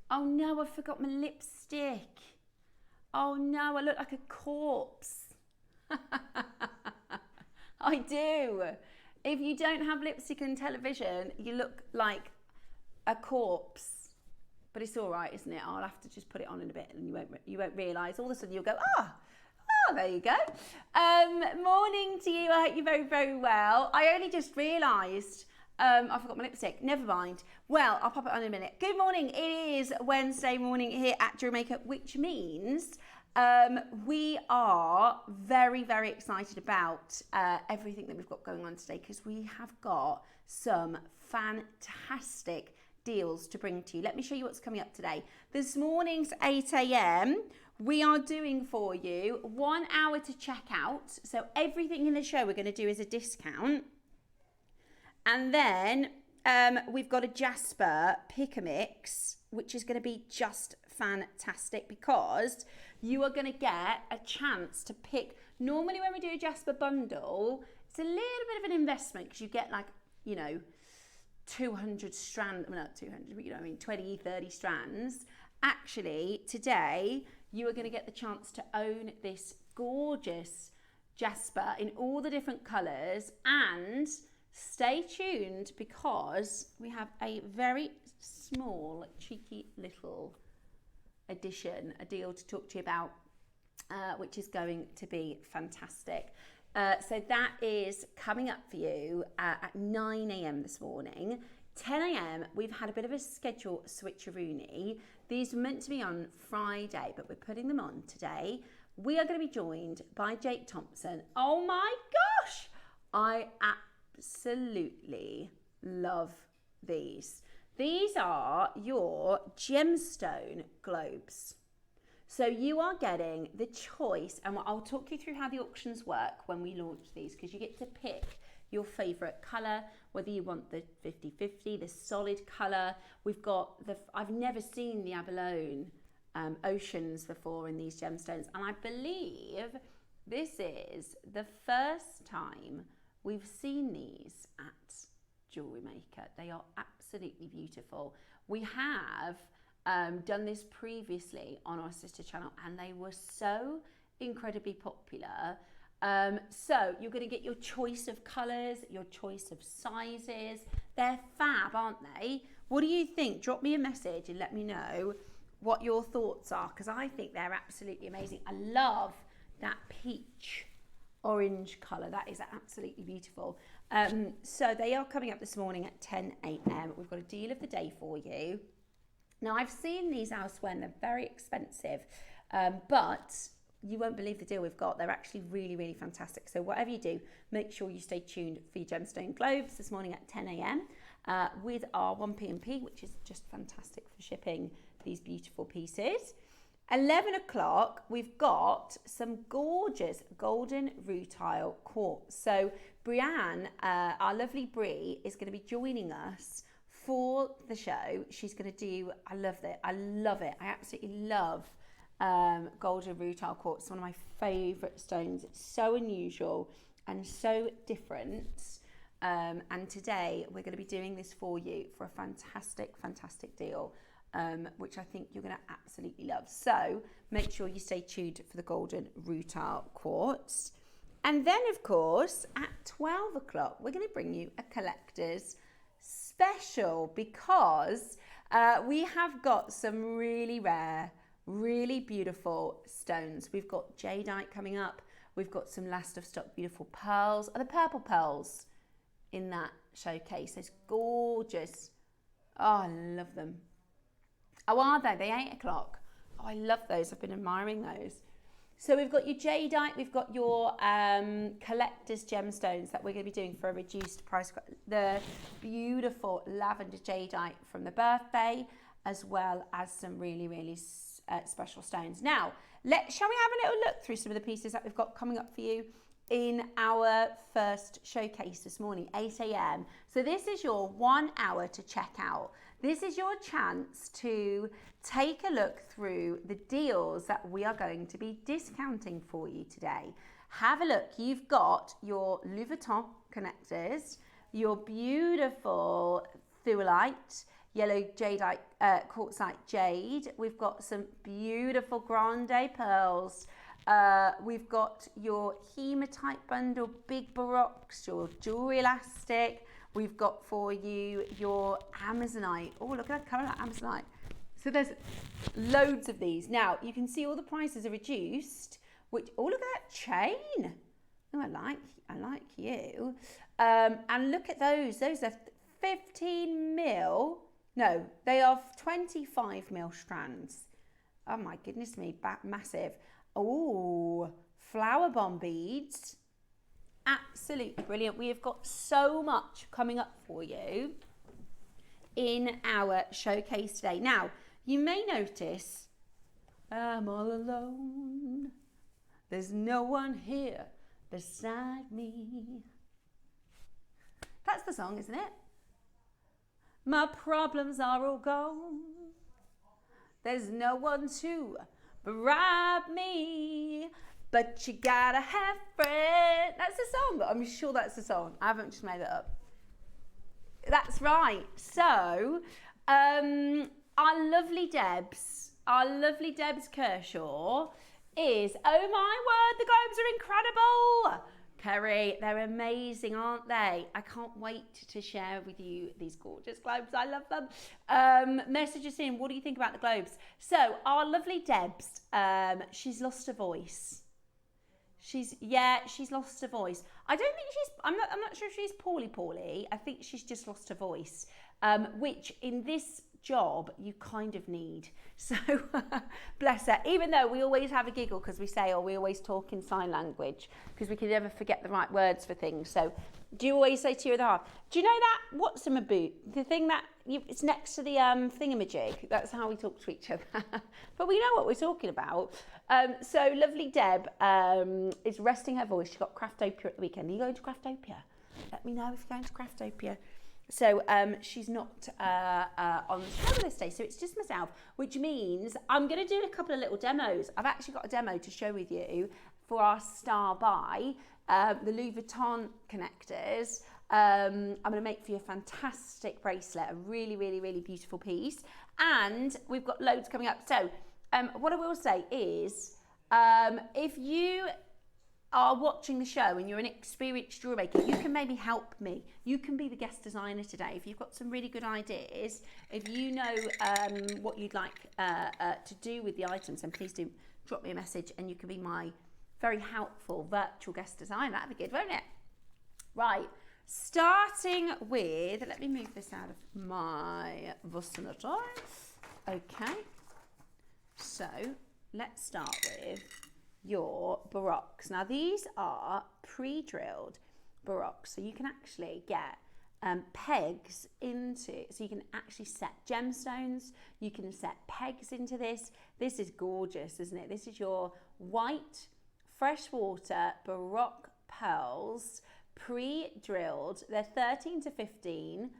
Oh no, I forgot my lipstick. Oh no, I look like a corpse. I do. If you don't have lipstick on television, you look like a corpse. But it's all right, isn't it? I'll have to just put it on in a bit and you won't realise. All of a sudden you'll go, there you go. Morning to you. I hope you're very, very well. I only just realised I forgot my lipstick. Never mind. Well, I'll pop it on in a minute. Good morning. It is Wednesday morning here at Jewellery Maker, which means we are very, very excited about everything that we've got going on today, because we have got some fantastic deals to bring to you. Let me show you what's coming up today. This morning's 8 a.m. we are doing for you 1 hour to check out. So everything in the show we're going to do is a discount. And then we've got a Jasper Pick a Mix, which is going to be just fantastic, because you are going to get a chance to pick. Normally when we do a Jasper bundle, it's a little bit of an investment, because you get 200 strands, well, not 200, but 20, 30 strands. Actually, today, you are going to get the chance to own this gorgeous Jasper in all the different colours, and stay tuned, because we have a very small, cheeky little addition, a deal to talk to you about, which is going to be fantastic. So that is coming up for you at 9 a.m. this morning. 10 a.m. we've had a bit of a schedule switcheroony. These were meant to be on Friday, but we're putting them on today. We are going to be joined by Thompson. Oh my gosh! I absolutely love these. These are your gemstone globes. So you are getting the choice, and I'll talk you through how the auctions work when we launch these, because you get to pick your favourite colour, whether you want the 50-50, the solid colour. We've got I've never seen the abalone oceans before in these gemstones, and I believe this is the first time we've seen these at Jewellery Maker. They are absolutely beautiful. We have done this previously on our sister channel, and they were so incredibly popular. So you're going to get your choice of colours, your choice of sizes. They're fab, aren't they? What do you think? Drop me a message and let me know what your thoughts are, because I think they're absolutely amazing. I love that peach orange colour. That is absolutely beautiful. So they are coming up this morning at 10 a.m. We've got a deal of the day for you. Now, I've seen these elsewhere and they're very expensive, but you won't believe the deal we've got. They're actually really, really fantastic. So whatever you do, make sure you stay tuned for your Gemstone Globes this morning at 10 a.m. With our 1P&P, which is just fantastic for shipping these beautiful pieces. 11 o'clock, we've got some gorgeous golden rutile quartz. So Brianna, our lovely Brie, is going to be joining us for the show. She's going to do, I love it. I absolutely love golden rutile quartz. It's one of my favourite stones. It's so unusual and so different. And today we're going to be doing this for you for a fantastic, fantastic deal, which I think you're going to absolutely love. So make sure you stay tuned for the golden rutile quartz. And then, of course, at 12 o'clock, we're going to bring you a collector's special, because we have got some really rare, really beautiful stones. We've got jadeite coming up. We've got some last of stock beautiful pearls. Are the purple pearls in that showcase? It's gorgeous. Oh, I love them. Oh, are they? They're 8 o'clock. Oh, I love those. I've been admiring those. So we've got your jadeite, we've got your collector's gemstones that we're going to be doing for a reduced price. The beautiful lavender jadeite from the birthday, as well as some really, really special stones. Now, shall we have a little look through some of the pieces that we've got coming up for you in our first showcase this morning, 8 a.m. So this is your 1 hour to check out. This is your chance to take a look through the deals that we are going to be discounting for you today. have a look. You've got your Louis Vuitton connectors, your beautiful thuolite, yellow jadeite, quartzite jade. We've got some beautiful grande pearls. We've got your hematite bundle, big baroques, your jewelry elastic. We've got for you your Amazonite. Oh, look at that colour, that Amazonite. So there's loads of these. Now, you can see all the prices are reduced, which, oh, look at that chain. Oh, I like you. And look at those. Those are 15 mil. No, they are 25 mil strands. Oh my goodness me, massive. Oh, flower bomb beads. Absolutely brilliant. We have got so much coming up for you in our showcase today. Now, you may notice I'm all alone. There's no one here beside me. That's the song, isn't it? My problems are all gone. There's no one to bribe me, but you gotta have friends. That's the song. I'm sure that's the song. I haven't just made it up. That's right. So, our lovely Debs Kershaw is, oh my word, the globes are incredible. Kerry, they're amazing, aren't they? I can't wait to share with you these gorgeous globes. I love them. Message us in. What do you think about the globes? So our lovely Debs, she's lost her voice. She's lost her voice. I don't think I'm not sure if she's poorly. I think she's just lost her voice, which in this job you kind of need. So bless her, even though we always have a giggle because we say, we always talk in sign language because we can never forget the right words for things. So do you always say to your other half, do you know that what's in a boot, the thing that it's next to the thingamajig? That's how we talk to each other. But we know what we're talking about. So lovely Deb is resting her voice. She got Craftopia at the weekend. Are you going to Craftopia? Let me know if you're going to Craftopia. So she's not on the show this day, so it's just myself, which means I'm going to do a couple of little demos. I've actually got a demo to show with you for our star buy, the Louis Vuitton connectors. I'm going to make for you a fantastic bracelet, a really, really, really beautiful piece. And we've got loads coming up. So what I will say is, if you are watching the show and you're an experienced jewelry maker, you can maybe help me. You can be the guest designer today. If you've got some really good ideas, if you know what you'd like to do with the items, then please do drop me a message and you can be my very helpful virtual guest designer. That'd be good, won't it? Right, starting with, let me move this out of my vicinity. Okay, so let's start with your baroques. Now these are pre-drilled baroques, so you can actually get pegs into, so you can actually set gemstones, you can set pegs into this. This is gorgeous, isn't it? This is your white freshwater baroque pearls, pre-drilled. They're 13 to 15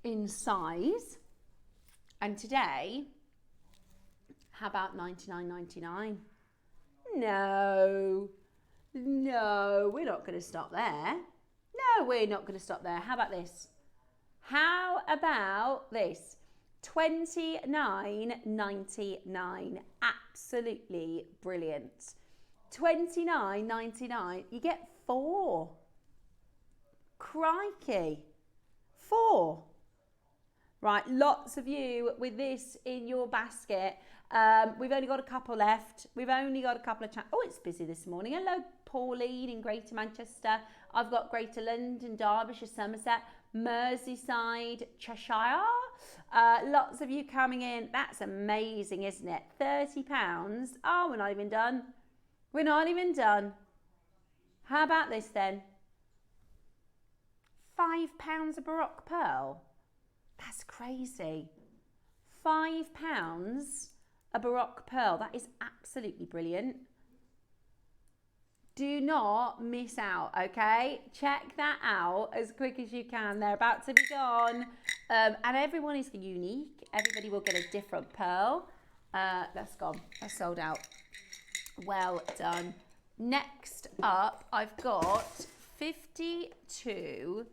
in size. And today, how about $99.99? No, we're not going to stop there. No, we're not going to stop there. How about this? How about this? $29.99. Absolutely brilliant. $29.99. You get 4. Crikey. 4. Right, lots of you with this in your basket. We've only got a couple left. We've only got a couple of oh, it's busy this morning. Hello, Pauline in Greater Manchester. I've got Greater London, Derbyshire, Somerset, Merseyside, Cheshire. Lots of you coming in. That's amazing, isn't it? £30. Oh, we're not even done. We're not even done. How about this then? £5 a baroque pearl. That's crazy. £5 a baroque pearl. That is absolutely brilliant. Do not miss out, okay? Check that out as quick as you can. They're about to be gone. And everyone is unique. Everybody will get a different pearl. That's gone. That's sold out. Well done. Next up, I've got 52. Do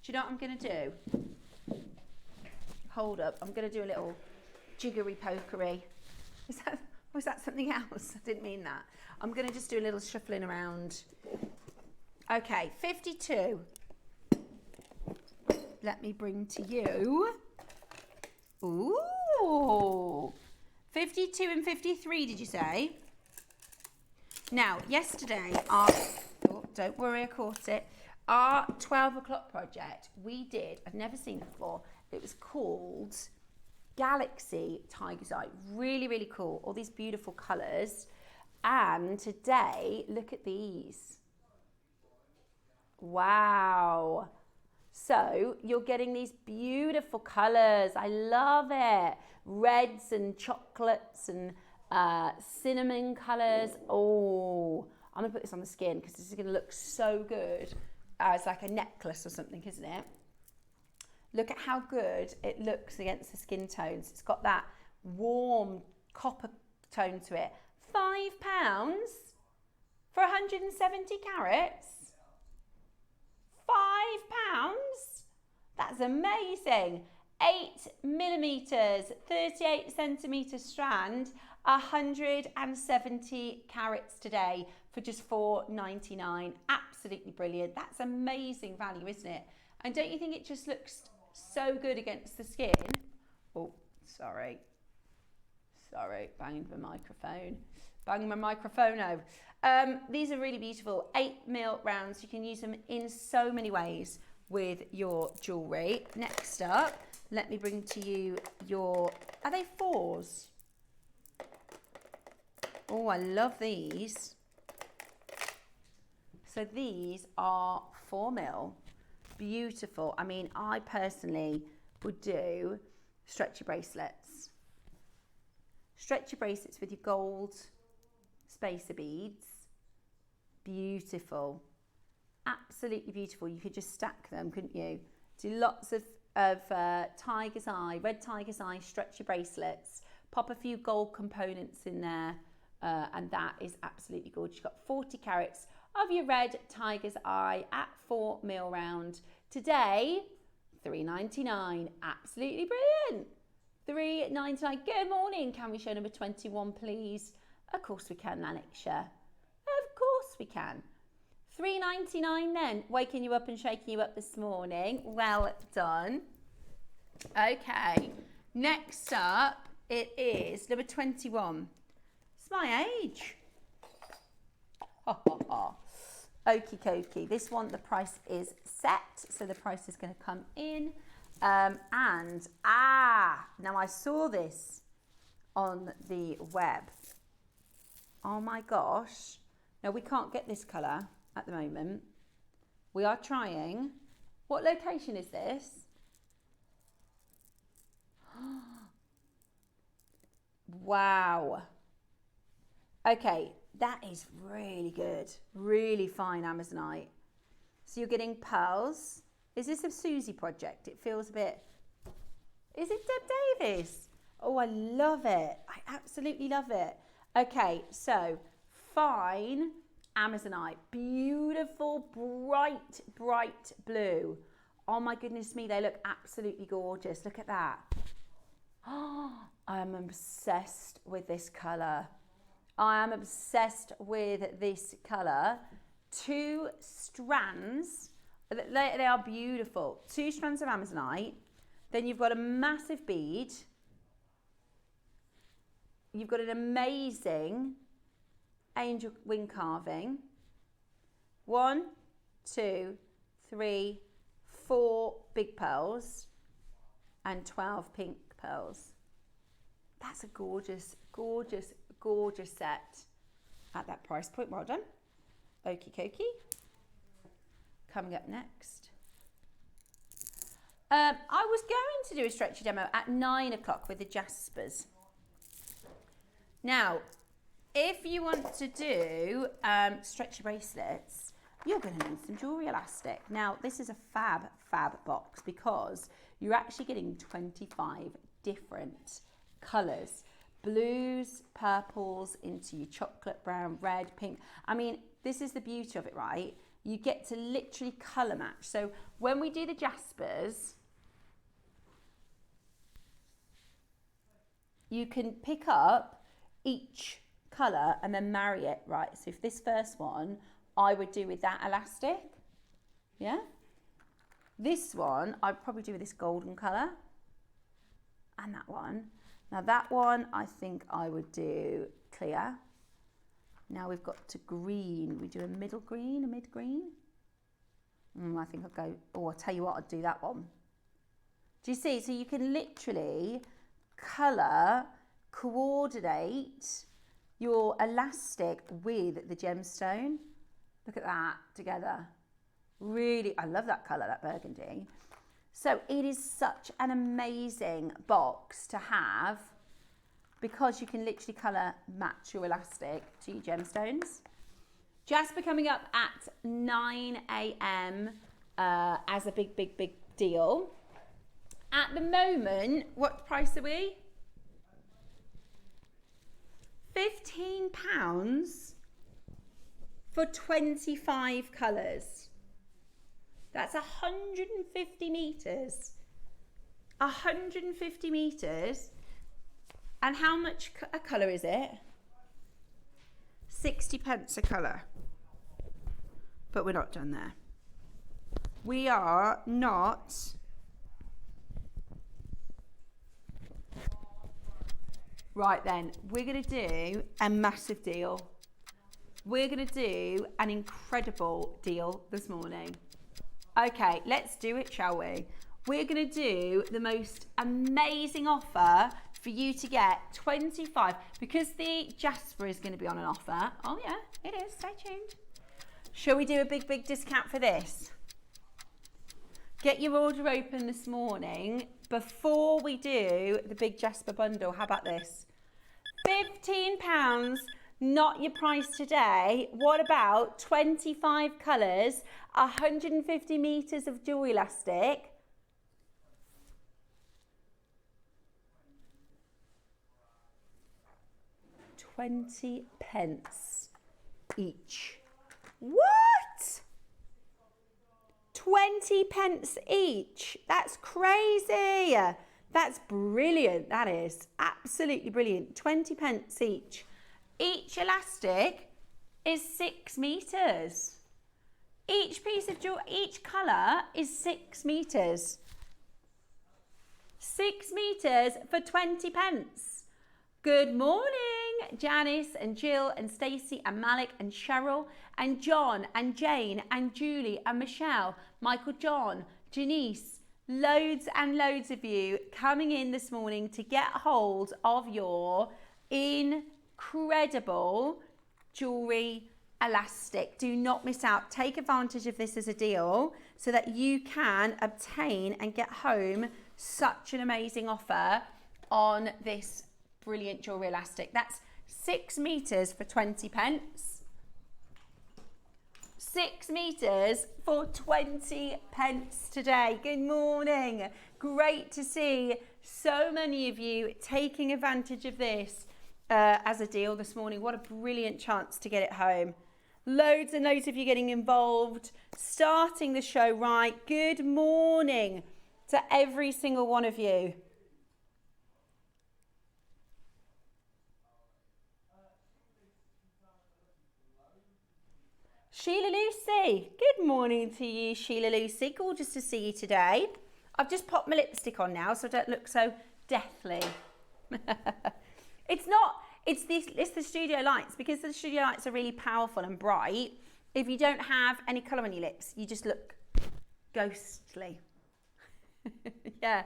you know what I'm going to do? Hold up. I'm going to do a little jiggery pokery. Was that something else? I didn't mean that. I'm going to just do a little shuffling around. Okay, 52. Let me bring to you. Ooh. 52 and 53, did you say? Now, yesterday, don't worry, I caught it. Our 12 o'clock project, we did, I've never seen it before. It was called Galaxy Tiger's Eye. Really, really cool. All these beautiful colours. And today, look at these. Wow. So you're getting these beautiful colours. I love it. Reds and chocolates and cinnamon colours. Oh, I'm going to put this on the skin because this is going to look so good. It's like a necklace or something, isn't it? Look at how good it looks against the skin tones. It's got that warm copper tone to it. £5 for 170 carats. £5? That's amazing. 8mm, 38 centimetre strand, 170 carats today for just £4.99. Absolutely brilliant. That's amazing value, isn't it? And don't you think it just looks so good against the skin? Oh, sorry, banging my microphone over. These are really beautiful 8mm rounds. You can use them in so many ways with your jewellery. Next up, let me bring to you your, are they 4s? Oh, I love these. So these are 4mm. Beautiful. I mean, I personally would do stretchy bracelets. Stretchy bracelets with your gold spacer beads. Beautiful. Absolutely beautiful. You could just stack them, couldn't you? Do lots of tiger's eye, red tiger's eye stretchy bracelets. Pop a few gold components in there, and that is absolutely gorgeous. You've got 40 carats of your red tiger's eye at 4mm round. Today, £3.99. Absolutely brilliant. £3.99. Good morning. Can we show number 21, please? Of course we can, Lanisha. Of course we can. £3.99 then. Waking you up and shaking you up this morning. Well done. Okay. Next up, it is number 21. It's my age. Okie dokie. This one, the price is set, so the price is going to come in. Now I saw this on the web. Oh my gosh. Now we can't get this colour at the moment. We are trying. What location is this? Wow. Okay, that is really good. Really fine Amazonite. So you're getting pearls. Is this a Susie project? It feels a bit... Is it Deb Davis? Oh, I love it. I absolutely love it. Okay, so fine Amazonite. Beautiful, bright, bright blue. Oh my goodness me, they look absolutely gorgeous. Look at that. Oh, I'm obsessed with this colour. I am obsessed with this colour. 2 strands. They are beautiful. 2 strands of Amazonite. Then you've got a massive bead. You've got an amazing angel wing carving. 1, 2, 3, 4 big pearls and 12 pink pearls. That's a gorgeous, gorgeous, gorgeous set at that price point. Well done. Okie dokie. Coming up next. I was going to do a stretchy demo at 9 o'clock with the Jaspers. Now, if you want to do stretchy bracelets, you're going to need some jewellery elastic. Now, this is a fab box because you're actually getting 25 different colours. Blues, purples into your chocolate brown, red, pink. I mean, this is the beauty of it, right? You get to literally colour match. So when we do the Jaspers, you can pick up each colour and then marry it, right? So if this first one, I would do with that elastic, yeah? This one, I'd probably do with this golden colour. And that one. Now that one, I think I would do clear. Now we've got to green. We do a middle green, a mid green. I think I'll go, I'll tell you what, I'd do that one. Do you see? So you can literally colour, coordinate your elastic with the gemstone. Look at that together. Really, I love that colour, that burgundy. So it is such an amazing box to have because you can literally colour match your elastic to your gemstones. Jasper coming up at 9 a.m. As a big, big, big deal. At the moment, what price are we? £15 for 25 colours. That's 150 metres. 150 metres. And how much a colour is it? 60p a colour. But we're not done there. We are not. Right then, we're going to do a massive deal. We're going to do an incredible deal this morning. Okay, let's do it, shall we? We're going to do the most amazing offer for you to get 25, because the Jasper is going to be on an offer. Oh yeah, it is. Stay tuned. Shall we do a big, big discount for this? Get your order open this morning before we do the big Jasper bundle. How about this? £15, not your price today. What about 25 colours, 150 metres of jewellery elastic? £20 each. What? 20p each. That's crazy. That's brilliant. That is absolutely brilliant. 20p each. Each elastic is 6 metres. Each piece of jewelry, each colour is 6 metres. 6 metres for 20p. Good morning, Janice and Jill and Stacey and Malik and Cheryl and John and Jane and Julie and Michelle, Michael John, Janice, loads and loads of you coming in this morning to get hold of your incredible jewellery elastic. Do not miss out. Take advantage of this as a deal so that you can obtain and get home such an amazing offer on this brilliant jewellery elastic. That's 6 metres for 20p. 6 metres for 20p today. Good morning. Great to see so many of you taking advantage of this as a deal this morning. What a brilliant chance to get it home. Loads and loads of you getting involved, starting the show right. Good morning to every single one of you. Sheila Lucy, good morning to you, Sheila Lucy. Gorgeous to see you today. I've just popped my lipstick on now so I don't look so deathly. It's the studio lights, because the studio lights are really powerful and bright. If you don't have any colour on your lips, you just look ghostly. Yeah,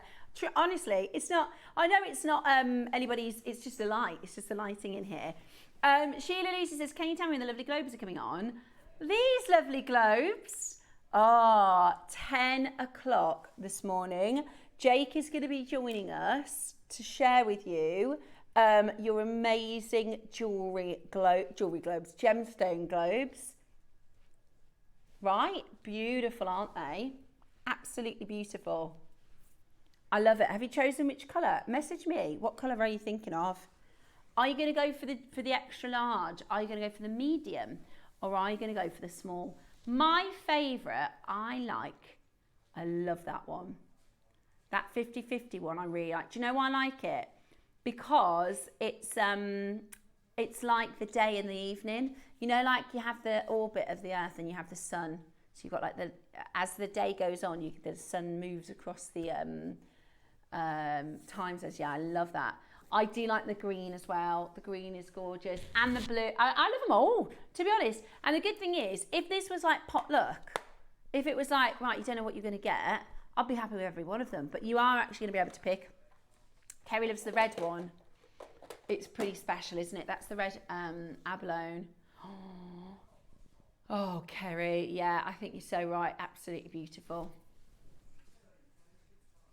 honestly, it's not, I know it's not anybody's, it's just a light. It's just the lighting in here. Sheila Lucy says, can you tell me when the lovely globes are coming on? These lovely globes are 10 o'clock this morning. Jake is going to be joining us to share with you your amazing jewellery globes, gemstone globes. Right? Beautiful, aren't they? Absolutely beautiful. I love it. Have you chosen which colour? Message me. What colour are you thinking of? Are you going to go for the extra large? Are you going to go for the medium? Or are you going to go for the small? My favourite, I love that one. That 50-50 one I really like. Do you know why I like it? Because it's like the day and the evening. You know, like you have the orbit of the Earth and you have the sun. So you've got like as the day goes on, the sun moves across the time zones. Yeah, I love that. I do like the green as well. The green is gorgeous. And the blue. I love them all, to be honest. And the good thing is, if this was like potluck, if it was like, right, you don't know what you're going to get, I'd be happy with every one of them. But you are actually going to be able to pick. Kerry loves the red one. It's pretty special, isn't it? That's the red abalone. Oh, Kerry. Yeah, I think you're so right. Absolutely beautiful.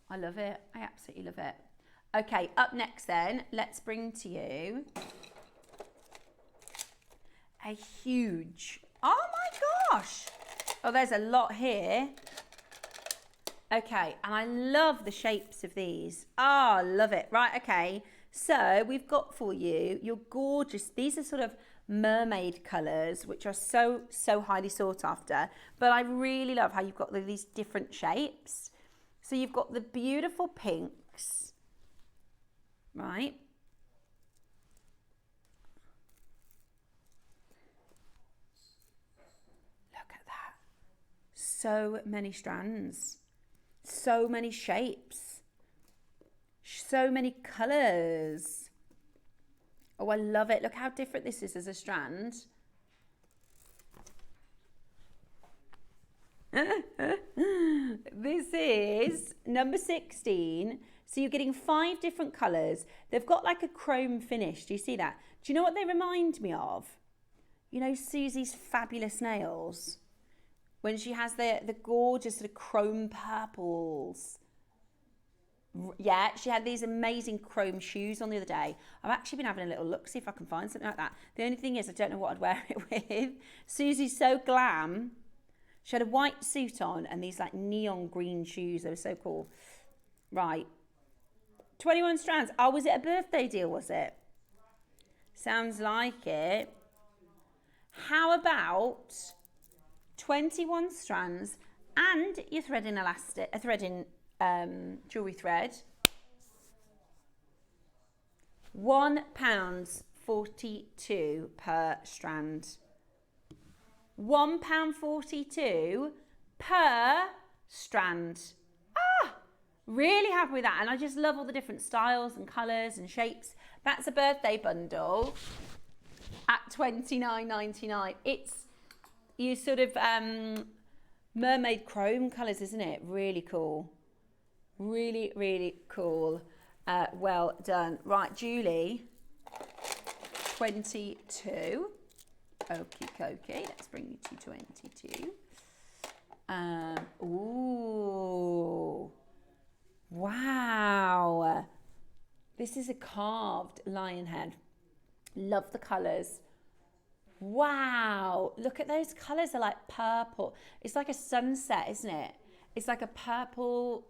I love it. I absolutely love it. Okay, up next then, let's bring to you a huge, oh my gosh. Oh, there's a lot here. Okay, and I love the shapes of these. Oh, love it. Right, okay. So we've got for you your gorgeous, these are sort of mermaid colours, which are so highly sought after. But I really love how you've got these different shapes. So you've got the beautiful pinks, right? Look at that. So many strands, so many shapes, so many colours. Oh, I love it. Look how different this is as a strand. This is number 16. So you're getting 5 different colours. They've got like a chrome finish. Do you see that? Do you know what they remind me of? You know Susie's fabulous nails? When she has the gorgeous sort of chrome purples. Yeah, she had these amazing chrome shoes on the other day. I've actually been having a little look, see if I can find something like that. The only thing is I don't know what I'd wear it with. Susie's so glam. She had a white suit on and these like neon green shoes. They were so cool. Right. 21 strands. Oh, was it a birthday deal, was it? Sounds like it. How about 21 strands and your threading jewellery thread. £1.42 per strand. £1.42 per strand. Ah, really happy with that. And I just love all the different styles and colours and shapes. That's a birthday bundle at $29.99. It's you sort of mermaid chrome colours, isn't it? Really cool. Really, really cool. Well done. Right, Julie, 22. Okie dokie. Let's bring you to 22. Ooh. Wow. This is a carved lion head. Love the colours. Wow. Look at those colours. They're like purple. It's like a sunset, isn't it? It's like a purple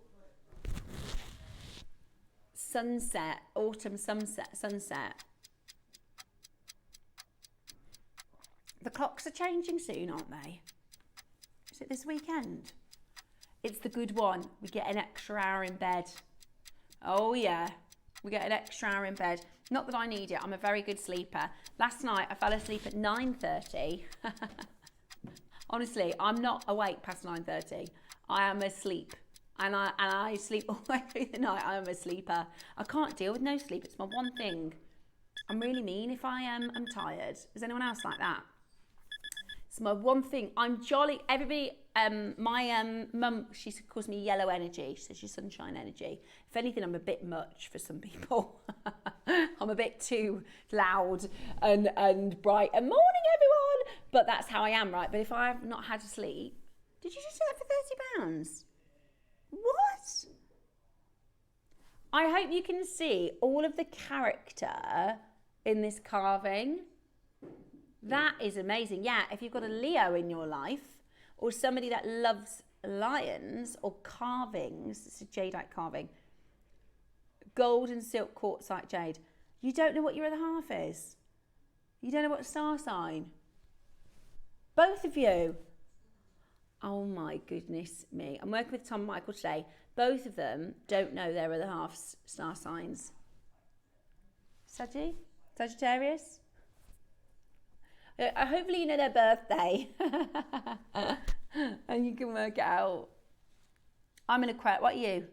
sunset, autumn sunset. The clocks are changing soon, aren't they? Is it this weekend? It's the good one. We get an extra hour in bed. Oh yeah, we get an extra hour in bed. Not that I need it. I'm a very good sleeper. Last night I fell asleep at 9:30. Honestly, I'm not awake past 9:30. I am asleep. And I sleep all the way through the night. I am a sleeper. I can't deal with no sleep. It's my one thing. I'm really mean if I'm tired. Is anyone else like that? It's my one thing. I'm jolly. Everybody, my mum, she calls me yellow energy. She says she's sunshine energy. If anything, I'm a bit much for some people. I'm a bit too loud and bright. And morning, everyone. But that's how I am, right? But if I've not had sleep, did you just do that for £30? What? I hope you can see all of the character in this carving. That is amazing. Yeah, if you've got a Leo in your life or somebody that loves lions or carvings, this is jadeite carving, gold and silk quartzite jade. You don't know what your other half is? You don't know what star sign? Both of you? Oh my goodness me. I'm working with Tom and Michael today. Both of them don't know their other half's star signs. Sagittarius? Hopefully you know their birthday. And you can work it out. I'm an Aquarius. What are you?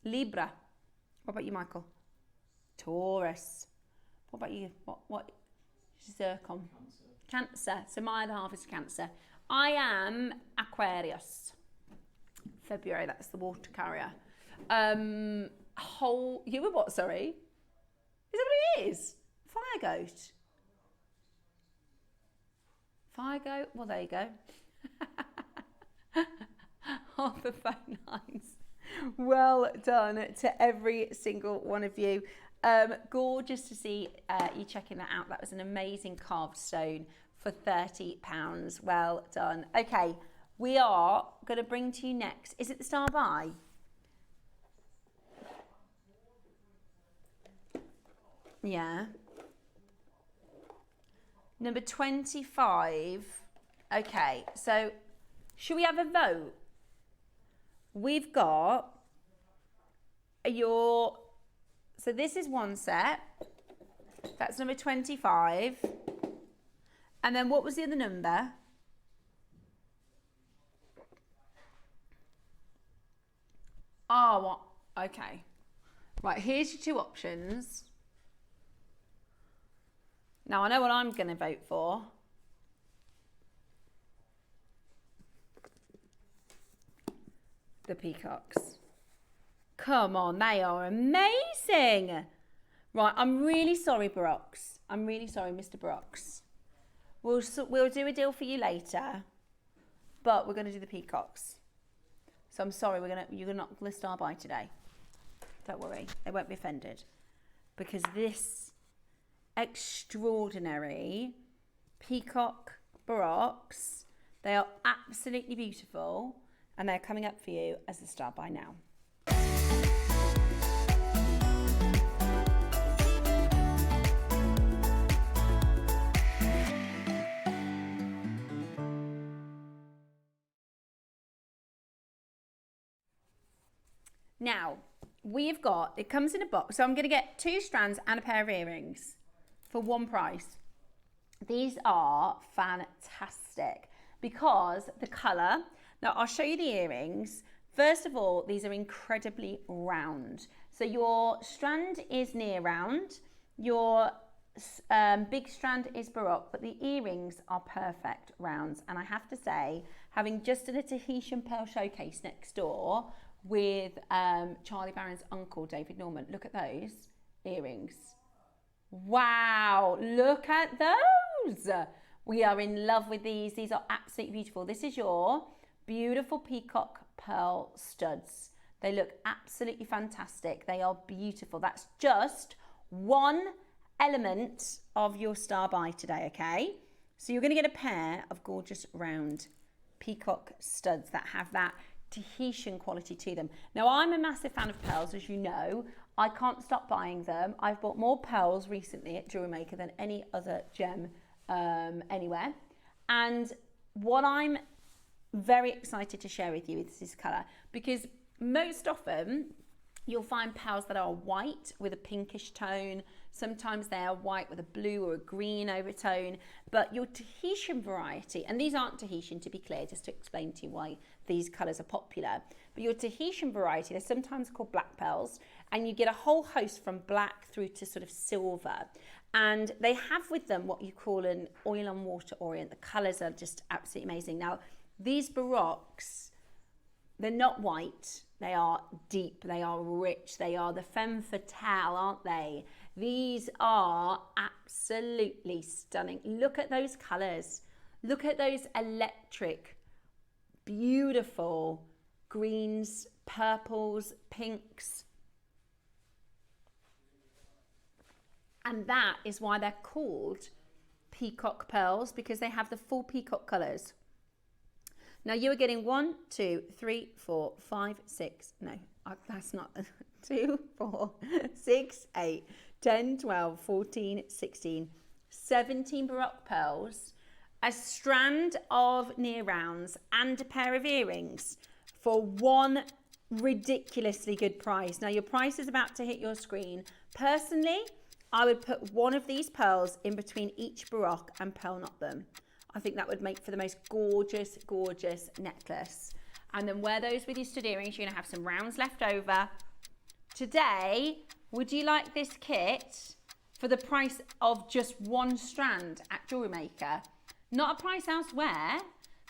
Libra. What about you, Michael? Taurus. What about you? What? Zircon. Cancer. So my other half is Cancer. I am Aquarius. February, that's the water carrier. You were what, sorry? Is that what it is? Fire goat. Fire goat? Well, there you go. Half the phone lines. Well done to every single one of you. Gorgeous to see you checking that out. That was an amazing carved stone for £30. Well done. Okay, we are going to bring to you next. Is it the Star By? Yeah. Number 25. Okay, so should we have a vote? We've got so this is one set. That's number 25. And then what was the other number? Oh, what? Okay. Right, here's your two options. Now, I know what I'm going to vote for. The peacocks. Come on, they are amazing. Right, I'm really sorry, Brooks. I'm really sorry, Mr. Brooks. We'll do a deal for you later, but we're going to do the peacocks. So I'm sorry, you're not going to Star By today. Don't worry, they won't be offended, because this extraordinary peacock baroques, they are absolutely beautiful, and they're coming up for you as the Star By now. Now, we've got, it comes in a box, so I'm going to get 2 strands and a pair of earrings for one price. These are fantastic because the colour, now I'll show you the earrings. First of all, these are incredibly round. So your strand is near round, your big strand is baroque, but the earrings are perfect rounds. And I have to say, having just done a Tahitian pearl showcase next door with Charlie Barron's uncle, David Norman, look at those earrings. Wow, look at those. We are in love with these. These are absolutely beautiful. This is your beautiful peacock pearl studs. They look absolutely fantastic. They are beautiful. That's just one element of your Star By today, okay? So you're going to get a pair of gorgeous round peacock studs that have that Tahitian quality to them. Now, I'm a massive fan of pearls, as you know. I can't stop buying them. I've bought more pearls recently at Jewellery Maker than any other gem anywhere. And what I'm very excited to share with you is this colour, because most often you'll find pearls that are white with a pinkish tone. Sometimes they are white with a blue or a green overtone. But your Tahitian variety, and these aren't Tahitian to be clear, just to explain to you why these colours are popular. But your Tahitian variety, they're sometimes called black pearls, and you get a whole host from black through to sort of silver. And they have with them what you call an oil on water orient. The colours are just absolutely amazing. Now, these baroques, they're not white. They are deep, they are rich, they are the femme fatale, aren't they? These are absolutely stunning. Look at those colours. Look at those electric, beautiful greens, purples, pinks. And that is why they're called peacock pearls, because they have the full peacock colours. Now you are getting 1, 2, 3, 4, 5, 6, no, that's not 2, 4, 6, 8, 10, 12, 14, 16, 17 Baroque pearls, a strand of near rounds and a pair of earrings for one ridiculously good price. Now your price is about to hit your screen. Personally, I would put one of these pearls in between each Baroque and pearl knot them. I think that would make for the most gorgeous, gorgeous necklace. And then wear those with your stud earrings. You're gonna have some rounds left over. Today, would you like this kit for the price of just one strand at Jewellery Maker? Not a price elsewhere.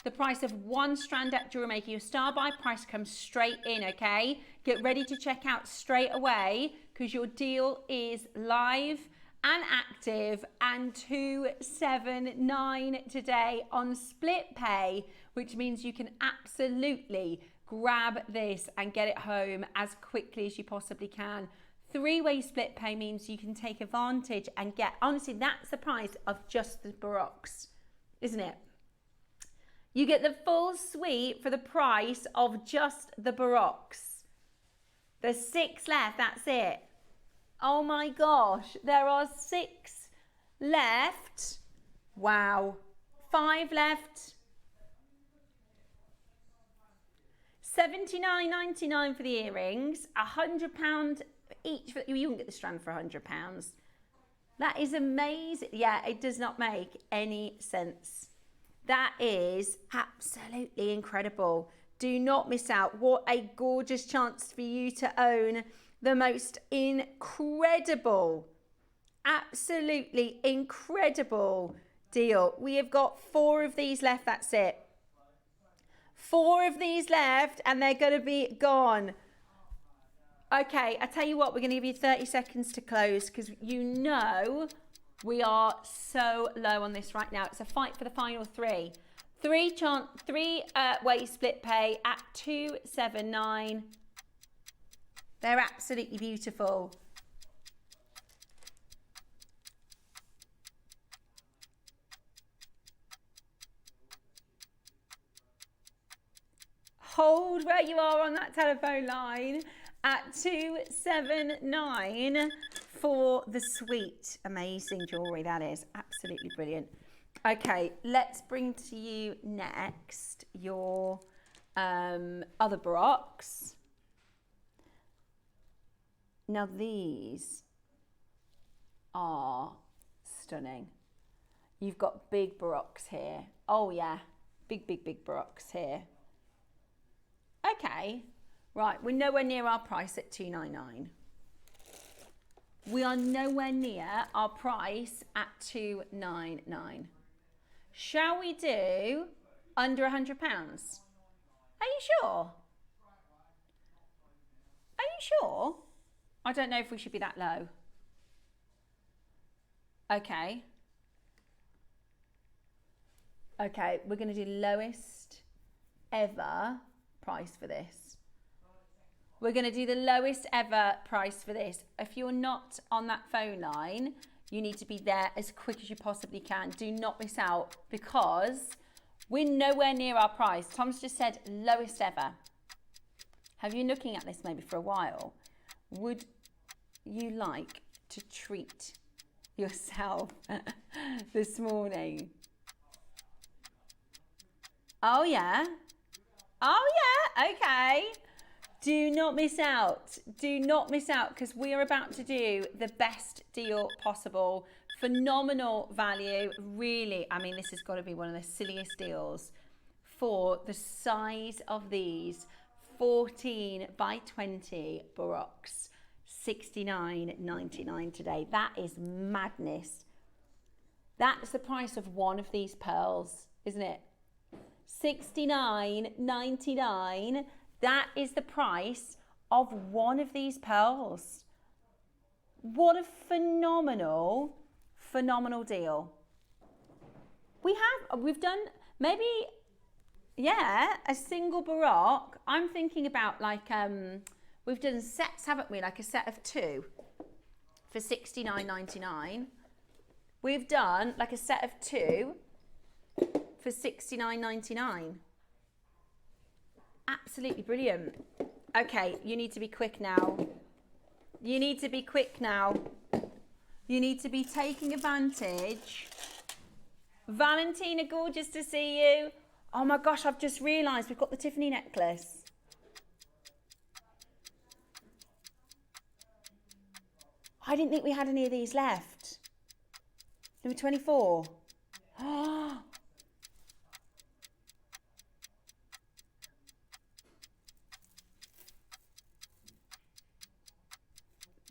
The price of one strand at Jewellery Maker. Your star buy price comes straight in, okay? Get ready to check out straight away because your deal is live and active, and 279 today on split pay, which means you can absolutely grab this and get it home as quickly as you possibly can. 3-way split pay means you can take advantage and get, honestly, that's the price of just the Baroques, isn't it? You get the full suite for the price of just the Baroques. There's 6 left, that's it. Oh my gosh, there are 6 left. Wow. 5 left. £79.99 for the earrings, £100 each. You wouldn't get the strand for £100. That is amazing. Yeah, it does not make any sense. That is absolutely incredible. Do not miss out. What a gorgeous chance for you to own the most incredible, absolutely incredible deal. We have got 4 of these left, that's it. 4 of these left and they're going to be gone. Okay, I tell you what, we're going to give you 30 seconds to close because you know we are so low on this right now. It's a fight for the final 3. 3-way split pay at 279. They're absolutely beautiful. Hold where you are on that telephone line at 279 for the suite. Amazing jewellery, that is. Absolutely brilliant. Okay, let's bring to you next your other Baroques. Now these are stunning. You've got big Baroques here. Oh yeah, big Baroques here. Okay, right, we're nowhere near our price at $299. We are nowhere near our price at $299. Shall we do under £100? Are you sure? Are you sure? I don't know if we should be that low. Okay. Okay, we're going to do lowest ever price for this. We're going to do the lowest ever price for this. If you're not on that phone line, you need to be there as quick as you possibly can. Do not miss out because we're nowhere near our price. Tom's just said lowest ever. Have you been looking at this maybe for a while? Would you like to treat yourself this morning? Oh yeah. Oh yeah, okay. Do not miss out. Do not miss out because we are about to do the best deal possible. Phenomenal value. Really, I mean, this has got to be one of the silliest deals for the size of these 14 by 20 Baroques. $69.99 today. That is madness. That's the price of one of these pearls, isn't it? $69.99. That is the price of one of these pearls. What a phenomenal deal. We've done maybe, yeah, a single Baroque. I'm thinking about like, we've done sets, haven't we? Like a set of 2 for $69.99. We've done like a set of 2 for $69.99. Absolutely brilliant. Okay, you need to be quick now. You need to be quick now. You need to be taking advantage. Valentina, gorgeous to see you. Oh my gosh, I've just realised we've got the Tiffany necklace. I didn't think we had any of these left. Number 24.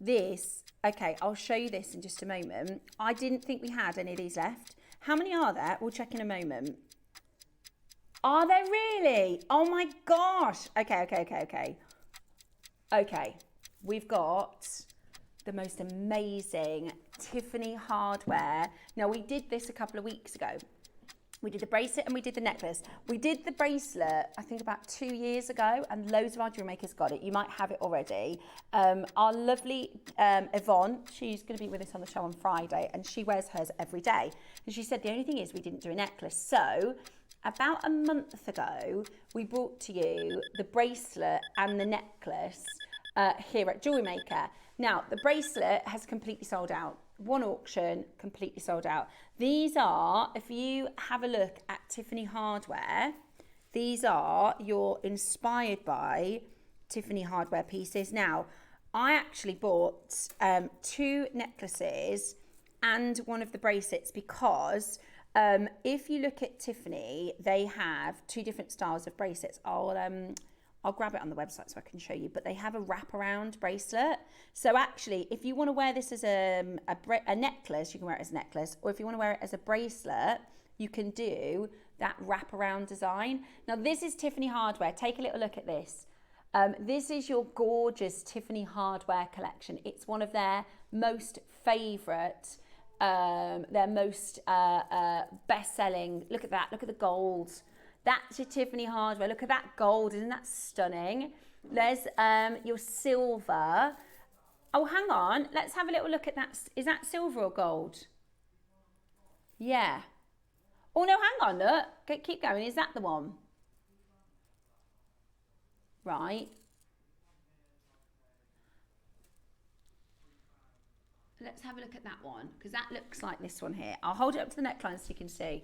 This, okay, I'll show you this in just a moment. I didn't think we had any of these left. How many are there? We'll check in a moment. Are there really? Oh my gosh. Okay. Okay, we've got the most amazing Tiffany hardware. Now, we did this a couple of weeks ago. We did the bracelet and we did the necklace. We did the bracelet, I think about 2 years ago, and loads of our jewelry makers got it. You might have it already. Our lovely Yvonne, she's going to be with us on the show on Friday, and she wears hers every day. And she said the only thing is we didn't do a necklace. So about a month ago, we brought to you the bracelet and the necklace here at Jewellery Maker. Now, the bracelet has completely sold out. One auction, completely sold out. These are, if you have a look at Tiffany hardware, these are your inspired by Tiffany hardware pieces. Now, I actually bought 2 necklaces and one of the bracelets because if you look at Tiffany, they have 2 different styles of bracelets. I'll grab it on the website so I can show you, but they have a wraparound bracelet. So actually, if you want to wear this as a necklace, you can wear it as a necklace, or if you want to wear it as a bracelet, you can do that wraparound design. Now, this is Tiffany hardware. Take a little look at this. This is your gorgeous Tiffany hardware collection. It's one of their most favourite, their most best-selling. Look at that. Look at the gold. That's your Tiffany hardware. Look at that gold. Isn't that stunning? There's your silver. Oh, hang on. Let's have a little look at that. Is that silver or gold? Yeah. Oh, no, hang on. Look. Keep going. Is that the one? Right. Let's have a look at that one, because that looks like this one here. I'll hold it up to the neckline so you can see.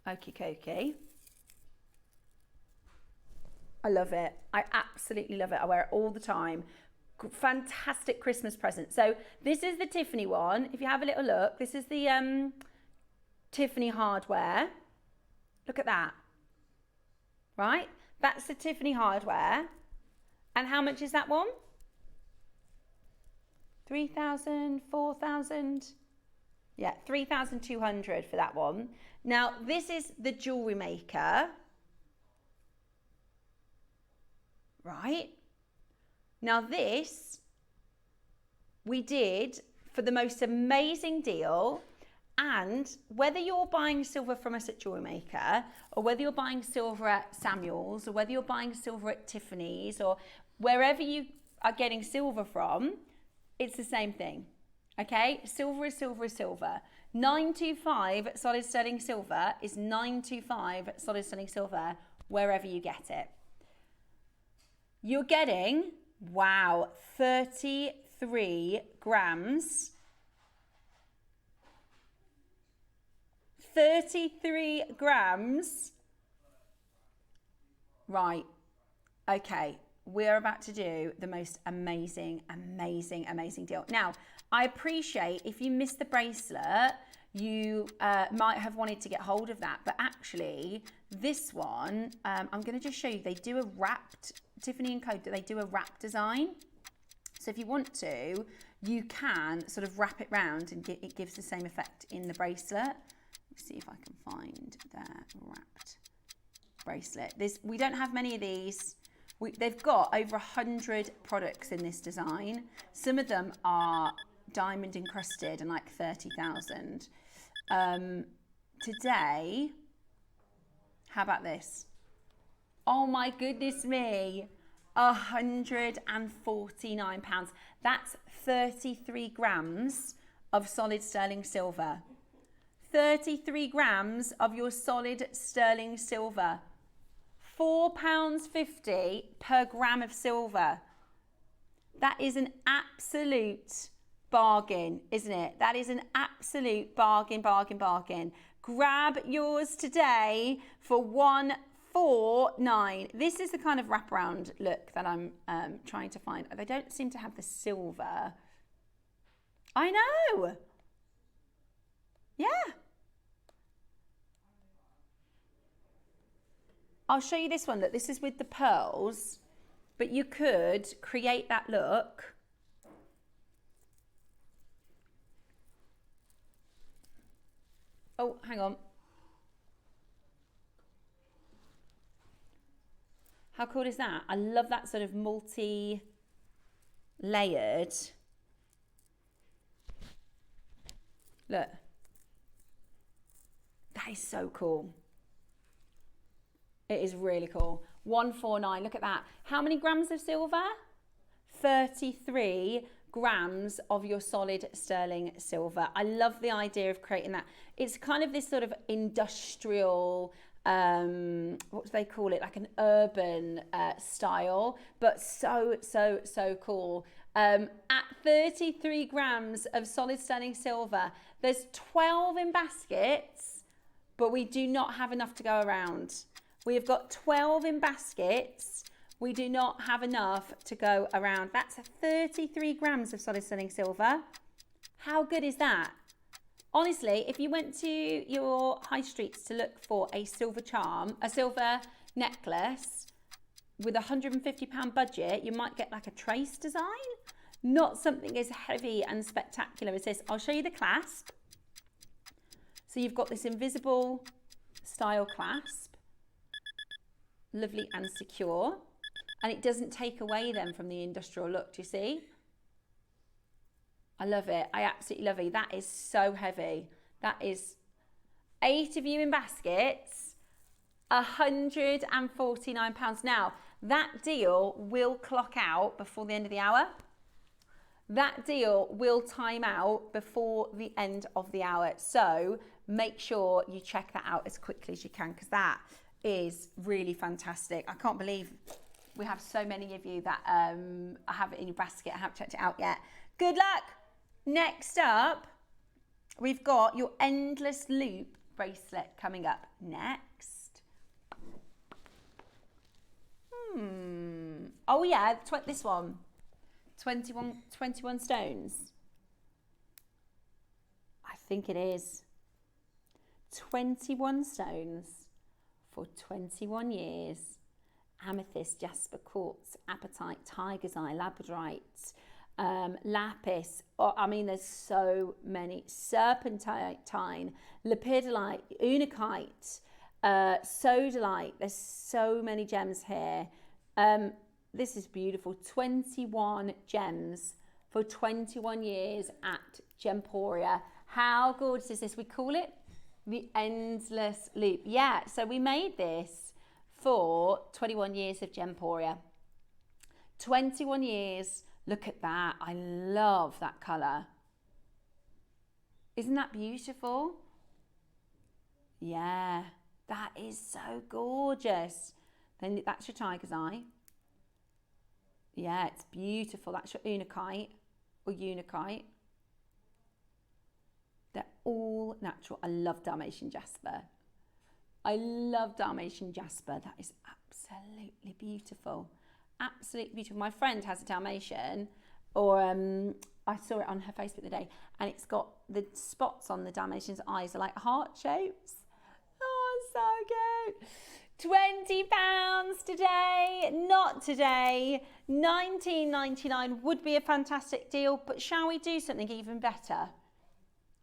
Okie dokie. I love it. I absolutely love it. I wear it all the time. Fantastic Christmas present. So this is the Tiffany one. If you have a little look, this is the Tiffany hardware. Look at that. Right? That's the Tiffany hardware. And how much is that one? 3,000, 4,000? Yeah, 3,200 for that one. Now, this is the Jewellery Maker. Right? Now, this we did for the most amazing deal. And whether you're buying silver from us at Jewellery Maker, or whether you're buying silver at Samuel's, or whether you're buying silver at Tiffany's, or wherever you are getting silver from, it's the same thing. Okay? Silver is silver is silver. 925 solid sterling silver is 925 solid sterling silver wherever you get it. You're getting, wow, 33 grams. 33 grams. Right. Okay. We're about to do the most amazing, amazing, amazing deal. Now, I appreciate if you missed the bracelet, you might have wanted to get hold of that. But actually, this one, I'm going to just show you. They do a wrapped, Tiffany & Co, they do a wrap design. So if you want to, you can sort of wrap it round and it gives the same effect in the bracelet. Let's see if I can find their wrapped bracelet. We don't have many of these. They've got over 100 products in this design. Some of them are diamond encrusted and like 30,000. Today, how about this? Oh my goodness me, £149. That's 33 grams of solid sterling silver. 33 grams of your solid sterling silver. £4.50 per gram of silver. That is an absolute bargain, isn't it? That is an absolute bargain, bargain, bargain. Grab yours today for £149. This is the kind of wraparound look that I'm trying to find. They don't seem to have the silver. I know. Yeah. I'll show you this one. Look, this is with the pearls, but you could create that look. Oh, hang on. How cool is that? I love that sort of multi-layered. Look. That is so cool. It is really cool. 149, look at that. How many grams of silver? 33 grams of your solid sterling silver. I love the idea of creating that. It's kind of this sort of industrial, what do they call it? Like an urban style, but so cool. At 33 grams of solid sterling silver, there's 12 in baskets, but we do not have enough to go around. We have got 12 in baskets. We do not have enough to go around. That's 33 grams of solid sterling silver. How good is that? Honestly, if you went to your high streets to look for a silver charm, a silver necklace with a £150 budget, you might get like a trace design. Not something as heavy and spectacular as this. I'll show you the clasp. So you've got this invisible style clasp. Lovely and secure. And it doesn't take away then from the industrial look, do you see? I love it. I absolutely love it. That is so heavy. That is 8 of you in baskets, £149. Now, that deal will clock out before the end of the hour. That deal will time out before the end of the hour. So make sure you check that out as quickly as you can, because that is really fantastic. I can't believe we have so many of you that have it in your basket. I haven't checked it out yet. Good luck. Next up, we've got your endless loop bracelet coming up next. Oh yeah, this one. 21 stones. I think it is. 21 stones for 21 years. Amethyst, jasper, quartz, apatite, tiger's eye, labradorite, lapis. Oh, I mean, there's so many. Serpentine, lepidolite, unakite, sodalite. There's so many gems here. This is beautiful. 21 gems for 21 years at Gemporia. How gorgeous is this? We call it the endless loop. Yeah, so we made this for 21 years of Gemporia. 21 years. Look at that. I love that colour. Isn't that beautiful? Yeah, that is so gorgeous. Then that's your tiger's eye. Yeah, it's beautiful. That's your unakite or unakite. They're all natural. I love Dalmatian jasper. I love Dalmatian jasper. That is absolutely beautiful. Absolutely beautiful. My friend has a Dalmatian, or I saw it on her Facebook the other day, and it's got the spots on the Dalmatian's eyes are like heart shapes. Oh, so good. £20 today, not today. $19.99 would be a fantastic deal, but shall we do something even better?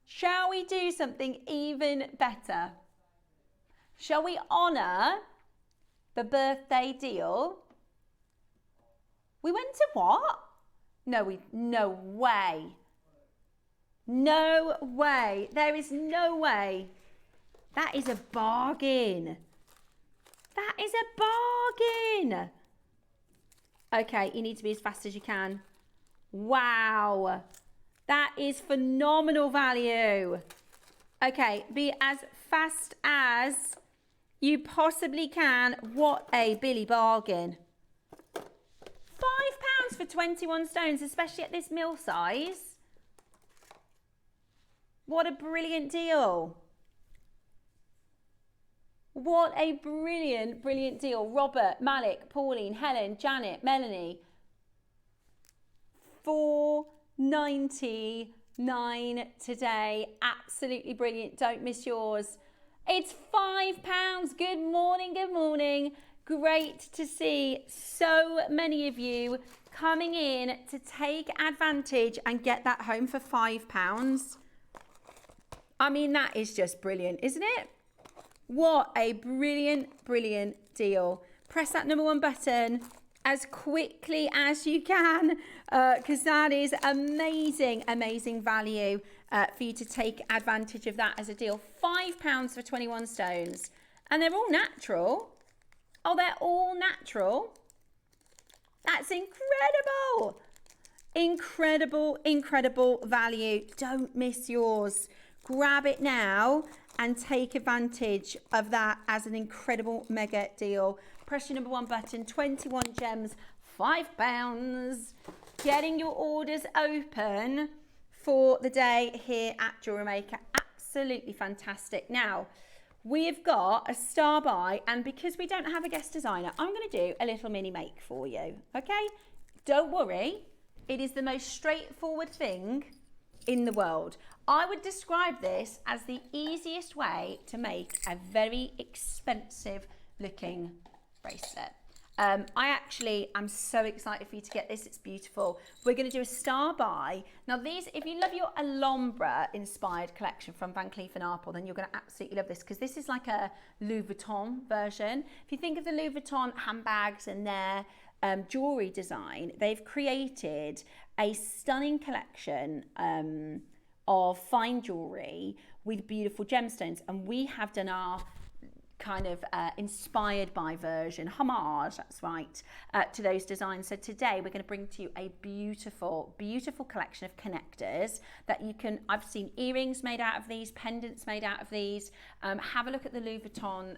Shall we do something even better? Shall we honour the birthday deal? We went to what? No way. No way. There is no way. That is a bargain. That is a bargain. Okay, you need to be as fast as you can. Wow. That is phenomenal value. Okay, be as fast as You possibly can. What a Billy bargain. £5 for 21 stones, especially at this mil size. What a brilliant deal. What a brilliant, brilliant deal. Robert, Malik, Pauline, Helen, Janet, Melanie. £4.99 today. Absolutely brilliant. Don't miss yours. It's £5. Good morning, good morning. Great to see so many of you coming in to take advantage and get that home for £5. I mean, that is just brilliant, isn't it? What a brilliant, brilliant deal. Press that number 1 button as quickly as you can, because that is amazing, amazing value for you to take advantage of that as a deal. £5 for 21 stones. And they're all natural. Oh, they're all natural. That's incredible. Incredible, incredible value. Don't miss yours. Grab it now and take advantage of that as an incredible mega deal. Press your number 1 button, 21 gems, £5. Getting your orders open for the day here at Jewellery Maker. Absolutely fantastic. Now, we've got a star buy, and because we don't have a guest designer, I'm going to do a little mini make for you, okay? Don't worry, it is the most straightforward thing in the world. I would describe this as the easiest way to make a very expensive looking bracelet. I actually am so excited for you to get this. It's beautiful. We're going to do a star buy. Now these, if you love your Alhambra inspired collection from Van Cleef & Arpels, then you're going to absolutely love this, because this is like a Louis Vuitton version. If you think of the Louis Vuitton handbags and their jewelry design, they've created a stunning collection of fine jewelry with beautiful gemstones, and we have done our kind of inspired by version, homage, that's right, to those designs. So today we're going to bring to you a beautiful, beautiful collection of connectors that you can, I've seen earrings made out of these, pendants made out of these. Have a look at the Louis Vuitton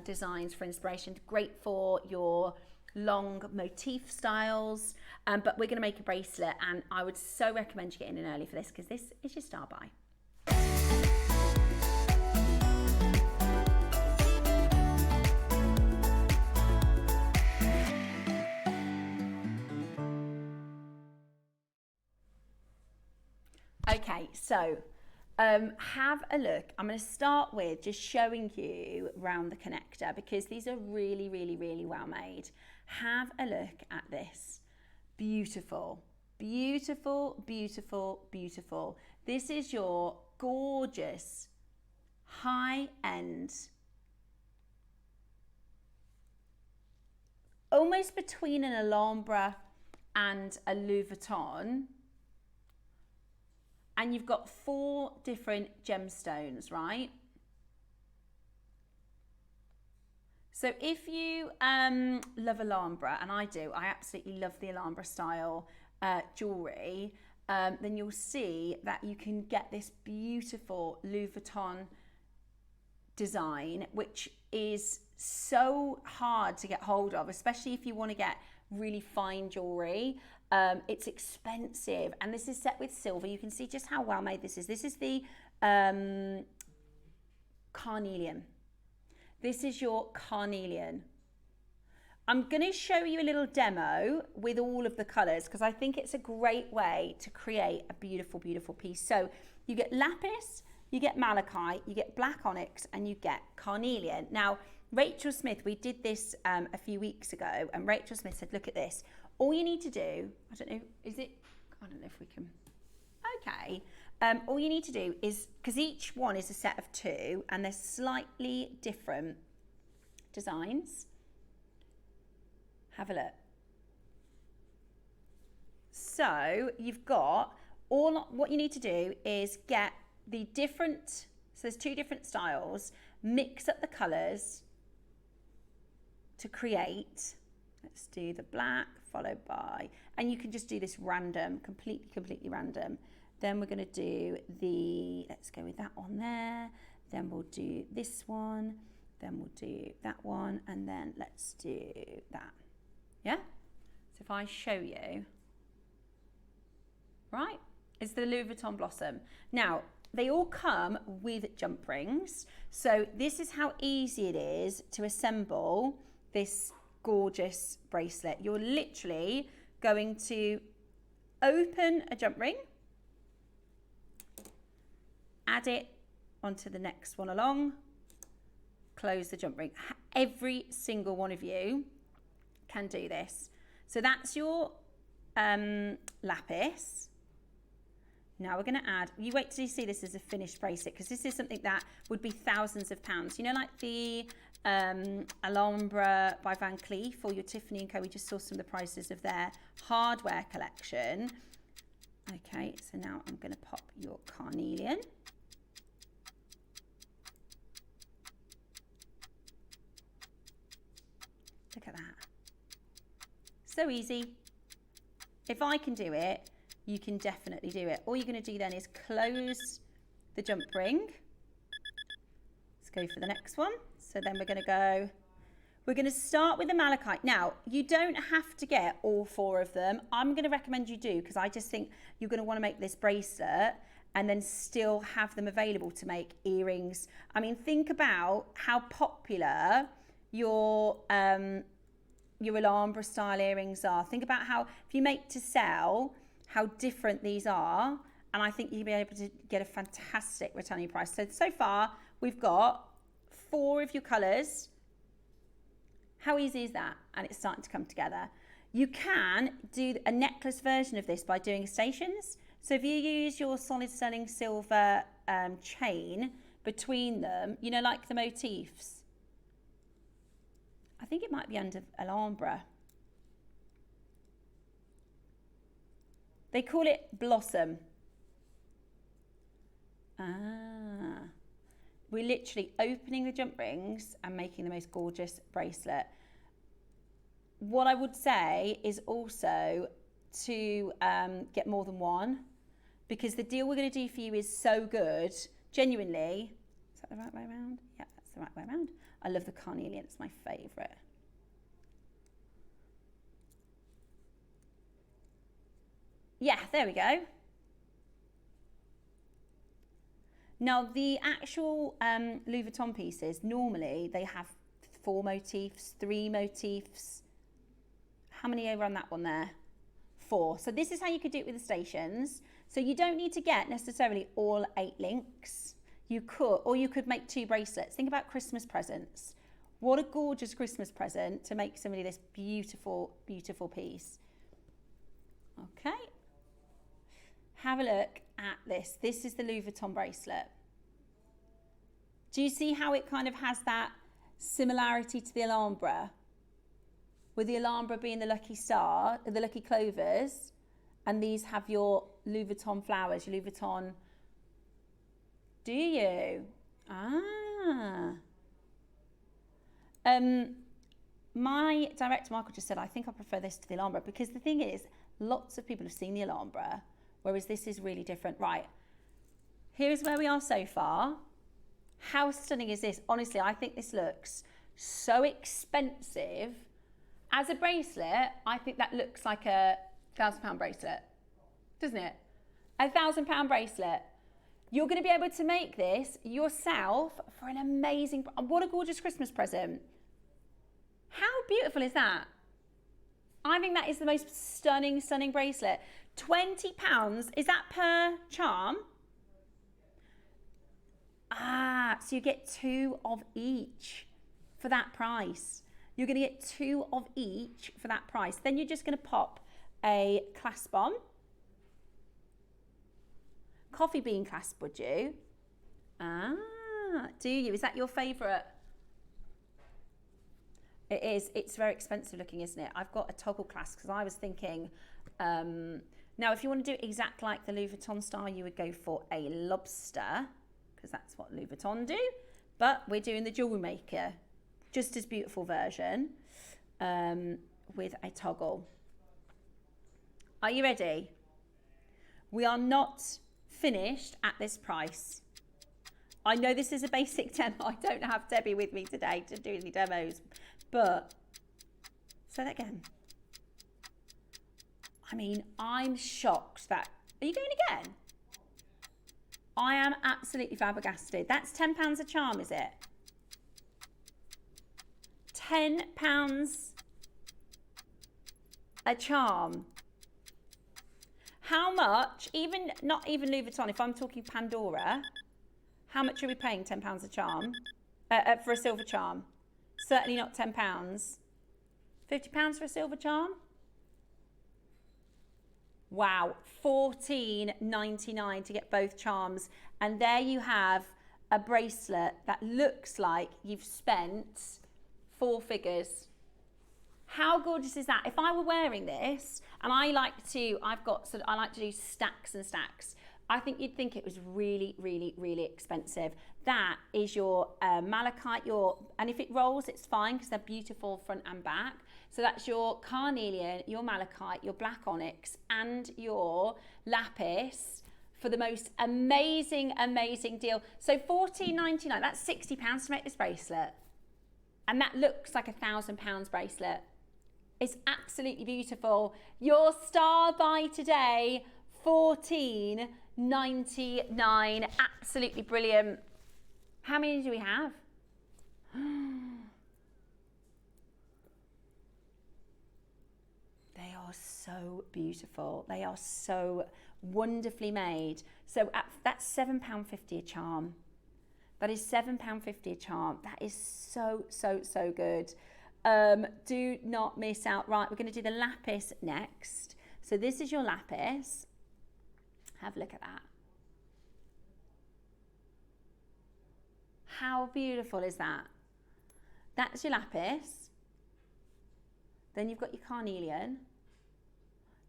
designs for inspiration. Great for your long motif styles, but we're going to make a bracelet, and I would so recommend you getting in early for this, because this is your star buy. Okay, so have a look. I'm going to start with just showing you around the connector, because these are really, really, really well made. Have a look at this. Beautiful, beautiful, beautiful, beautiful. This is your gorgeous high-end, almost between an Alhambra and a Louis Vuitton. And you've got 4 different gemstones, right? So if you love Alhambra, and I do, I absolutely love the Alhambra style jewelry, then you'll see that you can get this beautiful Louis Vuitton design, which is so hard to get hold of, especially if you want to get really fine jewelry. It's expensive, and this is set with silver. You can see just how well made this is. This is the carnelian. This is your carnelian. I'm going to show you a little demo with all of the colours, because I think it's a great way to create a beautiful, beautiful piece. So you get lapis, you get malachite, you get black onyx, and you get carnelian. Now, Rachel Smith, we did this a few weeks ago, and Rachel Smith said, look at this. All you need to do, I don't know, is it, I don't know if we can, okay. All you need to do is, because each one is a set of 2, and they're slightly different designs. Have a look. So you've got what you need to do is get the different, so there's 2 different styles, mix up the colours to create, let's do the black followed by, and you can just do this random, completely random. Then we're going to do the, let's go with that one there. Then we'll do this one. Then we'll do that one, and then let's do that. Yeah? So if I show you, right, it's the Louis Vuitton Blossom. Now, they all come with jump rings. So this is how easy it is to assemble this gorgeous bracelet. You're literally going to open a jump ring, add it onto the next one along, close the jump ring. Every single one of you can do this. So that's your lapis. Now we're going to add, you wait till you see this as a finished bracelet, because this is something that would be thousands of pounds. You know, like the Alhambra by Van Cleef or your Tiffany & Co. We just saw some of the prices of their hardware collection. Okay, so now I'm going to pop your carnelian. Look at that. So easy. If I can do it, you can definitely do it. All you're going to do then is close the jump ring. Let's go for the next one. So then we're going to start with the malachite. Now, you don't have to get all 4 of them. I'm going to recommend you do, because I just think you're going to want to make this bracelet and then still have them available to make earrings. I mean, think about how popular your Alhambra style earrings are. Think about how, if you make to sell, how different these are. And I think you'll be able to get a fantastic return on your price. So far, we've got 4 of your colours. How easy is that? And it's starting to come together. You can do a necklace version of this by doing stations. So if you use your solid sterling silver chain between them, you know, like the motifs. I think it might be under Alhambra. They call it Blossom. We're literally opening the jump rings and making the most gorgeous bracelet. What I would say is also to get more than one, because the deal we're going to do for you is so good. Genuinely. Is that the right way around? Yeah, that's the right way around. I love the carnelian. It's my favourite. Yeah, there we go. Now, the actual Louis Vuitton pieces, normally they have 4 motifs, 3 motifs. How many over on that one there? 4. So this is how you could do it with the stations. So you don't need to get necessarily all 8 links. You could, or you could make 2 bracelets. Think about Christmas presents. What a gorgeous Christmas present to make somebody this beautiful, beautiful piece. Okay. Have a look at this. This is the Louis Vuitton bracelet. Do you see how it kind of has that similarity to the Alhambra? With the Alhambra being the lucky star, the lucky clovers, and these have your Louis Vuitton flowers, your Louis Vuitton. Do you? My director, Michael, just said, I think I prefer this to the Alhambra, because the thing is, lots of people have seen the Alhambra, whereas this is really different. Right, here's where we are so far. How stunning is this? Honestly, I think this looks so expensive. As a bracelet, I think that looks like a £1,000 bracelet, doesn't it? a £1,000 bracelet. You're going to be able to make this yourself for an amazing, what a gorgeous Christmas present. How beautiful is that? I think that is the most stunning, stunning bracelet. £20, is that per charm? So you get 2 of each for that price. You're going to get 2 of each for that price. Then you're just going to pop a clasp on. Coffee bean clasp, would you? Do you? Is that your favourite? It is. It's very expensive looking, isn't it? I've got a toggle clasp because I was thinking, now if you want to do it exact like the Louis Vuitton style, you would go for a lobster because that's what Louis Vuitton do. But we're doing the Jewellery Maker, just as beautiful version with a toggle. Are you ready? We are not finished at this price. I know this is a basic demo. I don't have Debbie with me today to do any demos, but say that again. I mean, I'm shocked that, are you going again? I am absolutely flabbergasted. That's £10 a charm, is it? £10 a charm. How much, not even Louis Vuitton, if I'm talking Pandora, how much are we paying £10 a charm? For a silver charm? Certainly not £10. £50 for a silver charm? Wow, $14.99 to get both charms. And there you have a bracelet that looks like you've spent 4 figures. How gorgeous is that? If I were wearing this, and I like to do stacks and stacks, I think you'd think it was really, really, really expensive. That is your malachite, and if it rolls, it's fine because they're beautiful front and back. So that's your carnelian, your malachite, your black onyx, and your lapis for the most amazing, amazing deal. So $14.99, that's £60 to make this bracelet. And that looks like a £1,000 bracelet. It's absolutely beautiful. Your star buy today, $14.99. Absolutely brilliant. How many do we have? They are so beautiful. They are so wonderfully made. So that's £7.50 a charm. That is £7.50 a charm. That is so, so, so good. Do not miss out. Right, we're going to do the lapis next. So this is your lapis. Have a look at that. How beautiful is that? That's your lapis. Then you've got your carnelian.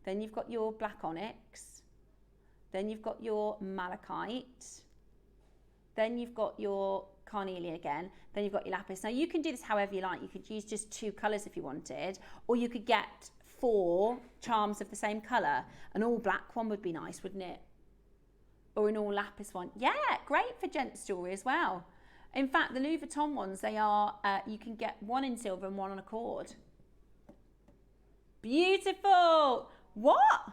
Then you've got your black onyx. Then you've got your malachite. Then you've got your carnelian again. Then you've got your lapis. Now you can do this however you like. You could use just 2 colours if you wanted, or you could get 4 charms of the same colour. An all black one would be nice, wouldn't it? Or an all lapis one. Yeah, great for gents jewellery as well. In fact, the Louis Vuitton ones, they are, you can get 1 in silver and 1 on a cord. Beautiful. What?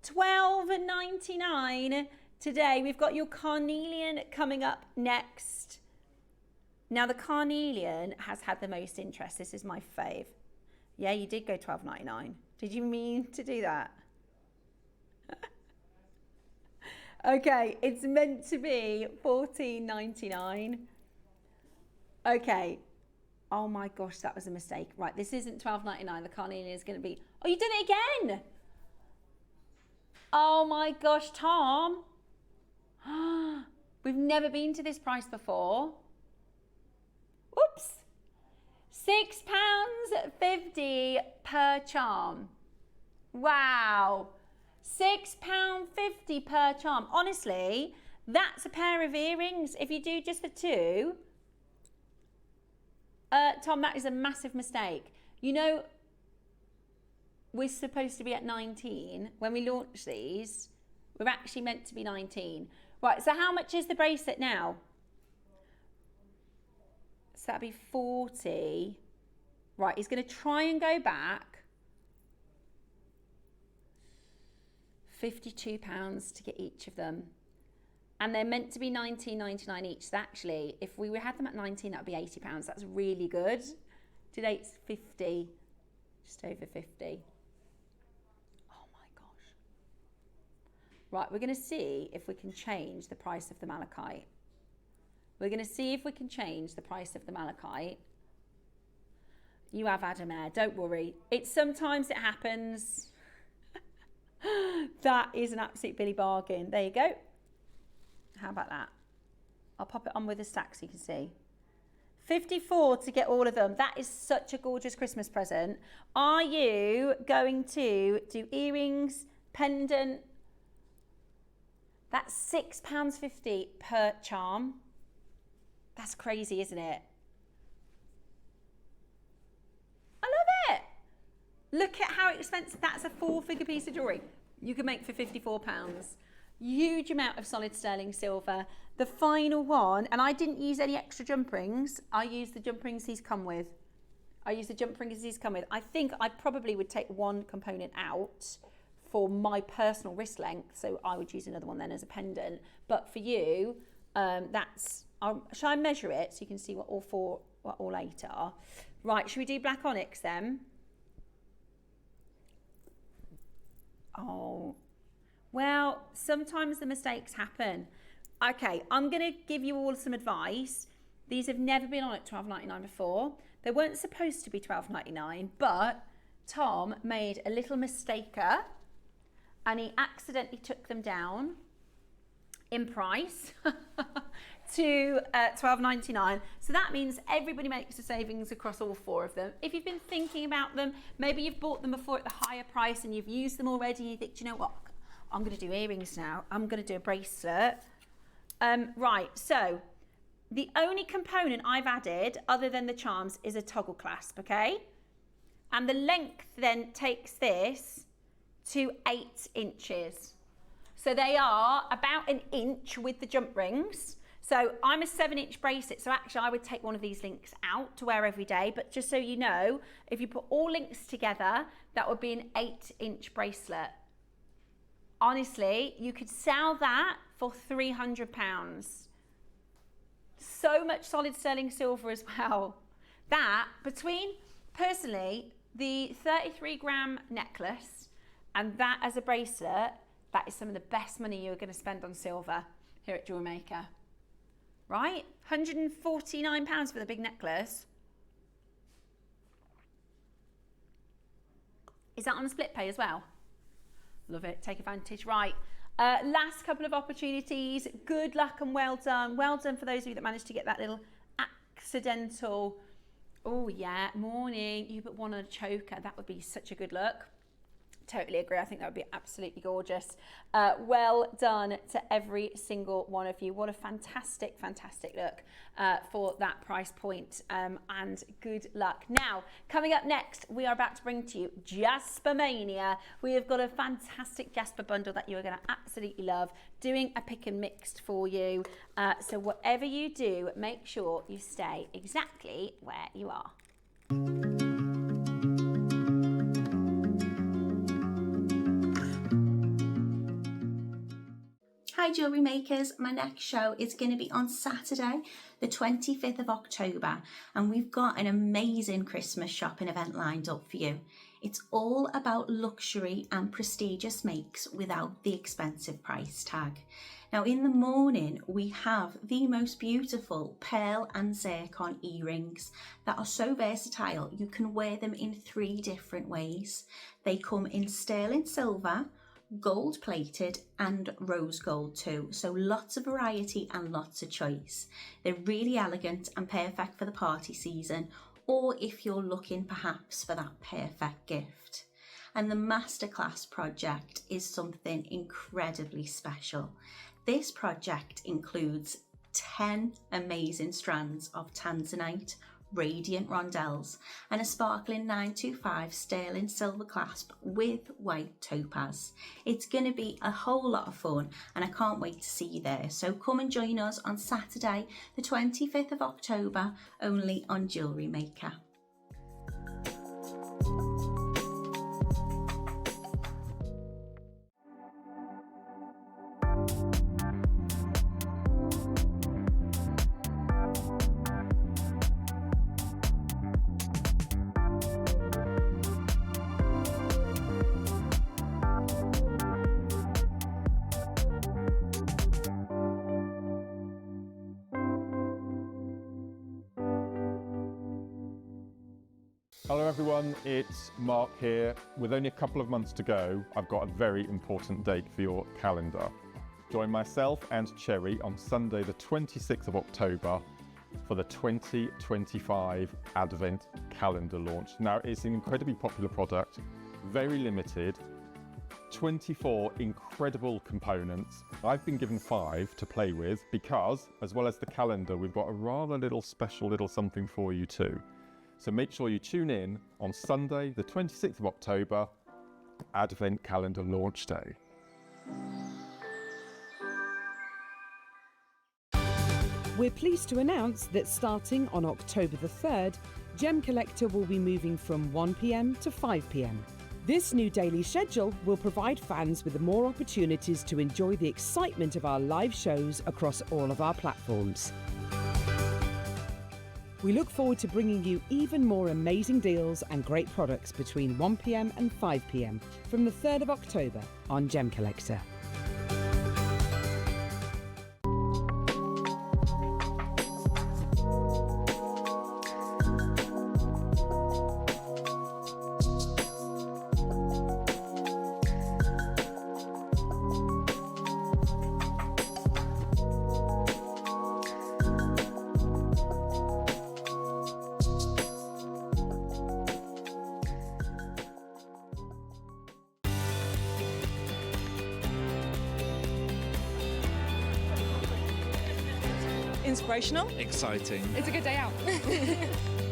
$12.99 today. We've got your carnelian coming up next. Now the carnelian has had the most interest. This is my fave. Yeah, you did go $12.99. Did you mean to do that? Okay, it's meant to be $14.99. Okay. Oh my gosh, that was a mistake. Right, this isn't $12.99. The carnelian is going to be... Oh, you did it again! Oh my gosh, Tom. We've never been to this price before. Oops. £6.50 per charm. Wow. £6.50 per charm. Honestly, that's a pair of earrings. If you do just the 2... Tom, that is a massive mistake. You know, we're supposed to be at 19. When we launch these, we're actually meant to be 19. Right, so how much is the bracelet now? So that'd be 40. Right, he's going to try and go back. £52 to get each of them. And they're meant to be $19.99 each. So actually, if we had them at 19, that would be £80. That's really good. Today's 50, just over 50. Oh my gosh. Right, we're going to see if we can change the price of the malachite. We're going to see if we can change the price of the malachite. You have Adamair, don't worry. Sometimes it happens. That is an absolute Billy bargain. There you go. How about that? I'll pop it on with a stack so you can see. 54 to get all of them. That is such a gorgeous Christmas present. Are you going to do earrings, pendant? That's £6.50 per charm. That's crazy, isn't it? I love it. Look at how expensive. That's a 4-figure piece of jewellery you can make for £54. Huge amount of solid sterling silver. The final one, and I didn't use any extra jump rings. I used the jump rings these come with. I think I probably would take one component out for my personal wrist length, so I would use another one then as a pendant. But for you, shall I measure it so you can see what all 8 are? Right, should we do black onyx then? Oh, well, sometimes the mistakes happen. Okay, I'm going to give you all some advice. These have never been on at $12.99 before. They weren't supposed to be $12.99, but Tom made a little mistaker and he accidentally took them down in price to $12.99. So that means everybody makes a savings across all 4 of them. If you've been thinking about them, maybe you've bought them before at the higher price and you've used them already and you think, do you know what? I'm going to do earrings now. I'm going to do a bracelet. Right, so the only component I've added other than the charms is a toggle clasp, okay? And the length then takes this to 8 inches. So they are about an inch with the jump rings. So I'm a 7-inch bracelet, so actually I would take one of these links out to wear every day, but just so you know, if you put all links together, that would be an 8-inch bracelet. Honestly, you could sell that for £300. So much solid sterling silver as well. That, between, personally, the 33-gram necklace and that as a bracelet, that is some of the best money you're going to spend on silver here at Jewellery Maker. Right? £149 for the big necklace. Is that on a split pay as well? Love it. Take advantage. Right. Last couple of opportunities. Good luck and well done. Well done for those of you that managed to get that little accidental, oh yeah, morning, you put one on a choker. That would be such a good look. Totally agree. I think that would be absolutely gorgeous. Well done to every single one of you. What a fantastic, fantastic look for that price point, and good luck. Now, coming up next, we are about to bring to you Jasper Mania. We have got a fantastic Jasper bundle that you are going to absolutely love, doing a pick and mixed for you. So whatever you do, make sure you stay exactly where you are. Hi Jewellery Makers, my next show is going to be on Saturday the 25th of October and we've got an amazing Christmas shopping event lined up for you. It's all about luxury and prestigious makes without the expensive price tag. Now in the morning we have the most beautiful pearl and zircon earrings that are so versatile you can wear them in 3 different ways. They come in sterling silver, gold plated and rose gold too, so lots of variety and lots of choice. They're really elegant and perfect for the party season, or if you're looking perhaps for that perfect gift. And the masterclass project is something incredibly special. This project includes 10 amazing strands of tanzanite radiant rondelles and a sparkling 925 sterling silver clasp with white topaz. It's going to be a whole lot of fun and I can't wait to see you there. So come and join us on Saturday the 25th of October only on Jewellery Maker. Hello everyone, it's Mark here. With only a couple of months to go, I've got a very important date for your calendar. Join myself and Cherry on Sunday the 26th of October for the 2025 Advent Calendar launch. Now it's an incredibly popular product, very limited, 24 incredible components. I've been given 5 to play with because, as well as the calendar, we've got a rather little special little something for you too. So make sure you tune in on Sunday, the 26th of October, Advent Calendar Launch Day. We're pleased to announce that starting on October the 3rd, Gem Collector will be moving from 1 p.m. to 5 p.m. This new daily schedule will provide fans with more opportunities to enjoy the excitement of our live shows across all of our platforms. We look forward to bringing you even more amazing deals and great products between 1 p.m. and 5 p.m. from the 3rd of October on Gem Collector. Inspirational. Exciting. It's a good day out.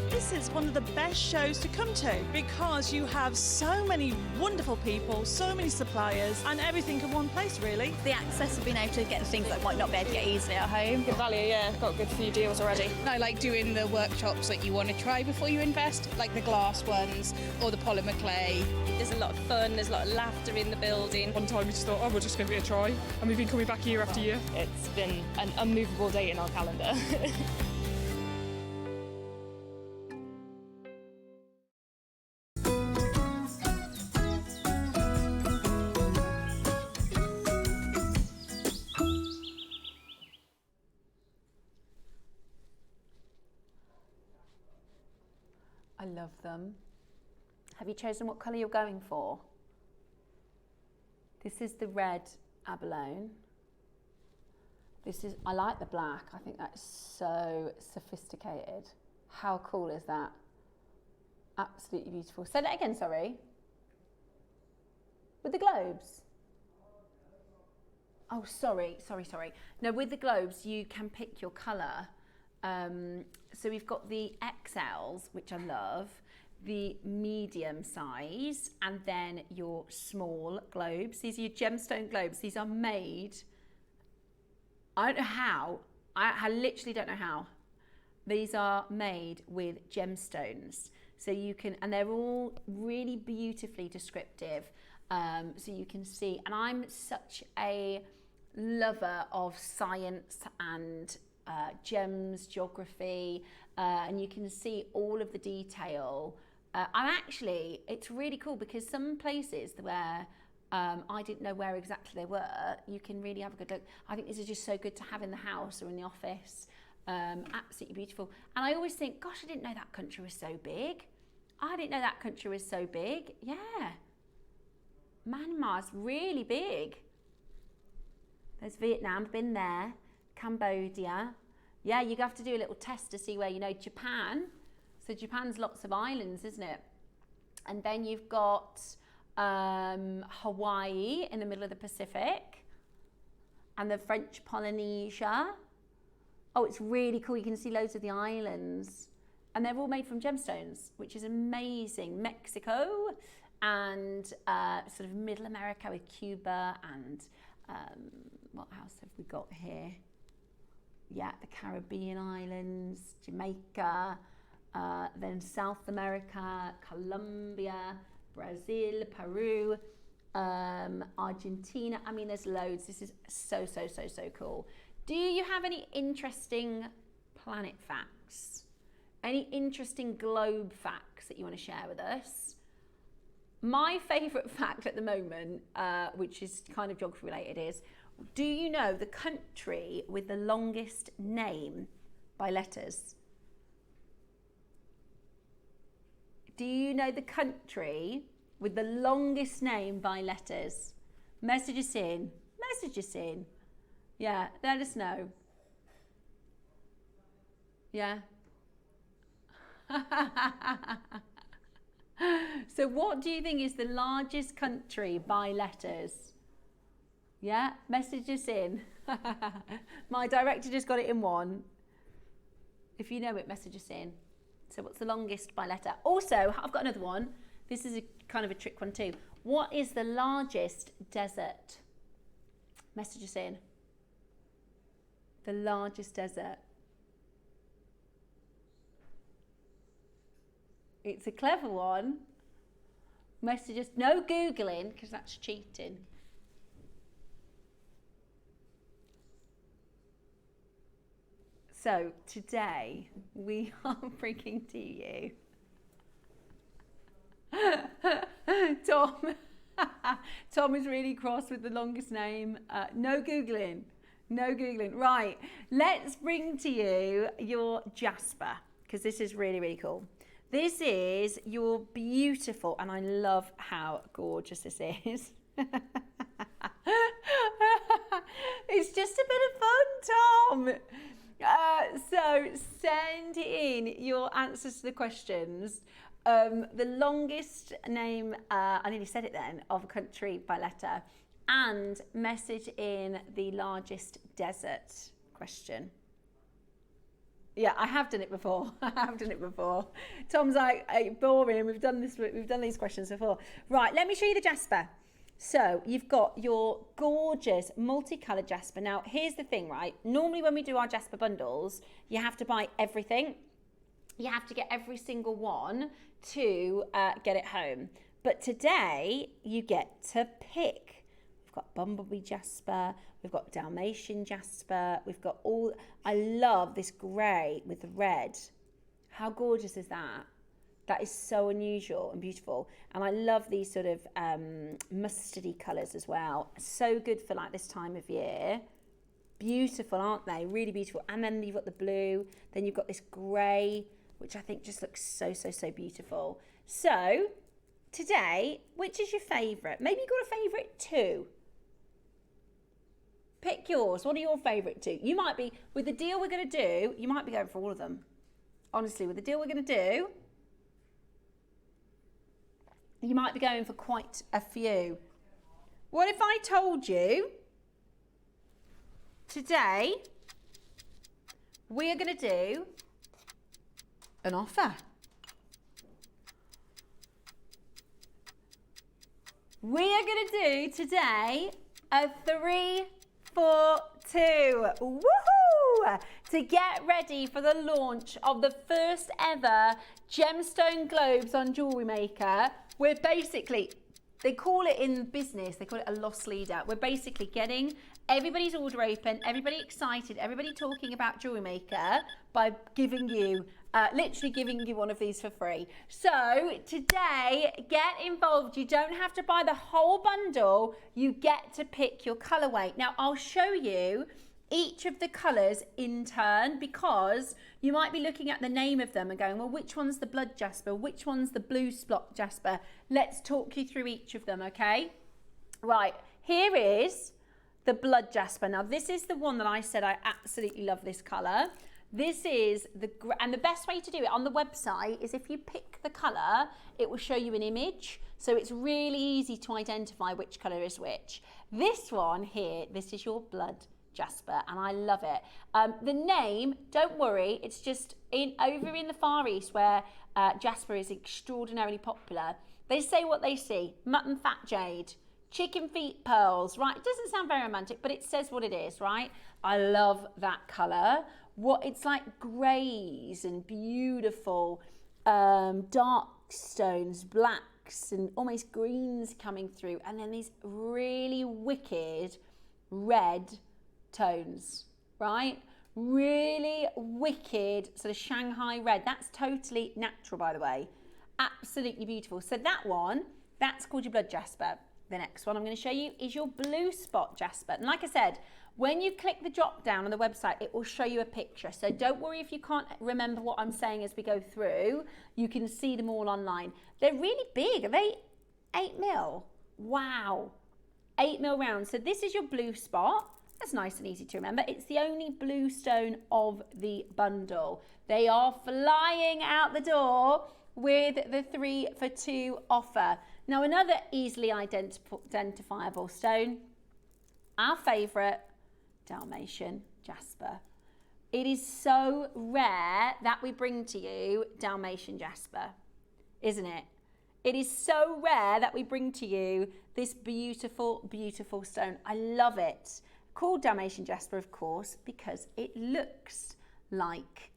This is one of the best shows to come to because you have so many wonderful people, so many suppliers, and everything in one place, really. The access of being able to get the things that might not be able to get easily at home. Good value, yeah. Got a good few deals already. I like doing the workshops that you want to try before you invest, like the glass ones or the polymer clay. There's a lot of fun, there's a lot of laughter in the building. One time we just thought, oh, we'll just give it a try, and we've been coming back year after year. It's been an unmovable date in our calendar. I love them. Have you chosen what colour you're going for? This is the red abalone. I like the black. I think that's so sophisticated. How cool is that? Absolutely beautiful. Say that again, sorry. With the globes? Oh, sorry. No, with the globes, you can pick your colour. So we've got the XLs, which I love, the medium size, and then your small globes. These are your gemstone globes. These are made, I don't know how, I literally don't know how. These are made with gemstones. So you can, and they're all really beautifully descriptive. So you can see, and I'm such a lover of science and gems, geography, and you can see all of the detail. It's really cool because some places where I didn't know where exactly they were, you can really have a good look. I think this is just so good to have in the house or in the office. Absolutely beautiful. And I always think, gosh, I didn't know that country was so big. Yeah. Myanmar's really big. There's Vietnam, been there. Cambodia. Yeah, you have to do a little test to see where you know Japan. So Japan's lots of islands, isn't it? And then you've got Hawaii in the middle of the Pacific and the French Polynesia. Oh, it's really cool. You can see loads of the islands and they're all made from gemstones, which is amazing. Mexico and sort of Middle America with Cuba and what else have we got here? Yeah, the Caribbean islands, Jamaica, then South America, Colombia, Brazil, Peru, Argentina. I mean, there's loads. This is so cool. Do you have any interesting planet facts? Any interesting globe facts that you want to share with us? My favourite fact at the moment, which is kind of geography related, is do you know the country with the longest name by letters? Do you know the country with the longest name by letters? Message us in. Yeah, let us know. Yeah. So what do you think is the largest country by letters? Yeah, message us in. My director just got it in one. If you know it, message us in. So what's the longest by letter? Also, I've got another one. This is a kind of a trick one too. What is the largest desert? Message us in. The largest desert. It's a clever one. Messages, no Googling, because that's cheating. So today we are bringing to you Tom. Tom is really cross with the longest name. No Googling. No Googling. Right, let's bring to you your Jasper, because this is really, really cool. This is your beautiful, and I love how gorgeous this is. It's just a bit of fun, Tom. So send in your answers to the questions. The longest name, I nearly said it then, of a country by letter, and message in the largest desert question. Yeah, I have done it before. I have done it before. Tom's like, hey, boring. We've done these questions before. Right, let me show you the Jasper. So you've got your gorgeous multicolored Jasper. Now, here's the thing, right? Normally when we do our Jasper bundles, you have to buy everything. You have to get every single one to get it home. But today you get to pick. We've got Bumblebee Jasper, we've got Dalmatian Jasper, we've got all, I love this grey with red. How gorgeous is that? That is so unusual and beautiful. And I love these sort of mustardy colours as well. So good for like this time of year. Beautiful, aren't they? Really beautiful. And then you've got the blue, then you've got this grey, which I think just looks so, so, so beautiful. So today, which is your favourite? Maybe you've got a favourite too. Pick yours. What are your favourite two? You might be, with the deal we're going to do, you might be going for all of them. Honestly, with the deal we're going to do, you might be going for quite a few. What if I told you today we are going to do an offer? We are going to do today a 3 for 2. Woohoo! To get ready for the launch of the first ever Gemstone Globes on Jewellery Maker. We're basically, they call it in business, they call it a loss leader. We're basically getting everybody's order open, everybody excited, everybody talking about Jewellery Maker by giving you, literally giving you one of these for free. So today, get involved. You don't have to buy the whole bundle. You get to pick your colorway. Now I'll show you each of the colours in turn, because you might be looking at the name of them and going, well, which one's the blood Jasper? Which one's the blue spot Jasper? Let's talk you through each of them, okay? Right, here is the blood Jasper. Now, this is the one that I said I absolutely love this colour. This is and the best way to do it on the website is if you pick the colour, it will show you an image. So it's really easy to identify which colour is which. This one here, this is your blood Jasper, and I love it. The name, don't worry, it's just over in the Far East where Jasper is extraordinarily popular. They say what they see: mutton fat jade, chicken feet pearls, right? It doesn't sound very romantic, but it says what it is, right? I love that colour. It's like greys and beautiful dark stones, blacks and almost greens coming through, and then these really wicked red tones, right? Really wicked sort of Shanghai red. That's totally natural, by the way. Absolutely beautiful. So that one, that's called your blood Jasper. The next one I'm going to show you is your blue spot Jasper. And like I said, when you click the drop down on the website, it will show you a picture. So don't worry if you can't remember what I'm saying as we go through. You can see them all online. They're really big. Are they 8 mil? Wow. 8 mil round. So this is your blue spot. That's nice and easy to remember. It's the only blue stone of the bundle. They are flying out the door with the 3 for 2 offer. Now, another easily identifiable stone, our favourite, Dalmatian Jasper. It is so rare that we bring to you Dalmatian Jasper, isn't it? It is so rare that we bring to you this beautiful, beautiful stone. I love it. Called Dalmatian Jasper, of course, because it looks like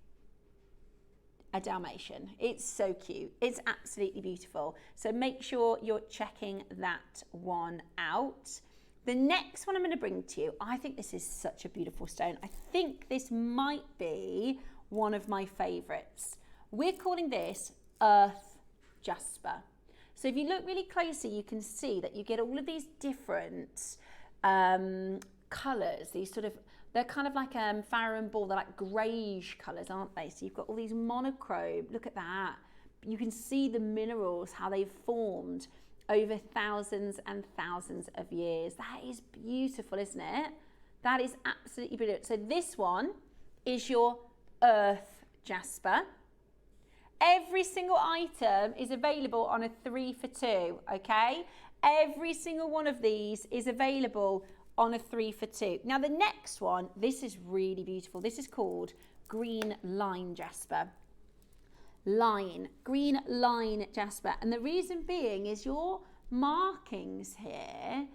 a Dalmatian. It's so cute. It's absolutely beautiful. So make sure you're checking that one out. The next one I'm going to bring to you, I think this is such a beautiful stone. I think this might be one of my favorites. We're calling this Earth Jasper. So if you look really closely, you can see that you get all of these different colours, these sort of, they're kind of like Farrow and Ball, they're like greyish colours, aren't they? So you've got all these monochrome, look at that. You can see the minerals, how they've formed over thousands and thousands of years. That is beautiful, isn't it? That is absolutely brilliant. So this one is your Earth Jasper. Every single item is available on a 3 for 2, okay? Every single one of these is available on a 3 for 2. Now the next one, this is really beautiful. This is called Green Line Jasper. Green line jasper. And the reason being is your markings here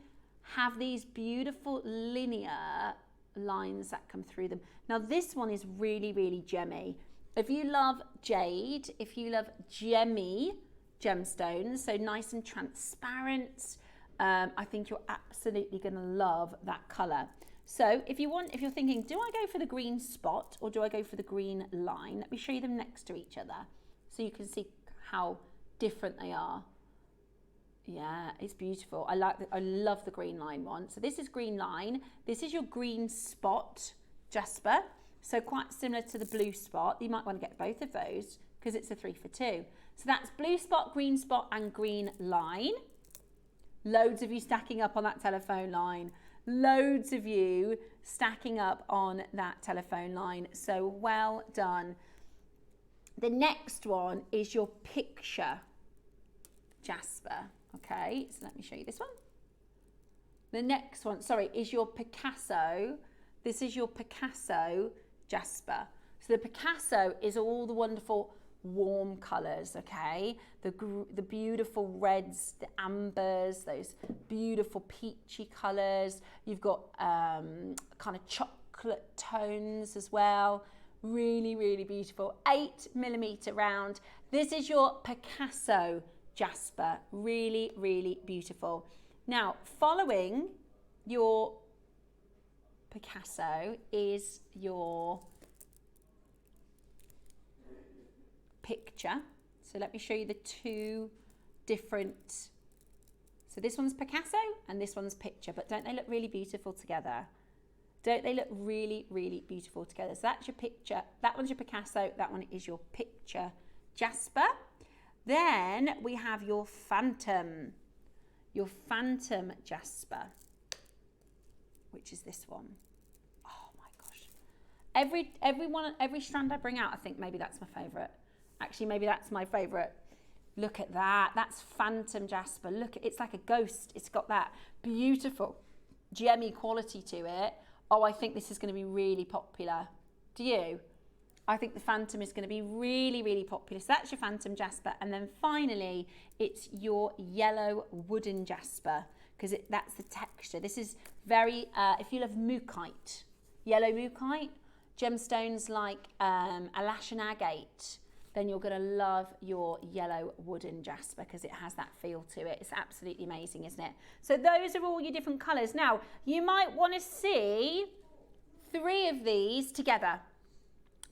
have these beautiful linear lines that come through them. Now this one is really, really gemmy. If you love jade, if you love gemmy gemstones, so nice and transparent, I think you're absolutely going to love that colour. So if you're thinking, do I go for the green spot or do I go for the green line? Let me show you them next to each other so you can see how different they are. Yeah, it's beautiful. I love the green line one. So this is green line. This is your green spot jasper. So quite similar to the blue spot. You might want to get both of those because it's a 3 for 2. So that's blue spot, and green line. Loads of you stacking up on that telephone line. Loads of you stacking up on that telephone line. So well done. The next one is your picture jasper. Okay, so let me show you this one. The next one, sorry, is your Picasso. This is your Picasso jasper. So the Picasso is all the wonderful warm colours, okay? The beautiful reds, the ambers, those beautiful peachy colours. You've got kind of chocolate tones as well. Really, really beautiful. 8mm round. This is your Picasso jasper. Really, really beautiful. Now, following your Picasso is your picture. So let me show you the two different. So this one's Picasso and this one's picture, but don't they look really beautiful together? Don't they look really, really beautiful together? So that's your picture. That one's your Picasso. That one is your picture jasper. Then we have your Phantom jasper, which is this one. Oh my gosh. Every strand I bring out, I think maybe that's my favourite. Actually, maybe that's my favourite. Look at that. That's Phantom jasper. Look, it's like a ghost. It's got that beautiful gemmy quality to it. Oh, I think this is going to be really popular. Do you? I think the Phantom is going to be really, really popular. So that's your Phantom jasper. And then finally, it's your yellow wooden jasper because that's the texture. This is very, if you love mookaite, yellow mookaite, gemstones like Alashan agate, then you're going to love your yellow wooden jasper because it has that feel to it. It's absolutely amazing, isn't it? So those are all your different colours. Now, you might want to see 3 of these together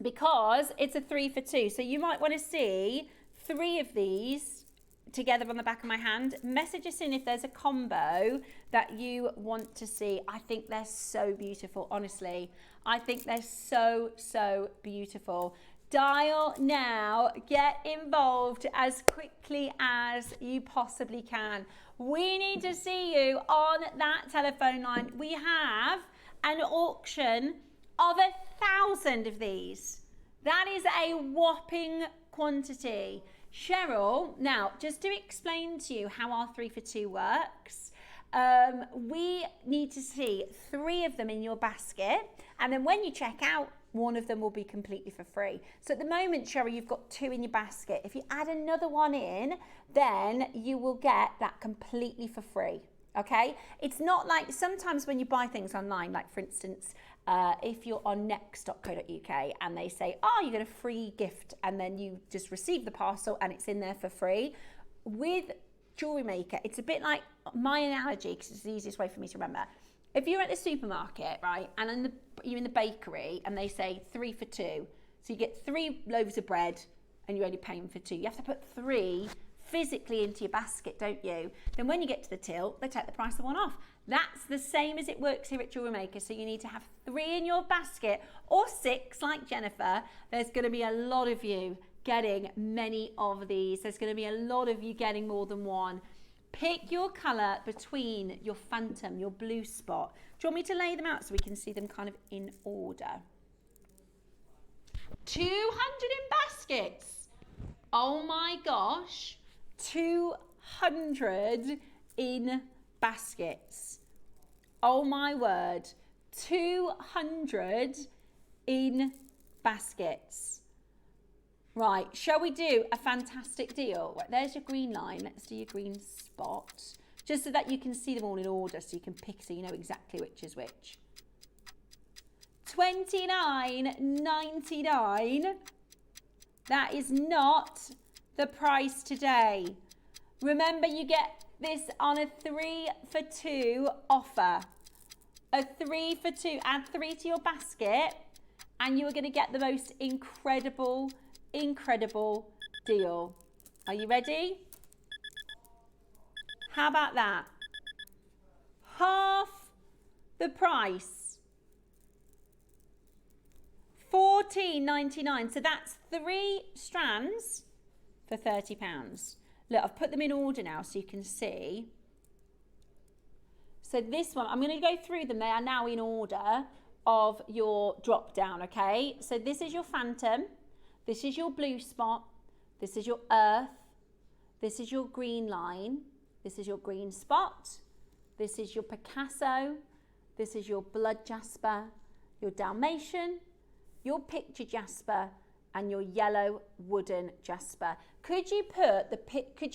because it's a 3 for 2. So you might want to see 3 of these together on the back of my hand. Message us in if there's a combo that you want to see. I think they're so beautiful, honestly. I think they're so, so beautiful. Dial now, get involved as quickly as you possibly can. We need to see you on that telephone line. We have an auction of 1,000 of these. That is a whopping quantity. Cheryl, now just to explain to you how our 3 for 2 works, we need to see 3 of them in your basket, and then when you check out, 1 of them will be completely for free. So at the moment, Cheryl, you've got 2 in your basket. If you add another one in, then you will get that completely for free. Okay, it's not like sometimes when you buy things online, like for instance, if you're on next.co.uk and they say, oh, you get a free gift, and then you just receive the parcel and it's in there for free. With Jewellery Maker, it's a bit like my analogy, because it's the easiest way for me to remember. If you're at the supermarket, right, and you're in the bakery and they say 3 for 2, so you get 3 loaves of bread and you're only paying for 2. You have to put 3 physically into your basket, don't you? Then when you get to the till, they take the price of 1 off. That's the same as it works here at Jewellery Maker. So you need to have 3 in your basket, or 6 like Jennifer. There's going to be a lot of you getting many of these. There's going to be a lot of you getting more than one. Pick your colour between your phantom, your blue spot. Do you want me to lay them out so we can see them kind of in order? 200 in baskets. Oh my gosh. 200 in baskets. Oh my word. 200 in baskets. Right, shall we do a fantastic deal? Right, there's your green line. Let's do your green spot. Just so that you can see them all in order, so you can pick, so you know exactly which is which. $29.99. That is not the price today. Remember, you get this on a 3 for 2 offer. A 3 for 2. Add 3 to your basket, and you are going to get the most incredible deal. Are you ready? How about that? Half the price. $14.99. So that's 3 strands for £30. Look, I've put them in order now so you can see. So this one, I'm going to go through them. They are now in order of your drop down, okay? So this is your phantom. This is your blue spot, this is your earth, this is your green line, this is your green spot, this is your Picasso, this is your blood jasper, your Dalmatian, your picture jasper, and your yellow wooden jasper. Could you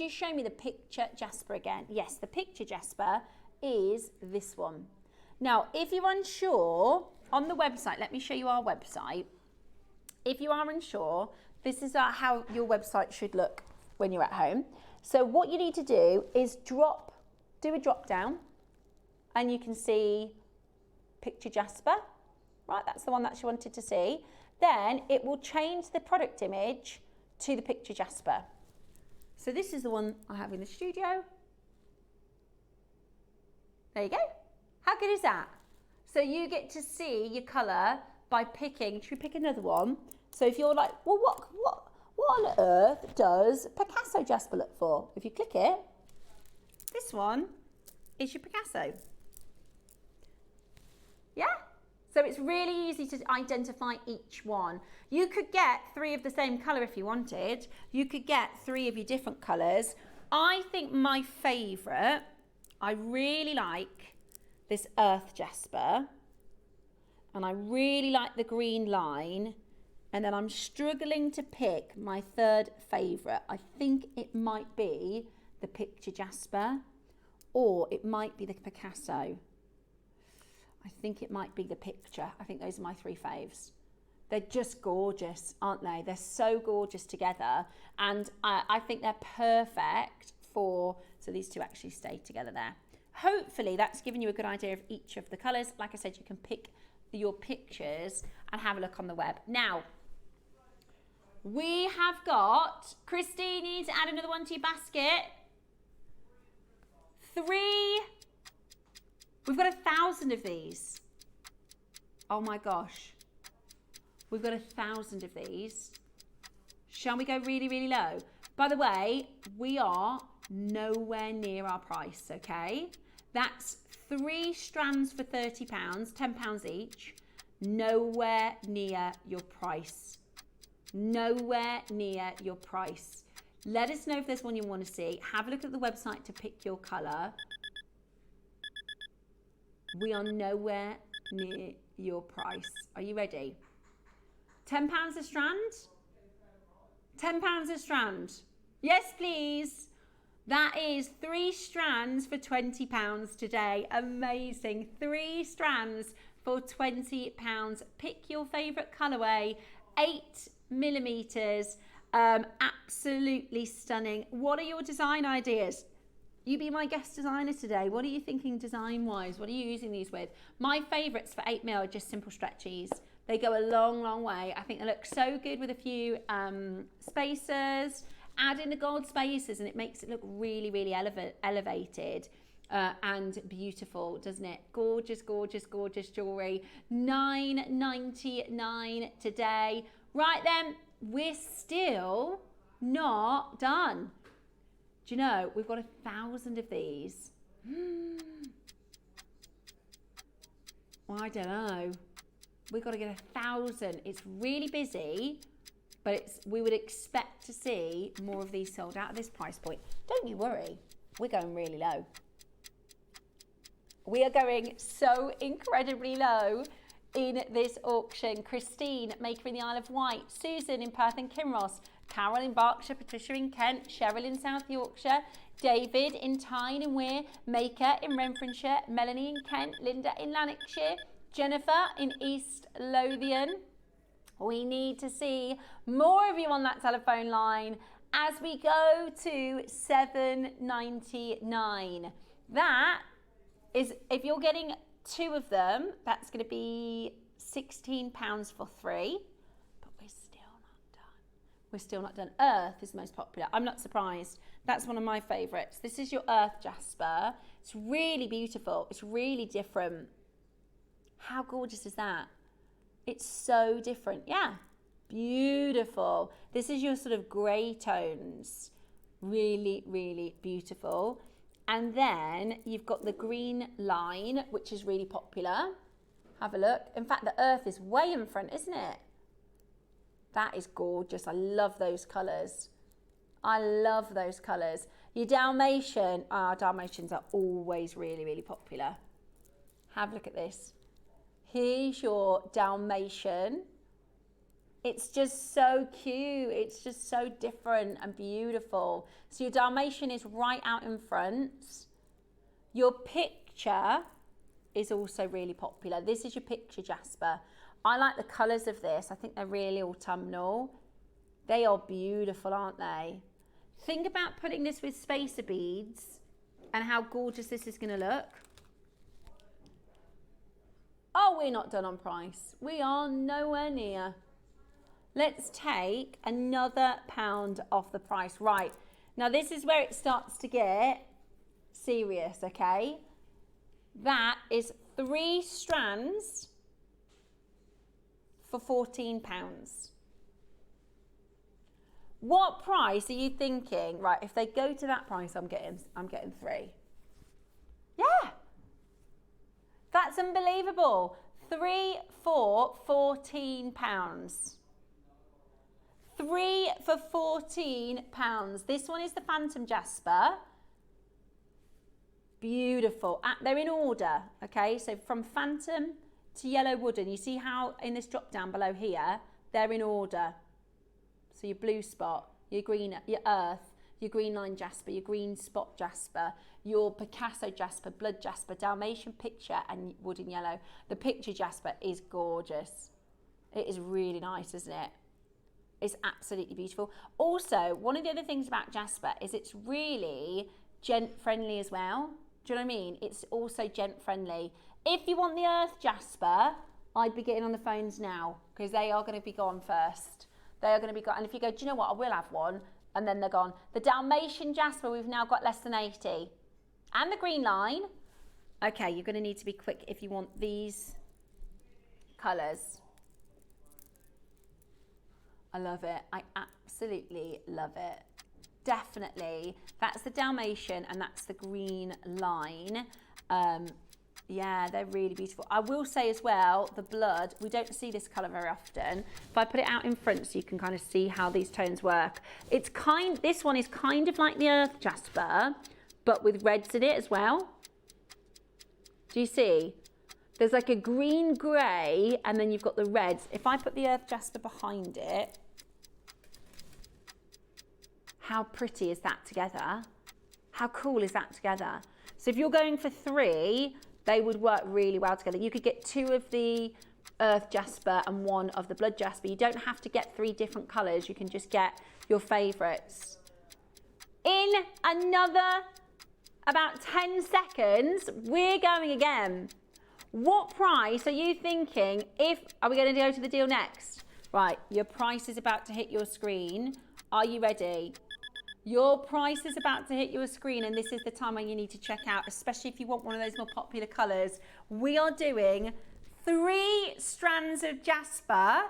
show me the picture jasper again? Yes, the picture jasper is this one. Now, if you're unsure, on the website, let me show you our website. If you are unsure, this is how your website should look when you're at home. So what you need to do is do a drop down, and you can see picture jasper, right? That's the one that you wanted to see. Then it will change the product image to the picture jasper. So this is the one I have in the studio. There you go. How good is that? So you get to see your colour by picking. Should we pick another one? So if you're like, well, what on earth does Picasso jasper look for? If you click it, this one is your Picasso. Yeah? So it's really easy to identify each one. You could get 3 of the same colour if you wanted. You could get 3 of your different colours. I think my favourite, I really like this earth jasper. And I really like the green line. And then I'm struggling to pick my 3rd favourite. I think it might be the picture jasper, or it might be the Picasso. I think it might be the picture. I think those are my 3 faves. They're just gorgeous, aren't they? They're so gorgeous together. And I think they're perfect for, so these 2 actually stay together there. Hopefully that's given you a good idea of each of the colours. Like I said, you can pick your pictures and have a look on the web. Now, we have got, Christine, you need to add another one to your basket. 3, we've got 1,000 of these. Oh my gosh. We've got 1,000 of these. Shall we go really, really low? By the way, we are nowhere near our price, okay? That's 3 strands for £30, £10 each. Nowhere near your price. Nowhere near your price. Let us know if there's one you want to see. Have a look at the website to pick your colour. We are nowhere near your price. Are you ready? £10 a strand? £10 a strand. Yes, please. That is 3 strands for £20 today. Amazing. 3 strands for £20. Pick your favourite colourway, 8mm, absolutely stunning. What are your design ideas? You be my guest designer today. What are you thinking design-wise? What are you using these with? My favourites for 8mm are just simple stretchies. They go a long, long way. I think they look so good with a few spacers. Add in the gold spacers and it makes it look really, really elevated and beautiful, doesn't it? Gorgeous, gorgeous, gorgeous jewellery. $9.99 today. Right then, we're still not done. Do you know, we've got 1,000 of these. Well, I don't know. We've got to get 1,000. It's really busy, but we would expect to see more of these sold out at this price point. Don't you worry, we're going really low. We are going so incredibly low in this auction. Christine, Maker in the Isle of Wight, Susan in Perth and Kinross, Carol in Berkshire, Patricia in Kent, Cheryl in South Yorkshire, David in Tyne and Wear, Maker in Renfrewshire, Melanie in Kent, Linda in Lanarkshire, Jennifer in East Lothian. We need to see more of you on that telephone line as we go to $7.99. That is, if you're getting 2 of them, that's going to be £16 for 3. But we're still not done. We're still not done. Earth is the most popular. I'm not surprised. That's one of my favourites. This is your Earth Jasper. It's really beautiful. It's really different. How gorgeous is that? It's so different. Yeah, beautiful. This is your sort of grey tones. Really, really beautiful. And then you've got the green line, which is really popular. Have a look. In fact, the Earth is way in front, isn't it? That is gorgeous. I love those colours. I love those colours. Your Dalmatian. Dalmatians are always really, really popular. Have a look at this. Here's your Dalmatian. It's just so cute. It's just so different and beautiful. So your Dalmatian is right out in front. Your picture is also really popular. This is your picture Jasper. I like the colours of this. I think they're really autumnal. They are beautiful, aren't they? Think about putting this with spacer beads and how gorgeous this is going to look. Oh, we're not done on price. We are nowhere near. Let's take another £1 off the price. Right, now this is where it starts to get serious, okay? That is 3 strands for £14. What price are you thinking? Right, if they go to that price, I'm getting 3. Yeah, that's unbelievable. 3 for £14. 3 for £14. This one is the Phantom Jasper. Beautiful. They're in order, okay? So from Phantom to Yellow Wooden, you see how in this drop down below here, they're in order. So your blue spot, your green, your Earth, your green line Jasper, your green spot Jasper, your Picasso Jasper, Blood Jasper, Dalmatian Picture and Wooden Yellow. The Picture Jasper is gorgeous. It is really nice, isn't it? It's absolutely beautiful. Also, one of the other things about Jasper is it's really gent friendly as well. Do you know what I mean? It's also gent friendly. If you want the Earth Jasper, I'd be getting on the phones now because they are going to be gone first. They are going to be gone. And if you go, do you know what? I will have one. And then they're gone. The Dalmatian Jasper, we've now got less than 80. And the green line. Okay, you're going to need to be quick if you want these colours. I love it. I absolutely love it. Definitely. That's the Dalmatian and that's the green line. Yeah, they're really beautiful. I will say as well, the blood, we don't see this colour very often. If I put it out in front so you can kind of see how these tones work. This one is kind of like the Earth Jasper, but with reds in it as well. Do you see? There's like a green grey and then you've got the reds. If I put the Earth Jasper behind it, how pretty is that together? How cool is that together? So if you're going for 3, They would work really well together. You could get 2 of the earth jasper and 1 of the blood jasper. You don't have to get 3 different colours. You can just get your favourites. In another about 10 seconds, we're going again. What price are you thinking are we going to go to the deal next? Right, your price is about to hit your screen. Are you ready? Your price is about to hit your screen, and this is the time when you need to check out, especially if you want one of those more popular colours. We are doing 3 strands of jasper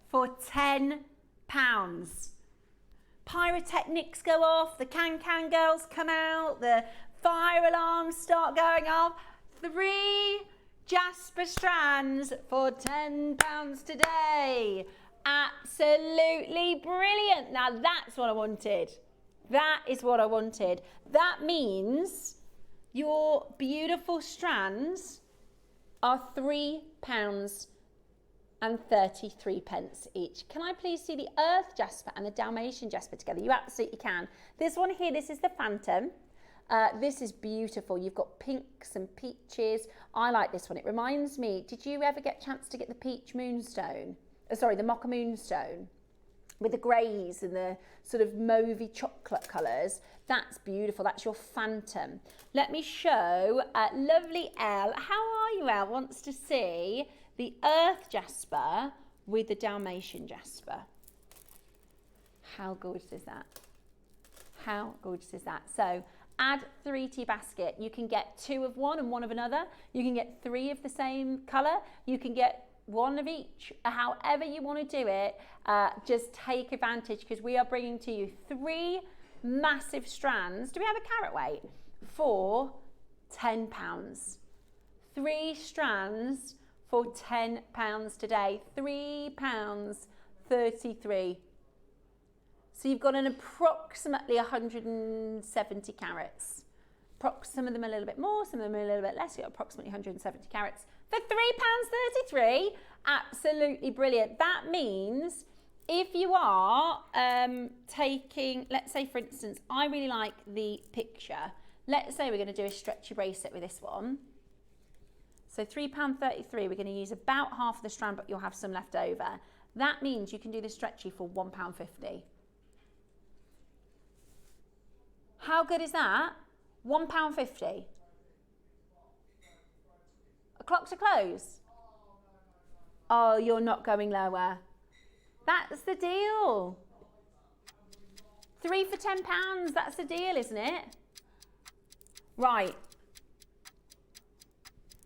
for £10. Pyrotechnics go off, the can-can girls come out, the fire alarms start going off. 3 jasper strands for £10 today. Absolutely brilliant. Now that's what I wanted. That is what I wanted. That means your beautiful strands are £3.33 each. Can I please see the earth jasper and the Dalmatian jasper together? You absolutely can. This one here, this is the Phantom. This is beautiful. You've got pinks and peaches. I like this one. It reminds me, did you ever get a chance to get the peach moonstone? Sorry, the mocha moonstone with the greys and the sort of mauvey chocolate colours. That's beautiful. That's your Phantom. Let me show lovely Elle. How are you, Elle? Wants to see the earth jasper with the Dalmatian jasper. How gorgeous is that? How gorgeous is that? So add 3 to your basket. You can get 2 of one and 1 of another. You can get 3 of the same colour. You can get 1 of each. However you want to do it, just take advantage, because we are bringing to you 3 massive strands. Do we have a carat weight? For £10. 3 strands for £10 today. £3.33. So you've got an approximately 170 carats. Some of them a little bit more, some of them a little bit less. You've got approximately 170 carats for £3.33. Absolutely brilliant. That means if you are taking, let's say for instance, I really like the picture. Let's say we're going to do a stretchy bracelet with this one. So £3.33, we're going to use about half of the strand, but you'll have some left over. That means you can do the stretchy for £1.50. How good is that? £1.50. Clocks are closed. Oh, you're not going lower. That's the deal. 3 for £10. That's the deal, isn't it? Right.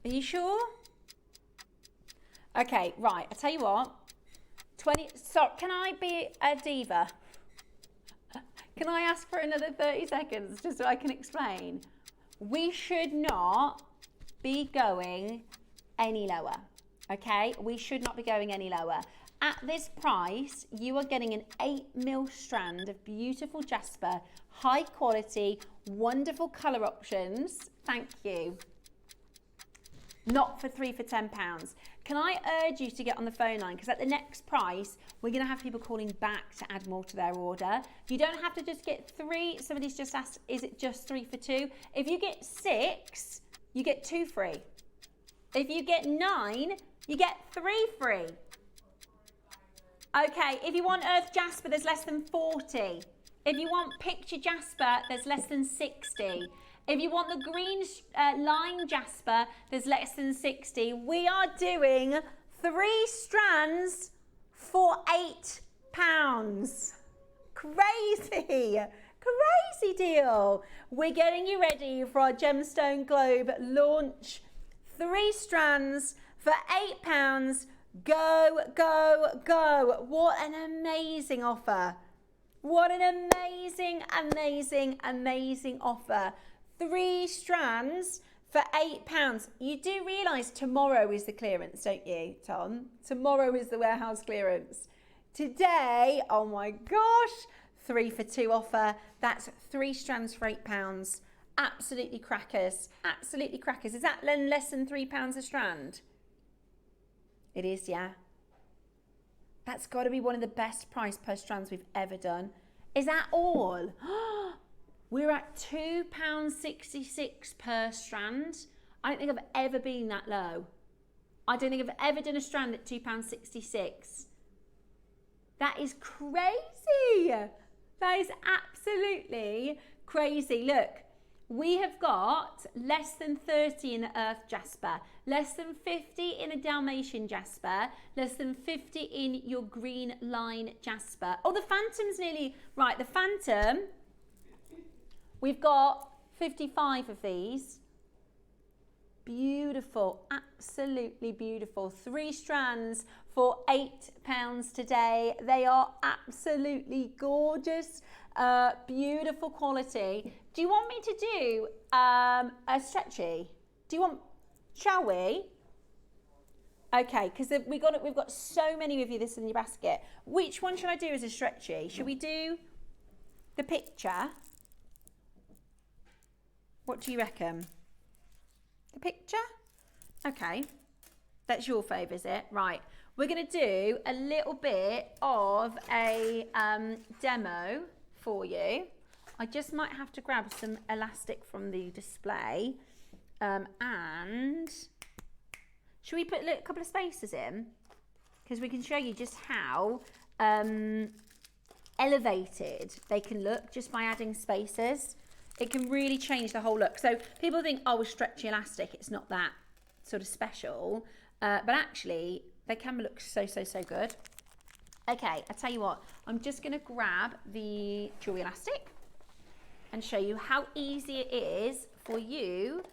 Are you sure? Okay, right. I tell you what. 20. So, can I be a diva? Can I ask for another 30 seconds just so I can explain? We should not be going any lower, okay? We should not be going any lower. At this price, you are getting an 8mm strand of beautiful jasper, high quality, wonderful colour options. Thank you. Not for 3 for £10. Can I urge you to get on the phone line, because at the next price, we're going to have people calling back to add more to their order. You don't have to just get 3. Somebody's just asked, is it just 3 for 2? If you get 6, you get 2 free. If you get 9, you get 3 free. Okay, if you want earth jasper, there's less than 40. If you want picture jasper, there's less than 60. If you want the green line jasper, there's less than 60. We are doing 3 strands for £8. Crazy, crazy deal. We're getting you ready for our Gemstone Globe launch. 3 strands for £8. Go, go, go. What an amazing offer. What an amazing, amazing, amazing offer. 3 strands for £8. You do realise tomorrow is the clearance, don't you, Tom? Tomorrow is the warehouse clearance. Today, oh my gosh, 3 for 2 offer. That's 3 strands for £8. Absolutely crackers. Absolutely crackers. Is that less than £3 a strand? It is, yeah. That's got to be one of the best price per strands we've ever done. Is that all? We're at £2.66 per strand. I don't think I've ever been that low. I don't think I've ever done a strand at £2.66. That is crazy. That is absolutely crazy. Look, we have got less than 30 in the Earth Jasper, less than 50 in a Dalmatian Jasper, less than 50 in your green line Jasper. Oh, the Phantom's nearly, right, the Phantom, we've got 55 of these. Beautiful, absolutely beautiful. 3 strands for £8 today. They are absolutely gorgeous, beautiful quality. Do you want me to do a stretchy? Shall we? Okay, because we've got so many of you this in your basket. Which one should I do as a stretchy? Should we do the picture? What do you reckon? The picture? Okay, that's your favour, is it? Right, we're going to do a little bit of a demo for you. I just might have to grab some elastic from the display, and should we put a couple of spacers in? Because we can show you just how elevated they can look just by adding spacers. It can really change the whole look. So people think, oh, with stretchy elastic, it's not that sort of special. But actually, they can look so, so, so good. Okay, I tell you what, I'm just going to grab the jewelry elastic and show you how easy it is for you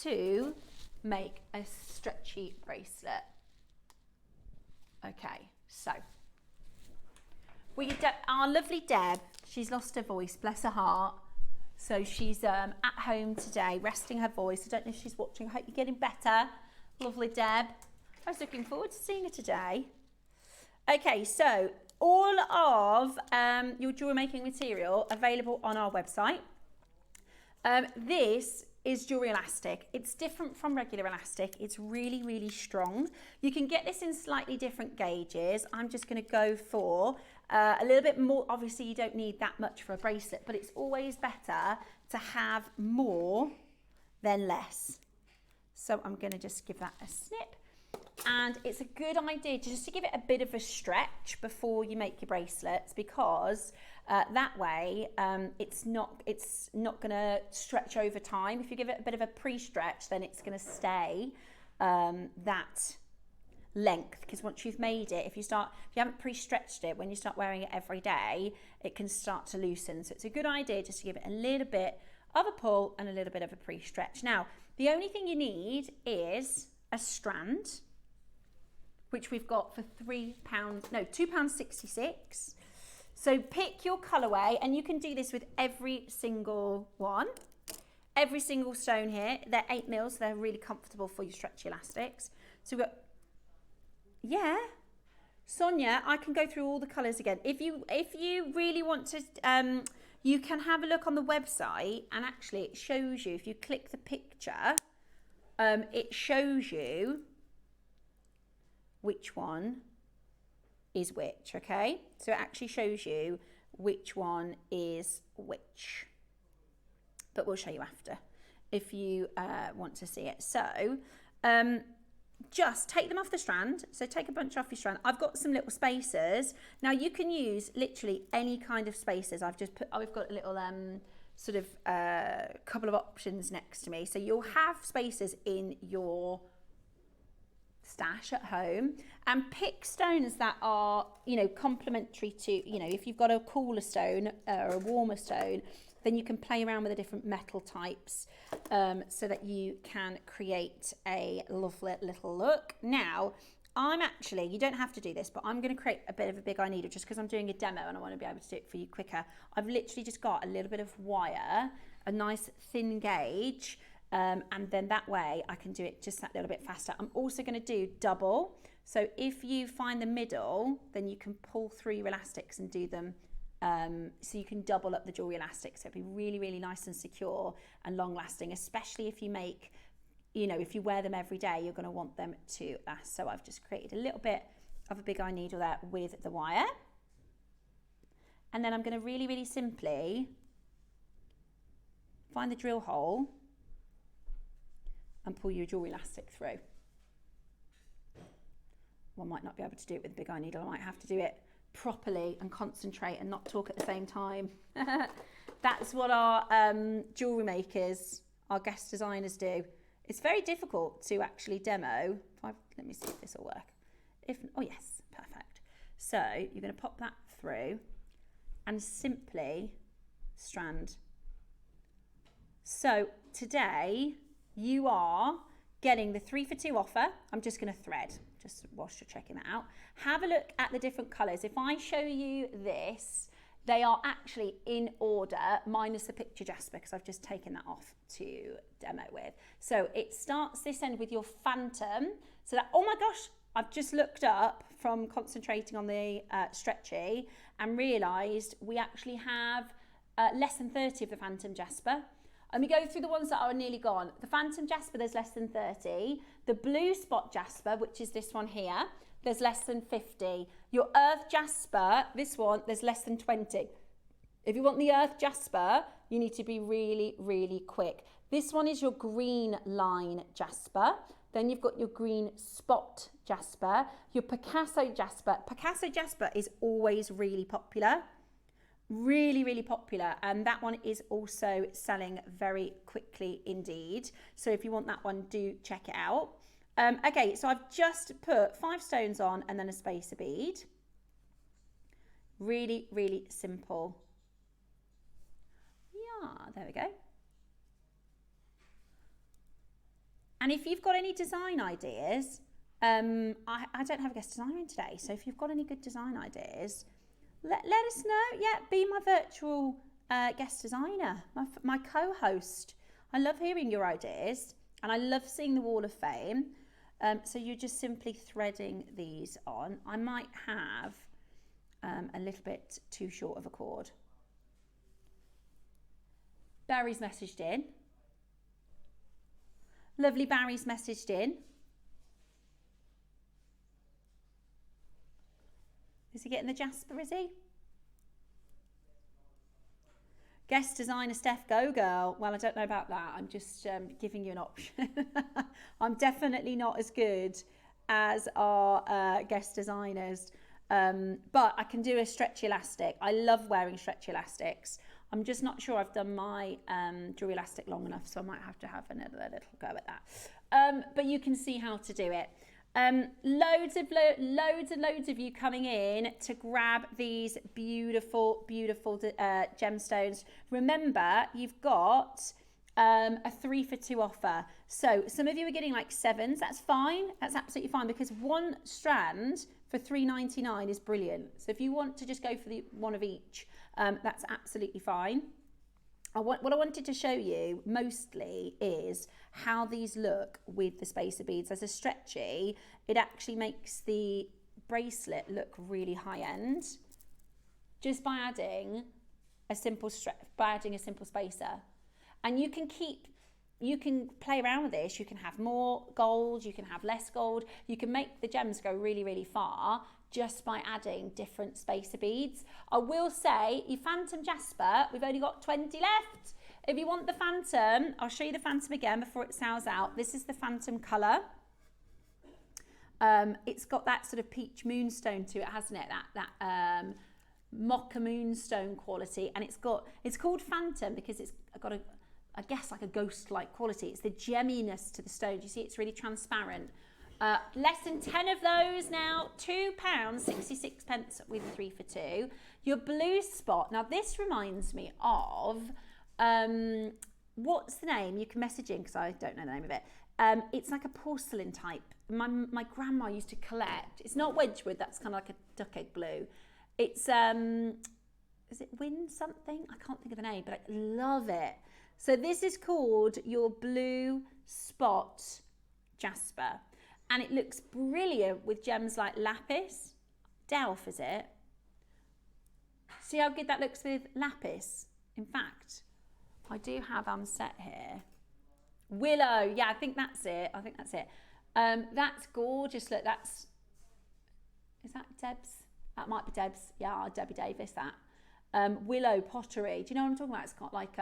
to make a stretchy bracelet. Okay, so our lovely Deb, she's lost her voice, bless her heart. So she's at home today, resting her voice. I don't know if she's watching. I hope you're getting better. Lovely Deb. I was looking forward to seeing her today. Okay, so all of your jewelry making material available on our website. This is jewelry elastic. It's different from regular elastic. It's really, really strong. You can get this in slightly different gauges. I'm just going to go for a little bit more. Obviously, you don't need that much for a bracelet, but it's always better to have more than less. So I'm going to just give that a snip. And it's a good idea just to give it a bit of a stretch before you make your bracelets, because that way it's not going to stretch over time. If you give it a bit of a pre-stretch, then it's going to stay that length, because once you've made it, if you haven't pre-stretched it, when you start wearing it every day, it can start to loosen. So it's a good idea just to give it a little bit of a pull and a little bit of a pre-stretch. Now, the only thing you need is a strand, which we've got for £2.66. So pick your colourway, and you can do this with every single one. Every single stone here, they're 8 mils, so they're really comfortable for your stretchy elastics. So we've got, yeah, Sonia, I can go through all the colours again. If you really want to, you can have a look on the website, and actually it shows you, if you click the picture, it shows you which one is which, okay? So it actually shows you which one is which. But we'll show you after if you want to see it. So just take them off the strand. So take a bunch off your strand. I've got some little spacers. Now you can use literally any kind of spacers. I've got a little sort of couple of options next to me. So you'll have spacers in your stash at home, and pick stones that are, complementary to, if you've got a cooler stone or a warmer stone, then you can play around with the different metal types so that you can create a lovely little look. Now, you don't have to do this, but I'm going to create a bit of a big eye needle just because I'm doing a demo and I want to be able to do it for you quicker. I've literally just got a little bit of wire, a nice thin gauge, and then that way I can do it just that little bit faster. I'm also going to do double. So if you find the middle, then you can pull through your elastics and do them. So you can double up the jewelry elastics. So it'll be really, really nice and secure and long lasting, especially if you make, if you wear them every day, you're going to want them to last. So I've just created a little bit of a big eye needle there with the wire. And then I'm going to really, really simply find the drill hole and pull your jewellery elastic through. One might not be able to do it with a big eye needle. I might have to do it properly and concentrate and not talk at the same time. That's what our jewellery makers, our guest designers do. It's very difficult to actually demo. Let me see if this will work. Oh yes, perfect. So you're going to pop that through and simply strand. So today you are getting the 3 for 2 offer. I'm just going to thread, just whilst you're checking that out. Have a look at the different colours. If I show you this, they are actually in order, minus the picture Jasper, because I've just taken that off to demo with. So it starts this end with your Phantom. So that, oh my gosh, I've just looked up from concentrating on the stretchy and realised we actually have less than 30 of the Phantom Jasper. Let me go through the ones that are nearly gone. The Phantom Jasper, there's less than 30. The Blue Spot Jasper, which is this one here, there's less than 50. Your Earth Jasper, this one, there's less than 20. If you want the Earth Jasper, you need to be really, really quick. This one is your Green Line Jasper. Then you've got your Green Spot Jasper, your Picasso Jasper. Picasso Jasper is always really popular. Really, really popular, and that one is also selling very quickly indeed. So if you want that one, do check it out. Okay, so I've just put 5 stones on and then a spacer bead. Really, really simple. Yeah, there we go. And if you've got any design ideas, I don't have a guest designer in today, so if you've got any good design ideas, let us know. Yeah, be my virtual guest designer, my co-host. I love hearing your ideas and I love seeing the wall of fame. So you're just simply threading these on. I might have a little bit too short of a cord. Barry's messaged in. Lovely Barry's messaged in. Is he getting the Jasper, is he? Guest designer Steph, go girl. Well, I don't know about that. I'm just giving you an option. I'm definitely not as good as our guest designers. But I can do a stretchy elastic. I love wearing stretchy elastics. I'm just not sure I've done my jewelry elastic long enough, so I might have to have another little go at that. But you can see how to do it. Loads of you coming in to grab these beautiful gemstones. Remember, you've got a 3 for 2 offer. So some of you are getting like 7s. That's fine. That's absolutely fine, because 1 strand for $3.99 is brilliant. So if you want to just go for the 1 of each, that's absolutely fine. What I wanted to show you mostly is how these look with the spacer beads. As a stretchy, it actually makes the bracelet look really high end just by adding a simple spacer. And you can play around with this. You can have more gold, you can have less gold, you can make the gems go really, really far just by adding different spacer beads. I will say, your Phantom Jasper, we've only got 20 left. If you want the Phantom, I'll show you the Phantom again before it sells out. This is the Phantom colour. It's got that sort of peach moonstone to it, hasn't it? That mocha moonstone quality. And it's called Phantom because it's got I guess like a ghost-like quality. It's the gemminess to the stones. You see, it's really transparent. Less than 10 of those now, £2.66 with 3 for 2. Your Blue Spot, now this reminds me of, what's the name? You can message in because I don't know the name of it. It's like a porcelain type. My grandma used to collect. It's not Wedgwood, that's kind of like a duck egg blue. It's, is it Wind something? I can't think of the name, but I love it. So this is called your Blue Spot Jasper. And it looks brilliant with gems like lapis. Delph, is it? See how good that looks with lapis? In fact, I do have set here. Willow, yeah, I think that's it. That's gorgeous. Look, is that Deb's? That might be Deb's. Yeah, Debbie Davis, that. Willow pottery. Do you know what I'm talking about? It's got like,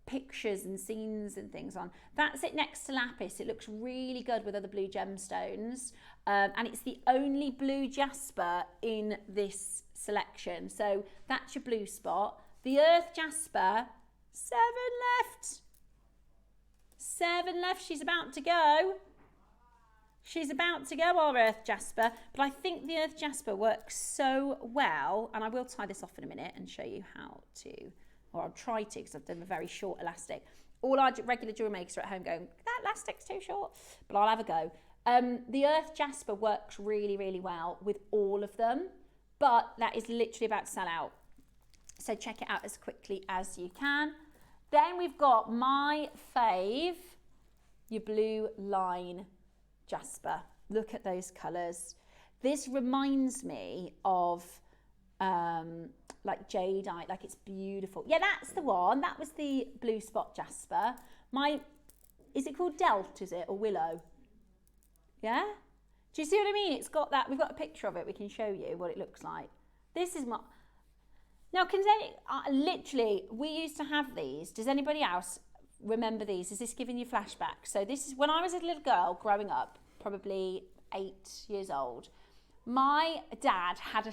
pictures and scenes and things on. That's it next to lapis. It looks really good with other blue gemstones, and it's the only blue jasper in this selection. So that's your blue spot. The earth jasper, 7 left. 7 left. She's about to go. She's about to go, our earth jasper. But I think the earth jasper works so well, and I will tie this off in a minute and show you how to, or I'll try to, because I've done a very short elastic. All our regular jewellery makers are at home going, that elastic's too short, but I'll have a go. The earth jasper works really, really well with all of them, but that is literally about to sell out. So check it out as quickly as you can. Then we've got my fave, your blue line jasper. Look at those colours. This reminds me of like jadeite, like it's beautiful. Yeah, that's the one. That was the blue spot jasper. Is it called Delt, is it, or Willow? Yeah? Do you see what I mean? It's got that, we've got a picture of it, we can show you what it looks like. This is my, now literally, we used to have these. Does anybody else remember these? Is this giving you flashbacks? So this is when I was a little girl growing up, probably 8 years old. My dad had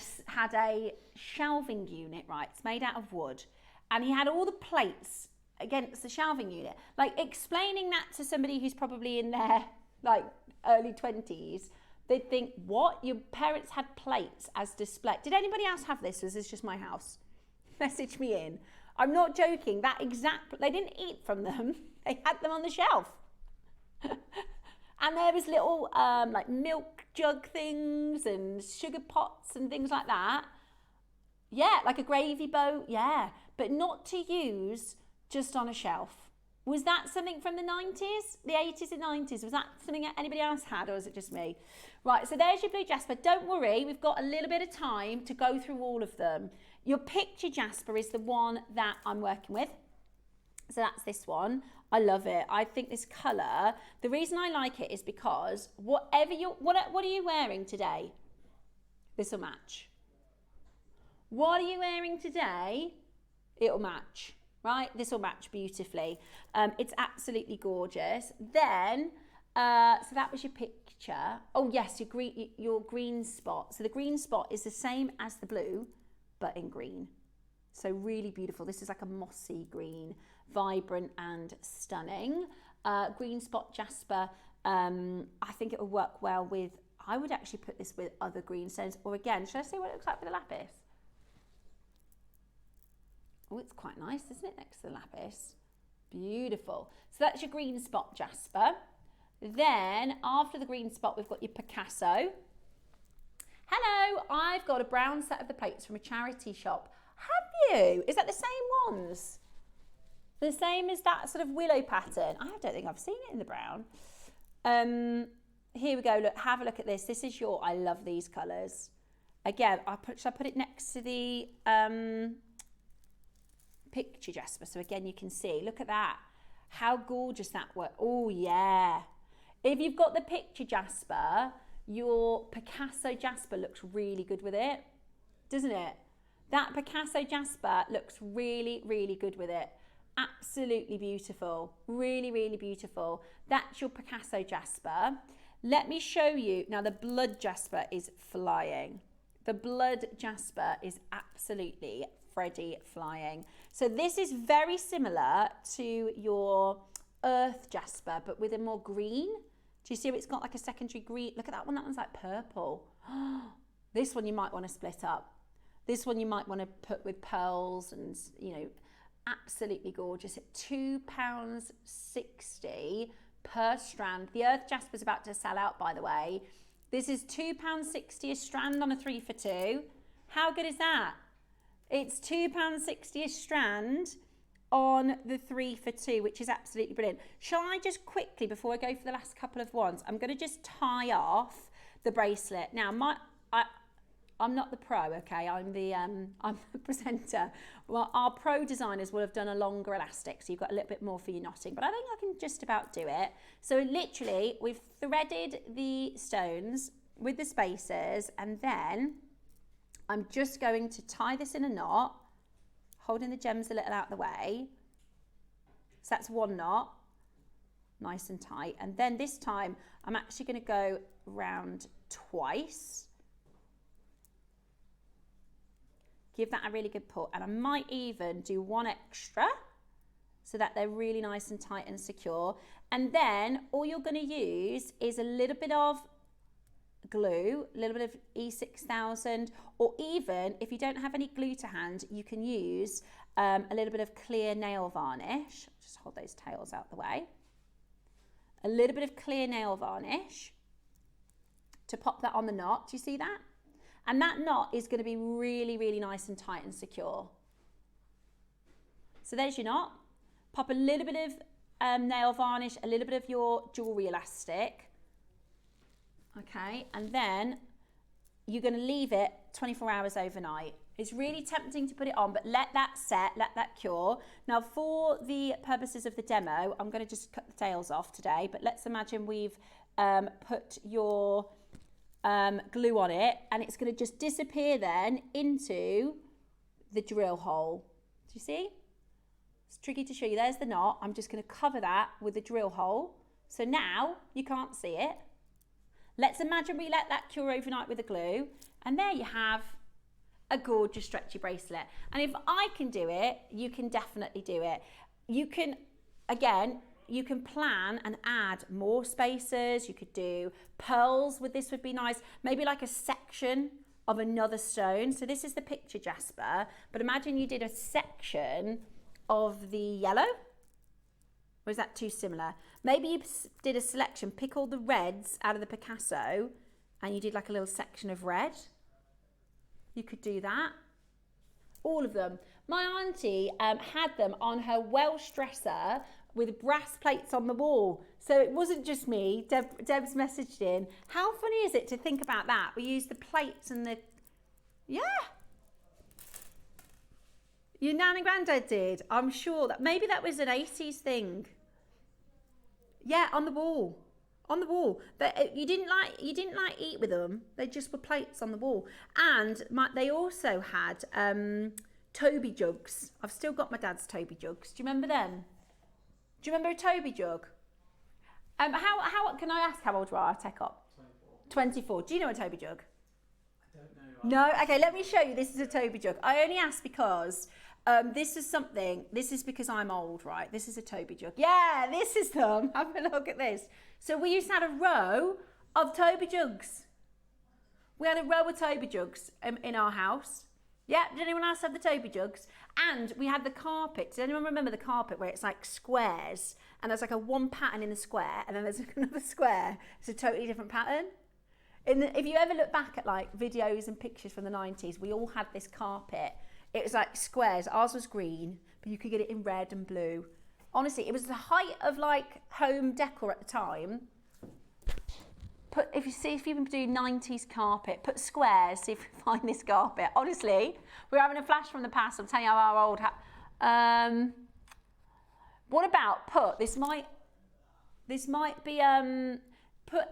a shelving unit, right? It's made out of wood, and he had all the plates against the shelving unit. Like, explaining that to somebody who's probably in their like early 20s, they'd think, what? Your parents had plates as display? Did anybody else have this? Or is this just my house? Message me in. I'm not joking. That exact, they didn't eat from them. They had them on the shelf. And there was little like milk jug things and sugar pots and things like that. Yeah, like a gravy boat, yeah. But not to use just on a shelf. Was that something from the 90s? The 80s and 90s? Was that something anybody else had, or was it just me? Right, so there's your blue jasper. Don't worry, we've got a little bit of time to go through all of them. Your picture jasper is the one that I'm working with. So that's this one. I love it. I think this colour, the reason I like it is because whatever what are you wearing today? This will match. What are you wearing today? It'll match, right? This will match beautifully. It's absolutely gorgeous. Then, so that was your picture. Oh yes, your green spot. So the green spot is the same as the blue, but in green. So really beautiful. This is like a mossy green, vibrant and stunning. Green spot jasper, I think it will work well with, I would actually put this with other green stones, or again, should I say what it looks like with the lapis? Oh, it's quite nice, isn't it, next to the lapis? Beautiful. So that's your green spot jasper. Then after the green spot, we've got your Picasso. Hello, I've got a brown set of the plates from a charity shop. Have you? Is that the same ones? The same as that sort of willow pattern? I don't think I've seen it in the brown. Here we go, look, have a look at this. This is your, I love these colours. Again, should I put it next to the picture jasper? So again, you can see, look at that. How gorgeous that works. Oh yeah. If you've got the picture jasper, your Picasso jasper looks really good with it, doesn't it? That Picasso jasper looks really, really good with it. Absolutely beautiful. Really, really beautiful. That's your Picasso jasper. Let me show you. Now, the blood jasper is flying. The blood jasper is absolutely Freddy flying. So this is very similar to your earth jasper, but with a more green. Do you see how it's got like a secondary green? Look at that one. That one's like purple. This one you might want to split up. This one you might want to put with pearls and, you know, absolutely gorgeous at £2.60 per strand. The earth jasper is about to sell out, by the way. This is £2.60 a strand on a 3 for 2. How good is that? It's £2.60 a strand on the 3 for 2, which is absolutely brilliant. Shall I just quickly, before I go for the last couple of ones, I'm going to just tie off the bracelet. Now, I'm not the pro, okay? I'm the presenter. Well, our pro designers will have done a longer elastic, so you've got a little bit more for your knotting, but I think I can just about do it. So literally, we've threaded the stones with the spacers, and then I'm just going to tie this in a knot, holding the gems a little out of the way. So that's one knot, nice and tight. And then this time I'm actually going to go round twice. Give that a really good pull, and I might even do one extra so that they're really nice and tight and secure. And then all you're going to use is a little bit of glue, a little bit of E6000, or even if you don't have any glue to hand, you can use a little bit of clear nail varnish. Just hold those tails out the way. A little bit of clear nail varnish to pop that on the knot. Do you see that? And that knot is going to be really, really nice and tight and secure. So there's your knot. Pop a little bit of nail varnish, a little bit of your jewellery elastic. Okay, and then you're going to leave it 24 hours overnight. It's really tempting to put it on, but let that set, let that cure. Now, for the purposes of the demo, I'm going to just cut the tails off today, but let's imagine we've put your glue on it, and it's going to just disappear then into the drill hole. Do you see? It's tricky to show you. There's the knot. I'm just going to cover that with a drill hole. So now you can't see it. Let's imagine we let that cure overnight with the glue, and there you have a gorgeous stretchy bracelet. And if I can do it, you can definitely do it. You can, again, you can plan and add more spacers. You could do pearls with this, would be nice. Maybe like a section of another stone. So this is the picture, Jasper, but imagine you did a section of the yellow. Or is that too similar? Maybe you did a selection, pick all the reds out of the Picasso, and you did like a little section of red. You could do that. All of them. My auntie had them on her Welsh dresser with brass plates on the wall. So it wasn't just me. Deb's messaged in. How funny is it to think about that? We used the plates and the... Yeah. Your nan and granddad did. I'm sure that maybe that was an 80s thing. Yeah, on the wall. On the wall. But you didn't like eat with them. They just were plates on the wall. And they also had Toby jugs. I've still got my dad's Toby jugs. Do you remember them? Do you remember a Toby jug? How can I ask how old you are? I'll take up. 24. Do you know a Toby jug? I don't know. No? Okay, let me show you. This is a Toby jug. I only ask because this is because I'm old, right? This is a Toby jug. Yeah, this is them. Have a look at this. So we used to have a row of Toby jugs. We had a row of Toby jugs in our house. Yeah, did anyone else have the Toby jugs? And we had the carpet. Does anyone remember the carpet where it's like squares and there's like a one pattern in the square and then there's another square? It's a totally different pattern. If you ever look back at like videos and pictures from the 90s, we all had this carpet. It was like squares. Ours was green, but you could get it in red and blue. Honestly, it was the height of like home decor at the time. If you can do 90s carpet, put squares, see if you can find this carpet. Honestly, we're having a flash from the past. I'm telling you how our old... what about this might be... put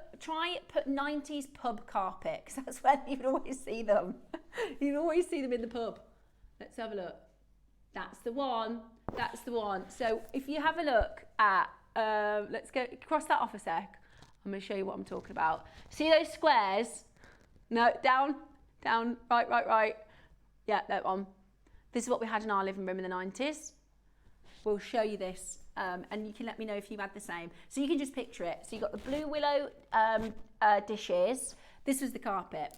90s pub carpet, because that's where you would always see them. You always see them in the pub. Let's have a look. That's the one. That's the one. So if you have a look at... let's go... Cross that off a sec. I'm going to show you what I'm talking about. See those squares? No, down, right. Yeah, that one. This is what we had in our living room in the 90s. We'll show you this, and you can let me know if you had the same. So you can just picture it. So you got the blue willow dishes. This was the carpet.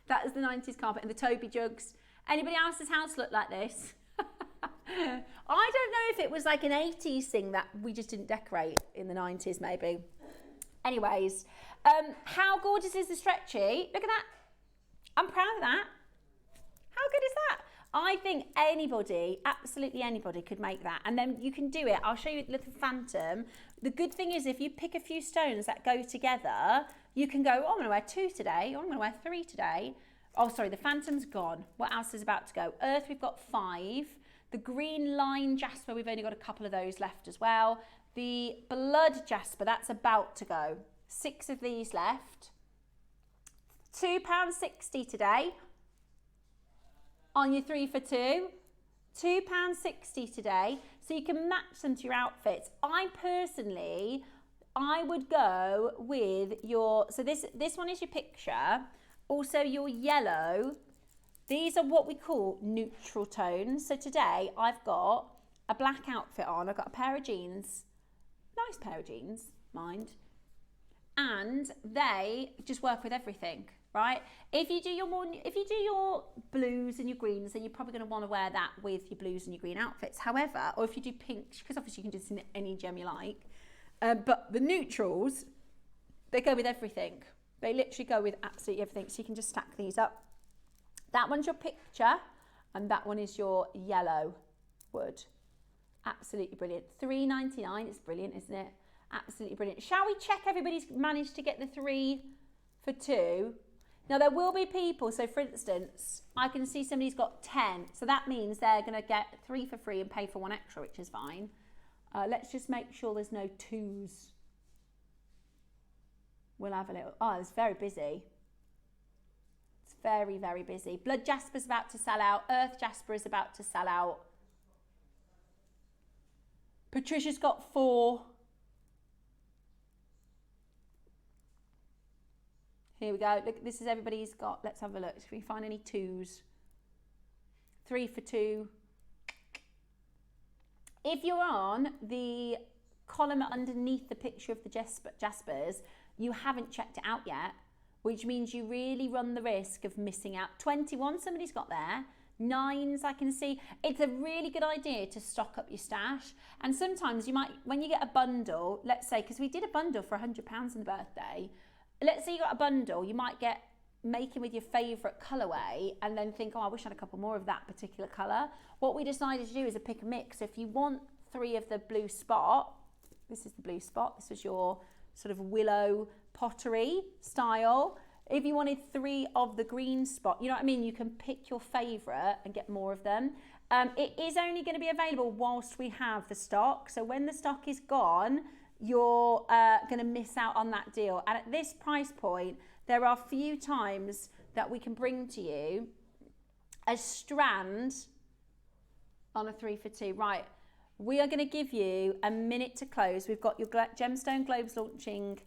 That is the 90s carpet, and the Toby jugs. Anybody else's house look like this? I don't know if it was like an 80s thing that we just didn't decorate in the 90s maybe. Anyways, how gorgeous is the stretchy? Look at that. I'm proud of that. How good is that? I think anybody, absolutely anybody could make that. And then you can do it. I'll show you a little phantom. The good thing is if you pick a few stones that go together, you can go, oh, I'm going to wear 2 today. Or I'm going to wear 3 today. Oh, sorry, the phantom's gone. What else is about to go? Earth, we've got 5. The green line Jasper, we've only got a couple of those left as well. The blood Jasper, that's about to go. 6 of these left. £2.60 today on your 3 for 2. £2.60 today. So you can match them to your outfits. I would go with your, so this one is your picture, also your yellow. These are what we call neutral tones. So today I've got a black outfit on, I've got a pair of jeans, nice pair of jeans, mind, and they just work with everything, right? If you do your blues and your greens, then you're probably going to want to wear that with your blues and your green outfits. However, or if you do pinks, because obviously you can do this in any gem you like, but the neutrals, they go with everything. They literally go with absolutely everything. So you can just stack these up. That one's your picture, and that one is your yellow wood. Absolutely brilliant. $3.99. It's brilliant, isn't it? Absolutely brilliant. Shall we check everybody's managed to get the 3 for 2? Now there will be people, so for instance, I can see somebody's got 10. So that means they're going to get 3 for free and pay for 1 extra, which is fine. Let's just make sure there's no 2s. We'll have a little, oh, it's very busy. It's very, very busy. Blood Jasper's about to sell out. Earth Jasper is about to sell out. Patricia's got 4. Here we go. Look, this is everybody's got. Let's have a look. If we find any 2s. 3 for 2. If you're on the column underneath the picture of the Jaspers, you haven't checked it out yet, which means you really run the risk of missing out. 21, somebody's got there. 9s, I can see. It's a really good idea to stock up your stash. And sometimes you might, when you get a bundle, let's say, because we did a bundle for £100 on the birthday, let's say you got a bundle, you might get making with your favourite colourway and then think, oh, I wish I had a couple more of that particular colour. What we decided to do is a pick and mix. So if you want 3 of the blue spot, this is the blue spot, this was your sort of willow pottery style. If you wanted 3 of the green spot, you know what I mean? You can pick your favourite and get more of them. It is only going to be available whilst we have the stock. So when the stock is gone, you're going to miss out on that deal. And at this price point, there are few times that we can bring to you a strand on a 3 for 2. Right, we are going to give you a minute to close. We've got your Gemstone Globes launching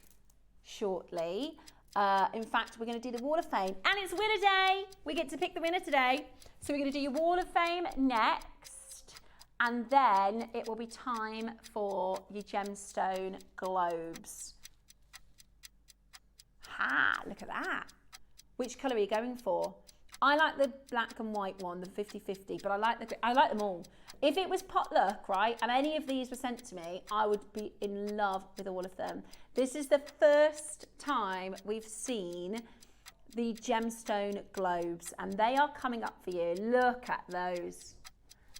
shortly. In fact, we're going to do the Wall of Fame, and it's winner day. We get to pick the winner today. So we're going to do your Wall of Fame next, and then it will be time for your Gemstone Globes. Ha, look at that. Which colour are you going for? I like the black and white one, the 50-50, but I like them all. If it was potluck, right, and any of these were sent to me, I would be in love with all of them. This is the first time we've seen the Gemstone Globes, and they are coming up for you. Look at those.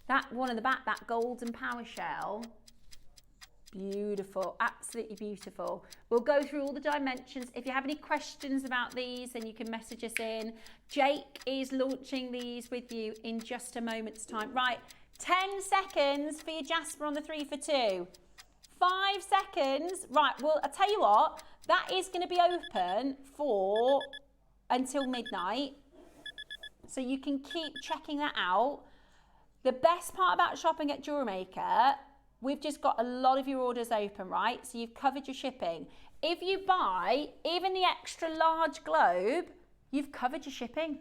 That one in the back, that golden power shell, beautiful, absolutely beautiful. We'll go through all the dimensions. If you have any questions about these, then you can message us in. Jake is launching these with you in just a moment's time. Right, 10 seconds for your Jasper on the 3 for 2. 5 seconds. Right, well, I'll tell you what, that is going to be open for until midnight. So you can keep checking that out. The best part about shopping at Jewellery Maker, we've just got a lot of your orders open, right? So you've covered your shipping. If you buy even the extra large globe, you've covered your shipping.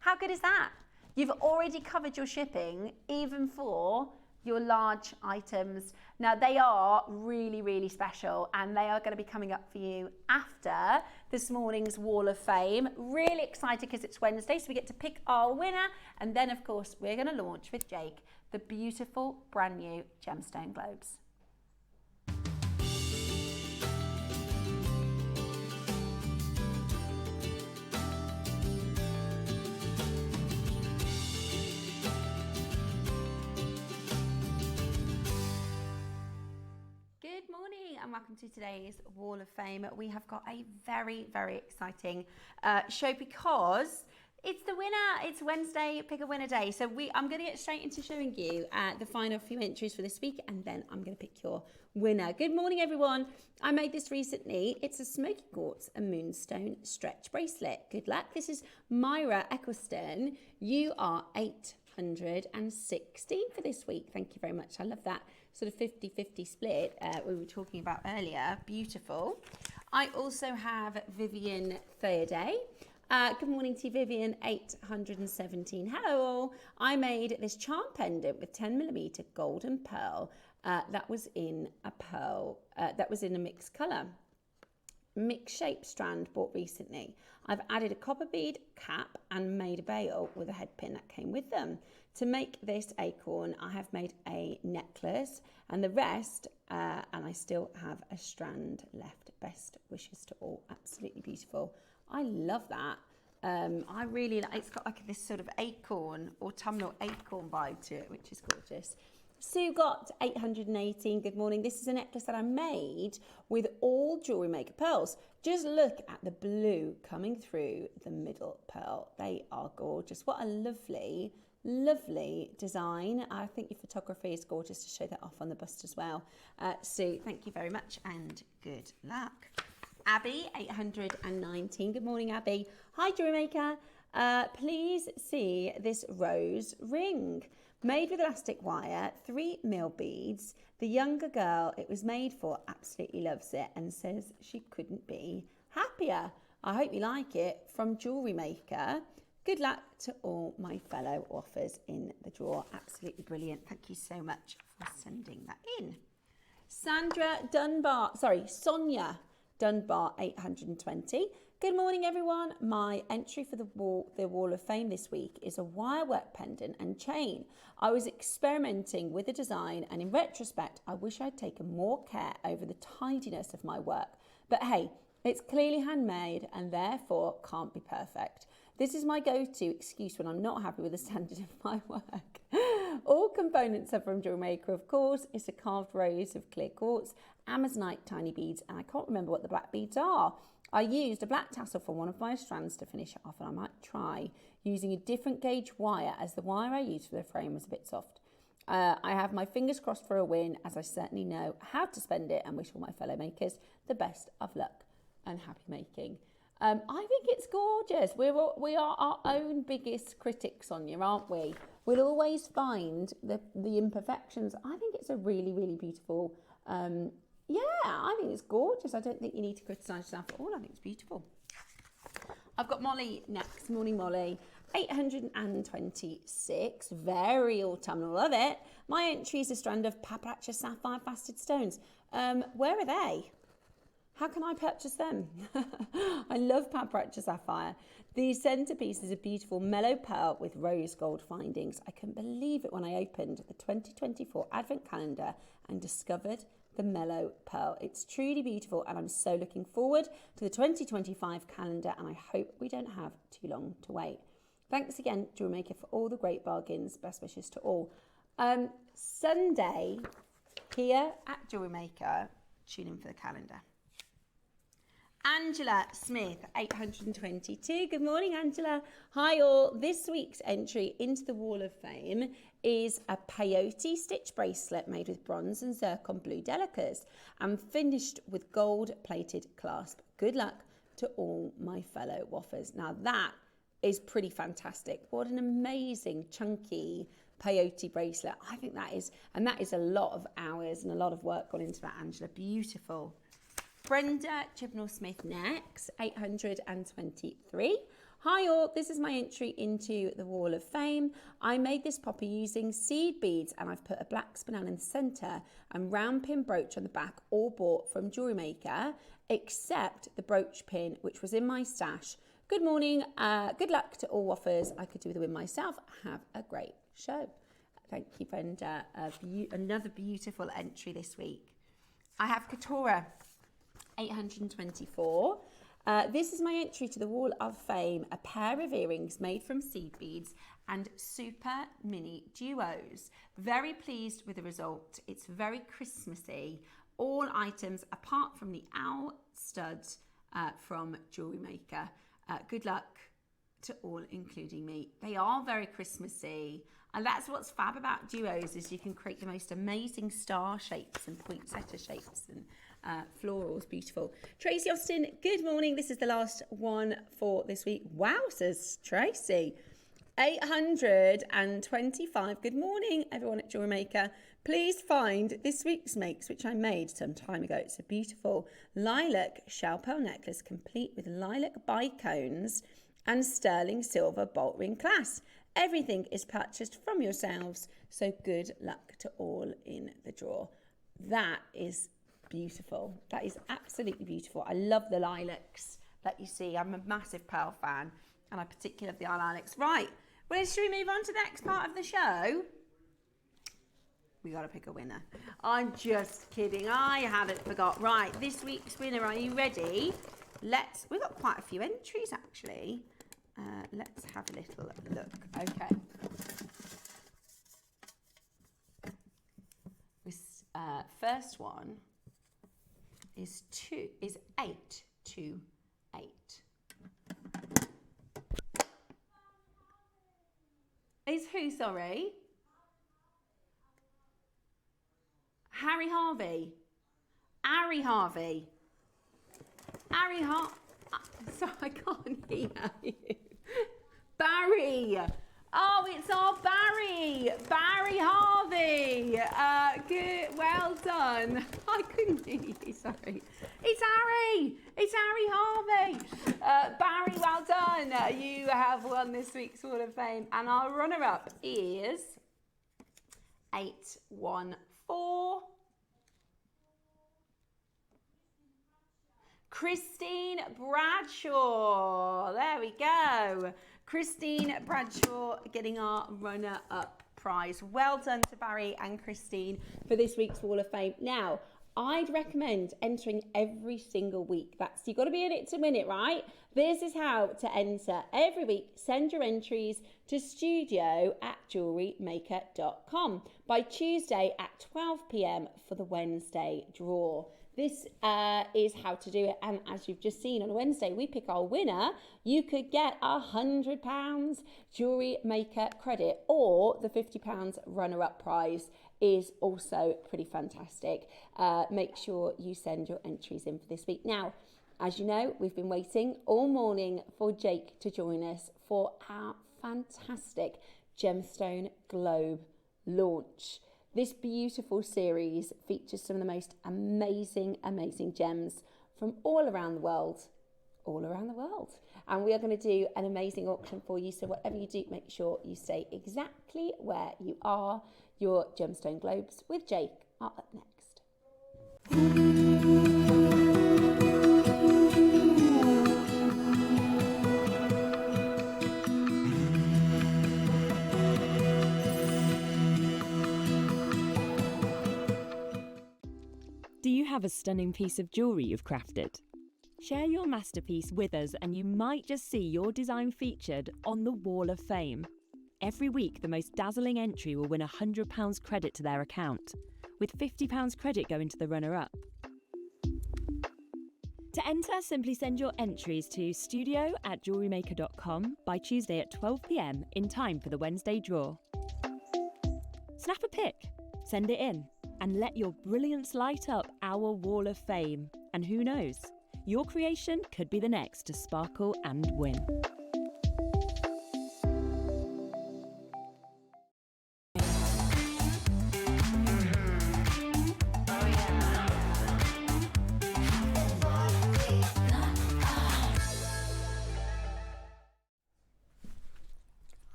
How good is that? You've already covered your shipping even for your large items. Now they are really, really special, and they are going to be coming up for you after this morning's Wall of Fame. Really excited because it's Wednesday, so we get to pick our winner, and then of course we're going to launch with Jake the beautiful brand new Gemstone Globes. Good morning and welcome to today's Wall of Fame. We have got a very, very exciting show because it's the winner. It's Wednesday, pick a winner day. So I'm going to get straight into showing you the final few entries for this week, and then I'm going to pick your winner. Good morning, everyone. I made this recently. It's a smoky quartz and moonstone stretch bracelet. Good luck. This is Myra Eccleston. You are 8 816 for this week. Thank you very much. I love that sort of 50-50 split we were talking about earlier. Beautiful. I also have Vivian Thirday. Good morning to you, Vivian, 817. Hello all. I made this charm pendant with 10mm golden pearl. That was in a pearl, that was in a mixed colour. Mixed shape strand bought recently. I've added a copper bead cap and made a bail with a head pin that came with them. To make this acorn, I have made a necklace and the rest, and I still have a strand left. Best wishes to all. Absolutely beautiful. I love that. I really like, it's got like this sort of acorn, autumnal acorn vibe to it, which is gorgeous. Sue got 818. Good morning. This is a necklace that I made with all Jewellery Maker pearls. Just look at the blue coming through the middle pearl. They are gorgeous. What a lovely, lovely design. I think your photography is gorgeous to show that off on the bust as well. Sue, thank you very much and good luck. Abby, 819. Good morning, Abby. Hi, Jewellery Maker. Please see this rose ring. Made with elastic wire, 3 mil beads. The younger girl it was made for absolutely loves it and says she couldn't be happier. I hope you like it. From Jewellery Maker. Good luck to all my fellow authors in the draw. Absolutely brilliant. Thank you so much for sending that in. Sonia Dunbar, 820. Good morning, everyone. My entry for the Wall of Fame this week is a wirework pendant and chain. I was experimenting with the design, and in retrospect, I wish I'd taken more care over the tidiness of my work. But hey, it's clearly handmade and therefore can't be perfect. This is my go-to excuse when I'm not happy with the standard of my work. All components are from Jewellery Maker, of course. It's a carved rose of clear quartz, Amazonite tiny beads, and I can't remember what the black beads are. I used a black tassel for one of my strands to finish it off, and I might try using a different gauge wire as the wire I used for the frame was a bit soft. I have my fingers crossed for a win, as I certainly know how to spend it, and wish all my fellow makers the best of luck and happy making. I think it's gorgeous. We are our own biggest critics, Sonia, aren't we? We'll always find the imperfections. I think it's a really, really beautiful. Yeah, I think it's gorgeous. I don't think you need to criticise yourself at all. I think it's beautiful. I've got Molly next. Morning, Molly. 826. Very autumnal. Love it. My entry is a strand of Paparazzi Sapphire Faceted Stones. Where are they? How can I purchase them? I love Paparazzi Sapphire. The centrepiece is a beautiful mellow pearl with rose gold findings. I couldn't believe it when I opened the 2024 Advent calendar and discovered the mellow pearl. It's truly beautiful, and I'm so looking forward to the 2025 calendar, and I hope we don't have too long to wait. Thanks again, Jewellery Maker, for all the great bargains. Best wishes to all. Sunday here at Jewellery Maker, tune in for the calendar. Angela Smith, 822. Good morning, Angela. Hi all. This week's entry into the Wall of Fame is a peyote stitch bracelet made with bronze and zircon blue delicas and finished with gold-plated clasp. Good luck to all my fellow waffers. Now that is pretty fantastic. What an amazing, chunky peyote bracelet. I think that is, and that is a lot of hours and a lot of work gone into that, Angela. Beautiful. Brenda Chibnall-Smith next, 823. Hi all, this is my entry into the Wall of Fame. I made this poppy using seed beads, and I've put a black spinel in the centre and round pin brooch on the back, all bought from Jewellery Maker, except the brooch pin, which was in my stash. Good morning, good luck to all waffers. I could do with a win myself. Have a great show. Thank you, Brenda. Another beautiful entry this week. I have Katora, 824. This is my entry to the Wall of Fame, a pair of earrings made from seed beads and super mini duos. Very pleased with the result. It's very Christmassy. All items apart from the owl studs from Jewellery Maker. Good luck to all, including me. They are very Christmassy, and that's what's fab about duos, is you can create the most amazing star shapes and poinsettia shapes and florals. Beautiful. Tracy Austin, good morning. This is the last one for this week. Wow, says Tracy. 825. Good morning, everyone at Jewellery Maker. Please find this week's makes, which I made some time ago. It's a beautiful lilac shell pearl necklace, complete with lilac bicones and sterling silver bolt ring clasp. Everything is purchased from yourselves, so good luck to all in the draw. That is beautiful. That is absolutely beautiful. I love the lilacs that you see. I'm a massive pearl fan, and I particularly love the lilacs. Right, well, should we move on to the next part of the show? We got to pick a winner. I'm just kidding. I hadn't forgot. Right, this week's winner. Are you ready? We've got quite a few entries, actually. Let's have a little look. Okay. This first one is 828. Is who, sorry? Harry Harvey. Ari Harvey. Ari Harvey. Sorry, I can't hear you. Barry. Oh, it's our Barry. Barry Harvey. Good. Well done. I couldn't hear you. Sorry. It's Harry. It's Harry Harvey. Barry, well done. You have won this week's Wall of Fame. And our runner-up is 814. Christine Bradshaw. There we go. Christine Bradshaw getting our runner-up prize. Well done to Barry and Christine for this week's Wall of Fame. Now, I'd recommend entering every single week. You've got to be in it to win it, right? This is how to enter every week. Send your entries to studio@jewellerymaker.com by Tuesday at 12 p.m. for the Wednesday draw. This is how to do it, and as you've just seen, on Wednesday we pick our winner. You could get £100 Jewellery Maker credit, or the £50 runner-up prize is also pretty fantastic. Make sure you send your entries in for this week. Now, as you know, we've been waiting all morning for Jake to join us for our fantastic Gemstone Globe launch. This beautiful series features some of the most amazing gems from all around the world. And we are going to do an amazing auction for you. So whatever you do, make sure you stay exactly where you are. Your Gemstone Globes with Jake are up next. Do you have a stunning piece of jewellery you've crafted? Share your masterpiece with us and you might just see your design featured on the Wall of Fame. Every week, the most dazzling entry will win £100 credit to their account, with £50 credit going to the runner-up. To enter, simply send your entries to studio@jewellerymaker.com by Tuesday at 12 p.m. in time for the Wednesday draw. Snap a pic, send it in, and let your brilliance light up our Wall of Fame. And who knows, your creation could be the next to sparkle and win.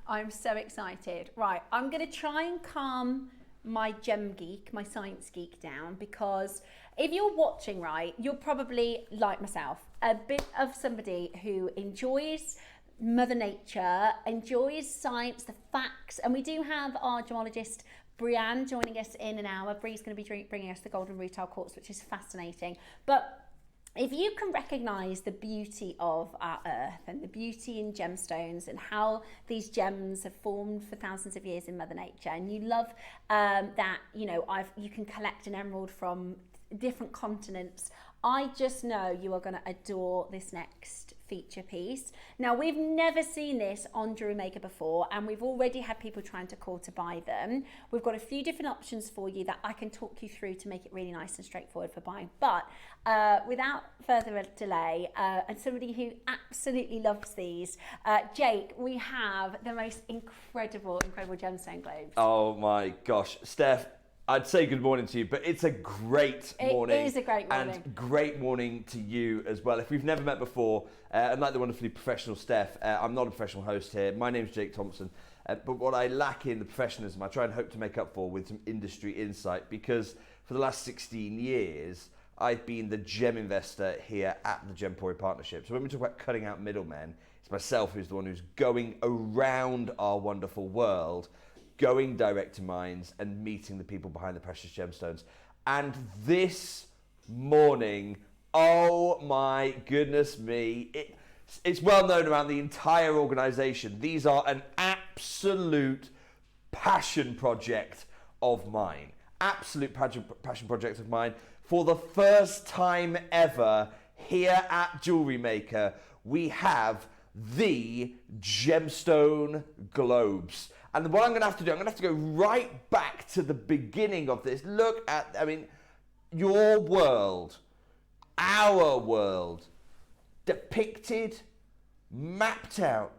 I'm so excited. Right, I'm going to try and calm my gem geek, my science geek down, because if you're watching, right, you're probably like myself, a bit of somebody who enjoys Mother Nature, enjoys science, the facts, and we do have our gemologist Brianna joining us in an hour. Bree's going to be bringing us the golden rutile quartz, which is fascinating. But if you can recognise the beauty of our earth and the beauty in gemstones and how these gems have formed for thousands of years in Mother Nature, and you love that, you know, you can collect an emerald from different continents. I just know you are going to adore this next feature piece. Now, we've never seen this on Jewellery Maker before, and we've already had people trying to call to buy them. We've got a few different options for you that I can talk you through to make it really nice and straightforward for buying. But without further delay, and somebody who absolutely loves these, Jake, we have the most incredible gemstone globes. Oh my gosh, Steph, I'd say good morning to you, but it's a great morning. It is a great morning. And great morning to you as well. If we've never met before, unlike the wonderfully professional Steph, I'm not a professional host here. My name's Jake Thompson, but what I lack in the professionalism, I try and hope to make up for with some industry insight, because for the last 16 years, I've been the gem investor here at the Gemporium Partnership. So when we talk about cutting out middlemen, it's myself who's the one who's going around our wonderful world, going direct to mines and meeting the people behind the precious gemstones. And this morning, oh my goodness me, it's well known around the entire organization. These are an absolute passion project of mine. Absolute passion project of mine. For the first time ever here at Jewellery Maker, we have the Gemstone Globes. And what I'm going to have to do, I'm going to have to go right back to the beginning of this. Look at, I mean, your world, our world, depicted, mapped out,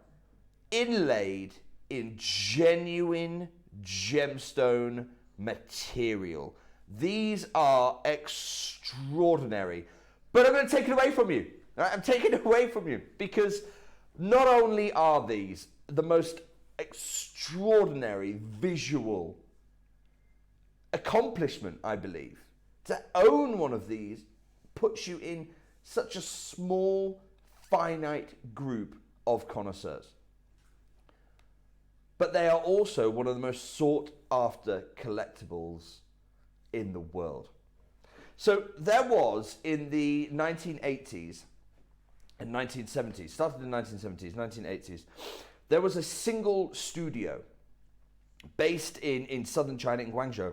inlaid in genuine gemstone material. These are extraordinary. But I'm going to take it away from you. Right? I'm taking it away from you, because not only are these the most extraordinary visual accomplishment, I believe. To own one of these puts you in such a small, finite group of connoisseurs. But they are also one of the most sought after collectibles in the world. So there was, in the 1980s and 1970s, started in the 1970s, 1980s, there was a single studio based in southern China, in Guangzhou.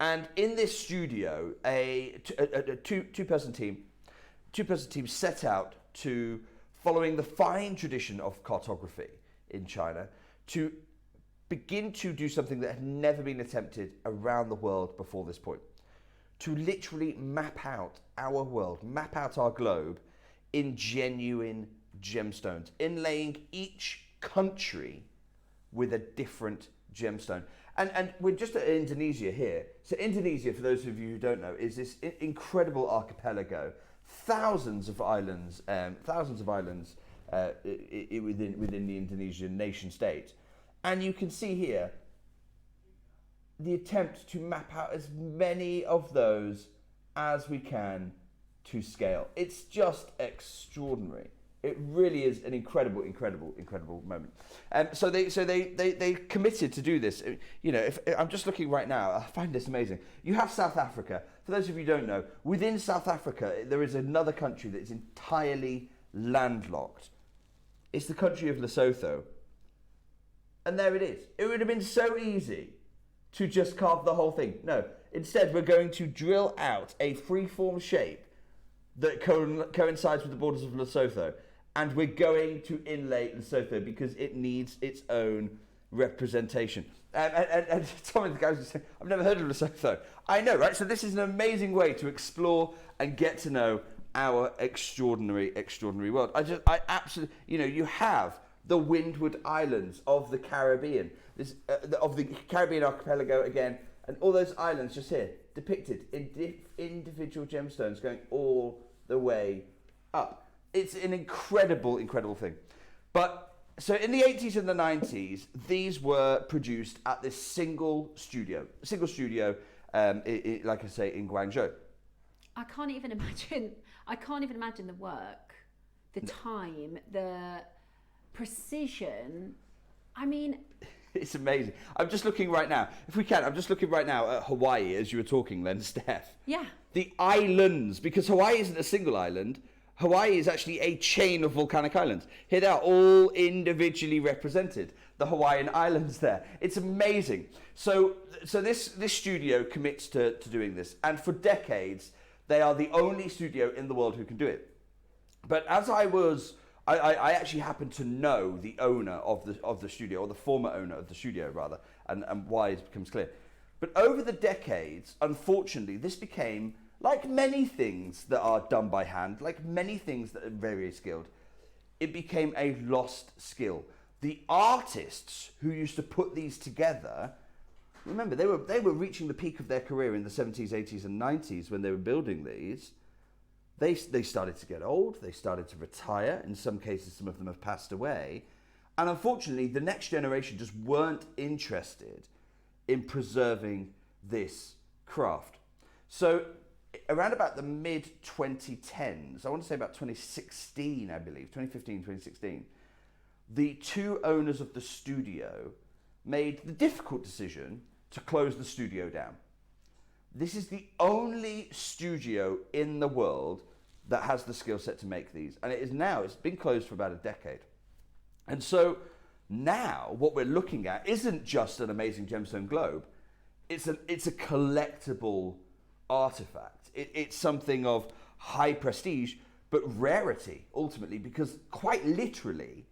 And in this studio, a two-person team set out to, following the fine tradition of cartography in China, to begin to do something that had never been attempted around the world before this point. To literally map out our world, map out our globe in genuine gemstones, inlaying each country with a different gemstone. And we're just at Indonesia here. So Indonesia, for those of you who don't know, is this incredible archipelago, thousands of islands within the Indonesian nation state. And you can see here the attempt to map out as many of those as we can to scale. It's just extraordinary. It really is an incredible moment. So they committed to do this. You know, if I'm just looking right now, I find this amazing. You have South Africa. For those of you who don't know, within South Africa, there is another country that is entirely landlocked. It's the country of Lesotho. And there it is. It would have been so easy to just carve the whole thing. No, instead we're going to drill out a freeform shape that coincides with the borders of Lesotho. And we're going to inlay Lesotho because it needs its own representation. And some of the guys are saying, I've never heard of Lesotho. I know, right? So this is an amazing way to explore and get to know our extraordinary world. I absolutely, you know, you have the Windward Islands of the Caribbean, of the Caribbean archipelago again, and all those islands just here depicted in individual gemstones going all the way up. It's an incredible thing. But so in the 80s and the 90s, these were produced at this single studio, like I say, in Guangzhou. I can't even imagine the work, the time, the precision. I mean, it's amazing. I'm just looking right now. If we can, I'm just looking right now at Hawaii as you were talking then, Steph. Yeah. The islands, because Hawaii isn't a single island. Hawaii is actually a chain of volcanic islands. Here they are, all individually represented. The Hawaiian Islands there. It's amazing. So this studio commits to doing this, and for decades they are the only studio in the world who can do it. But as I actually happened to know the owner of the studio, or the former owner of the studio rather, and why it becomes clear. But over the decades, unfortunately, this became, like many things that are done by hand, like many things that are very skilled, it became a lost skill. The artists who used to put these together, remember, they were reaching the peak of their career in the 70s, 80s and 90s when they were building these. They started to get old, they started to retire, in some cases some of them have passed away, and unfortunately the next generation just weren't interested in preserving this craft. So around about the mid-2010s, I want to say about 2016, I believe, 2015, 2016, the two owners of the studio made the difficult decision to close the studio down. This is the only studio in the world that has the skill set to make these. And it's been closed for about a decade. And so now what we're looking at isn't just an amazing gemstone globe, it's a collectible artifact. It's something of high prestige, but rarity ultimately, because quite literally,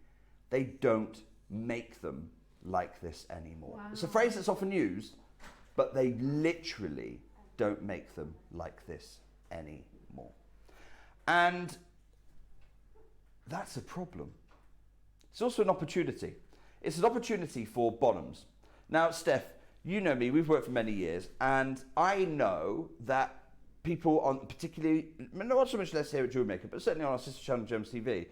they don't make them like this anymore. Wow. It's a phrase that's often used, but they literally don't make them like this anymore. And that's a problem. It's also an opportunity. It's an opportunity for bottoms. Now, Steph, you know me, we've worked for many years, and I know that people on, particularly, not so much less here at Jewellery Maker, but certainly on our sister channel, Gems TV,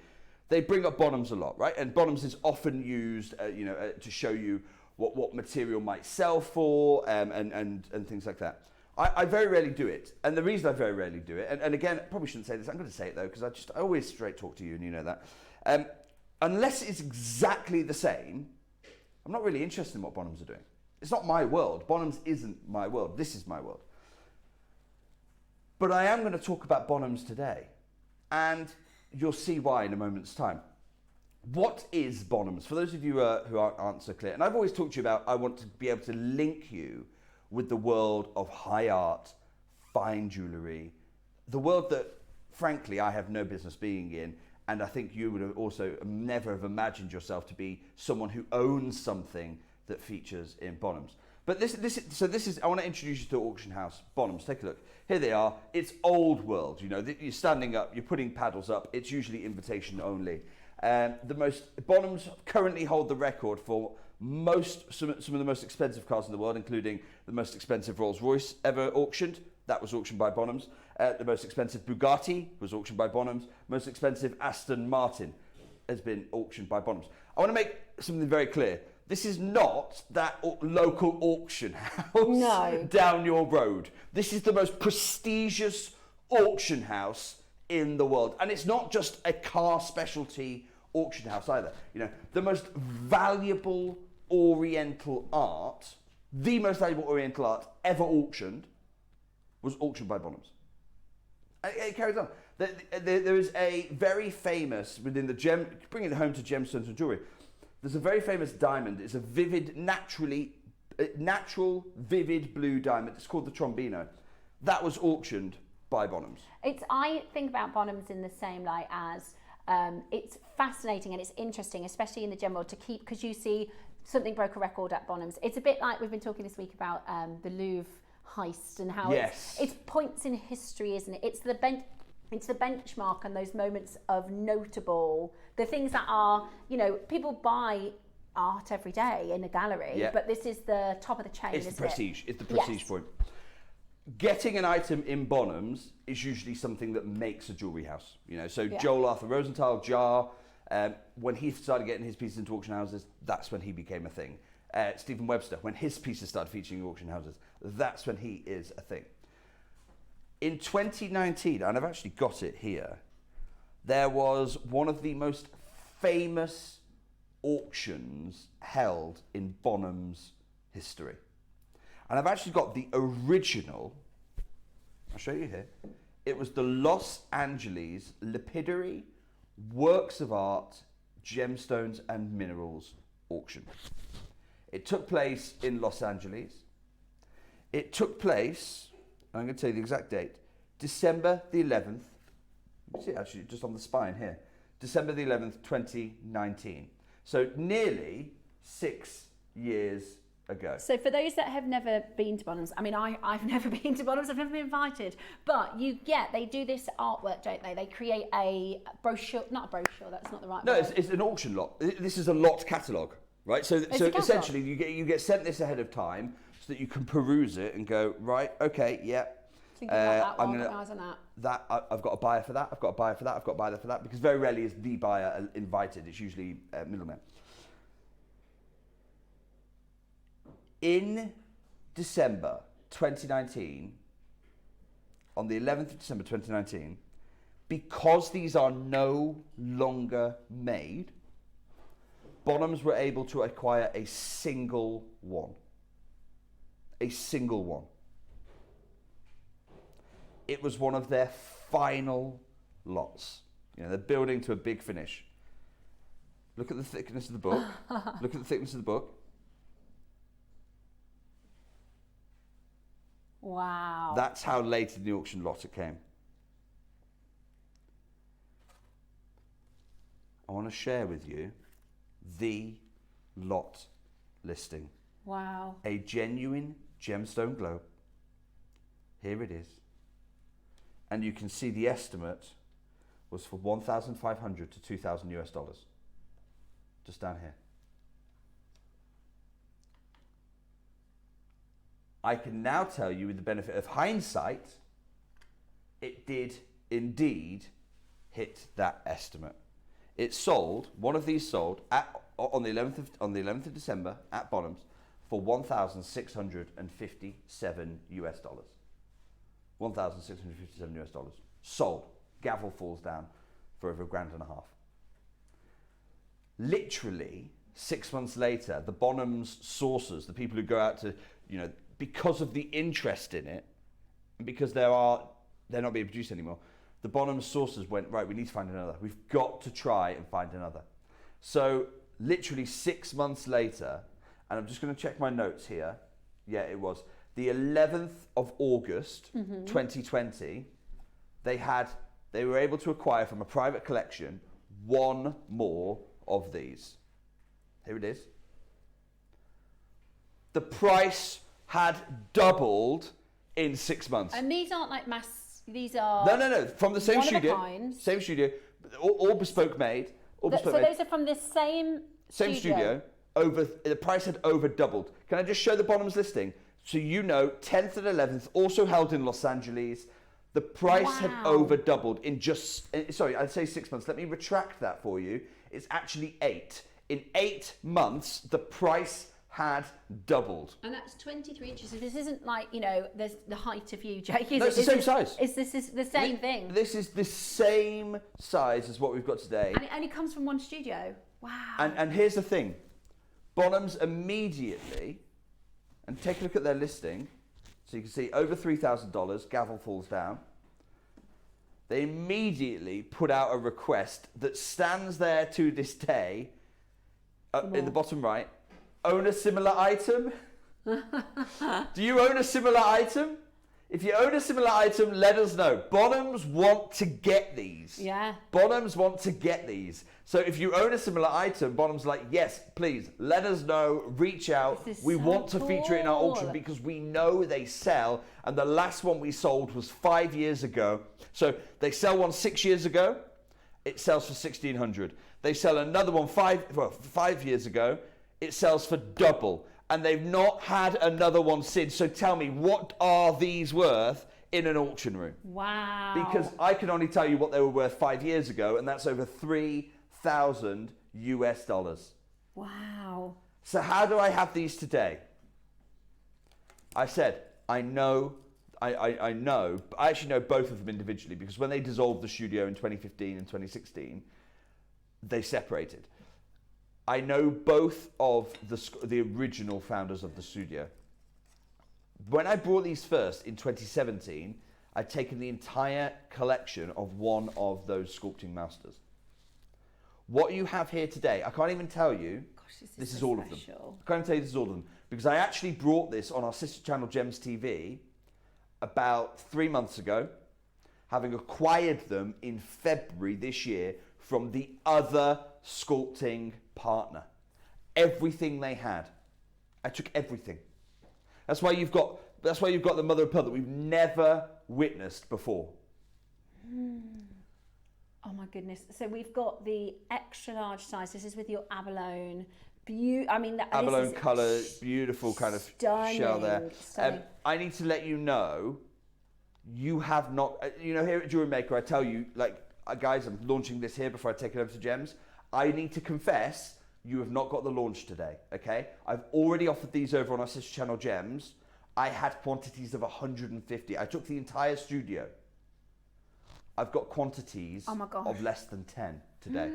they bring up bottoms a lot, right? And bottoms is often used, to show you what material might sell for, and things like that. I very rarely do it, and the reason I very rarely do it, and again, I probably shouldn't say this, I'm going to say it though, because I always straight talk to you, and you know that. Unless it's exactly the same, I'm not really interested in what bottoms are doing. It's not my world. Bottoms isn't my world. This is my world. But I am going to talk about bottoms today, and you'll see why in a moment's time. What is bottoms? For those of you who aren't so clear, and I've always talked to you about, I want to be able to link you with the world of high art, fine jewellery, the world that, frankly, I have no business being in, and I think you would have also never have imagined yourself to be someone who owns something that features in bottoms. But this is, I want to introduce you to auction house bottoms. Take a look. Here they are. It's old world. You know, you're standing up, you're putting paddles up. It's usually invitation only. Bottoms currently hold the record for some of the most expensive cars in the world, including the most expensive Rolls Royce ever auctioned. That was auctioned by Bonhams. The most expensive Bugatti was auctioned by Bonhams. Most expensive Aston Martin has been auctioned by Bonhams. I want to make something very clear. This is not that local auction house down your road. This is the most prestigious auction house in the world. And it's not just a car specialty auction house either. You know, the most valuable Oriental art, the most valuable Oriental art ever auctioned, was auctioned by Bonhams. And it carries on. There is a very famous, within the bringing it home to gemstones and jewellery, there's a very famous diamond. It's a vivid, natural, vivid blue diamond. It's called the Trombino. That was auctioned by Bonhams. I think about Bonhams in the same light as it's fascinating and it's interesting, especially in the gem world, to keep, because you see something broke a record at Bonhams. It's a bit like we've been talking this week about the Louvre heist and how it's points in history, isn't it? It's the benchmark and those moments of notable, the things that are, you know, people buy art every day in a gallery, but this is the top of the chain, It's the prestige. It's the prestige point. Getting an item in Bonhams is usually something that makes a jewellery house. You know, so Joel Arthur Rosenthal, Jar, when he started getting his pieces into auction houses, that's when he became a thing. Stephen Webster, when his pieces started featuring in auction houses, that's when he is a thing. In 2019, and I've actually got it here, there was one of the most famous auctions held in Bonhams history. And I've actually got the original, I'll show you here. It was the Los Angeles Lapidary Works of Art, Gemstones and Minerals auction. It took place in Los Angeles. It took place, I'm going to tell you the exact date, December the 11th. You can see it actually just on the spine here. December the 11th, 2019. So nearly 6 years ago. So for those that have never been to Bonhams, I mean, I've never been to Bonhams, I've never been invited, but they do this artwork, don't they? They create a brochure, not a brochure, that's not the right word. No, it's an auction lot. This is a lot catalogue, right? So essentially you get sent this ahead of time so that you can peruse it and go, right, okay, yeah. Thinking about that, eyes on that. I've got a buyer for that, I've got a buyer for that, I've got a buyer for that, because very rarely is the buyer invited, it's usually middlemen. In December 2019, on the 11th of December 2019, because these are no longer made, Bonhams were able to acquire a single one. A single one. It was one of their final lots. You know, they're building to a big finish. Look at the thickness of the book. Look at the thickness of the book. Wow. That's how late in the auction lot it came. I want to share with you the lot listing. Wow. A genuine gemstone globe. Here it is. And you can see the estimate was for $1,500 to $2,000 US. Just down here. I can now tell you, with the benefit of hindsight, it did indeed hit that estimate. It sold, one of these sold on the 11th of December at Bonhams for $1,657 US. $1,657 US. Sold. Gavel falls down for over $1,500. Literally 6 months later, the Bonhams sourcers, the people who go out to, because of the interest in it, and because they're not being produced anymore, the Bonhams sourcers went, right, we need to find another. We've got to try and find another. So literally 6 months later, and I'm just going to check my notes here. Yeah, it was the 11th of August, 2020. They were able to acquire from a private collection one more of these. Here it is. The price had doubled in 6 months. And these aren't like mass, these are... No, from the same one studio. Of a kind. Same studio, all bespoke made. Those are from the same studio. The price had over doubled. Can I just show the Bonhams listing? So 10th and 11th, also held in Los Angeles. The price had over doubled in I'd say 6 months. Let me retract that for you. It's actually 8. In 8 months, the price had doubled. And that's 23 inches. So this isn't like, there's the height of you, Jake. No, it's the same size. This is the same thing. This is the same size as what we've got today. And it only comes from one studio. Wow. And here's the thing. Bonhams immediately, and take a look at their listing, so you can see over $3,000, gavel falls down. They immediately put out a request that stands there to this day, in the bottom right. Own a similar item? Do you own a similar item? If you own a similar item, let us know. Bonhams want to get these. Yeah. Bonhams want to get these. So if you own a similar item, Bonhams like, yes, please, let us know, reach out. We want to feature it in our auction because we know they sell. And the last one we sold was 5 years ago. So they sell one 6 years ago, it sells for $1,600. They sell another one 5 years ago, it sells for double. And they've not had another one since. So tell me, what are these worth in an auction room? Wow. Because I can only tell you what they were worth 5 years ago, and that's over $3,000 US. Wow. So how do I have these today? I said, I know, I actually know both of them individually, because when they dissolved the studio in 2015 and 2016, they separated. I know both of the original founders of the studio. When I brought these first in 2017, I'd taken the entire collection of one of those sculpting masters. What you have here today, I can't even tell you, this is all of them. I can't even tell you this is all of them, because I actually brought this on our sister channel Gems TV about 3 months ago, having acquired them in February this year from the other sculpting partner. Everything they had. I took everything. That's why you've got the mother of pearl that we've never witnessed before. Oh my goodness. So we've got the extra large size. This is with your abalone. Abalone colour, beautiful kind of shell there. I need to let you know, you have not, here at Jewellery Maker, I tell you, guys, I'm launching this here before I take it over to Gems. I need to confess, you have not got the launch today, okay? I've already offered these over on our sister channel Gems. I had quantities of 150. I took the entire studio. I've got quantities of less than 10 today.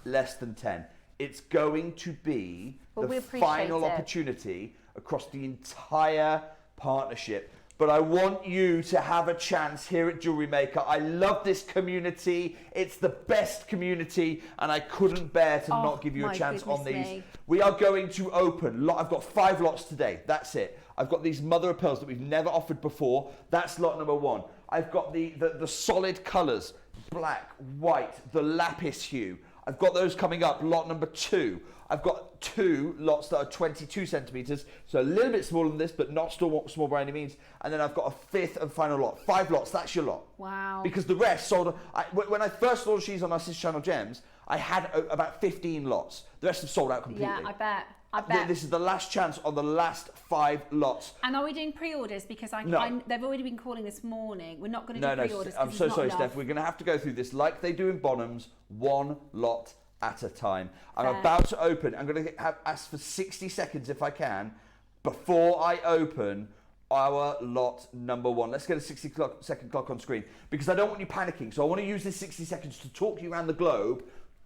Less than 10. It's going to be the final opportunity across the entire partnership. But I want you to have a chance here at Jewellery Maker. I love this community. It's the best community, and I couldn't bear to not give you a chance on these. We are going to open, I've got 5 lots today. That's it. I've got these mother of pearls that we've never offered before. That's lot number 1. I've got the solid colours, black, white, the lapis hue. I've got those coming up, lot number 2. I've got 2 lots that are 22 centimetres, so a little bit smaller than this, but not small by any means. And then I've got a 5th and final lot. 5 lots, that's your lot. Wow. Because the rest sold, when I first launched these on our sister channel Gems, I had about 15 lots. The rest have sold out completely. Yeah, I bet. This is the last chance on the last 5 lots. And are we doing pre-orders? Because they've already been calling this morning. We're not going to do pre-orders. I'm so sorry, Steph. We're going to have to go through this like they do in Bonhams, 1 lot at a time. I'm about to open. I'm going to ask for 60 seconds if I can before I open our lot number 1. Let's get a 60-second clock on screen, because I don't want you panicking. So I want to use this 60 seconds to talk you around the globe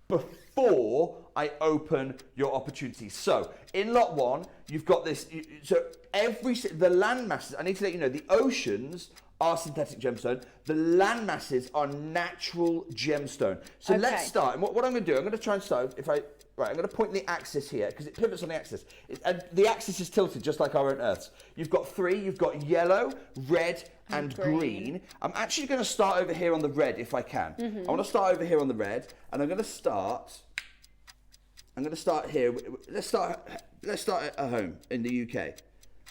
before I open your opportunities. So in lot 1, you've got this. So the land masses, I need to let you know, the oceans are synthetic gemstone. The land masses are natural gemstone. So let's start. And what I'm going to do, I'm going to try and start. I'm going to point the axis here, because it pivots on the axis. And the axis is tilted just like our own Earths. You've got 3. You've got yellow, red, and green. I'm actually going to start over here on the red if I can. I want to start over here on the red, and I'm going to start here. Let's start at home in the UK.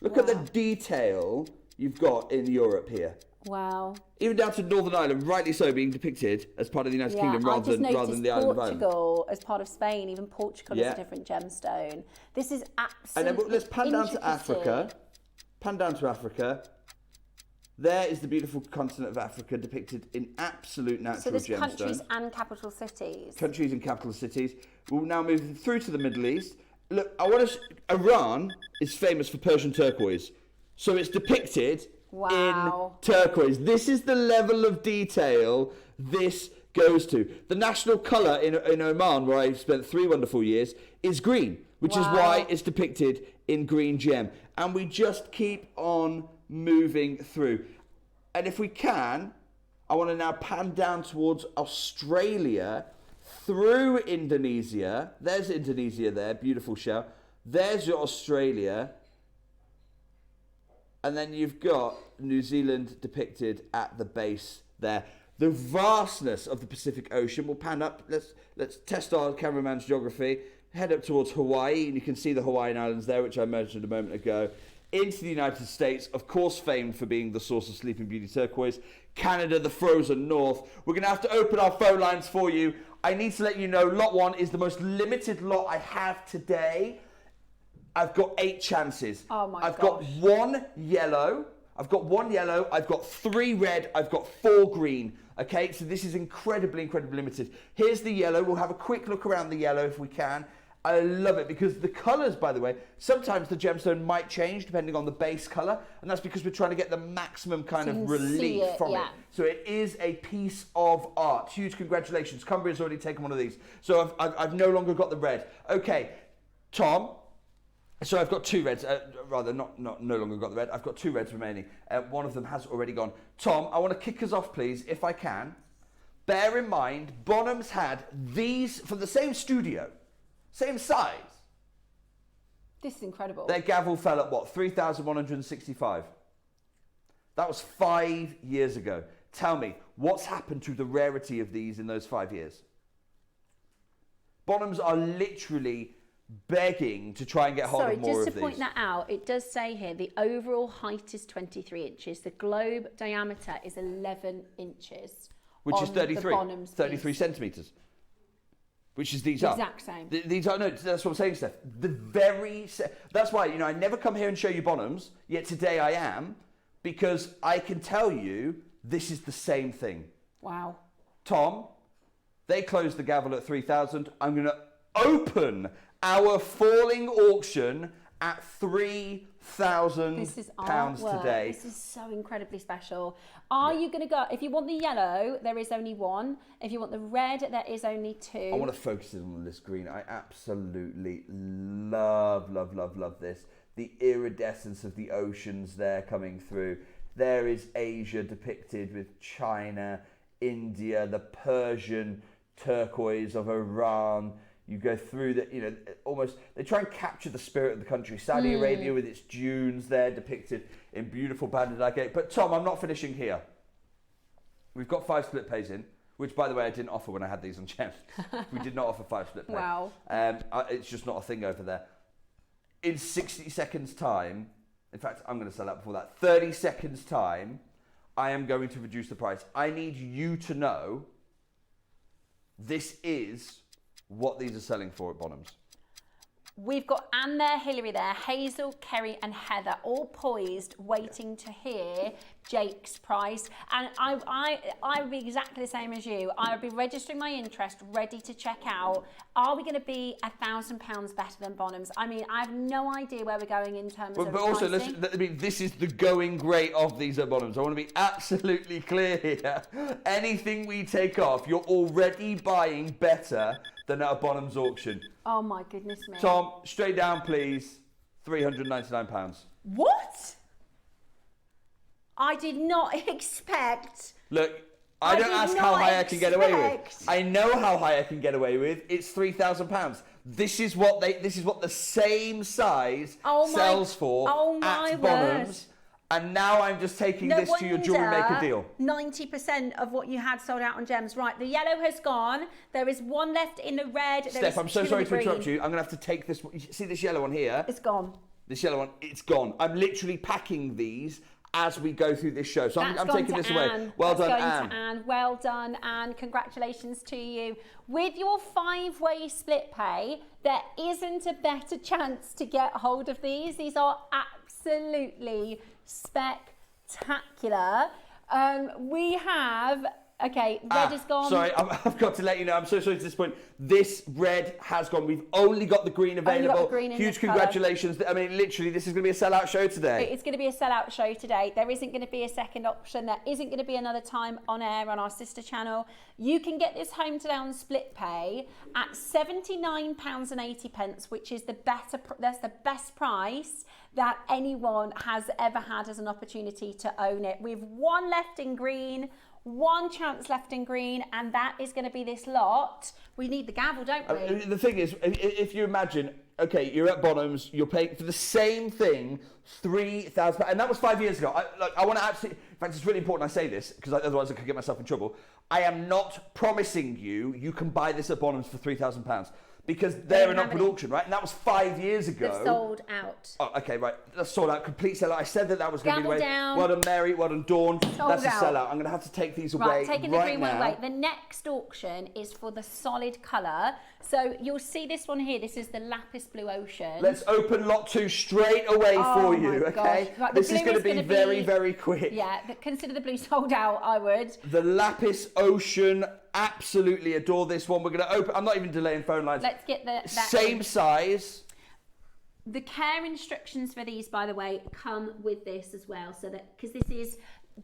Look at the detail you've got in Europe here. Wow. Even down to Northern Ireland, rightly so, being depicted as part of the United Kingdom rather than the island of Ireland. Portugal as part of Spain, even Portugal is a different gemstone. This is absolutely And then let's pan down to Africa. Pan down to Africa. There is the beautiful continent of Africa depicted in absolute natural gemstone. So there's countries and capital cities. Countries and capital cities. We'll now move through to the Middle East. Look, Iran is famous for Persian turquoise. So it's depicted in turquoise. This is the level of detail this goes to. The national colour in Oman, where I spent 3 wonderful years, is green, which is why it's depicted in green gem. And we just keep on moving through. And if we can, I want to now pan down towards Australia, through Indonesia. There's Indonesia there, beautiful shell. There's your Australia. And then you've got New Zealand depicted at the base there. The vastness of the Pacific Ocean. We'll pan up. Let's test our cameraman's geography. Head up towards Hawaii, and you can see the Hawaiian Islands there, which I mentioned a moment ago. Into the United States, of course famed for being the source of Sleeping Beauty turquoise. Canada, the frozen north. We're going to have to open our phone lines for you. I need to let you know, lot 1 is the most limited lot I have today. I've got 8 chances. Oh my gosh. I've got 1 yellow. I've got 3 red. I've got 4 green. Okay, so this is incredibly, incredibly limited. Here's the yellow. We'll have a quick look around the yellow if we can. I love it because the colours, by the way, sometimes the gemstone might change depending on the base colour, and that's because we're trying to get the maximum kind of relief from it. So it is a piece of art. Huge congratulations. Cumbria's already taken one of these. So I've no longer got the red. Okay, Tom, So I've got 2 reds, rather no longer got the red. I've got 2 reds remaining. One of them has already gone. Tom, I want to kick us off, please, if I can. Bear in mind, Bonhams had these from the same studio, same size. This is incredible. Their gavel fell at what, 3,165? That was 5 years ago. Tell me, what's happened to the rarity of these in those 5 years? Bonhams are literally begging to try and get hold of more of these. Sorry, just to point that out, it does say here the overall height is 23 inches. The globe diameter is 11 inches. Which is 33 centimetres. Which is these are. Exact same. These are, no, that's what I'm saying, Steph. That's why, I never come here and show you Bonhams, yet today I am, because I can tell you this is the same thing. Wow. Tom, they closed the gavel at 3,000. I'm going to open our falling auction at £3,000 today. This is so incredibly special. Are you going to go, if you want the yellow, there is only 1. If you want the red, there is only 2. I want to focus on this green. I absolutely love this. The iridescence of the oceans there coming through. There is Asia depicted with China, India, the Persian turquoise of Iran. You go through the, almost, they try and capture the spirit of the country. Saudi Arabia with its dunes there depicted in beautiful banded agate. But Tom, I'm not finishing here. We've got 5 split pays in, which by the way, I didn't offer when I had these on Gems. We did not offer 5 split pay. Wow. It's just not a thing over there. In 60 seconds time, in fact, I'm going to sell out before that. 30 seconds time, I am going to reduce the price. I need you to know this is what these are selling for at Bonhams. We've got Anne there, Hilary there, Hazel, Kerry and Heather all poised waiting to hear Jake's price. And I would be exactly the same as you. I would be registering my interest, ready to check out. Are we going to be £1,000 better than Bonhams? I mean, I have no idea where we're going in terms of But also, pricing. this is the going rate of these at Bonhams. I want to be absolutely clear here. Anything we take off, you're already buying better than at a Bonhams auction. Oh my goodness me. Tom, straight down please, £399. What? I did not expect. Look, I don't ask how high I can get away with. I know how high I can get away with. It's £3,000. This is what the same size sells for at Bonhams. And now I'm just taking this to your Jewellery Maker deal. 90% of what you had sold out on Gems. Right, the yellow has gone. There is 1 left in the red. Steph, I'm so sorry to interrupt you. I'm going to have to take this. See this yellow one here? It's gone. This yellow one, it's gone. I'm literally packing these as we go through this show. So I'm taking this away. Well done, Anne. Well done, Anne. Congratulations to you. With your 5-way split pay, there isn't a better chance to get hold of these. These are absolutely spectacular. We have, red is gone. Sorry, I've got to let you know, I'm so sorry to disappoint. This red has gone. We've only got the green available. Huge congratulations. I mean, literally, this is going to be a sellout show today. It's going to be a sellout show today. There isn't going to be a second option. There isn't going to be another time on air on our sister channel. You can get this home today on split pay at £79.80, which is that's the best price that anyone has ever had as an opportunity to own it. We've 1 left in green, 1 chance left in green, and that is going to be this lot. We need the gavel, don't we? The thing is, if you imagine, okay, you're at Bonhams, you're paying for the same thing, £3,000, and that was 5 years ago. I want to absolutely, in fact, it's really important I say this, because otherwise I could get myself in trouble. I am not promising you can buy this at Bonhams for £3,000. Because they're an upward auction, right? And that was 5 years ago. They've sold out. Oh, okay, right. That's sold out. Complete sellout. I said that was going to be the way. Down. Well done, Mary. Well done, Dawn. That's a sellout. I'm going to have to take these away right now. Taking the green one away. The next auction is for the solid colour. So you'll see this one here. This is the Lapis Blue Ocean. Let's open lot 2 straight away for you, okay? Right, this is going to be very, very quick. Yeah, consider the blue sold out, I would. The Lapis Ocean. Absolutely adore this one. We're going to open. I'm not even delaying phone lines. Let's get that same size. The care instructions for these, by the way, come with this as well. So that, because this is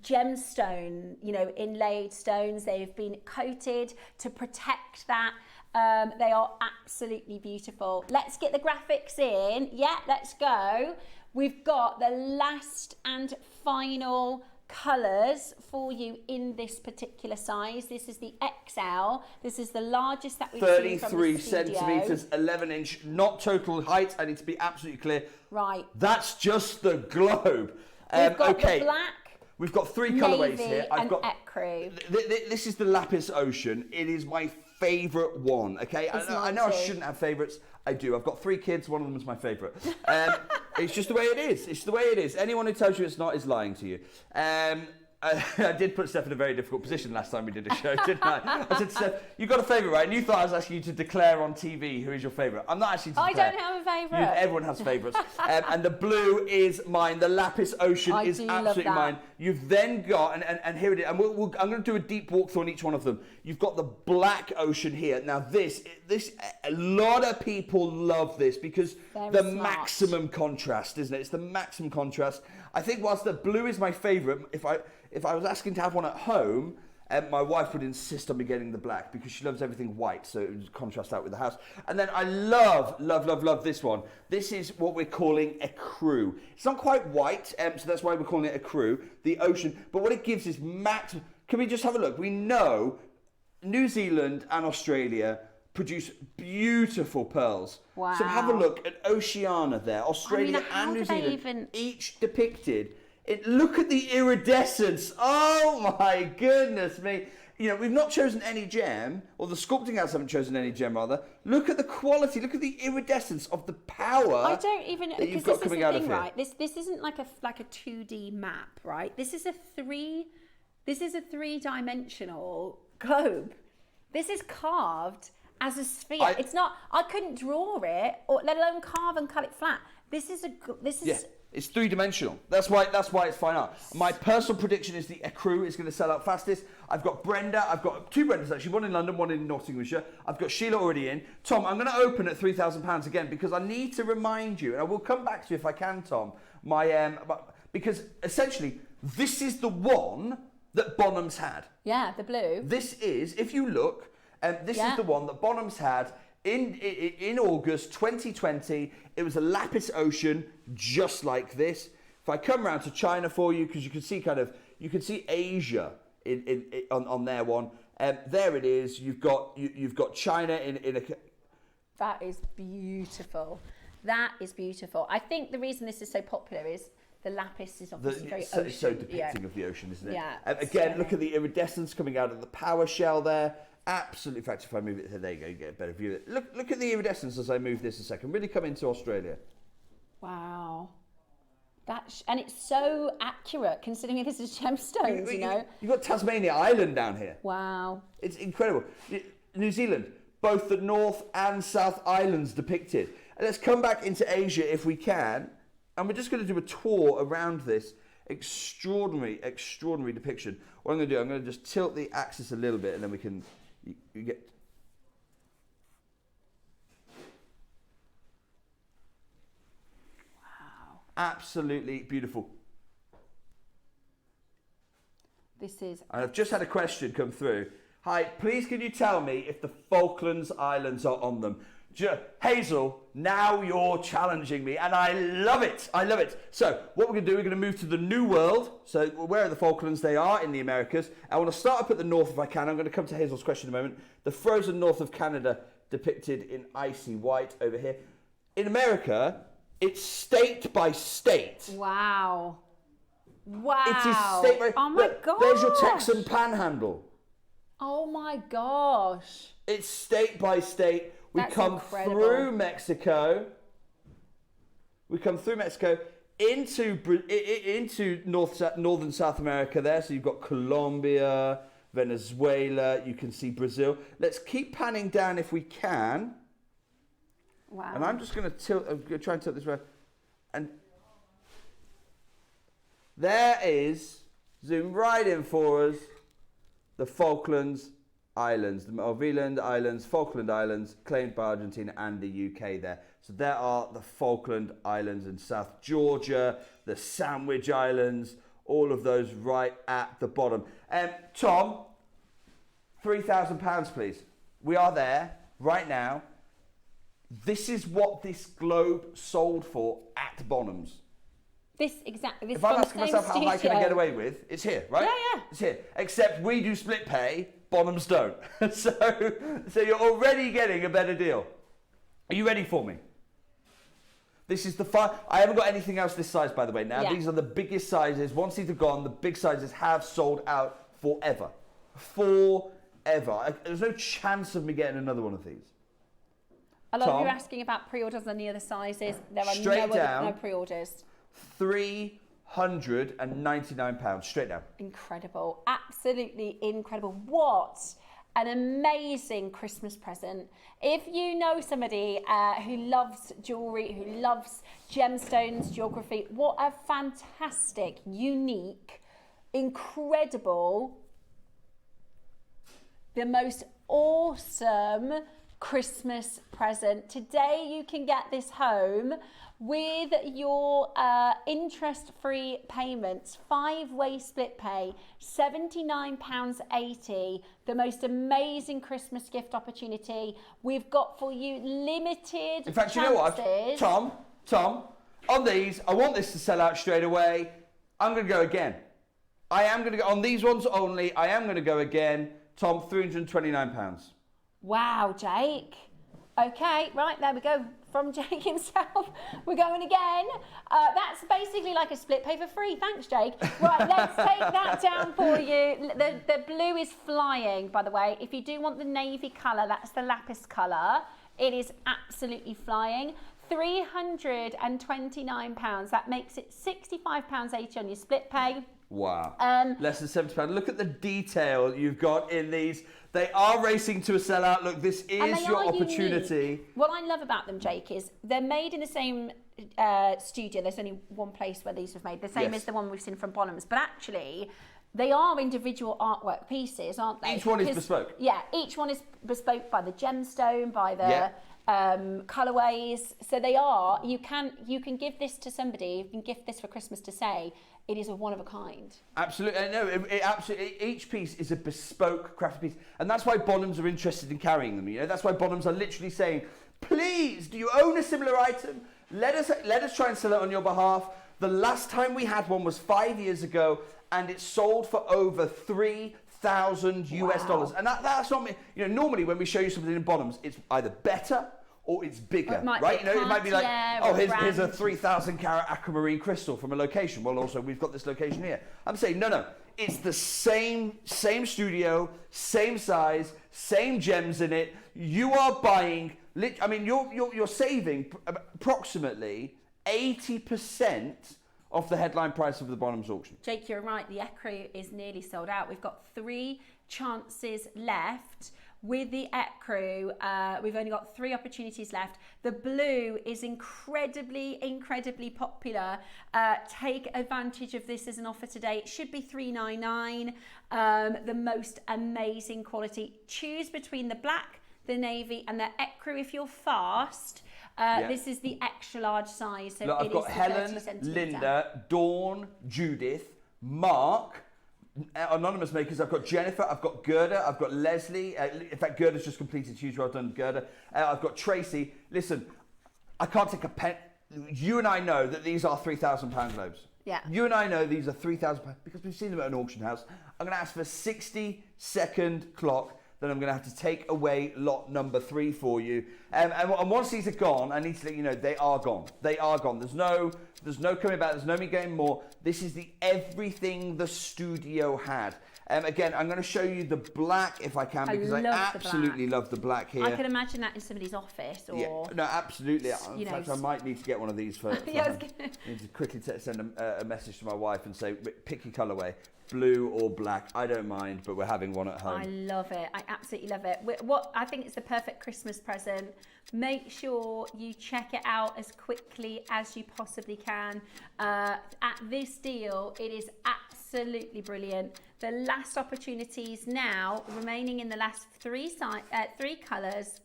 gemstone, inlaid stones, they've been coated to protect that. They are absolutely beautiful. Let's get the graphics in. Yeah, let's go. We've got the last and final colours for you in this particular size. This is the XL. This is the largest that we've seen from the 33 studio. centimetres, 11 inch, not total height. I need to be absolutely clear. Right. That's just the globe. We've got okay. the black, We've got three colourways navy here. and ecru. This is the Lapis Ocean. It is my favourite one, okay? I know I shouldn't have favourites. I do. I've got 3 kids. One of them is my favourite. It's just the way it is. It's the way it is. Anyone who tells you it's not is lying to you. I did put Steph in a very difficult position last time we did a show, didn't I? I said, Steph, you got a favourite, right? And you thought I was asking you to declare on TV who is your favourite. I'm not actually to declare. I don't have a favourite. Everyone has favourites. And the blue is mine. The Lapis Ocean is do love absolutely that. mine. You've then got, and here it is, and I'm going to do a deep walkthrough on each one of them. You've got the Black Ocean here. Now this, a lot of people love this because the maximum contrast, isn't it? It's the maximum contrast. I think whilst the blue is my favourite, if I was asking to have one at home, my wife would insist on me getting the black because she loves everything white, so it would contrast out with the house. And then I love this one. This is what we're calling a crew. It's not quite white, so that's why we're calling it a crew, the ocean. But what it gives is matte. Can we just have a look? We know New Zealand and Australia produce beautiful pearls. Wow. So have a look at Oceania there, Australia and New Zealand, each depicted. Look at the iridescence. Oh my goodness me. You know, we've not chosen any gem, or the sculpting house haven't chosen any gem rather. Look at the quality, look at the iridescence of the power. I don't even, that you've because got this is coming the out thing, of here. right? This isn't like a 2D map, right? This is a three-dimensional globe. This is carved as a sphere. It's not, I couldn't draw it, or let alone carve and cut it flat. Yeah, it's 3-dimensional. That's why it's fine art. My personal prediction is the Ecru is going to sell out fastest. I've got Brenda. I've got 2 Brendas actually. One in London, one in Nottinghamshire. I've got Sheila already in. Tom, I'm going to open at £3,000 again because I need to remind you, and I will come back to you if I can, Tom. Because essentially this is the one that Bonham's had. Yeah, the blue. This is, if you look, this is the one that Bonham's had in August 2020. It was a Lapis Ocean, just like this. If I come around to China for you, because you can see Asia on their one. There it is. You've got China in a. That is beautiful. That is beautiful. I think the reason this is so popular is the lapis is obviously very ocean. It's so depicting of the ocean, isn't it? Yeah. Again, look at the iridescence coming out of the power shell there. Absolutely. In fact, if I move it, there you go, you get a better view of it. Look at the iridescence as I move this a second. Really come into Australia. Wow. And it's so accurate considering this is gemstones, you know. You've got Tasmania Island down here. Wow. It's incredible. New Zealand, both the North and South Islands depicted. And let's come back into Asia if we can. And we're just going to do a tour around this extraordinary depiction. What I'm going to do, I'm going to just tilt the axis a little bit and then we can... You get... Wow. Absolutely beautiful. This is... I've just had a question come through. Hi, please can you tell me if the Falklands Islands are on them? Hazel, now you're challenging me, and I love it. I love it. So what we're going to do, we're going to move to the New World. So where are the Falklands? They are in the Americas. I want to start up at the north if I can. I'm going to come to Hazel's question in a moment. The frozen north of Canada depicted in icy white over here. In America, it's state by state. Wow. Wow. It is state by... Oh my gosh. There's your Texan Panhandle. Oh my gosh. It's state by state. We come through Mexico. We come through Mexico into northern South America there. So you've got Colombia, Venezuela. You can see Brazil. Let's keep panning down if we can. Wow. And I'm just going to tilt. I'm going to try and tilt this way. And there is, zoom right in for us, the Falklands Islands, the Malviland Islands, Falkland Islands, claimed by Argentina and the UK there. So there are the Falkland Islands in South Georgia, the Sandwich Islands, all of those right at the bottom. Tom, £3,000 please. We are there. right now, this is what this globe sold for at Bonhams. This exactly. This if I'm asking myself how high can I get away with, it's here, right? Yeah. It's here. Except we do split pay, Bonhams don't. so you're already getting a better deal. Are you ready for me? This is the I haven't got anything else this size, by the way. Now, these are the biggest sizes. Once these are gone, the big sizes have sold out forever. Forever. There's no chance of me getting another one of these. A lot of you are asking about pre-orders on the other sizes. There are no pre-orders. £399 straight down. Incredible. Absolutely incredible. What an amazing Christmas present. If you know somebody who loves jewellery, who loves gemstones, geography, what a fantastic, unique, incredible, the most awesome Christmas present. Today you can get this home with your interest-free payments, 5-way split pay, £79.80, the most amazing Christmas gift opportunity. We've got for you limited In fact, chances. you know what, Tom, on these, I want this to sell out straight away. I'm going to go again. I am going to go, on these ones only, I am going to go again. Tom, £329. Wow, Jake. Okay, right, there we go. From Jake himself, we're going again. That's basically like a split pay for free. Thanks, Jake. Right, let's take that down for you. The blue is flying, by the way. If you do want the navy colour, that's the lapis colour. It is absolutely flying. £329. That makes it £65.80 on your split pay. Wow. Less than £70. Look at the detail you've got in these. They are racing to a sellout. Look, this is your opportunity. Unique. What I love about them, Jake, is they're made in the same studio. There's only one place where these were made. The same as the one we've seen from Bonhams. But actually, they are individual artwork pieces, aren't they? Each one is bespoke. Yeah, each one is bespoke by the gemstone, by the colorways. So they are. You can give this to somebody. You can gift this for Christmas to say it is a one of a kind. Absolutely. No, it absolutely. Each piece is a bespoke crafted piece, and that's why Bonhams are interested in carrying them. You know, that's why Bonhams are literally saying, "Please, do you own a similar item? Let us try and sell it on your behalf." The last time we had one was 5 years ago, and it sold for over $3,000 US, and that's not me. You know, normally when we show you something in Bonhams, it's either better or it's bigger, right? You know, it might be like, oh, here's a 3,000 carat aquamarine crystal from a location. Well, also we've got this location here. I'm saying no, it's the same studio, same size, same gems in it. You are buying. I mean, you're saving approximately 80% off the headline price of the Bonhams auction. Jake, you're right. The ecru is nearly sold out. We've got 3 chances left. With the ecru, we've only got 3 opportunities left. The blue is incredibly popular. Take advantage of this as an offer today. It should be $399. The most amazing quality. Choose between the black, the navy, and the ecru if you're fast. This is the extra large size. So look, I've got Helen, Linda, Dawn, Judith, Mark, anonymous makers. I've got Jennifer, I've got Gerda, I've got Leslie. In fact, Gerda's just completed. Huge well done, Gerda. I've got Tracy. Listen, I can't take a pen. You and I know that these are £3,000 globes. Yeah. You and I know these are £3,000 because we've seen them at an auction house. I'm going to ask for a 60-second clock. Then I'm going to have to take away lot number 3 for you. And once these are gone, I need to let you know they are gone. They are gone. There's no coming back. There's no me getting more. This is the everything the studio had. Again, I'm going to show you the black if I can because I absolutely love the black here. I can imagine that in somebody's office or... Yeah, no, absolutely. In fact, I might need to get one of these for I need to quickly send a message to my wife and say, pick your colourway. Blue or black, I don't mind, but we're having one at home. I love it. I absolutely love it. What I think it's the perfect Christmas present. Make sure you check it out as quickly as you possibly can. At this deal, it is absolutely brilliant. The last opportunities now remaining in the last 3 colours.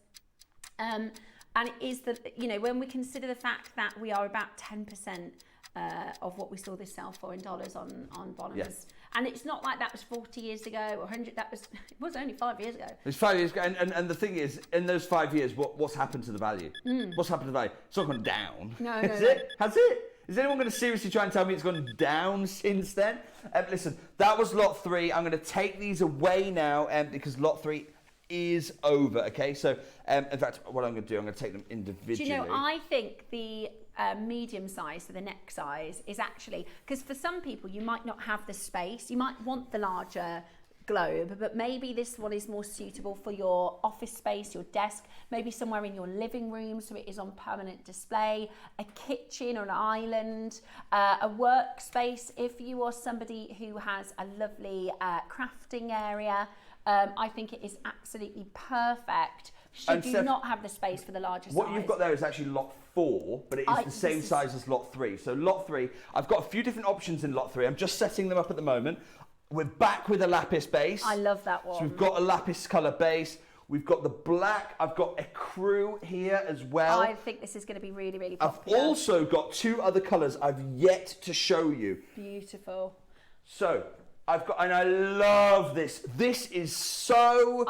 And it is when we consider the fact that we are about 10% of what we saw this sell for in dollars on Bonhams. Yeah. And it's not like that was 40 years ago or 100. It was only 5 years ago. It's 5 years ago, and the thing is, in those 5 years, what's happened to the value? What's happened to the value? It's not gone down. No, Has it? Has it? Is anyone going to seriously try and tell me it's gone down since then? Listen, that was lot 3. I'm going to take these away now because lot 3 is over, okay? So, in fact, what I'm going to do, I'm going to take them individually. Do you know, I think the medium size, so the neck size, is actually, because for some people, you might not have the space. You might want the larger globe, but maybe this one is more suitable for your office space, your desk, maybe somewhere in your living room, so it is on permanent display, a kitchen or an island, a workspace. If you are somebody who has a lovely crafting area, I think it is absolutely perfect should you not have the space for the larger size. What you've got there is actually lot 4, but it is the same size as lot 3. So lot 3, I've got a few different options in lot 3. I'm just setting them up at the moment. We're back with a lapis base. I love that one. So we've got a lapis colour base. We've got the black. I've got a crew here as well. I think this is going to be really, really popular. I've also got 2 other colours I've yet to show you. Beautiful. So I've got, and I love this. This is so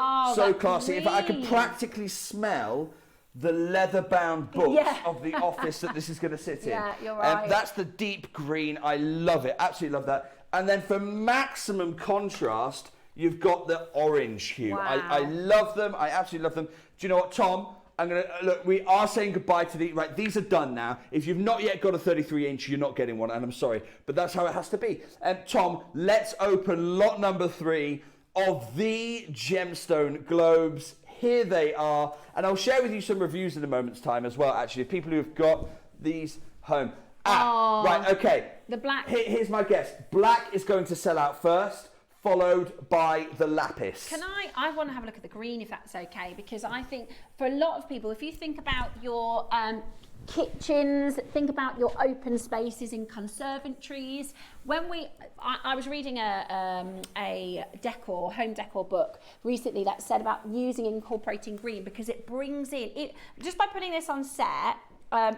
classy. In fact, I can practically smell the leather-bound books of the office that this is going to sit in. Yeah, you're right. That's the deep green. I love it. Absolutely love that. And then for maximum contrast, you've got the orange hue. Wow. I love them. I absolutely love them. Do you know what, Tom? I'm going to, look, we are saying goodbye to right, these are done now. If you've not yet got a 33-inch, you're not getting one, and I'm sorry, but that's how it has to be. Tom, let's open lot number 3 of the Gemstone Globes. Here they are, and I'll share with you some reviews in a moment's time as well, actually, of people who have got these home. Right, okay. The black. Here's my guess. Black is going to sell out first, followed by the lapis. I want to have a look at the green, if that's okay, because I think for a lot of people, if you think about your kitchens, think about your open spaces in conservatories. I was reading a home decor book recently that said about incorporating green, because it brings in, just by putting this on set,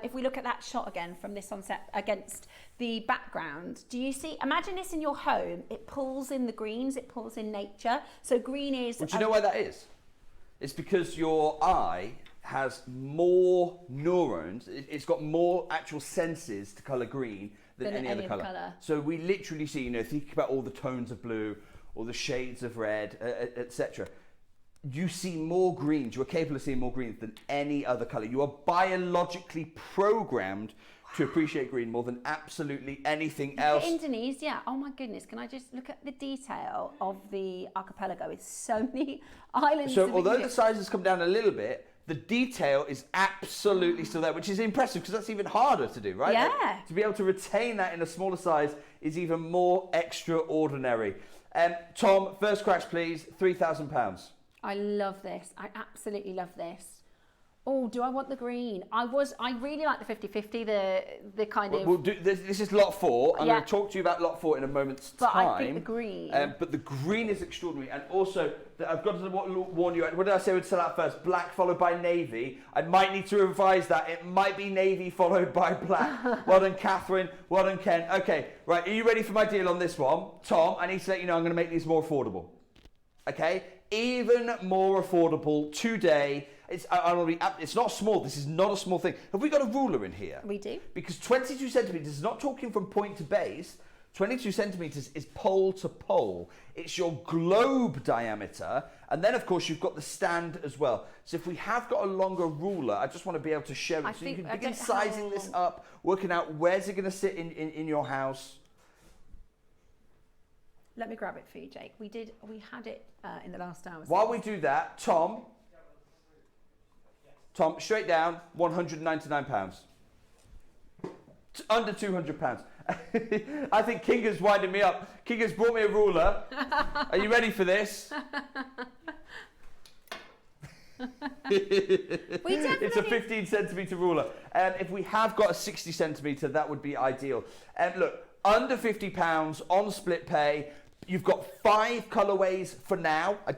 if we look at that shot again from this on set against the background, do you see, imagine this in your home, it pulls in the greens, it pulls in nature. So green is... Well, do you know why that is? It's because your eye has more neurons, it's got more actual senses to colour green than any other colour. So we literally see, think about all the tones of blue, or the shades of red, etc. You see more greens, you are capable of seeing more greens than any other colour. You are biologically programmed to appreciate green more than absolutely anything else. Indonesia, oh my goodness, can I just look at the detail of the archipelago with so many islands? So although the size has come down a little bit, the detail is absolutely still there, which is impressive because that's even harder to do, right? Yeah. Like, to be able to retain that in a smaller size is even more extraordinary. Tom, first crash please, £3,000. I love this. I absolutely love this. Oh, do I want the green? I really like the 50-50, the kind of... We'll do, this is lot 4. I'm going to talk to you about lot 4 in a moment's time. But I think the green... but the green is extraordinary. And also, I've got to warn you, what did I say would sell out first? Black followed by navy. I might need to revise that. It might be navy followed by black. Well done, Catherine. Well done, Ken. Okay, right, are you ready for my deal on this one? Tom, I need to let you know I'm going to make these more affordable. Okay? Even more affordable today. It's not small. This is not a small thing. Have we got a ruler in here? We do. Because 22 centimetres is not talking from point to base. 22 centimetres is pole to pole. It's your globe diameter. And then, of course, you've got the stand as well. So if we have got a longer ruler, I just want to be able to show it. So you can begin sizing this up, working out where's it going to sit in your house. Let me grab it for you, Jake. We had it in the last hour. While we do that, Tom, straight down, £199. Under £200. I think Kinga's winding me up. Kinga's brought me a ruler. Are you ready for this? It's a 15 centimetre ruler. If we have got a 60 centimetre, that would be ideal. Look, under £50 on split pay. You've got 5 colourways for now. I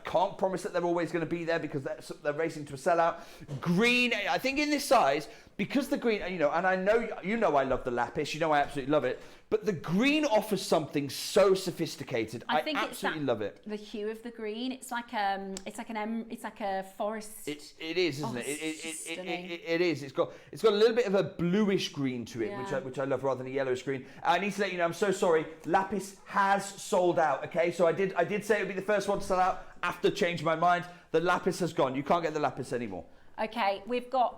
can't promise that they're always going to be there because they're racing to a sellout. Green, I think in this size, because the green, you know, and I know, you know I love the lapis, you know I absolutely love it, but the green offers something so sophisticated. I think absolutely love it. The hue of the green, it's like a forest. It is, isn't it? It is. It's got a little bit of a bluish green to it, which I love rather than a yellowish green. I need to let you know, I'm so sorry, lapis has sold out. Okay, so I did say it would be the first one to sell out. After changing my mind, the lapis has gone. You can't get the lapis anymore. Okay, we've got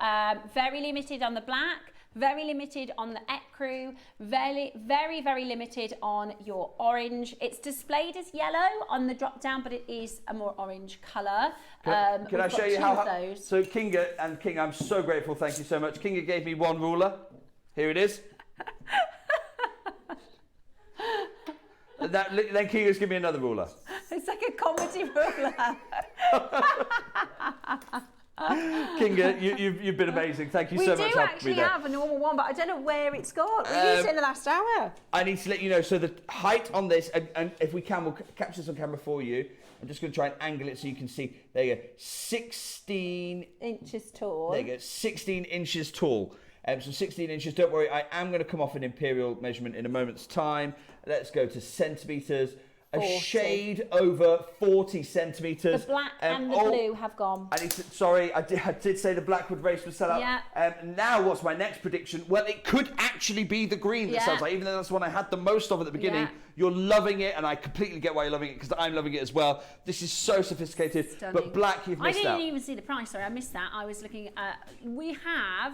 very limited on the black, very limited on the ecru, very, very, very limited on your orange. It's displayed as yellow on the drop down, but it is a more orange colour. Can I show you how? So Kinga and King, I'm so grateful. Thank you so much. Kinga gave me one ruler. Here it is. Then Kinga's give me another ruler. It's like a comedy ruler. Kinga, you've been amazing. Thank you so much. We do actually have a normal one, but I don't know where it's gone. We used it in the last hour. I need to let you know, so the height on this, and if we can, we'll capture this on camera for you. I'm just going to try and angle it so you can see. There you go. 16 inches tall. There you go. 16 inches tall. So 16 inches. Don't worry, I am going to come off an imperial measurement in a moment's time. Let's go to centimetres. 40. A shade over 40 centimetres. The black and the blue have gone. Sorry, I did say the black would race for sell-out. Yeah. Now, what's my next prediction? Well, it could actually be the green that sells out, even though that's the one I had the most of at the beginning. Yeah. You're loving it, and I completely get why you're loving it, because I'm loving it as well. This is so sophisticated. Stunning. But black, you've missed out. I didn't even see the price, sorry, I missed that. I was looking at, we have...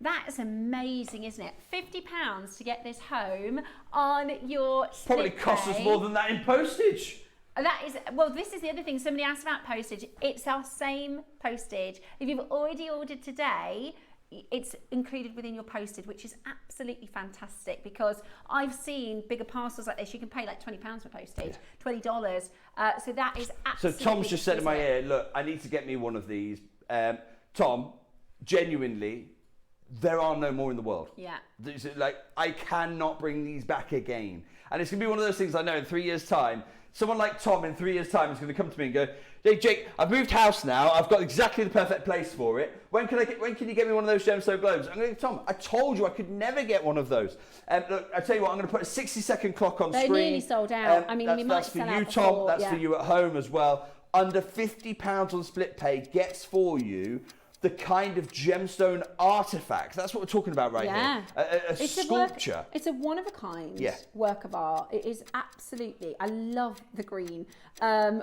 That is amazing, isn't it? £50 to get this home on your split probably costs us more than that in postage. That is, well, this is the other thing. Somebody asked about postage. It's our same postage. If you've already ordered today, it's included within your postage, which is absolutely fantastic, because I've seen bigger parcels like this. You can pay like £20 for postage, $20. So that is absolutely... So Tom's just said in my ear, look, I need to get me one of these. Tom, genuinely... There are no more in the world. Yeah. Like, I cannot bring these back again. And it's going to be one of those things I know in 3 years' time, someone like Tom in 3 years' time is going to come to me and go, hey, Jake, I've moved house now. I've got exactly the perfect place for it. When can you get me one of those Gemstone Globes? I'm going to go, Tom, I told you I could never get one of those. Look, I tell you what, I'm going to put a 60-second clock on screen. They're nearly sold out. I mean, we might sell out That's for you, Tom. That's for you at home as well. Under £50 on split pay gets for you the kind of gemstone artifact. That's what we're talking about right here. A sculpture. It's a one-of-a-kind work of art. It is absolutely, I love the green.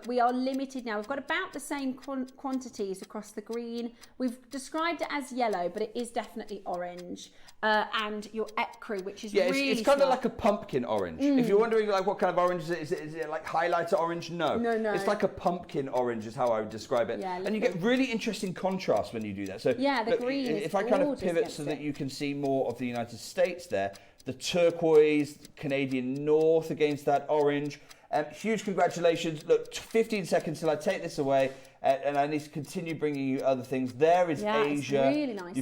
We are limited now. We've got about the same quantities across the green. We've described it as yellow, but it is definitely orange. And your ecru, which is really it's kind of like a pumpkin orange. If you're wondering like what kind of orange is it like highlighter orange? No. It's like a pumpkin orange is how I would describe it. And you get really interesting contrast when you do that. So the green is if I kind of pivot so that you can see more of the United States there, the turquoise, Canadian North against that orange. Huge congratulations. Look, 15 seconds till I take this away. And I need to continue bringing you other things. There is Asia. It's really nice.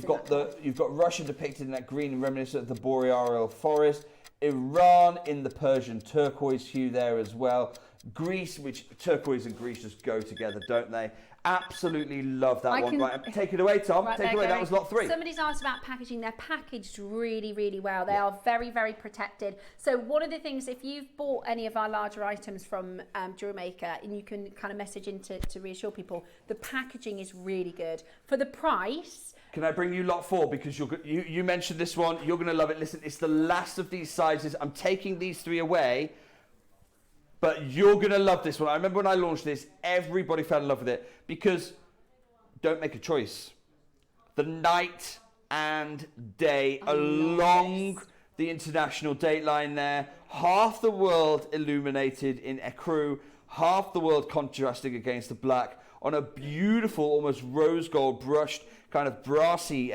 You've got Russia depicted in that green reminiscent of the boreal forest. Iran in the Persian turquoise hue there as well. Greece, which turquoise and Greece just go together, don't they? Absolutely love that one. Right, take it away, Tom. Take it away. That was lot 3. Somebody's asked about packaging. They're packaged really, really well. They are very, very protected. So one of the things, if you've bought any of our larger items from Jewellery Maker, and you can kind of message in to reassure people, the packaging is really good. For the price... Can I bring you lot 4? Because you mentioned this one. You're going to love it. Listen, it's the last of these sizes. I'm taking these 3 away. But you're going to love this one. I remember when I launched this, everybody fell in love with it, because don't make a choice. The night and day along the international date line there, half the world illuminated in ecru, half the world contrasting against the black on a beautiful, almost rose gold brushed kind of brassy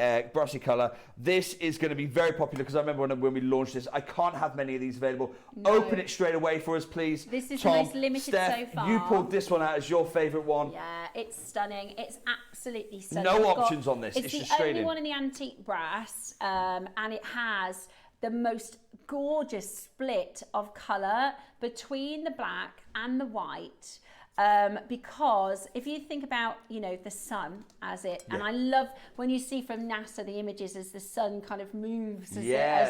colour. This is going to be very popular, because I remember when we launched this, I can't have many of these available. No. Open it straight away for us, please. This is Tom, the most limited Steph, so far. You pulled this one out as your favourite one. Yeah, it's stunning. It's absolutely stunning. No options on this. It's just the straight only in. one in the antique brass, and it has the most gorgeous split of colour between the black and the white. because if you think about, you know, the sun as it, and I love when you see from NASA the images as the sun kind of moves as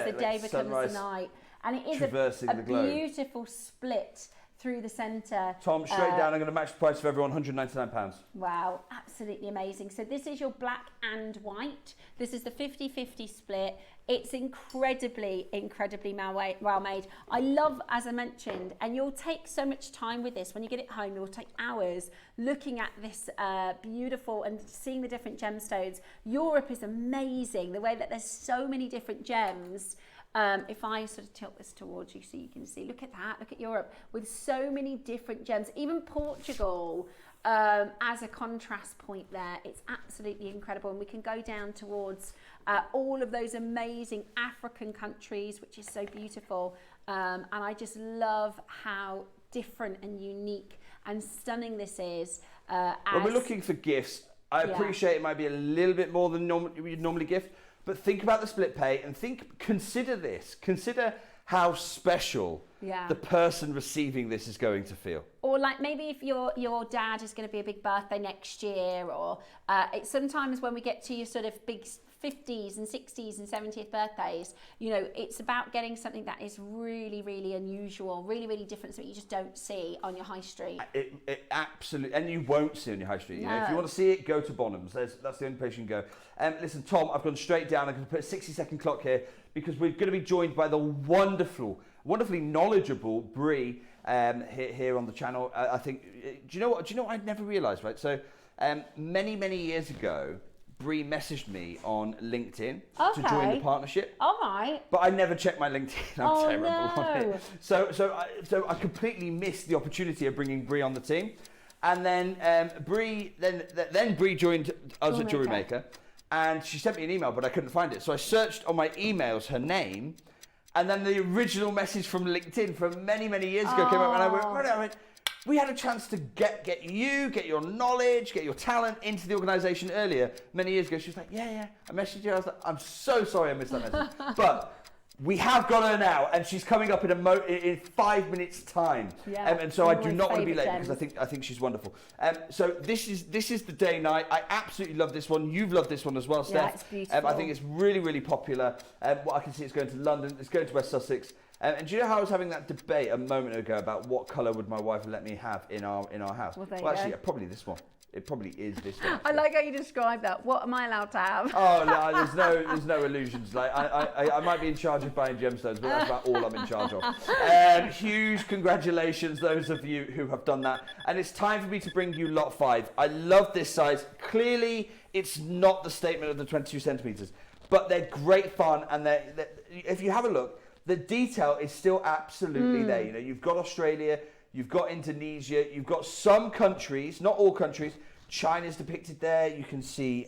the day becomes the night. And it is a beautiful split through the centre. Tom, straight down, I'm going to match the price for everyone, £199. Wow, absolutely amazing. So this is your black and white. This is the 50-50 split. It's incredibly well made. I love, as I mentioned, and you'll take so much time with this. When you get it home, you'll take hours looking at this beautiful and seeing the different gemstones. Europe is amazing, the way that there's so many different gems. If I sort of tilt this towards you so you can see, look at that, look at Europe with so many different gems, even Portugal as a contrast point there. It's absolutely incredible, and we can go down towards all of those amazing African countries, which is so beautiful, and I just love how different and unique and stunning this is. When we're looking for gifts, I appreciate it might be a little bit more than you'd normally gift. But think about the split pay and consider this. Consider how special the person receiving this is going to feel. Or like maybe if your dad is going to be a big birthday next year, or sometimes when we get to your sort of big 50s and 60s and 70th birthdays, you know, it's about getting something that is really, really unusual, really, really different, something you just don't see on your high street. It absolutely, and you won't see on your high street. You know, if you want to see it, go to Bonham's. That's the only place you can go. Listen, Tom, I've gone straight down. I'm going to put a 60-second clock here because we're going to be joined by the wonderfully knowledgeable Bri here on the channel. I think, do you know what I never realised, right? So many years ago, Bri messaged me on LinkedIn to join the partnership. All right. But I never checked my LinkedIn. I'm terrible on it. So I completely missed the opportunity of bringing Bri on the team. And then Bri joined us at Jewellery Maker, and she sent me an email, but I couldn't find it. So I searched on my emails her name, and then the original message from LinkedIn from many years ago came up, and I went, we had a chance to get your knowledge, get your talent into the organisation earlier, many years ago. She was like, yeah. I messaged you. I was like, I'm so sorry I missed that message. But we have got her now, and she's coming up in 5 minutes' time. Yeah, and so I do not want to be late because I think she's wonderful. So this is the day night. I absolutely love this one. You've loved this one as well, Steph. Yeah, it's beautiful. I think it's really popular. What I can see, it's going to London. It's going to West Sussex. And do you know how I was having that debate a moment ago about what colour would my wife let me have in our house? Well, actually, probably this one. It probably is this one. I like how you describe that. What am I allowed to have? Oh no, there's no illusions. Like I might be in charge of buying gemstones, but that's about all I'm in charge of. Huge congratulations, those of you who have done that. And it's time for me to bring you lot 5. I love this size. Clearly, it's not the statement of the 22 centimeters, but they're great fun. And if you have a look, the detail is still absolutely there. You know, you've got Australia, you've got Indonesia, you've got some countries, not all countries. China's depicted there. You can see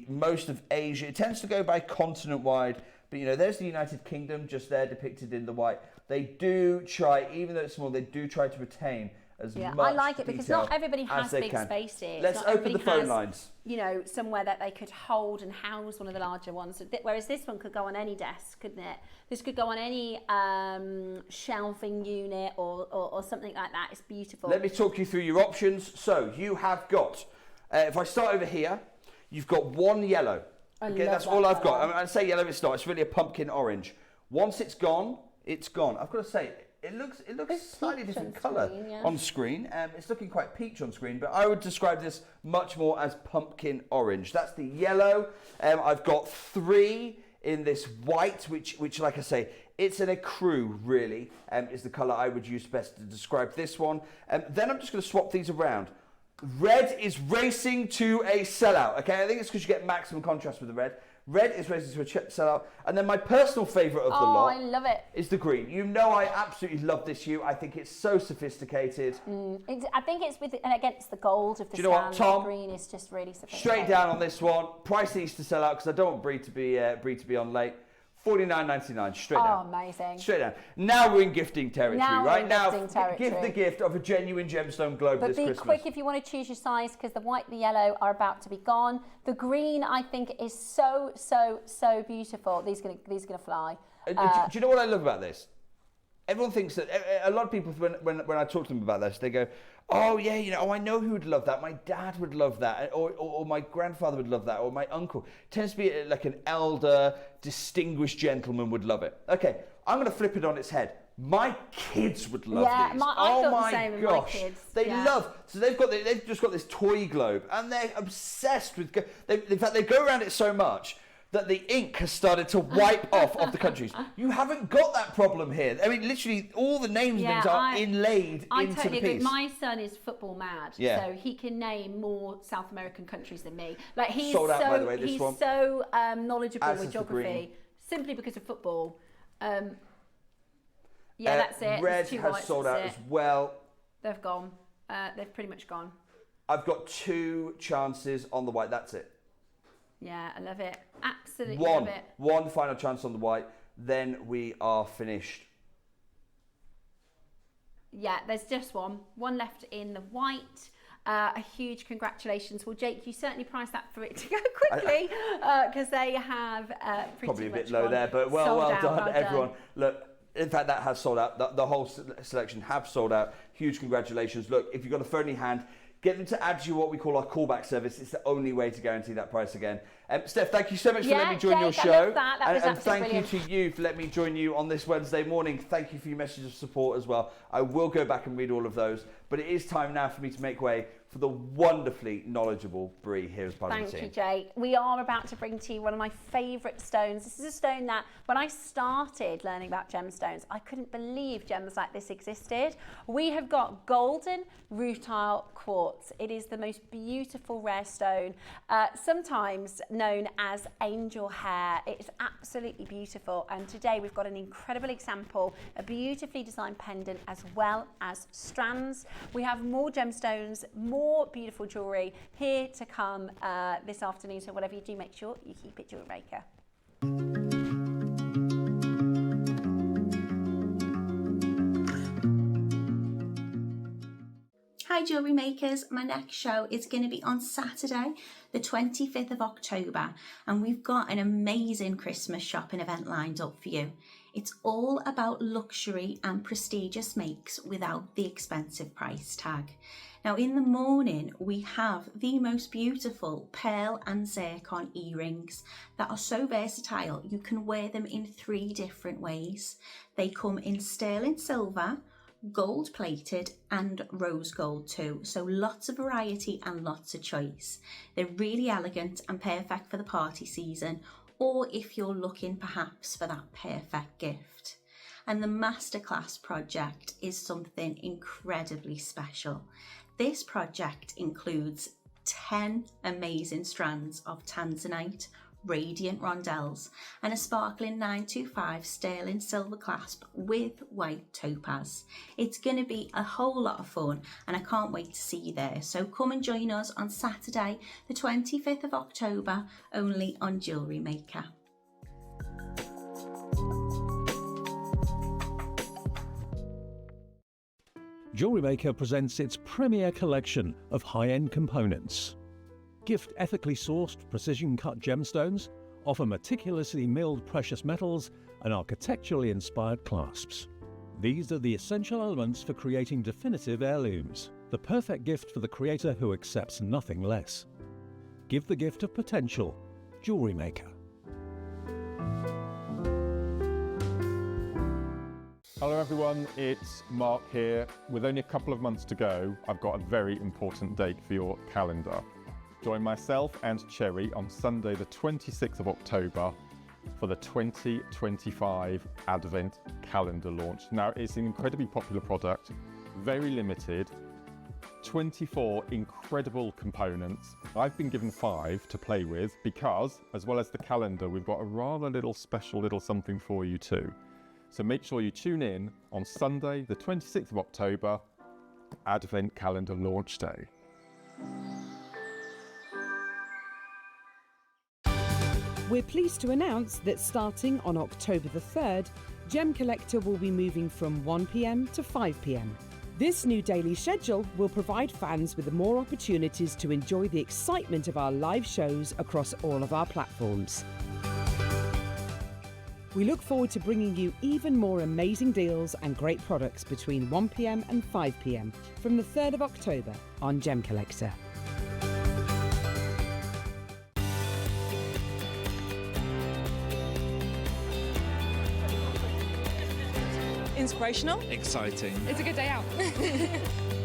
most of Asia. It tends to go by continent wide, but you know, there's the United Kingdom just there depicted in the white. They do try, even though it's small, they do try to retain as much I like it because not everybody has big spaces. Let's open the phone lines. You know, somewhere that they could hold and house one of the larger ones. Whereas this one could go on any desk, couldn't it? This could go on any shelving unit or something like that. It's beautiful. Let me talk you through your options. So you have got, if I start over here, you've got one yellow. Okay, that's all I've got. I say yellow, it's not. It's really a pumpkin orange. Once it's gone, it's gone. I've got to say, it looks slightly different colour on screen. It's looking quite peach on screen, but I would describe this much more as pumpkin orange. That's the yellow. I've got 3 in this white, which like I say, it's an ecru really, is the colour I would use best to describe this one. Then I'm just going to swap these around. Red is racing to a sellout. Okay, I think it's because you get maximum contrast with the red. Red is racing to a sellout. And then my personal favourite of the lot I love it. is the green. You know I absolutely love this hue. I think it's so sophisticated. I think it's against the gold of the stand. Tom? The green is just really sophisticated. Straight down on this one. Price needs to sell out because I don't want Bri to be on late. $49.99, straight down. Oh, amazing. Straight down. Now we're in gifting territory, right? Give the gift of a genuine gemstone globe this Christmas. But be quick if you want to choose your size because the white and the yellow are about to be gone. The green, I think, is so beautiful. These are gonna fly. Do you know what I love about this? everyone thinks that, a lot of people, when I talk to them about this, they go, oh yeah, you know, oh, I know who would love that. My dad would love that, or my grandfather would love that, or my uncle. It tends to be like an elder, distinguished gentleman would love it. Okay, I'm going to flip it on its head. My kids would love these. I thought the same with my kids. They love. So they've just got this toy globe, and they're obsessed with. In fact, they go around it so much that the ink has started to wipe off of the countries. You haven't got that problem here. I mean, literally, all the names and things are inlaid into the piece. I totally agree. My son is football mad, so he can name more South American countries than me. Like he's sold out, by the way, he's so knowledgeable with geography simply because of football. That's it. Red has sold out as well. They've gone. They've pretty much gone. I've got 2 chances on the white. That's it. Yeah, I love it. Absolutely love it. One final chance on the white, then we are finished. Yeah, there's just one left in the white. A huge congratulations. Well, Jake, you certainly priced that for it to go quickly because they have probably a bit low there, but well done, everyone. Look, in fact, that has sold out. The whole selection have sold out. Huge congratulations. Look, if you've got a phone in your hand, get them to add you what we call our callback service. It's the only way to guarantee that price again. Steph, thank you so much for letting me join your show. And thank you to you for letting me join you on this Wednesday morning. Thank you for your message of support as well. I will go back and read all of those. But it is time now for me to make way for the wonderfully knowledgeable Brie here as part of the team. Thank you, Jake. We are about to bring to you one of my favourite stones. This is a stone that, when I started learning about gemstones, I couldn't believe gems like this existed. We have got golden rutile quartz. It is the most beautiful rare stone, sometimes known as angel hair. It is absolutely beautiful. And today we've got an incredible example, a beautifully designed pendant as well as strands. We have more gemstones, more beautiful jewellery here to come this afternoon. So whatever you do, make sure you keep it Jewellery Maker. Hi Jewellery Makers, my next show is going to be on Saturday the 25th of October and we've got an amazing Christmas shopping event lined up for you. It's all about luxury and prestigious makes without the expensive price tag. Now in the morning we have the most beautiful pearl and zircon earrings that are so versatile you can wear them in 3 different ways. They come in sterling silver, gold plated and rose gold too, so lots of variety and lots of choice. They're really elegant and perfect for the party season, or if you're looking perhaps for that perfect gift. And the masterclass project is something incredibly special. This project includes 10 amazing strands of tanzanite radiant rondelles and a sparkling 925 sterling silver clasp with white topaz. It's going to be a whole lot of fun and I can't wait to see you there. So come and join us on Saturday the 25th of October only on Jewellery Maker. Jewellery Maker presents its premier collection of high-end components. Gift ethically sourced, precision-cut gemstones, offer meticulously milled precious metals, and architecturally inspired clasps. These are the essential elements for creating definitive heirlooms, the perfect gift for the creator who accepts nothing less. Give the gift of potential. Jewellery Maker. Hello everyone, it's Mark here. With only a couple of months to go, I've got a very important date for your calendar. Join myself and Cherry on Sunday the 26th of October for the 2025 Advent Calendar launch. Now it's an incredibly popular product, very limited, 24 incredible components. I've been given 5 to play with because, as well as the calendar, we've got a rather special little something for you too. So make sure you tune in on Sunday the 26th of October, Advent Calendar launch day. We're pleased to announce that starting on October the 3rd, Gem Collector will be moving from 1 p.m. to 5 p.m. This new daily schedule will provide fans with more opportunities to enjoy the excitement of our live shows across all of our platforms. We look forward to bringing you even more amazing deals and great products between 1 p.m. and 5 p.m. from the 3rd of October on Gem Collector. Inspirational. Exciting. It's a good day out.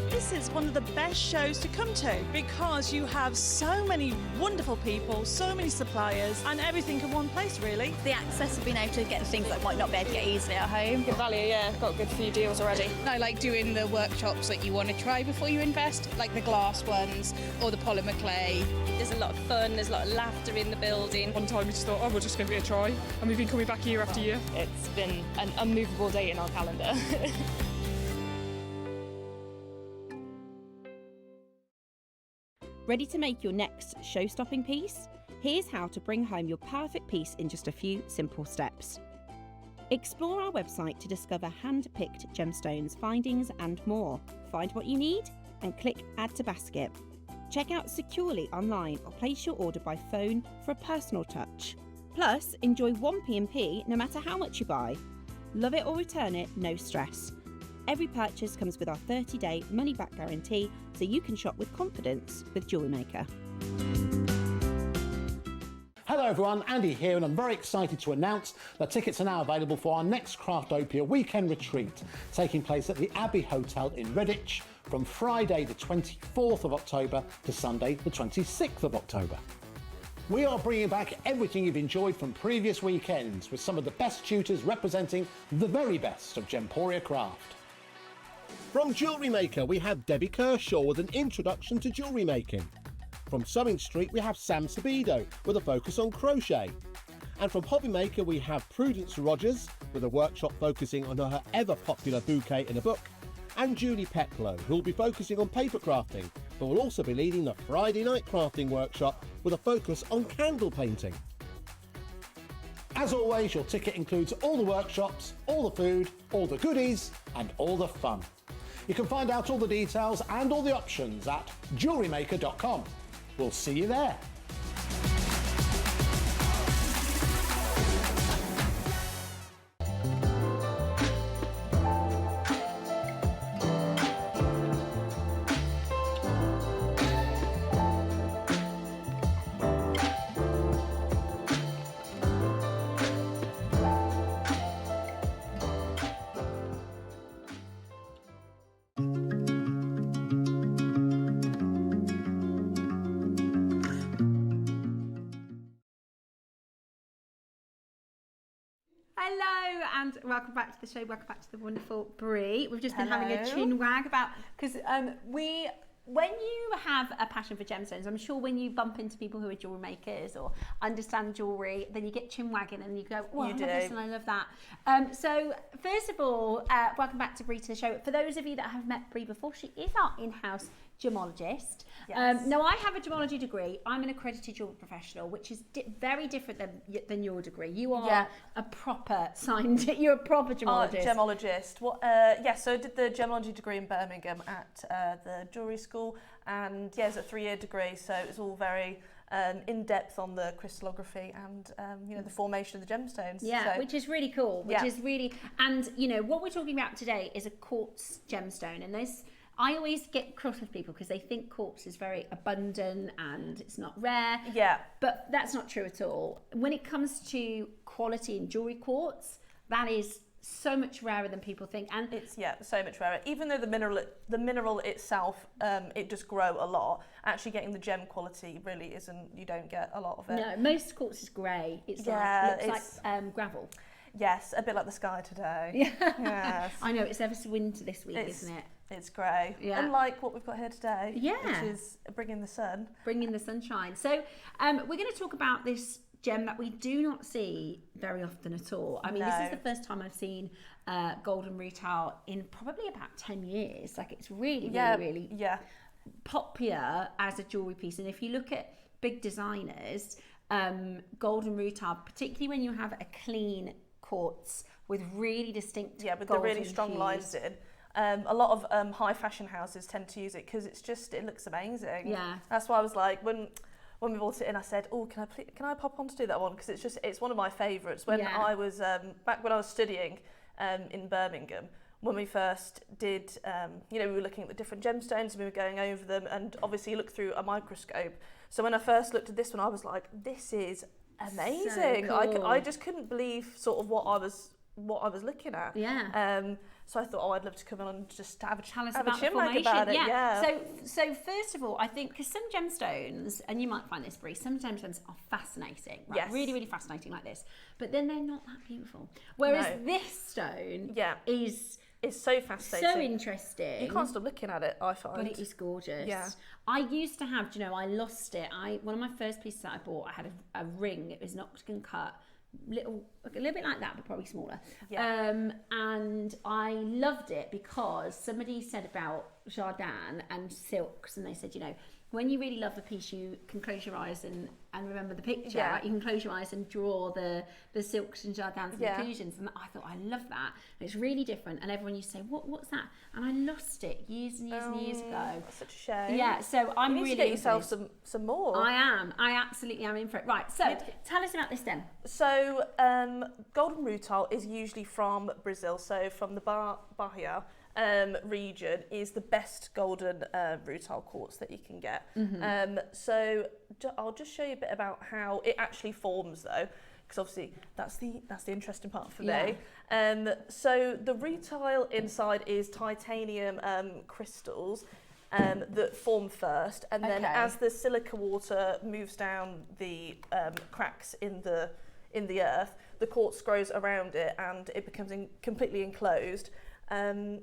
This is one of the best shows to come to because you have so many wonderful people, so many suppliers, and everything in one place, really. The access of being able to get things that might not be able to get easily at home. Good value, yeah. Got a good few deals already. I like doing the workshops that you want to try before you invest, like the glass ones or the polymer clay. There's a lot of fun, there's a lot of laughter in the building. One time we just thought, oh, we'll just give it a try. And we've been coming back year after year. It's been an unmovable date in our calendar. Ready to make your next show-stopping piece? Here's how to bring home your perfect piece in just a few simple steps. Explore our website to discover hand-picked gemstones, findings and more. Find what you need and click Add to Basket. Check out securely online or place your order by phone for a personal touch. Plus, enjoy one P&P no matter how much you buy. Love it or return it, no stress. Every purchase comes with our 30-day money-back guarantee, so you can shop with confidence with Jewellery Maker. Hello everyone, Andy here, and I'm very excited to announce that tickets are now available for our next Craftopia weekend retreat, taking place at the Abbey Hotel in Redditch from Friday the 24th of October to Sunday the 26th of October. We are bringing back everything you've enjoyed from previous weekends with some of the best tutors representing the very best of Gemporia craft. From Jewellery Maker, we have Debbie Kershaw with an introduction to jewellery making. From Sewing Street, we have Sam Sabido with a focus on crochet. And from Hobby Maker, we have Prudence Rogers with a workshop focusing on her ever-popular bouquet in a book. And Julie Peplow, who will be focusing on paper crafting, but will also be leading the Friday night crafting workshop with a focus on candle painting. As always, your ticket includes all the workshops, all the food, all the goodies, and all the fun. You can find out all the details and all the options at jewellerymaker.com. We'll see you there. Hello and welcome back to the show. Welcome back to the wonderful Brie. We've just been having a chin wag about because when you have a passion for gemstones, I'm sure when you bump into people who are jewelry makers or understand jewelry, then you get chin wagging and you go, "Oh, I love this and I love that." So first of all, welcome back to Brie to the show. For those of you that have met Brie before, she is our in-house gemologist. Yes. Now I have a gemology degree. I'm an accredited jewelry professional, which is very different than your degree. You are a proper scientist. You're a proper gemologist. Gemologist. So I did the gemology degree in Birmingham at the jewellery school, and it's a 3-year degree, so it's all very in depth on the crystallography and the formation of the gemstones. Yeah, which is really cool. And what we're talking about today is a quartz gemstone, and I always get cross with people because they think quartz is very abundant and it's not rare. Yeah. But that's not true at all. When it comes to quality in jewellery quartz, that is so much rarer than people think. And it's so much rarer. Even though the mineral itself, it does grow a lot, actually getting the gem quality really isn't, you don't get a lot of it. No, most quartz is grey. Looks like gravel. Yes, a bit like the sky today. Yes. I know, it's ever so winter this week, isn't it? It's grey. Yeah. Unlike what we've got here today, which is bringing the sun. Bringing the sunshine. So we're going to talk about this gem that we do not see very often at all. I mean, this is the first time I've seen golden rutile in probably about 10 years. Like, it's really popular as a jewellery piece. And if you look at big designers, golden rutile, particularly when you have a clean quartz with really distinct with the really strong lines in. A lot of high fashion houses tend to use it because it looks amazing. Yeah. That's why I was like, when when we brought it in, I said, "Oh, can I pop on to do that one?" Because it's one of my favourites. When I was back when I was studying in Birmingham, when we first did, we were looking at the different gemstones and we were going over them, and obviously you look through a microscope. So when I first looked at this one, I was like, "This is amazing!" So cool. I just couldn't believe sort of what I was looking at. Yeah. So I thought, I'd love to come on and just have a Tell us have about a the chin wag formation. about it. Yeah. So first of all, I think because some gemstones, and you might find this, Bree, some gemstones are fascinating, right? Yes. Really, really fascinating like this, but then they're not that beautiful. Whereas this stone is so fascinating, so interesting. You can't stop looking at it, I find. But it is gorgeous. Yeah. I used to have, I lost it. One of my first pieces that I bought, I had a ring. It was an octagon cut. A little bit like that, but probably smaller. And I loved it because somebody said about Jardin and silks, and they said, when you really love a piece, you can close your eyes and remember the picture. Yeah. Right? You can close your eyes and draw the silks and Jardins and inclusions. And I thought, I love that. And it's really different. And everyone used to say, what's that? And I lost it years and years and years ago. That's such a shame. Yeah, so I'm you need really to get yourself some more. I absolutely am in for it. Right, so tell us about this then. So golden rutile is usually from Brazil, so from the Bahia region is the best golden rutile quartz that you can get. So I'll just show you a bit about how it actually forms though, because obviously that's the interesting part for me. So the rutile inside is titanium crystals that form first, and then as the silica water moves down the cracks in the earth, the quartz grows around it and it becomes completely enclosed. And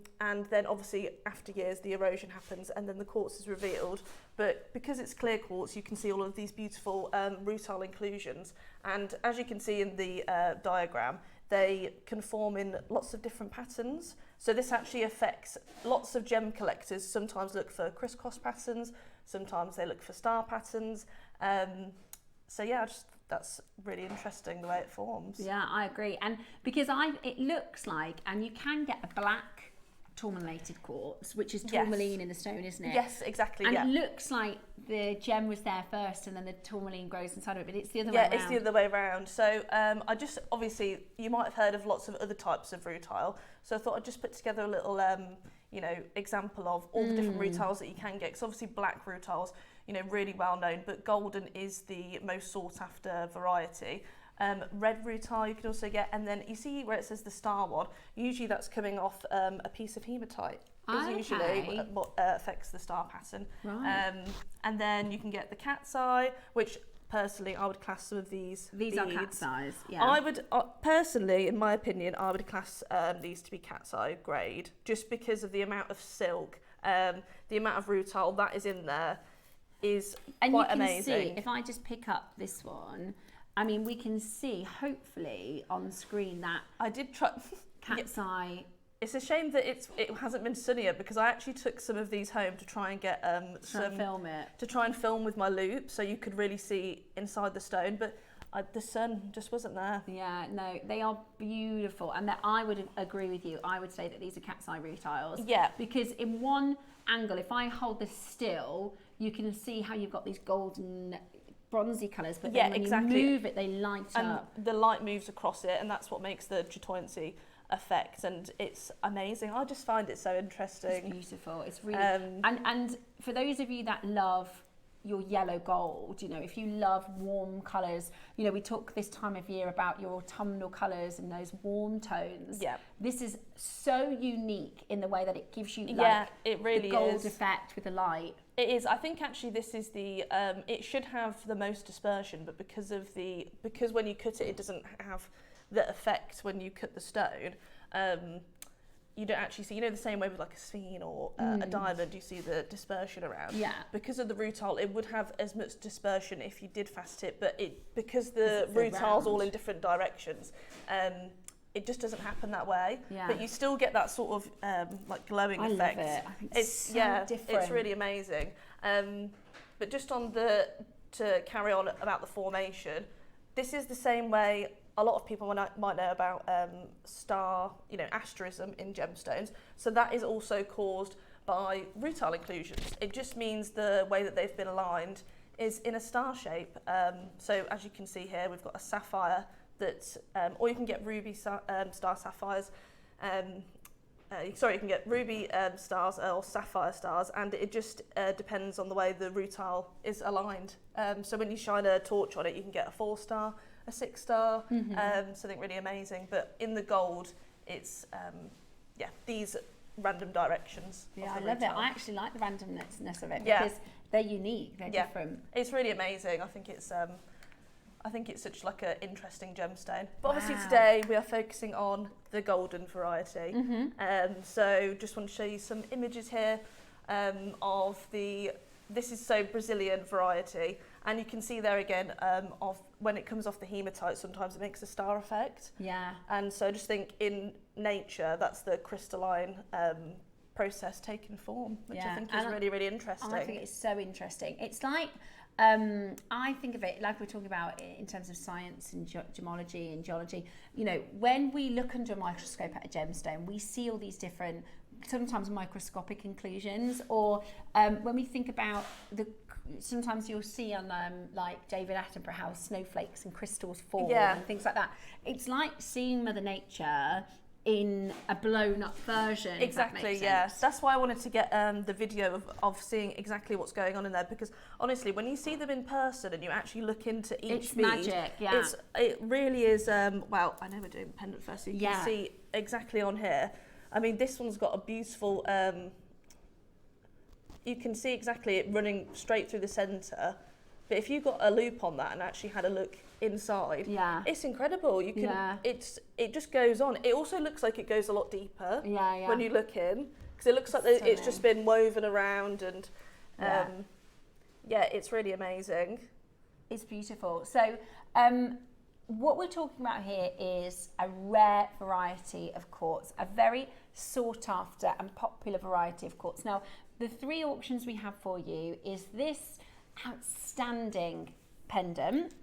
then obviously after years the erosion happens and then the quartz is revealed, but because it's clear quartz you can see all of these beautiful rutile inclusions, and as you can see in the diagram, they can form in lots of different patterns. So this actually affects lots of gem collectors. Sometimes look for crisscross patterns, sometimes they look for star patterns. So yeah, that's really interesting the way it forms. Yeah, I agree. And because it looks like, and you can get a black tourmalated quartz, which is tourmaline in the stone, isn't it? Yes, exactly. And it looks like the gem was there first and then the tourmaline grows inside of it, but it's the other way around. Yeah, it's the other way around. So obviously you might have heard of lots of other types of rutile, so I thought I'd just put together a little example of all the different rutiles that you can get, because obviously black rutiles, really well known, but golden is the most sought after variety. Red rutile you can also get, and then you see where it says the star one, usually that's coming off a piece of hematite. Is usually what affects the star pattern. Right. And then you can get the cat's eye, which personally I would class some of these beads are cat's eyes. Yeah. I would personally, in my opinion, I would class these to be cat's eye grade, just because of the amount of silk, the amount of rutile that is in there is quite amazing. See, if I just pick up this one, I mean, we can see hopefully on screen that I did try cat's eye. It's a shame that it hasn't been sunnier, because I actually took some of these home to try and get to try and film with my loupe, so you could really see inside the stone, but the sun just wasn't there. Yeah, no, they are beautiful, and that I would agree with you. I would say that these are cat's eye rutiles. Yeah. Because in one angle, if I hold this still, you can see how you've got these golden bronzy colours, but then when you move it, they light up. The light moves across it, and that's what makes the chatoyancy effect, and it's amazing. I just find it so interesting. It's beautiful. It's really and for those of you that love your yellow gold, if you love warm colours, we talk this time of year about your autumnal colours and those warm tones. Yeah. This is so unique in the way that it gives you it really the gold is. effect with the light. It is. I think actually this is the it should have the most dispersion, but because when you cut it, it doesn't have the effect when you cut the stone. You don't actually see, the same way with like a sphene or a diamond, you see the dispersion around. Yeah. Because of the rutile, it would have as much dispersion if you did fast it, but because the rutile's all in different directions, it just doesn't happen that way. Yeah. But you still get that sort of like glowing effect. I love it. I think it's so different. It's really amazing. But just to carry on about the formation, this is the same way a lot of people might know about star, asterism in gemstones. So that is also caused by rutile inclusions. It just means the way that they've been aligned is in a star shape. So as you can see here, we've got a sapphire that, or you can get ruby star sapphires. Sorry, you can get ruby stars or sapphire stars, and it just depends on the way the rutile is aligned. So when you shine a torch on it, you can get a 4-star, a 6-star, something really amazing. But in the gold, it's these random directions. Yeah, I love it. I actually like the randomness of it Yeah. because they're unique, they're different. It's really amazing. I think it's such like an interesting gemstone. But obviously today we are focusing on the golden variety. So just want to show you some images here of this is so Brazilian variety, and you can see there again of when it comes off the hematite, sometimes it makes a star effect. Yeah. And so I just think in nature that's the crystalline process taking form, which I think is really, really interesting. I think it's so interesting. It's like, I think of it like we're talking about in terms of science and gemology and geology. You know, when we look under a microscope at a gemstone, we see all these different, sometimes microscopic inclusions, or when we think about sometimes you'll see on like David Attenborough how snowflakes and crystals form and things like that. It's like seeing Mother Nature in a blown up version. Exactly, yes. That's why I wanted to get the video of seeing exactly what's going on in there, because honestly, when you see them in person and you actually look into each bead, magic, it really is, well, I know we're doing pendant first, so you can see exactly on here. I mean, this one's got a beautiful, you can see exactly it running straight through the centre, but if you got a loop on that and actually had a look inside, it's incredible. You can it just goes on. It also looks like it goes a lot deeper when you look in, because it looks like it's just been woven around, and it's really amazing. It's beautiful. So what we're talking about here is a rare variety of quartz, a very sought after and popular variety of quartz. Now, the 3 auctions we have for you is this outstanding pendant,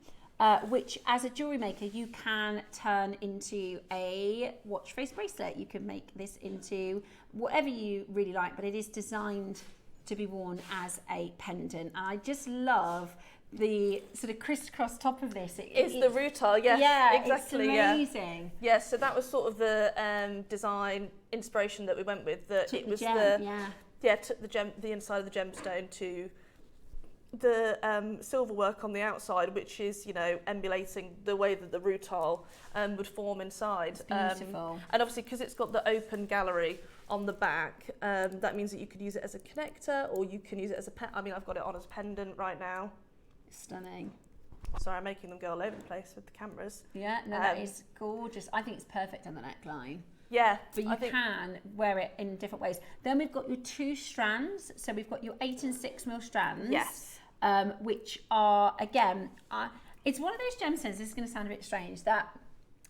which as a jewellery maker you can turn into a watch face bracelet. You can make this into whatever you really like, but it is designed to be worn as a pendant. And I just love the sort of crisscross top of this. It's the rutile, yes. Yeah, exactly. It's amazing. Yeah, so that was sort of the design inspiration that we went with. That took it was took the inside of the gemstone to the silver work on the outside, which is, you know, emulating the way that the rutile would form inside. It's beautiful. And obviously, because it's got the open gallery on the back, that means that you could use it as a connector, or you can use it as a I mean, I've got it on as a pendant right now. Stunning. Sorry, I'm making them go all over the place with the cameras. Yeah, no, that is gorgeous. I think it's perfect on the neckline. Yeah. But you can wear it in different ways. Then we've got your 2 strands. So we've got your 8 and 6 mil strands. Yes. Which are, again, it's one of those gemstones, this is going to sound a bit strange, that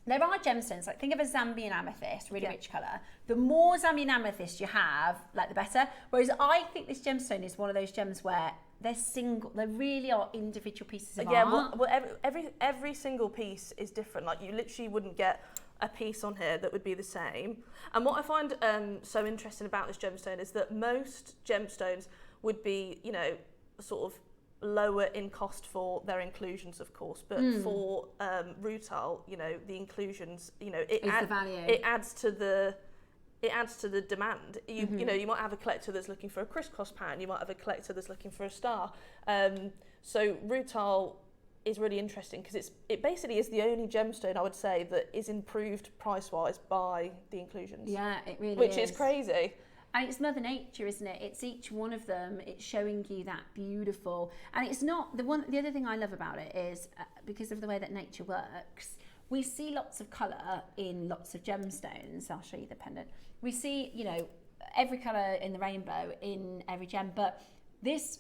there are gemstones, like think of a Zambian amethyst, really rich colour. The more Zambian amethyst you have, like the better. Whereas I think this gemstone is one of those gems where they're single, they really are individual pieces of art. Well, every single piece is different. Like you literally wouldn't get a piece on here that would be the same. And what I find so interesting about this gemstone is that most gemstones would be, you know, sort of lower in cost for their inclusions, of course, but for rutile, you know, the inclusions, you know, it adds to the demand. You know, you might have a collector that's looking for a crisscross pattern, you might have a collector that's looking for a star. So rutile is really interesting because it basically is the only gemstone, I would say, that is improved price-wise by the inclusions. Yeah, it really is. Which is crazy. And it's Mother Nature, isn't it? It's each one of them. It's showing you that beautiful. And it's not the other thing I love about it is because of the way that nature works. We see lots of colour in lots of gemstones. I'll show you the pendant. We see, you know, every colour in the rainbow in every gem, but this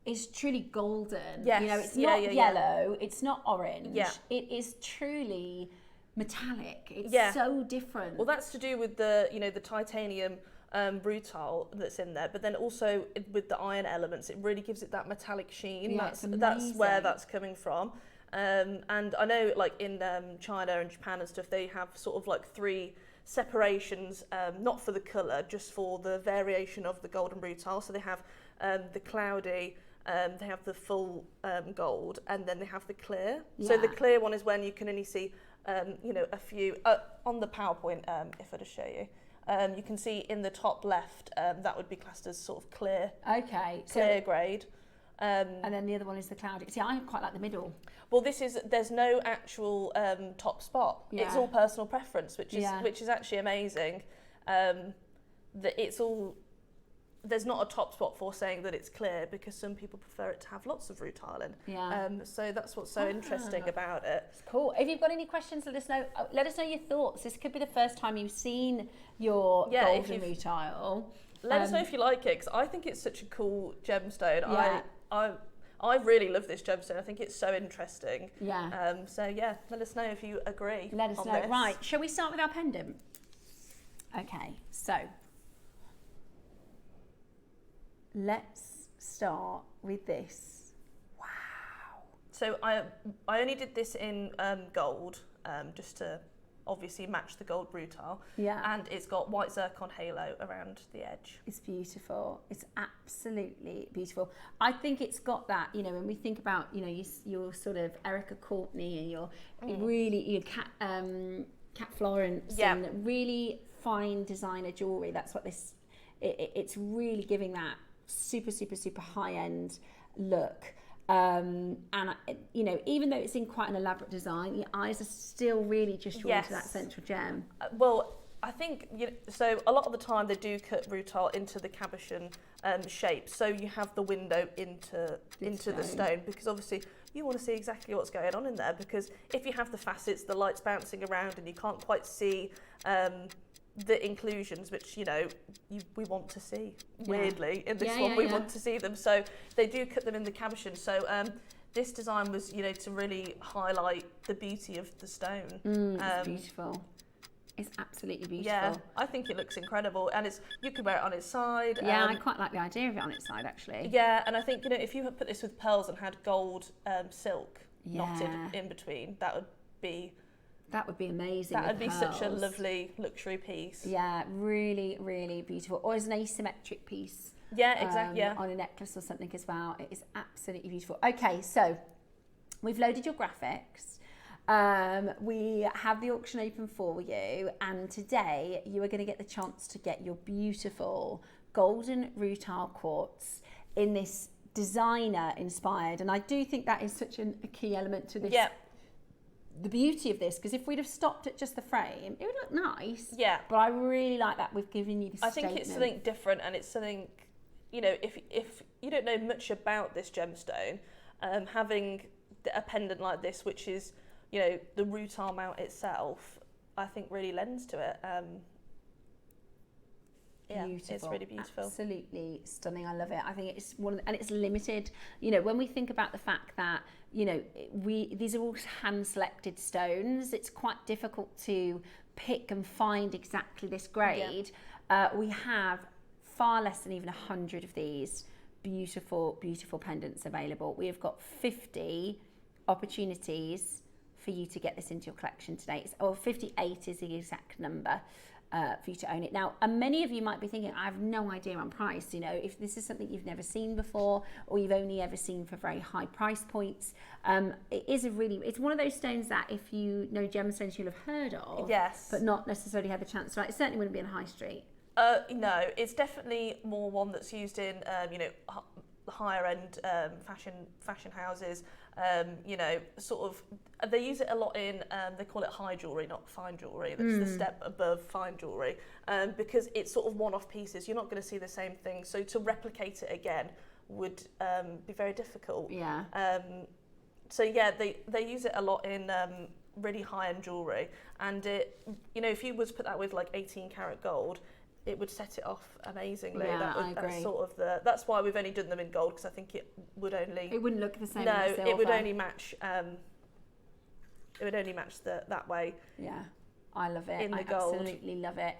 is truly golden. Yes. You know, it's not yellow. It's not orange. Yeah. It is truly metallic. It's so different. Well, that's to do with the, you know, the titanium rutile that's in there, but then also with the iron elements, it really gives it that metallic sheen. Yeah, that's where that's coming from. And I know, like in China and Japan and stuff, they have sort of like 3 separations, not for the colour, just for the variation of the golden rutile. So they have the cloudy, they have the full gold, and then they have the clear. So the clear one is when you can only see, you know, a few, on the PowerPoint, if I just show you. You can see in the top left, that would be classed as sort of clear. Okay. Clear grade. And then the other one is the cloudy. See, I quite like the middle. Well, there's no actual top spot. Yeah. It's all personal preference, which is actually amazing. That it's all, there's not a top spot for saying that it's clear, because some people prefer it to have lots of rutile in. Yeah. So that's what's so interesting about it. It's cool. If you've got any questions, let us know. Let us know your thoughts. This could be the first time you've seen your golden rutile. Let us know if you like it, because I think it's such a cool gemstone. Yeah. I really love this gemstone. I think it's so interesting. Yeah. So yeah, let us know if you agree. Let us on know. this. Right, shall we start with our pendant? Okay, so let's start with this. Wow. So I only did this in gold, just to obviously match the gold rutile. Yeah. And it's got white zircon halo around the edge. It's beautiful. It's absolutely beautiful. I think it's got that, you know, when we think about, you know, your sort of Erica Courtney and your really, your Cat Florence and really fine designer jewellery. That's what this, it's really giving that super, super, super high-end look. And you know, even though it's in quite an elaborate design, your eyes are still really just drawn to that central gem. Well, I think, you know, so a lot of the time they do cut rutile into the cabochon shape, so you have the window into the stone, because obviously you want to see exactly what's going on in there, because if you have the facets, the light's bouncing around and you can't quite see the inclusions, which, you know, we want to see, weirdly. In this one, we want to see them. So they do cut them in the cabochon. So this design was, you know, to really highlight the beauty of the stone. It's beautiful. It's absolutely beautiful. Yeah, I think it looks incredible. And you can wear it on its side. Yeah, I quite like the idea of it on its side, actually. Yeah, and I think, you know, if you had put this with pearls and had gold silk knotted in between, that would be amazing. That would be such a lovely luxury piece. Yeah, really, really beautiful. Or as an asymmetric piece. Yeah, exactly. Yeah. On a necklace or something as well. It is absolutely beautiful. Okay, so we've loaded your graphics. We have the auction open for you, and today you are going to get the chance to get your beautiful golden rutile quartz in this designer inspired. And I do think that is such a key element to this. Yeah. The beauty of this, because if we'd have stopped at just the frame, it would look nice. Yeah. But I really like that we've given you this statement. I think it's something different, and it's something, you know, if you don't know much about this gemstone, having a pendant like this, which is, you know, the rutile mount itself, I think really lends to it. Yeah, beautiful. It's really beautiful. Absolutely stunning. I love it. I think it's and it's limited. You know, when we think about the fact that, you know, these are all hand-selected stones, it's quite difficult to pick and find exactly this grade. Yeah. We have far less than even 100 of these beautiful, beautiful pendants available. We have got 50 opportunities for you to get this into your collection today. Or 58 is the exact number. For you to own it. Now, and many of you might be thinking, I have no idea on price, you know, if this is something you've never seen before, or you've only ever seen for very high price points. It's one of those stones that if you know gemstones you'll have heard of, but not necessarily had the chance to. It certainly wouldn't be in a high street. No, it's definitely more one that's used in, you know, higher end fashion houses. You know, sort of, they use it a lot in, they call it high jewellery, not fine jewellery. That's the step above fine jewellery, because it's sort of one-off pieces. You're not going to see the same thing. So to replicate it again would be very difficult. Yeah. So yeah, they use it a lot in really high-end jewellery. And it, you know, if you was to put that with like 18 karat gold, it would set it off amazingly. Yeah, I agree. That's sort of that's why we've only done them in gold, because I think it wouldn't look the same. No, as silver. It would only match. That way. Yeah, I love it. In the I gold. Absolutely love it.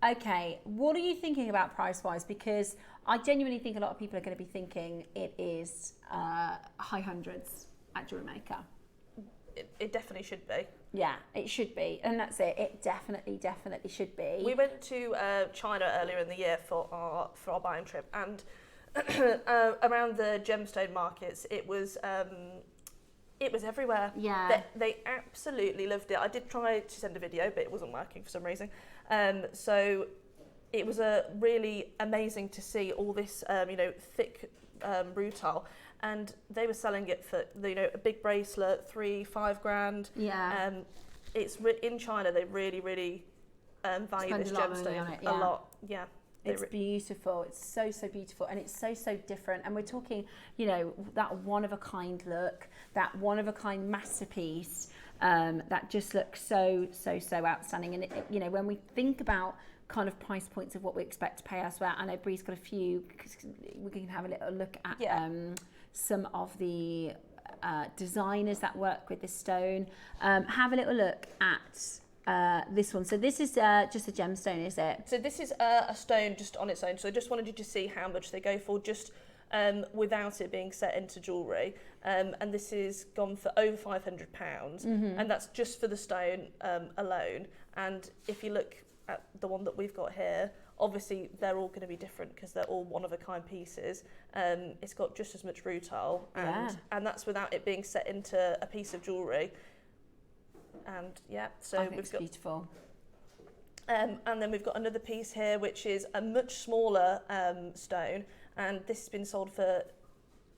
Okay, what are you thinking about price-wise? Because I genuinely think a lot of people are going to be thinking it is high hundreds at Jewellery Maker. It definitely should be. Yeah, it should be, and that's it. It definitely should be. We went to China earlier in the year for our buying trip, and around the gemstone markets, it was everywhere. Yeah. They absolutely loved it. I did try to send a video, but it wasn't working for some reason. So it was really amazing to see all this, thick rutile, and they were selling it for, a big bracelet, $3-5 grand. Yeah. It's in China. They really, really value this gemstone a lot. Yeah. It's beautiful. It's so, so beautiful. And it's so, so different. And we're talking, that one-of-a-kind look, that one-of-a-kind masterpiece that just looks so, so, so outstanding. And, when we think about kind of price points of what we expect to pay elsewhere, I know Bree's got a few, because we can have a little look at some of the designers that work with this stone. Have a little look at this one. So this is just a gemstone, is it? So this is a stone just on its own. So I just wanted you to see how much they go for just without it being set into jewellery. And this is gone for over £500. And that's just for the stone alone. And if you look at the one that we've got here, obviously they're all going to be different because they're all one-of-a-kind pieces. It's got just as much rutile, and that's without it being set into a piece of jewellery. And so I think it's beautiful. And then we've got another piece here, which is a much smaller stone, and this has been sold for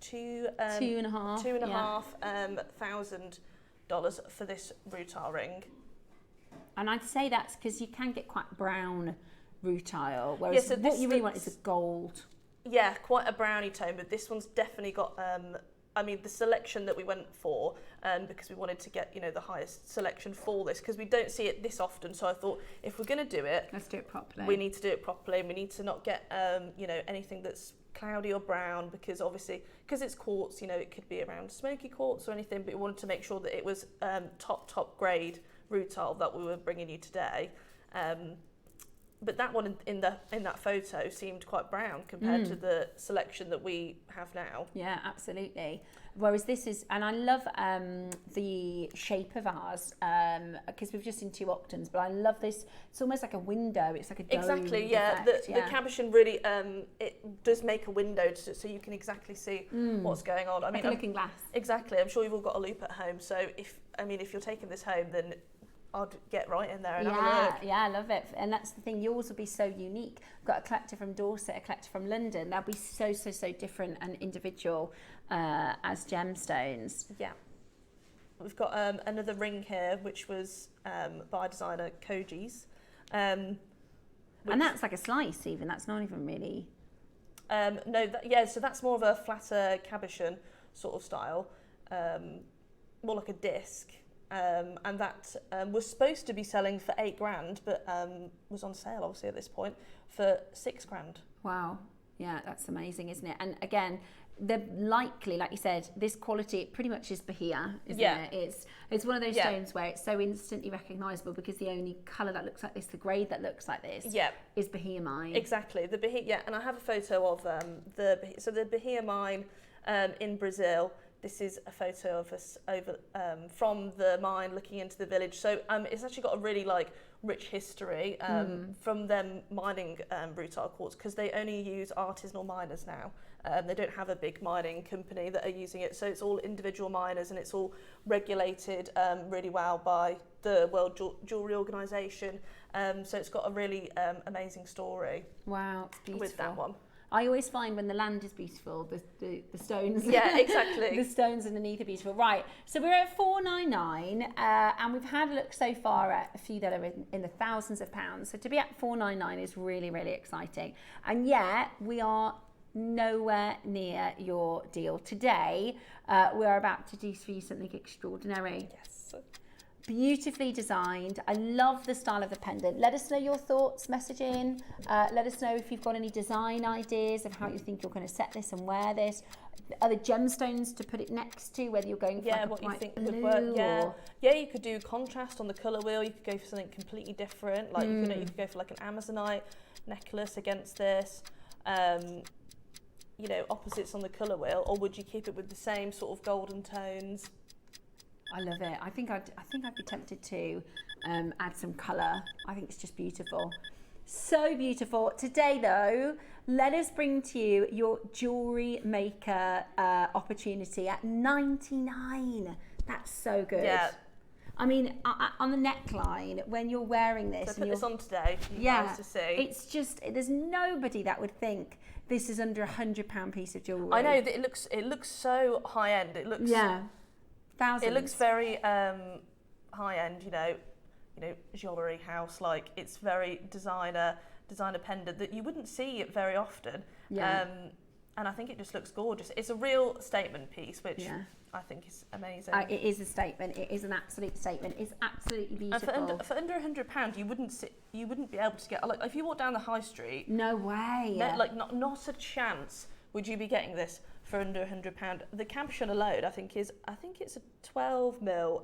$2,500 for this rutile ring. And I'd say that's because you can get quite brown rutile, whereas what you really want is a gold. Yeah, quite a brownie tone, but this one's definitely got the selection that we went for, because we wanted to get, the highest selection for this, because we don't see it this often. So I thought, if we're going to do it, let's do it properly. We need to do it properly, and we need to not get, anything that's cloudy or brown, because obviously, because it's quartz, it could be around smoky quartz or anything, but we wanted to make sure that it was top grade rutile that we were bringing you today. But that one in that photo seemed quite brown compared to the selection that we have now. Yeah, absolutely. Whereas this is, and I love the shape of ours, because we've just seen 2 octans, but I love this. It's almost like a window. It's like a dome exactly, yeah. effect, The cabochon really it does make a window so you can exactly see what's going on. Like a looking glass. Exactly. I'm sure you've all got a loupe at home. So if you're taking this home, then I'd get right in there and have a look. Yeah, I love it. And that's the thing, yours will be so unique. We've got a collector from Dorset, a collector from London. They'll be so, so, so different and individual as gemstones. Yeah. We've got another ring here, which was by designer Koji's. And that's like a slice even, that's not even really... So that's more of a flatter cabochon sort of style, more like a disc. And that was supposed to be selling for £8,000, but was on sale obviously at this point for £6,000. Wow, yeah, that's amazing, isn't it? And again, they're likely, like you said, this quality it pretty much is Bahia, isn't it? It's one of those stones where it's so instantly recognisable because the only colour that looks like this, the grade that looks like this, is Bahia mine. Exactly, the Bahia, and I have a photo of the Bahia mine in Brazil. This is a photo of us from the mine looking into the village. So it's actually got a really rich history from them mining rutile quartz, because they only use artisanal miners now. They don't have a big mining company that are using it. So it's all individual miners, and it's all regulated really well by the World Jewellery Organisation. So it's got a really amazing story. Wow, it's beautiful. With that one. I always find when the land is beautiful, the stones. Yeah, exactly. The stones underneath are beautiful. Right, so we're at $499, and we've had a look so far at a few that are in the thousands of pounds. So to be at $499 is really, really exciting. And yet we are nowhere near your deal. Today, we are about to do for you something extraordinary. Yes. Beautifully designed. I love the style of the pendant. Let us know your thoughts, message in. Let us know if you've got any design ideas of how you think you're going to set this and wear this. Other gemstones to put it next to, whether you're going for what you think would work. Yeah, you could do contrast on the colour wheel. You could go for something completely different. Like you could go for like an Amazonite necklace against this. Opposites on the colour wheel, or would you keep it with the same sort of golden tones? I love it. I think I'd be tempted to add some colour. I think it's just beautiful. So beautiful. Today though, let us bring to you your Jewellery Maker opportunity at $99. That's so good. Yeah. I mean, on the neckline, when you're wearing this, So I put this on today for you guys to see. It's just, there's nobody that would think this is under £100 piece of jewellery. I know that it looks so high end. It looks thousands. It looks very high end. You know, jewellery house, like it's very designer pendant that you wouldn't see it very often. Yeah. And I think it just looks gorgeous. It's a real statement piece, which I think is amazing. It is a statement. It is an absolute statement. It's absolutely beautiful. And for under £100, you wouldn't be able to get, like, if you walk down the high street. No way. Not a chance would you be getting this for under £100. The cabochon alone, I think it's a 12 mil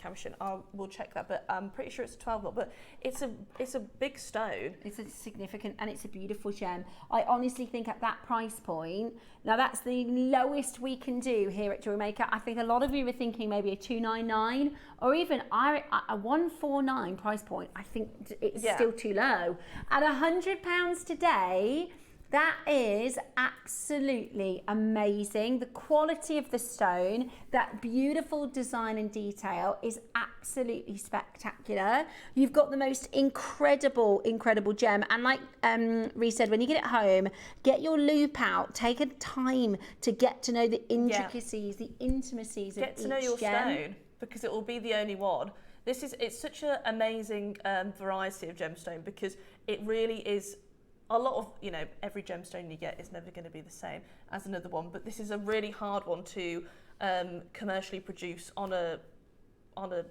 cabochon. We'll check that, but I'm pretty sure it's a 12 mil. But it's a big stone. It's a significant, and it's a beautiful gem. I honestly think at that price point, now that's the lowest we can do here at Jewellery Maker. I think a lot of you were thinking maybe a $299 or even a $149 price point. I think it's still too low. At £100 today, that is absolutely amazing. The quality of the stone, that beautiful design and detail is absolutely spectacular. You've got the most incredible gem. And like Rhys said, when you get it home, get your loop out, take a time to get to know the intricacies, the intimacies of each gem. Get to know your stone, because it will be the only one. It's such an amazing variety of gemstone, because it really is. A lot of, every gemstone you get is never going to be the same as another one, but this is a really hard one to commercially produce on a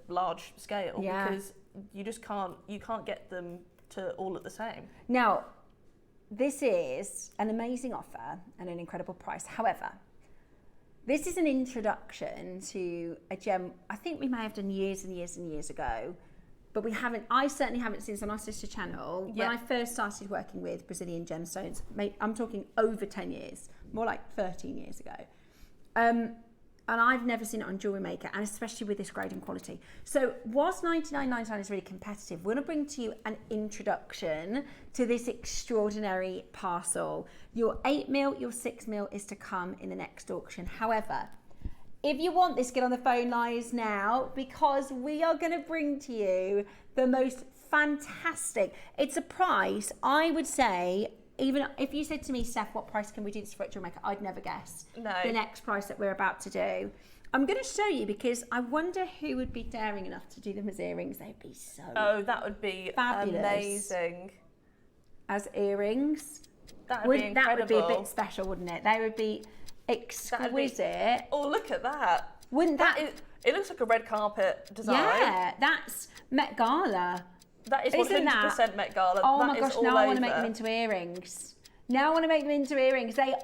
large scale, because you can't get them to all at the same. Now, this is an amazing offer and an incredible price. However, this is an introduction to a gem I think we may have done years and years and years ago, but I certainly haven't seen this on our sister channel. When I first started working with Brazilian gemstones, I'm talking over 10 years, more like 13 years ago. And I've never seen it on Jewellery Maker, and especially with this grade and quality. So whilst $99.99 is really competitive, we're gonna bring to you an introduction to this extraordinary parcel. Your 8 mil, your 6 mil is to come in the next auction. However, if you want this, get on the phone lines now, because we are going to bring to you the most fantastic. It's a price, I would say, even if you said to me, Steph, what price can we do this for at Jewellery Maker? I'd never guess the next price that we're about to do. I'm going to show you, because I wonder who would be daring enough to do them as earrings. They'd be so that would be fabulous. Amazing. As earrings. That would be incredible. That would be a bit special, wouldn't it? They would be exquisite. Oh, look at that. Wouldn't that it looks like a red carpet design. Yeah, that's Met Gala. That is 100% Met Gala. Oh my gosh, now I want to make them into earrings. They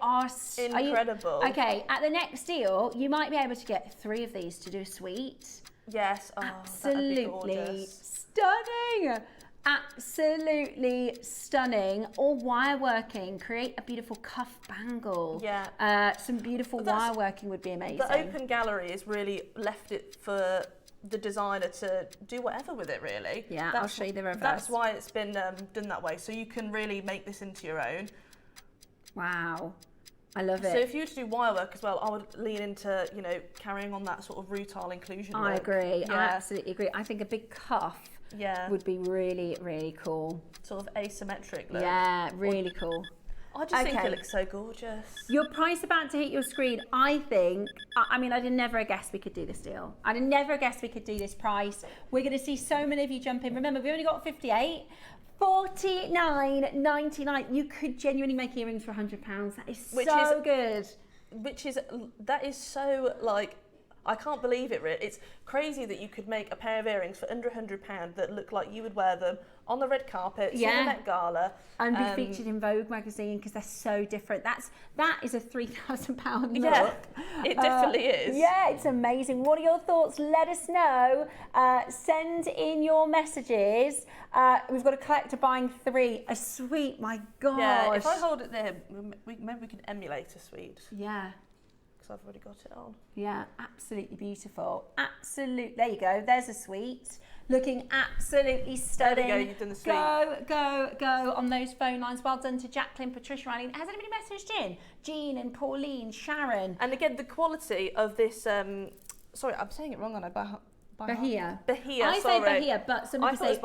are incredible. Okay, at the next deal, you might be able to get 3 of these to do a suite. Yes, absolutely stunning. Absolutely stunning. Or wire working, create a beautiful cuff bangle. Yeah. Some beautiful wire working would be amazing. The open gallery has really left it for the designer to do whatever with it, really. Yeah, I'll show you the reverse. That's why it's been done that way, so you can really make this into your own. Wow. I love it. So if you were to do wire work as well, I would lean into, carrying on that sort of rutile inclusion look. I agree. I absolutely agree. I think a big cuff would be really, really cool. Sort of asymmetric look. Yeah, really cool. I just think it looks so gorgeous. Your price about to hit your screen, I think, I did never guess we could do this deal. I did never guess we could do this price. We're going to see so many of you jump in. Remember, we only got 58. $49.99. You could genuinely make earrings for £100. That is so good. That is so, like, I can't believe it, really. It's crazy that you could make a pair of earrings for under £100 that look like you would wear them on the red carpet, to the Met Gala. And be featured in Vogue magazine, because they're so different. That is a £3,000 look. Yeah, it definitely is. Yeah, it's amazing. What are your thoughts? Let us know. Send in your messages. We've got a collector buying 3. A suite, my gosh. Yeah, if I hold it there, maybe we can emulate a suite. Yeah. because I've already got it on. Yeah, absolutely beautiful. Absolute. There you go. There's a suite. Looking absolutely stunning. There you go, you've done the suite. Go on those phone lines. Well done to Jacqueline, Patricia, Eileen. Has anybody messaged in? Jean and Pauline, Sharon. And again, the quality of this, sorry, I'm saying it wrong, aren't I? Bahia. Bahia, I sorry. say Bahia, but some people say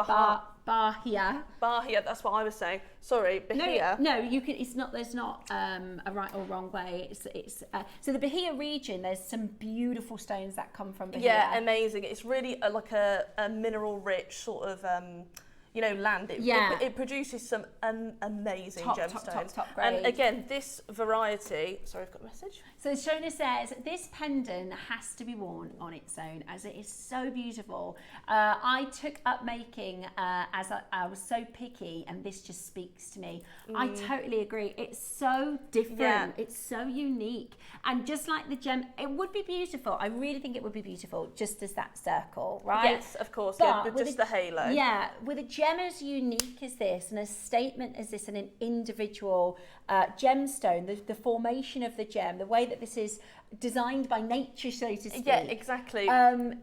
Bahia. Bahia, that's what I was saying. Sorry, Bahia. No, you can. It's not. There's not a right or wrong way. It's so the Bahia region. There's some beautiful stones that come from Bahia. Yeah, amazing. It's really like a mineral rich sort of land. It produces some amazing gemstones. Top grade. And again, this variety. Sorry, I've got a message. So Shona says this pendant has to be worn on its own, as it is so beautiful. I took up making as I was so picky, and this just speaks to me. I totally agree. It's so different. Yeah. It's so unique, and just like the gem, it would be beautiful. I really think it would be beautiful, just as that circle, right? Yes, of course. But just the halo. Yeah, with a gem as unique as this, and a statement as this, and an individual gemstone, the formation of the gem, the way that this is designed by nature, so to speak. Yeah, exactly.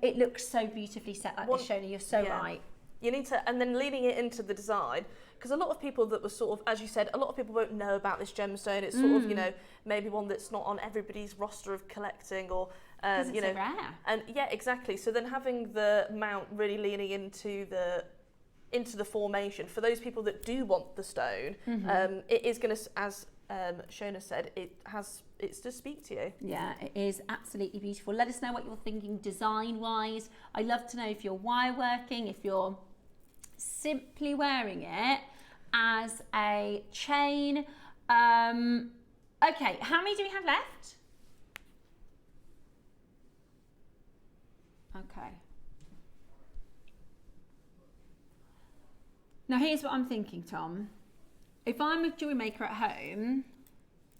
It looks so beautifully set like this, Shona. You're so right. You need to, and then leaning it into the design, because a lot of people that were sort of, as you said, a lot of people won't know about this gemstone. It's sort of, maybe one that's not on everybody's roster of collecting, or it's so rare. And yeah, exactly. So then having the mount really leaning into the formation for those people that do want the stone, it is going to, as Shona said, it's to speak to you. Yeah, it is absolutely beautiful. Let us know what you're thinking design-wise. I'd love to know if you're wire working, if you're simply wearing it as a chain. Okay, how many do we have left? Okay. Now here's what I'm thinking, Tom. If I'm a jewellery maker at home,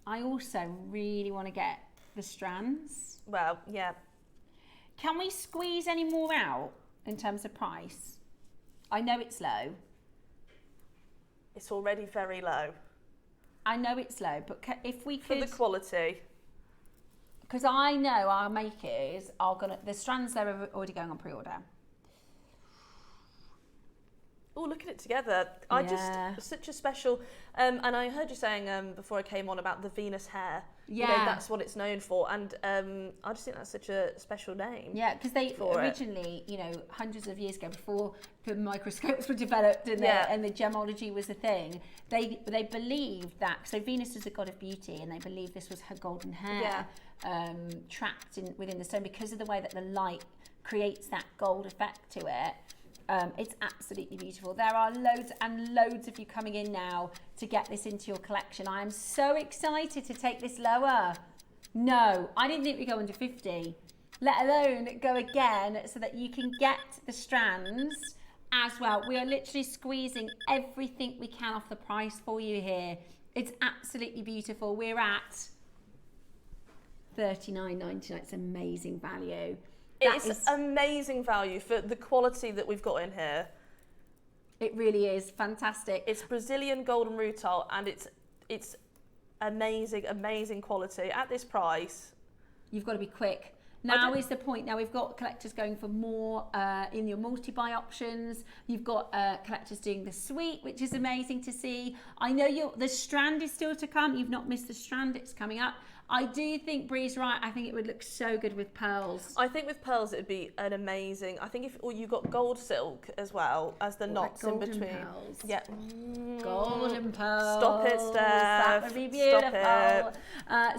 I also really want to get the strands. Well, yeah. Can we squeeze any more out in terms of price? I know it's low. It's already very low. I know it's low, but if we could... For the quality. Because I know our makers are going to... The strands, they're already going on pre-order. Oh, look at it together. Such a special, and I heard you saying before I came on about the Venus hair. Yeah. That's what it's known for, and I just think that's such a special name. Yeah, because they originally, hundreds of years ago, before the microscopes were developed and the gemology was a thing, they believed that, so Venus is the god of beauty, and they believed this was her golden hair trapped within the stone because of the way that the light creates that gold effect to it. It's absolutely beautiful. There are loads and loads of you coming in now to get this into your collection. I am so excited to take this lower. No, I didn't think we'd go under 50, let alone go again so that you can get the strands as well. We are literally squeezing everything we can off the price for you here. It's absolutely beautiful. We're at $39.99. It's amazing value. It's amazing value for the quality that we've got in here. It really is fantastic. It's Brazilian golden rutile, and it's amazing quality at this price. You've got to be quick. Now is the point. Now we've got collectors going for more in your multi-buy options. You've got collectors doing the suite, which is amazing to see. I know the strand is still to come. You've not missed the strand. It's coming up. I do think Bree's right. I think it would look so good with pearls. I think with pearls it would be an amazing. I think if you got gold silk as well as the knots in between. Pearls. Yeah. Golden pearls. Stop it, Steph. That would be beautiful.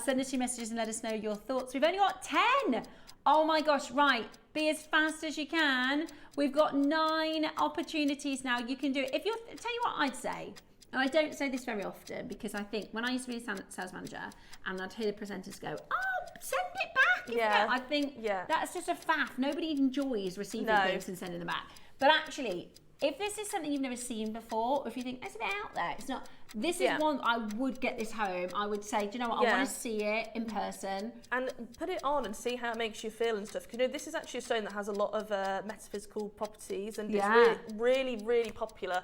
Send us your messages and let us know your thoughts. We've only got 10. Oh my gosh, right. Be as fast as you can. We've got 9 opportunities now. You can do it. Tell you what I'd say. And I don't say this very often because I think when I used to be a sales manager and I'd hear the presenters go, oh, send it back. Yeah. I think that's just a faff. Nobody enjoys receiving things and sending them back. But actually, if this is something you've never seen before, or if you think, it's a bit out there, it's not, this is one, I would get this home. I would say, do you know what, I want to see it in person. And put it on and see how it makes you feel and stuff. Because this is actually a stone that has a lot of metaphysical properties, and it's really, really popular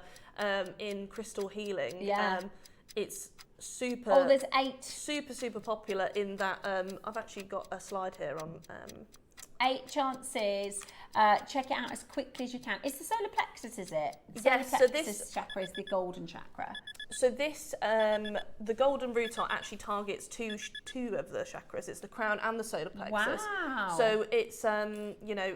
in crystal healing. Yeah. It's super. Oh, there's 8. Super popular in that. I've actually got a slide here on. 8 chances. Check it out as quickly as you can. It's the solar plexus, is it? The Yes. solar So plexus this chakra is the golden chakra. So this, the golden rutile actually targets two of the chakras. It's the crown and the solar plexus. Wow. So it's, you know,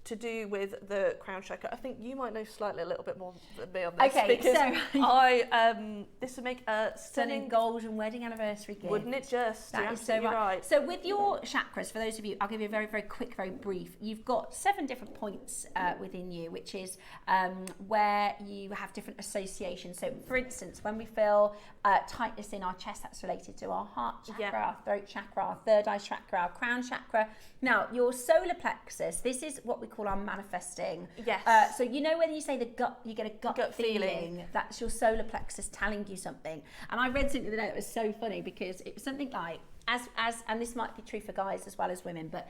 to do with the crown chakra. I think you might know slightly a little bit more than me on this. Okay, because so this would make a stunning golden wedding anniversary gift. Wouldn't it just? That You're is so absolutely right. So with your chakras, for those of you, I'll give you a very, very quick, very brief. You've got 7 different points within you, which is where you have different associations. So for instance, when we feel tightness in our chest, that's related to our heart chakra, our throat chakra, our third eye chakra, our crown chakra. Now, your solar plexus, this is what we call our manifesting. Yes. So you know when you say the gut, you get a gut feeling. That's your solar plexus telling you something. And I read something the other day that was so funny because it was something like, and this might be true for guys as well as women, but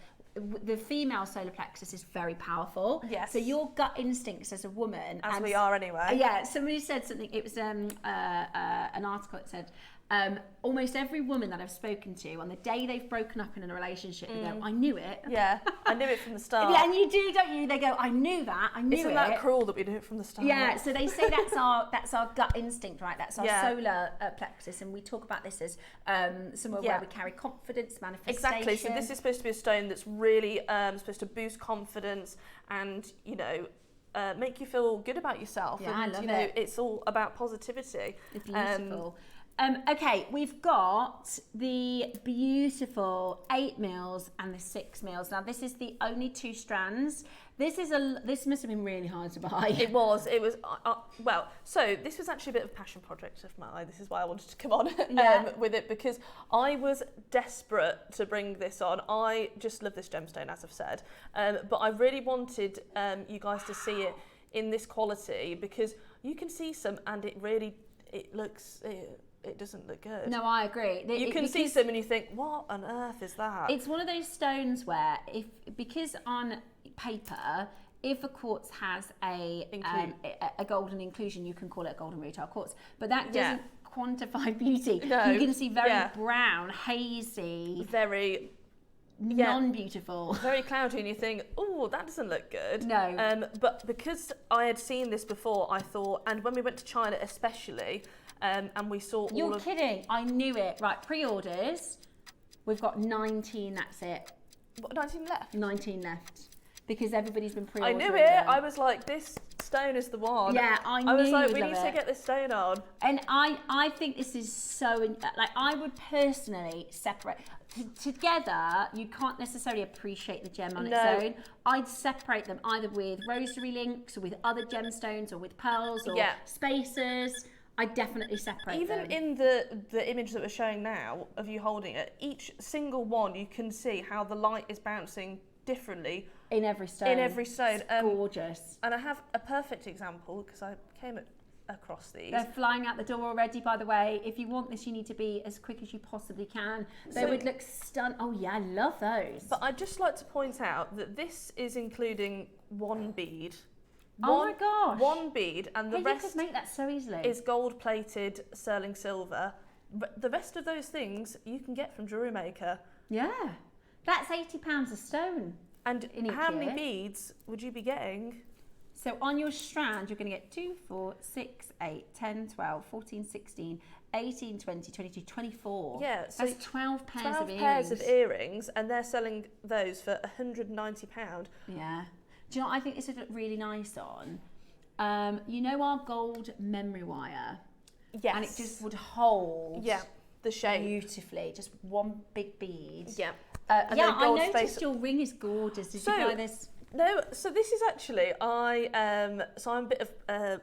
the female solar plexus is very powerful. Yes. So your gut instincts as a woman, as we are anyway. Yeah. Somebody said something. It was an article that said. Almost every woman that I've spoken to, on the day they've broken up in a relationship, they go, I knew it. Yeah, I knew it from the start. Yeah, and you do, don't you? They go, I knew that, I knew it. Isn't that cruel that we knew it from the start? Yeah, so they say that's our gut instinct, right? That's our solar plexus, and we talk about this as somewhere where we carry confidence, manifestation. Exactly, so this is supposed to be a stone that's really supposed to boost confidence and, you know, make you feel good about yourself. Yeah, and, I love you know, it. It's all about positivity. It's beautiful. Okay, we've got the beautiful 8 mils and the 6 mils. Now, this is the only 2 strands. This must have been really hard to buy. It was. Well, so this was actually a bit of a passion project of mine. This is why I wanted to come on with it, because I was desperate to bring this on. I just love this gemstone, as I've said, but I really wanted you guys to see it in this quality, because you can see some, and it looks. It doesn't look good. No, I agree. You can see some and you think, what on earth is that? It's one of those stones where, because on paper, if a quartz has a golden inclusion, you can call it a golden rutile quartz, but that doesn't quantify beauty. No. You can see very brown, hazy, very non-beautiful, very cloudy, and you think, oh, that doesn't look good. No. But because I had seen this before, I thought, and when we went to China especially, and we saw You're kidding. I knew it. Right, pre-orders. We've got 19, that's it. What, 19 left? 19 left. Because everybody's been pre-ordering I knew it. them. I was like, this stone is the one. Yeah, I knew I was like, you we would need love to it. get this stone on. And I think this is so, like, I would personally separate. Together, you can't necessarily appreciate the gem on its own. I'd separate them either with rosary links or with other gemstones or with pearls or spacers. I definitely separate Even them. in the image that we're showing now of you holding it, each single one, you can see how the light is bouncing differently. In every stone. In every stone. It's gorgeous. And I have a perfect example, because I came across these. They're flying out the door already, by the way. If you want this, you need to be as quick as you possibly can. They would look stunning. Oh yeah, I love those. But I'd just like to point out that this is including 1 bead. Oh my gosh. 1 bead, and the rest you could make that so easily. is gold-plated sterling silver. But the rest of those things you can get from Jewellery Maker. Yeah, that's £80 a stone. And how many beads would you be getting? So on your strand, you're going to get 2, 4, 6, 8, 10, 12, 14, 16, 18, 20, 22, 24. Yeah, so that's 12 pairs of earrings. 12 pairs of earrings, and they're selling those for £190. Yeah. Do you know what I think this would look really nice on? You know our gold memory wire? Yes. And it just would hold the shape beautifully. Just 1 big bead. Yeah. I noticed your ring is gorgeous. Did you buy this? No, so this is actually, I'm a bit of,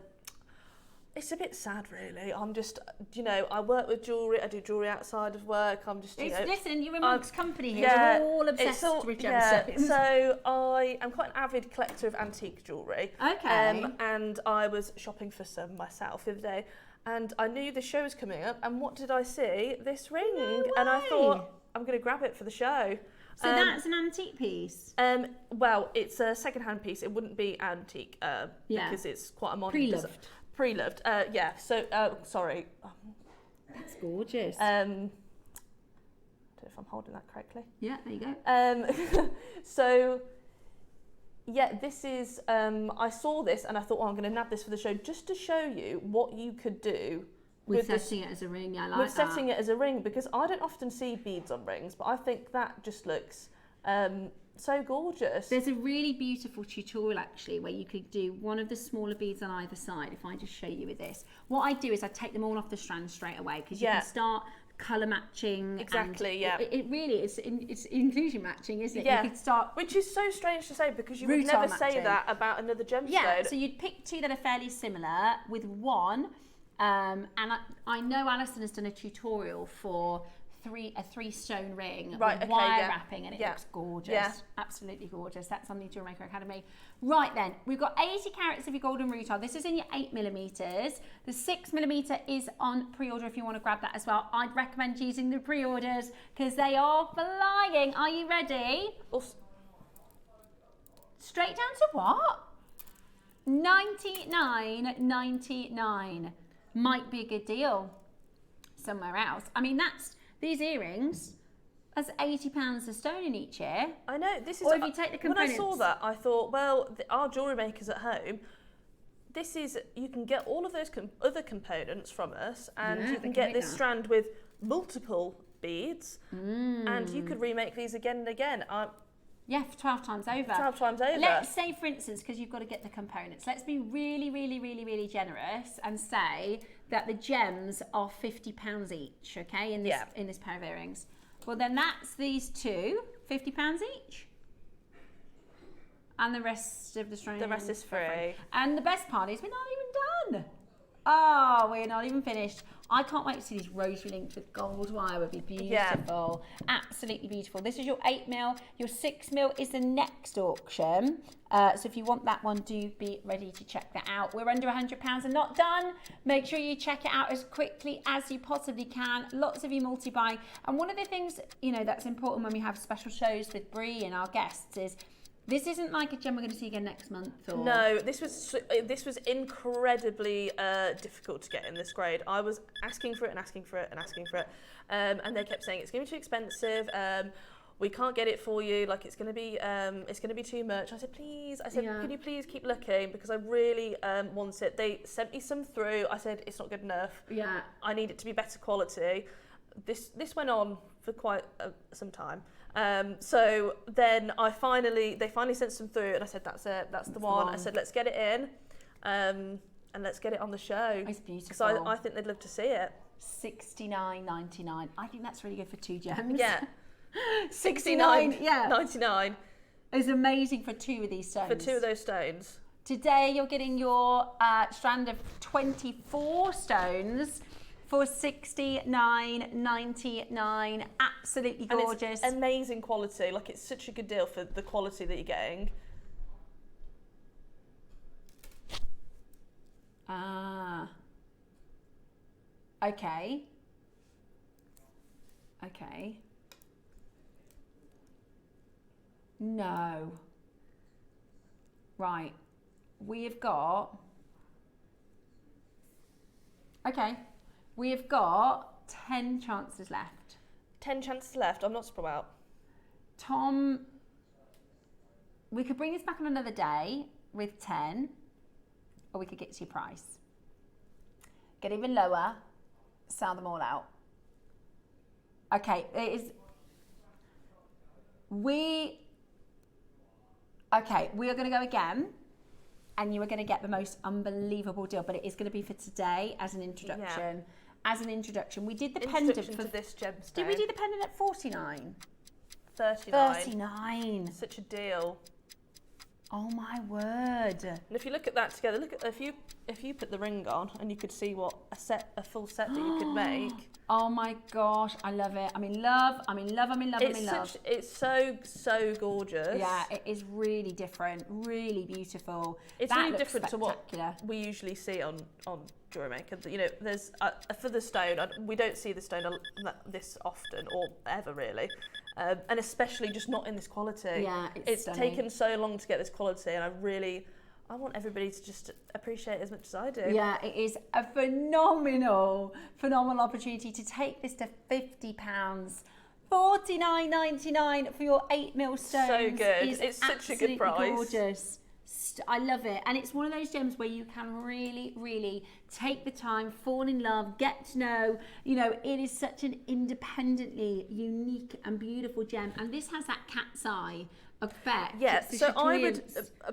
it's a bit sad really. I'm just, you know, I work with jewellery, I do jewellery outside of work, I'm just, you know. Listen, you're amongst company here, yeah, we're all obsessed with gemstones. So I am quite an avid collector of antique jewellery. Okay. And I was shopping for some myself the other day, and I knew the show was coming up, and what did I see? This ring. No and I way. thought, I'm going to grab it for the show. So that's an antique piece? Well, it's a second-hand piece. It wouldn't be antique because it's quite a modern... Pre-loved. Pre-loved, yeah. So, sorry. That's That's gorgeous. I don't know if I'm holding that correctly. Yeah, there you go. So, yeah, this is, I saw this and I thought, I'm going to nab this for the show just to show you what you could do with setting it as a ring. I like with setting it as a ring, because I don't often see beads on rings, but I think that just looks so gorgeous. There's a really beautiful tutorial actually where you could do one of the smaller beads on either side. If I just show you with this, what I do is I take them all off the strand straight away, because you can start colour matching. Exactly, It really is. It's inclusion matching, isn't it? Yeah. You could start, which is so strange to say, because you would Rutile never say matching. that about another gemstone. Yeah, so you'd pick two that are fairly similar with one, and I know Alison has done a tutorial for a 3-stone ring with wire wrapping, and it looks gorgeous. Yeah. Absolutely gorgeous. That's on the Jewellery Maker Academy. Right then, we've got 80 carats of your golden rutile. This is in your 8mm. The 6mm is on pre-order if you want to grab that as well. I'd recommend using the pre-orders because they are flying. Are you ready? Straight down to what? $99.99. Might be a good deal somewhere else. I mean, these earrings, that's £80 a stone in each ear. I know, this is... Or if you take the components... When I saw that, I thought, well, our jewellery makers at home, this is, you can get all of those other components from us, and you can get this strand with multiple beads, and you could remake these again and again. Yeah, for 12 times over. 12 times over. Let's say, for instance, because you've got to get the components, let's be really, really, really, really generous and say that the gems are £50 each, okay, in this pair of earrings. Well, then that's these two, £50 each. And the rest of the string. The rest is free. And the best part is we're not even done. Oh, we're not even finished. I can't wait to see these rosary linked with gold wire. Would be beautiful. Yeah. Absolutely beautiful. This is your 8mm. Your 6mm is the next auction. So if you want that one, do be ready to check that out. We're under £100 and not done. Make sure you check it out as quickly as you possibly can. Lots of you multi-buying. And one of the things, that's important when we have special shows with Brie and our guests is this isn't like a gem we're going to see again next month. Or... No, this was incredibly difficult to get in this grade. I was asking for it and asking for it and asking for it, and they kept saying it's going to be too expensive. We can't get it for you. Like it's going to be too much. I said, please. Can you please keep looking, because I really want it. They sent me some through. I said it's not good enough. Yeah. I need it to be better quality. This went on for quite some time. So then they finally sent some through, and I said, that's it, that's the one. I said, let's get it in, and let's get it on the show. It's beautiful. Because I think they'd love to see it. $69.99. I think that's really good for two gems. Yeah. $69.99 is amazing for two of these stones. For two of those stones. Today you're getting your strand of 24 stones for $69.99. Absolutely gorgeous. And it's amazing quality. Like, it's such a good deal for the quality that you're getting. Okay. Okay. No. Right. We have got... Okay. We have got 10 chances left. 10 chances left? I'm not surprised about. Tom, we could bring this back on another day with 10, or we could get to your price. Get even lower, sell them all out. Okay, we are going to go again, and you are going to get the most unbelievable deal, but it is going to be for today as an introduction. Yeah. As an introduction, we did the pendant for this gemstone. Did we do the pendant at 49? 39. 39. Such a deal. Oh my word! And if you look at that together, look at if you put the ring on, and you could see what a full set that you could make. Oh my gosh, I love it. I'm in love. It's so gorgeous. Yeah, it is really different, really beautiful. It's really different to what we usually see on Jewellery Maker. There's for the stone, we don't see the stone this often or ever really. And especially just not in this quality. Yeah, it's taken so long to get this quality, and I really I want everybody to just appreciate it as much as I do. Yeah, it is a phenomenal opportunity to take this to £50. $49.99 for your 8mm stones. So good. It's such a good price. Gorgeous. I love it. And it's one of those gems where you can really, really take the time, fall in love, get to know. You know, it is such an independently unique and beautiful gem. And this has that cat's eye effect. Yeah, so I would,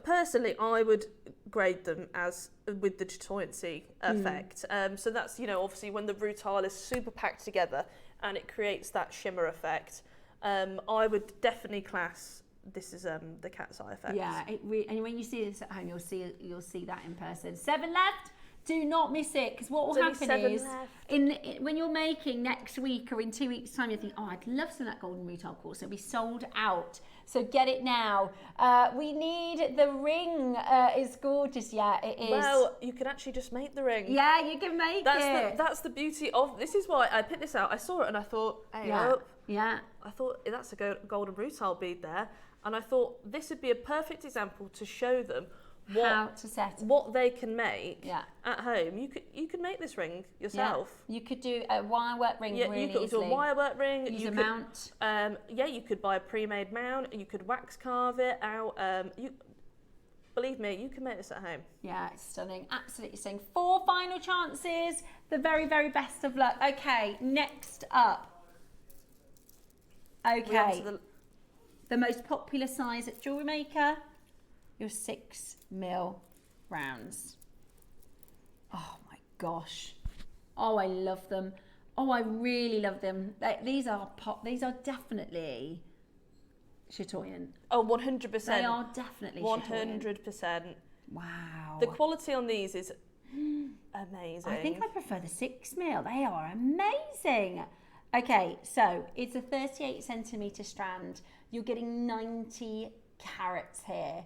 personally, I would grade them as with the chatoyancy effect. So that's, you know, obviously when the rutile is super packed together and it creates that shimmer effect. I would definitely class this is the cat's eye effect. Yeah, and when you see this at home, you'll see that in person. 7 left. Do not miss it, because what will happen is when you're making next week or in 2 weeks' time, you think, oh, I'd love some of that golden rutile quartz. It'll be sold out. So get it now. We need the ring. It's gorgeous. Yeah, it is. Well, you can actually just make the ring. Yeah, you can make it. That's the beauty of this. Is why I picked this out. I saw it and I thought, hey, yeah. I thought that's a golden rutile bead there, and I thought this would be a perfect example to show them how to set what they can make at home. You could make this ring yourself. Yeah. You could do a wire work ring really you could easily. do a wire work ring. Use a mount. You could buy a pre-made mount. You could wax carve it out. Believe me, you can make this at home. Yeah, it's stunning. Absolutely stunning. 4 final chances. The very, very best of luck. Okay, next up. Okay. The most popular size at Jewellery Maker, your 6mm rounds. Oh my gosh. Oh, I love them. Oh, I really love them. These are definitely chatoyan. Oh, 100%. They are definitely 100%. Wow. The quality on these is amazing. I think I prefer the 6mm. They are amazing. Okay, so it's a 38cm strand. You're getting 90 carats here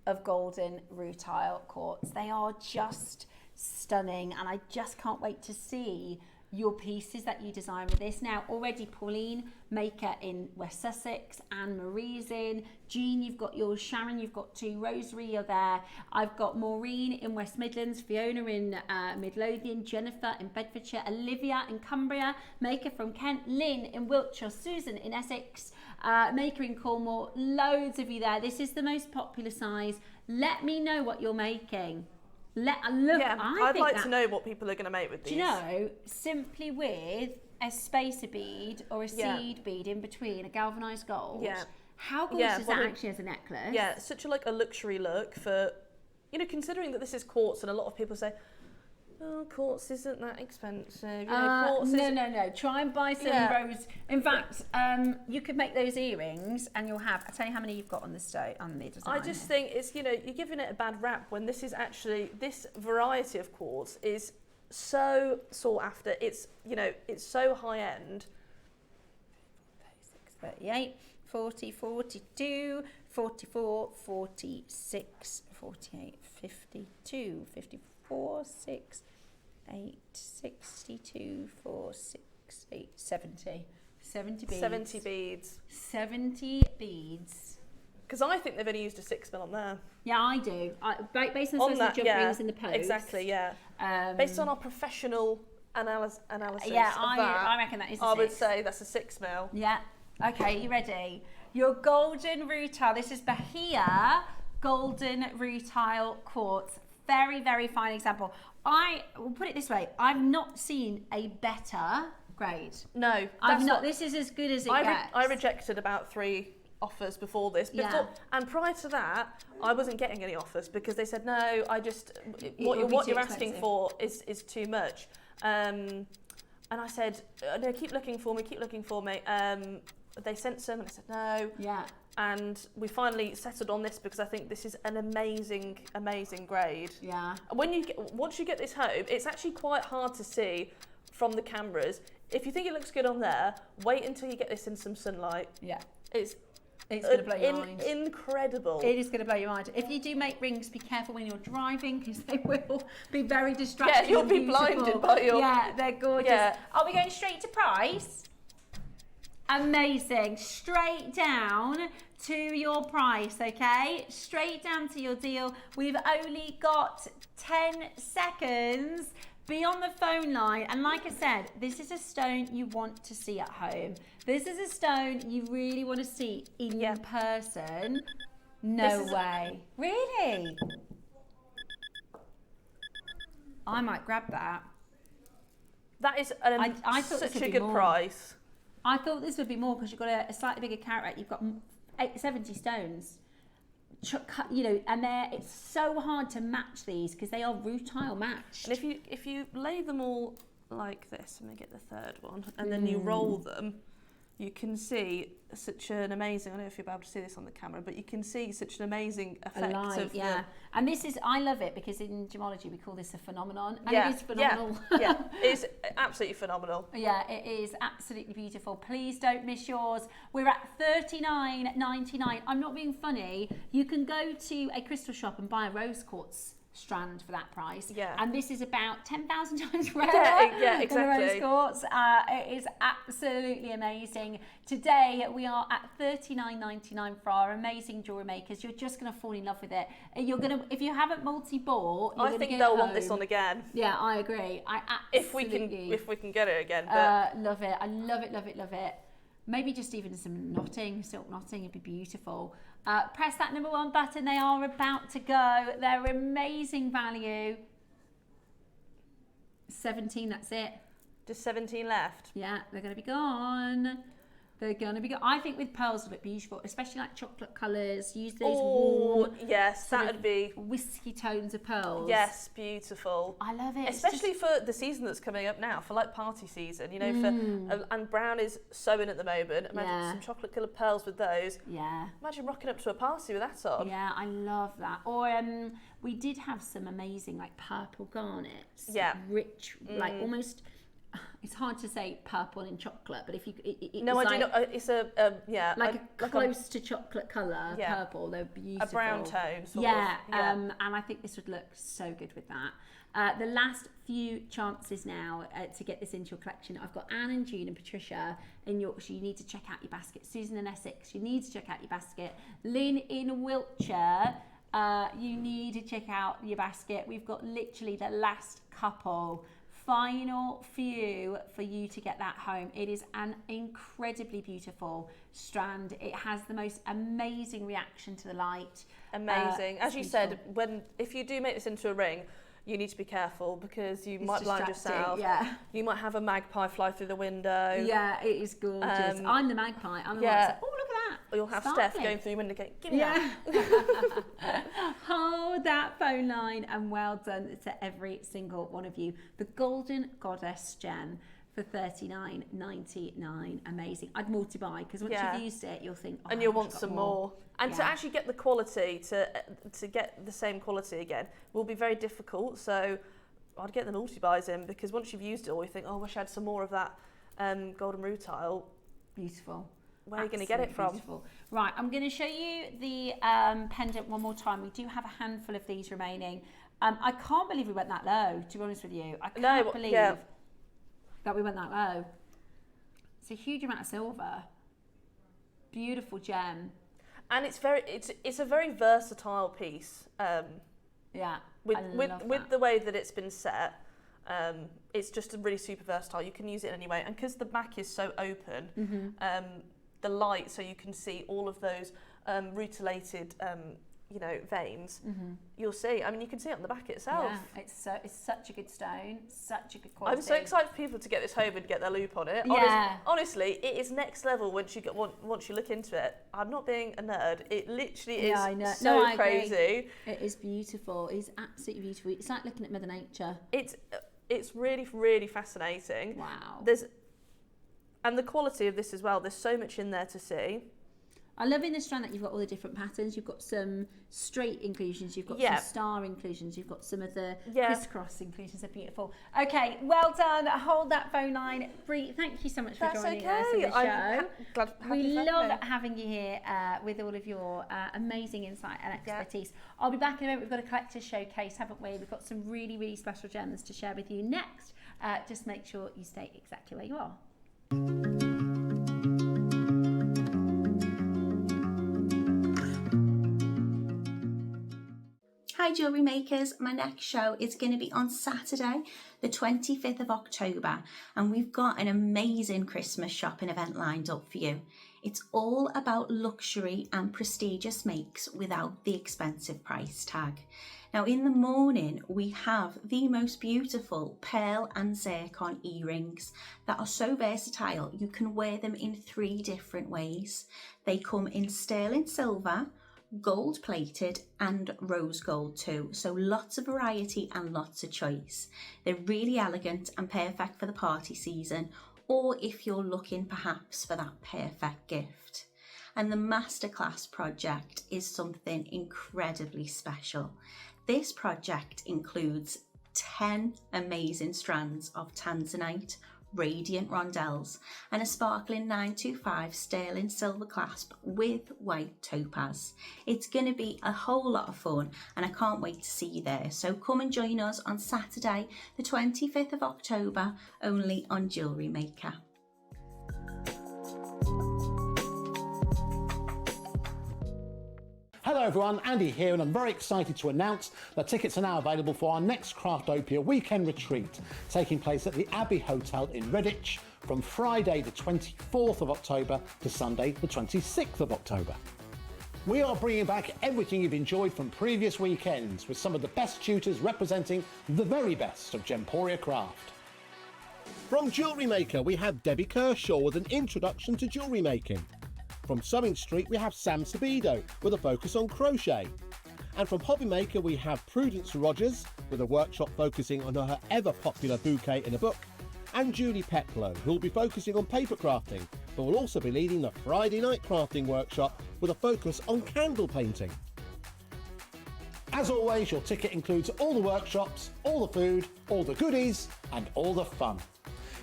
of golden rutile quartz. They are just stunning, and I just can't wait to see your pieces that you design with this. Now, already Pauline, Maker in West Sussex, Anne Marie's in, Jean, you've got yours, Sharon, you've got 2, Rosary, you're there. I've got Maureen in West Midlands, Fiona in Midlothian, Jennifer in Bedfordshire, Olivia in Cumbria, Maker from Kent, Lynn in Wiltshire, Susan in Essex, Maker in Cornwall, loads of you there. This is the most popular size. Let me know what you're making. I'd like to know what people are going to make with these. Do you know, simply with a spacer bead or a seed bead in between, a galvanised gold, how gorgeous is that actually as a necklace? Yeah, it's such a luxury look for, you know, considering that this is quartz, and a lot of people say, oh, quartz isn't that expensive. You know, quartz no. Try and buy some rose. In fact, you could make those earrings, and you'll have. I'll tell you how many you've got on the design. I just think it's, you know, you're giving it a bad rap when this is actually, this variety of quartz is so sought after. It's, you know, it's so high end. 38, 40, 42, 44, 46, 48, 52, 54, 6, 8, 62, 4, 6, 8, 70. 70 beads. 70 beads. 70 beads. Because I think they've only used a 6mm on there. Yeah, I do. Based on some of the jump rings in the post. Exactly, yeah. Based on our professional analysis I reckon that is a 6. I would say that's a 6mm. Yeah. Okay, you ready? Your golden rutile. This is Bahia golden rutile quartz. Very, very fine example. I will put it this way. I've not seen a better grade. No. I've not. This is as good as it gets. I rejected about 3 offers before this. And prior to that, I wasn't getting any offers because they said, no, what you're asking for is too much. And I said, no, keep looking for me. They sent some and I said, no. Yeah. And we finally settled on this because I think this is an amazing, amazing grade. Yeah. Once you get this home, it's actually quite hard to see from the cameras. If you think it looks good on there, wait until you get this in some sunlight. Yeah. It's going to blow your mind. Incredible. It is going to blow your mind. If you do make rings, be careful when you're driving because they will be very distracting. Yeah, you'll be blinded by your... Yeah, they're gorgeous. Yeah. Are we going straight to price? Amazing. Straight down to your price, okay? Straight down to your deal. We've only got 10 seconds. Be on the phone line. And like I said, this is a stone you want to see at home. This is a stone you really want to see in person. No way. Really? I might grab that. That is I thought such this would a be good more. price. I thought this would be more because you've got a slightly bigger carat. You've got 70 stones. You know, and it's so hard to match these because they are rutile matched. And if you lay them all like this, and we get the third one, and then you roll them, you can see such an amazing, I don't know if you'll be able to see this on the camera, but you can see such an amazing effect of and this is, I love it because in gemology we call this a phenomenon, and it is phenomenal. Yeah, it's absolutely phenomenal. Yeah, it is absolutely beautiful. Please don't miss yours. We're at $39.99. I'm not being funny. You can go to a crystal shop and buy a rose quartz strand for that price. Yeah. And this is about 10,000 times rarer yeah, than exactly. rose quartz. It is absolutely amazing. Today we are at $39.99 for our amazing jewellery makers. You're just going to fall in love with it. You're going to, if you haven't multi-bought, I think they'll want this on again. Yeah, I agree. I absolutely. If we can get it again. But love it. I love it, love it, love it. Maybe just even some knotting, silk knotting, it'd be beautiful. Press that number 1 button. They are about to go. They're amazing value. 17, that's it. Just 17 left. Yeah, they're going to be gone. They're going to be gone. I think with pearls it'll look beautiful, especially like chocolate colours. Use those warm, yes, that would be whiskey tones of pearls. Yes, beautiful. I love it. Especially for the season that's coming up now, for like party season, you know, and brown is so in at the moment. Imagine some chocolate coloured pearls with those. Yeah. Imagine rocking up to a party with that on. Yeah, I love that. Or we did have some amazing like purple garnets. Yeah. Rich, like almost. It's hard to say purple in chocolate, but if you, no, I do not. It's a like a close to chocolate colour. Purple, they're beautiful. A brown tone. Sort of. And I think this would look so good with that. The last few chances now to get this into your collection. I've got Anne and June and Patricia in Yorkshire. You need to check out your basket. Susan in Essex. You need to check out your basket. Lynn in Wiltshire. You need to check out your basket. We've got literally the last couple. Final few for you to get that home. It is an incredibly beautiful strand. It has the most amazing reaction to the light. Amazing. As you said, if you do make this into a ring, you need to be careful because you might blind yourself. Yeah. You might have a magpie fly through the window. Yeah, it is gorgeous. I'm the magpie. I'm the one that's like, oh, look at that. Or you'll have Steph going through your window going, give me that. Hold that phone line, and well done to every single one of you. The Golden Goddess gem for $39.99. Amazing. I'd multi-buy because once you've used it, you'll think, and you'll want some more. And to actually get the quality, to get the same quality again, will be very difficult. So I'd get the multi-buys in because once you've used it all, you think, oh, I wish I had some more of that golden rutile. Beautiful. Where are you going to get it from? Beautiful. Right, I'm going to show you the pendant one more time. We do have a handful of these remaining. I can't believe we went that low, to be honest with you. I can't believe that we went that low. It's a huge amount of silver. Beautiful gem. And it's a very versatile piece. With the way that it's been set, it's just really super versatile. You can use it in any way, and because the back is so open, the light, so you can see all of those rutilated, veins. You'll see. I mean, you can see it on the back itself. Yeah, it's such a good stone, such a good quality. I'm so excited for people to get this home and get their loop on it. Honestly, it is next level once you look into it. I'm not being a nerd. It literally is so crazy. It is beautiful. It's absolutely beautiful. It's like looking at Mother Nature. It's really, really fascinating. Wow. And the quality of this as well. There's so much in there to see. I love in this strand that you've got all the different patterns. You've got some straight inclusions, you've got some star inclusions, you've got some of the crisscross inclusions. They're beautiful. Okay, well done. Hold that phone line. Brie, thank you so much for joining us in the show. We love having you here with all of your amazing insight and expertise. I'll be back in a moment. We've got a collector's showcase, haven't we? We've got some really, really special gems to share with you next. Just make sure you stay exactly where you are. Hi Jewellery Makers, my next show is going to be on Saturday the 25th of October and we've got an amazing Christmas shopping event lined up for you. It's all about luxury and prestigious makes without the expensive price tag. Now in the morning we have the most beautiful pearl and zircon earrings that are so versatile you can wear them in 3 different ways. They come in sterling silver, gold plated and rose gold too, so lots of variety and lots of choice. They're really elegant and perfect for the party season, or if you're looking perhaps for that perfect gift. And the masterclass project is something incredibly special. This project includes 10 amazing strands of tanzanite radiant rondelles and a sparkling 925 sterling silver clasp with white topaz. It's going to be a whole lot of fun and I can't wait to see you there. So come and join us on Saturday the 25th of October only on Jewellery Maker. Hello everyone, Andy here, and I'm very excited to announce that tickets are now available for our next Craftopia weekend retreat, taking place at the Abbey Hotel in Redditch from Friday the 24th of October to Sunday the 26th of October. We are bringing back everything you've enjoyed from previous weekends with some of the best tutors representing the very best of Gemporia craft. From Jewellery Maker, we have Debbie Kershaw with an introduction to jewellery making. From Sewing Street, we have Sam Sabido with a focus on crochet. And from Hobby Maker, we have Prudence Rogers with a workshop focusing on her ever-popular bouquet in a book. And Julie Peplow, who will be focusing on paper crafting, but will also be leading the Friday night crafting workshop with a focus on candle painting. As always, your ticket includes all the workshops, all the food, all the goodies, and all the fun.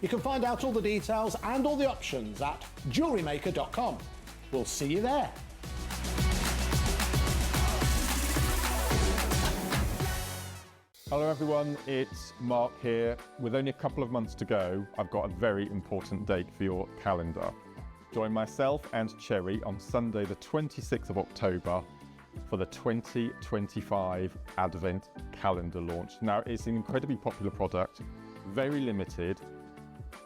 You can find out all the details and all the options at jewellerymaker.com. We'll see you there. Hello everyone, it's Mark here. With only a couple of months to go, I've got a very important date for your calendar. Join myself and Cherry on Sunday the 26th of October for the 2025 Advent Calendar launch. Now it's an incredibly popular product, very limited,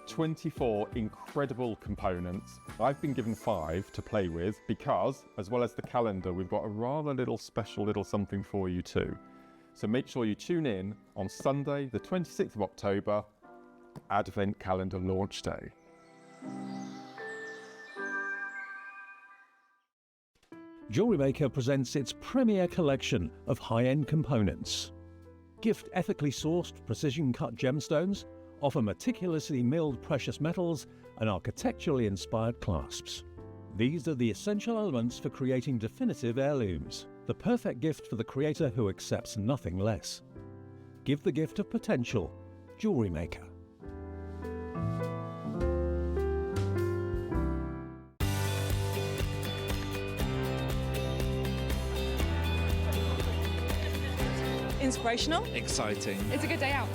24 incredible components. I've been given 5 to play with because, as well as the calendar, we've got a rather special little something for you too. So make sure you tune in on Sunday, the 26th of October, Advent Calendar Launch Day. Jewellery Maker presents its premier collection of high-end components. Gift ethically sourced precision-cut gemstones, offer meticulously milled precious metals and architecturally inspired clasps. These are the essential elements for creating definitive heirlooms, the perfect gift for the creator who accepts nothing less. Give the gift of potential. Jewellery Maker. Inspirational. Exciting. It's a good day out.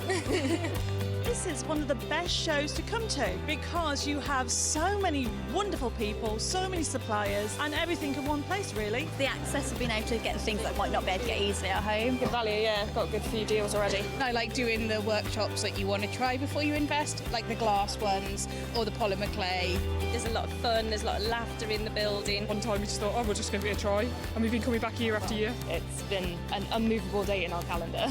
This is one of the best shows to come to because you have so many wonderful people, so many suppliers, and everything in one place, really. The access of being able to get things that might not be able to get easily at home. Good value, yeah. Got a good few deals already. I like doing the workshops that you want to try before you invest, like the glass ones or the polymer clay. There's a lot of fun, there's a lot of laughter in the building. One time we just thought, oh, we'll just give it a try. And we've been coming back year after year. It's been an unmovable date in our calendar.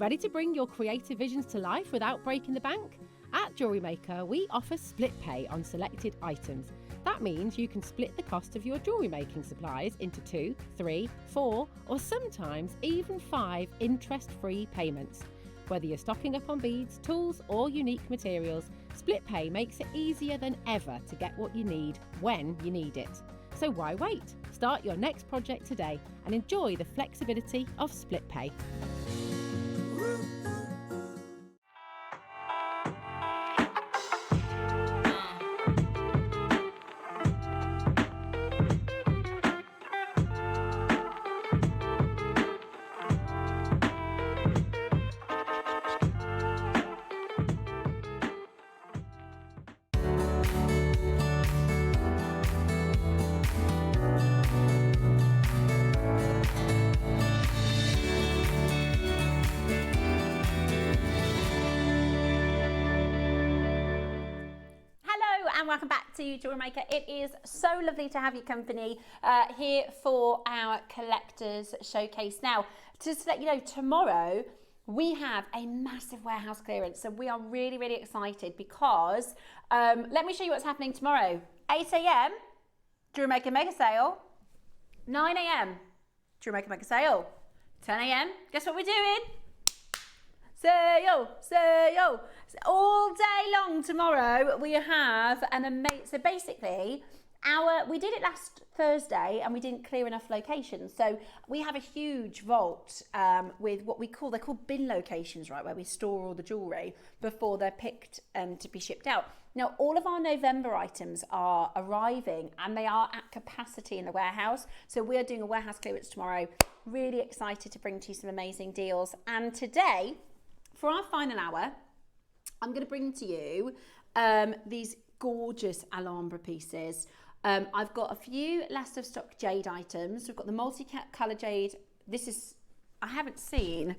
Ready to bring your creative visions to life without breaking the bank? At Jewellery Maker, we offer split pay on selected items. That means you can split the cost of your jewellery making supplies into 2, 3, 4, or sometimes even 5 interest-free payments. Whether you're stocking up on beads, tools, or unique materials, split pay makes it easier than ever to get what you need when you need it. So why wait? Start your next project today and enjoy the flexibility of split pay. welcome back to Jewellery Maker. It is so lovely to have your company here for our collectors showcase. Now, just to let you know, tomorrow we have a massive warehouse clearance, so we are really, really excited because let me show you what's happening tomorrow. 8 a.m. Jewellery Maker mega sale. 9 a.m. Jewellery Maker mega sale. 10 a.m. Guess what we're doing? Sale. All day long tomorrow we have an amazing, so basically we did it last Thursday and we didn't clear enough locations, so we have a huge vault with what they're called bin locations, right, where we store all the jewellery before they're picked to be shipped out. Now all of our November items are arriving and they are at capacity in the warehouse, so we're doing a warehouse clearance tomorrow. Really excited to bring to you some amazing deals. And today, for our final hour, I'm going to bring to you these gorgeous Alhambra pieces. I've got a few last of stock jade items. We've got the multi-colour jade. I haven't seen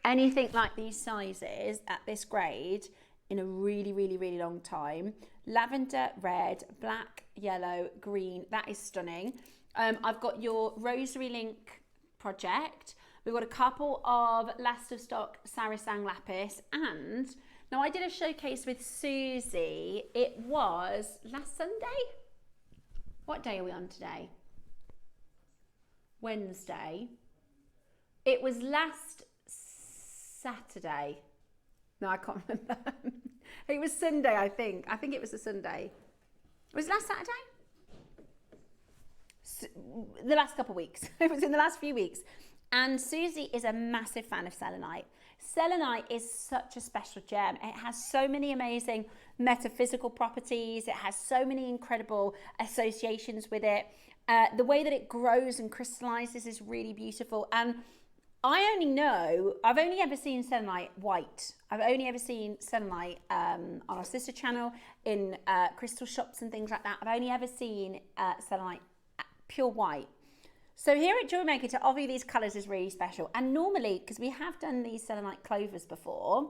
anything like these sizes at this grade in a really, really, really long time. Lavender, red, black, yellow, green. That is stunning. I've got your Rosary Link project. We've got a couple of last of stock Sarasang lapis, and now I did a showcase with Susie. It was last Sunday. What day are we on today? Wednesday. It was last Saturday. No, I can't remember. It was Sunday, I think. I think it was a Sunday. Was it last Saturday? The last couple of weeks. It was in the last few weeks. And Susie is a massive fan of selenite. Selenite is such a special gem. It has so many amazing metaphysical properties. It has so many incredible associations with it. The way that it grows and crystallizes is really beautiful. And I've only ever seen selenite white. I've only ever seen selenite on our sister channel in crystal shops and things like that. I've only ever seen selenite pure white. So here at Jewellery Maker, to offer you these colours is really special. And normally, because we have done these selenite clovers before,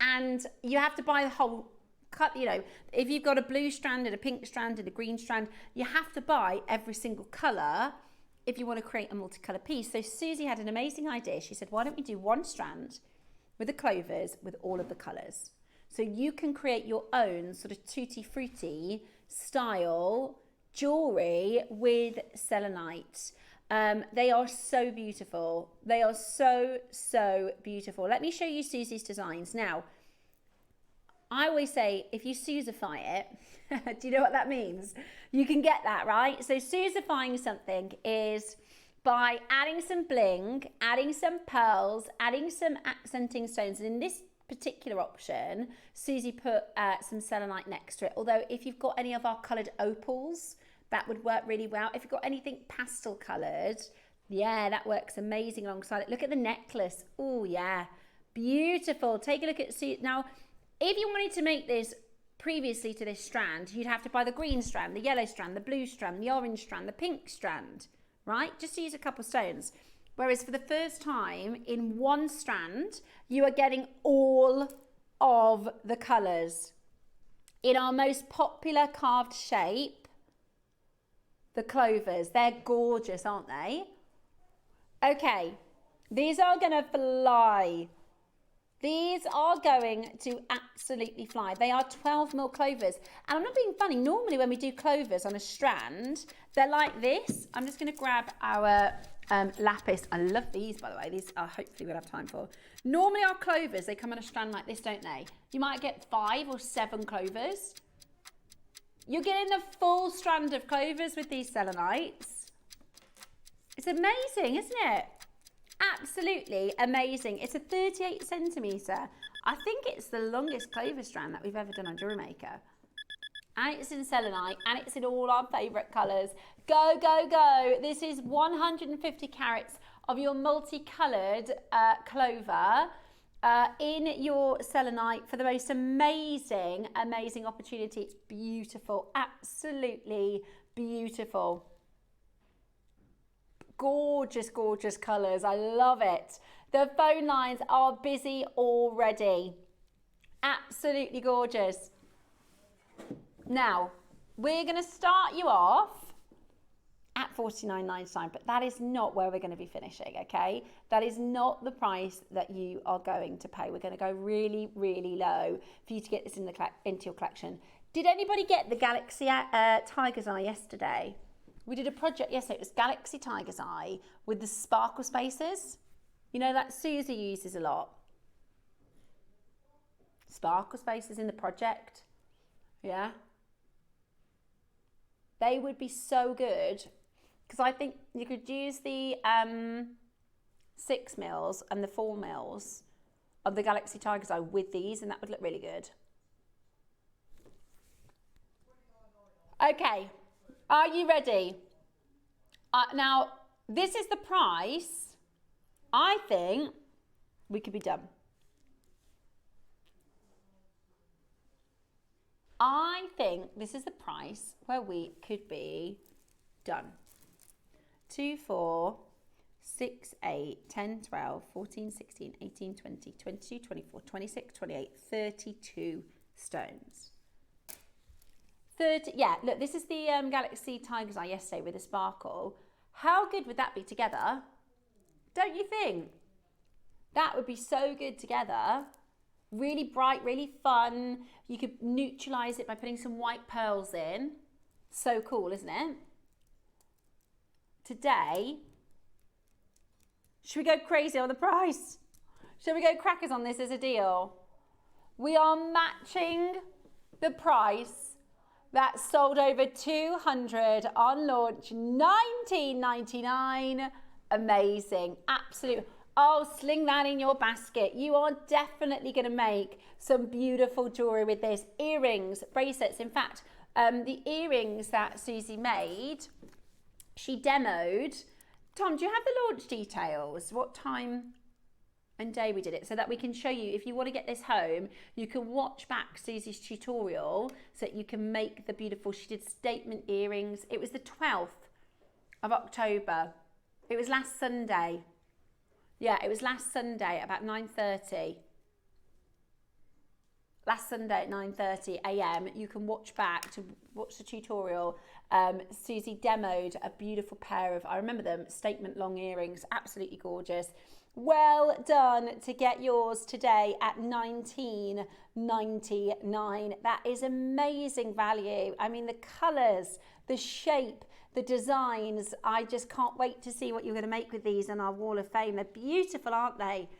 and you have to buy the whole cut, if you've got a blue strand and a pink strand and a green strand, you have to buy every single colour if you want to create a multicolour piece. So Susie had an amazing idea. She said, why don't we do one strand with the clovers with all of the colours? So you can create your own sort of tutti frutti style jewelry with selenite. They are so beautiful. They are so, so beautiful. Let me show you Susie's designs. Now, I always say, if you Susify it, do you know what that means? You can get that, right? So Susifying something is by adding some bling, adding some pearls, adding some accenting stones. And in this particular option, Susie put some selenite next to it. Although if you've got any of our coloured opals, that would work really well. If you've got anything pastel coloured, yeah, that works amazing alongside it. Look at the necklace. Oh, yeah. Beautiful. Take a look at Susie. Now, if you wanted to make this previously to this strand, you'd have to buy the green strand, the yellow strand, the blue strand, the orange strand, the pink strand, right? Just to use a couple of stones. Whereas for the first time in one strand, you are getting all of the colours. In our most popular carved shape, the clovers, they're gorgeous, aren't they? Okay, these are gonna fly. These are going to absolutely fly. They are 12mm clovers. And I'm not being funny, normally when we do clovers on a strand, they're like this. I'm just gonna grab our lapis. I love these, by the way. These are hopefully we'll have time for. Normally our clovers, they come on a strand like this, don't they? You might get 5 or 7 clovers. You're getting the full strand of clovers with these selenites. It's amazing, isn't it? Absolutely amazing. It's a 38 centimetre. I think it's the longest clover strand that we've ever done on Jewellery Maker. And it's in selenite, and it's in all our favourite colours. Go, go, go. This is 150 carats of your multicoloured clover in your selenite for the most amazing, amazing opportunity. It's beautiful, absolutely beautiful. Gorgeous, gorgeous colours. I love it. The phone lines are busy already. Absolutely gorgeous. Now, we're going to start you off at $49.99, but that is not where we're going to be finishing, okay? That is not the price that you are going to pay. We're going to go really, really low for you to get this into your collection. Did anybody get the Galaxy Tiger's Eye yesterday? We did a project yesterday. It was Galaxy Tiger's Eye with the sparkle spaces. You know, that Susie uses a lot. Sparkle spaces in the project. Yeah. They would be so good, because I think you could use the 6 mils and the 4 mils of the Galaxy Tiger's Eye with these, and that would look really good. Okay, are you ready? Now, this is the price. I think we could be done. I think this is the price where we could be done. 2, 4, 6, 8, 10, 12, 14, 16, 18, 20, 22, 24, 26, 28, 32 stones. 30, yeah, look, this is the Galaxy Tiger's Eye yesterday with the sparkle. How good would that be together? Don't you think? That would be so good together. Really bright, really fun. You could neutralise it by putting some white pearls in. So cool, isn't it? Today, should we go crazy on the price? Should we go crackers on this as a deal? We are matching the price that sold over 200 on launch, $19.99. Amazing, absolute. Oh, sling that in your basket. You are definitely going to make some beautiful jewellery with this. Earrings, bracelets. In fact, the earrings that Susie made, she demoed. Tom, do you have the launch details? What time and day we did it, so that we can show you, if you want to get this home, you can watch back Susie's tutorial so that you can make the beautiful, she did statement earrings. It was the 12th of October. It was last Sunday. Yeah, it was last Sunday about 9:30. Last Sunday at 9:30 a.m. You can watch back to watch the tutorial. Susie demoed a beautiful pair of, I remember them, statement long earrings, absolutely gorgeous. Well done to get yours today at $19.99. That is amazing value. I mean, the colours, the shape, the designs, I just can't wait to see what you're going to make with these on our wall of fame. They're beautiful, aren't they?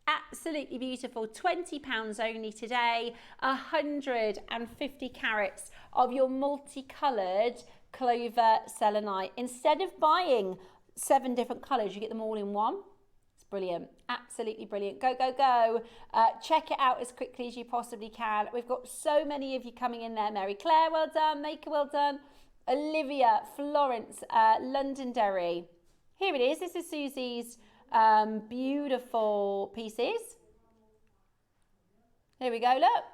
Absolutely beautiful. £20 only today. 150 carats of your multicoloured clover selenite. Instead of buying 7 different colours, you get them all in one. It's brilliant. Absolutely brilliant. Go, go, go. Check it out as quickly as you possibly can. We've got so many of you coming in there. Mary Claire, well done. Maker, well done. Olivia, Florence, Londonderry. Here it is. This is Susie's beautiful pieces. Here we go, look.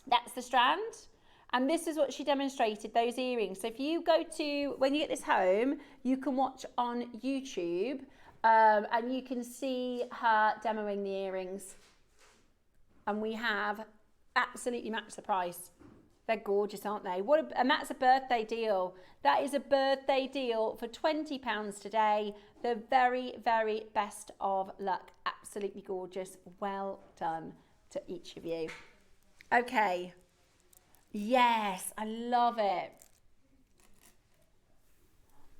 That's the strand. And this is what she demonstrated, those earrings. So if you go to, when you get this home, you can watch on YouTube and you can see her demoing the earrings. And we have absolutely matched the price. They're gorgeous, aren't they? And that's a birthday deal. That is a birthday deal for £20 today. The very, very best of luck. Absolutely gorgeous. Well done to each of you. Okay. Yes, I love it.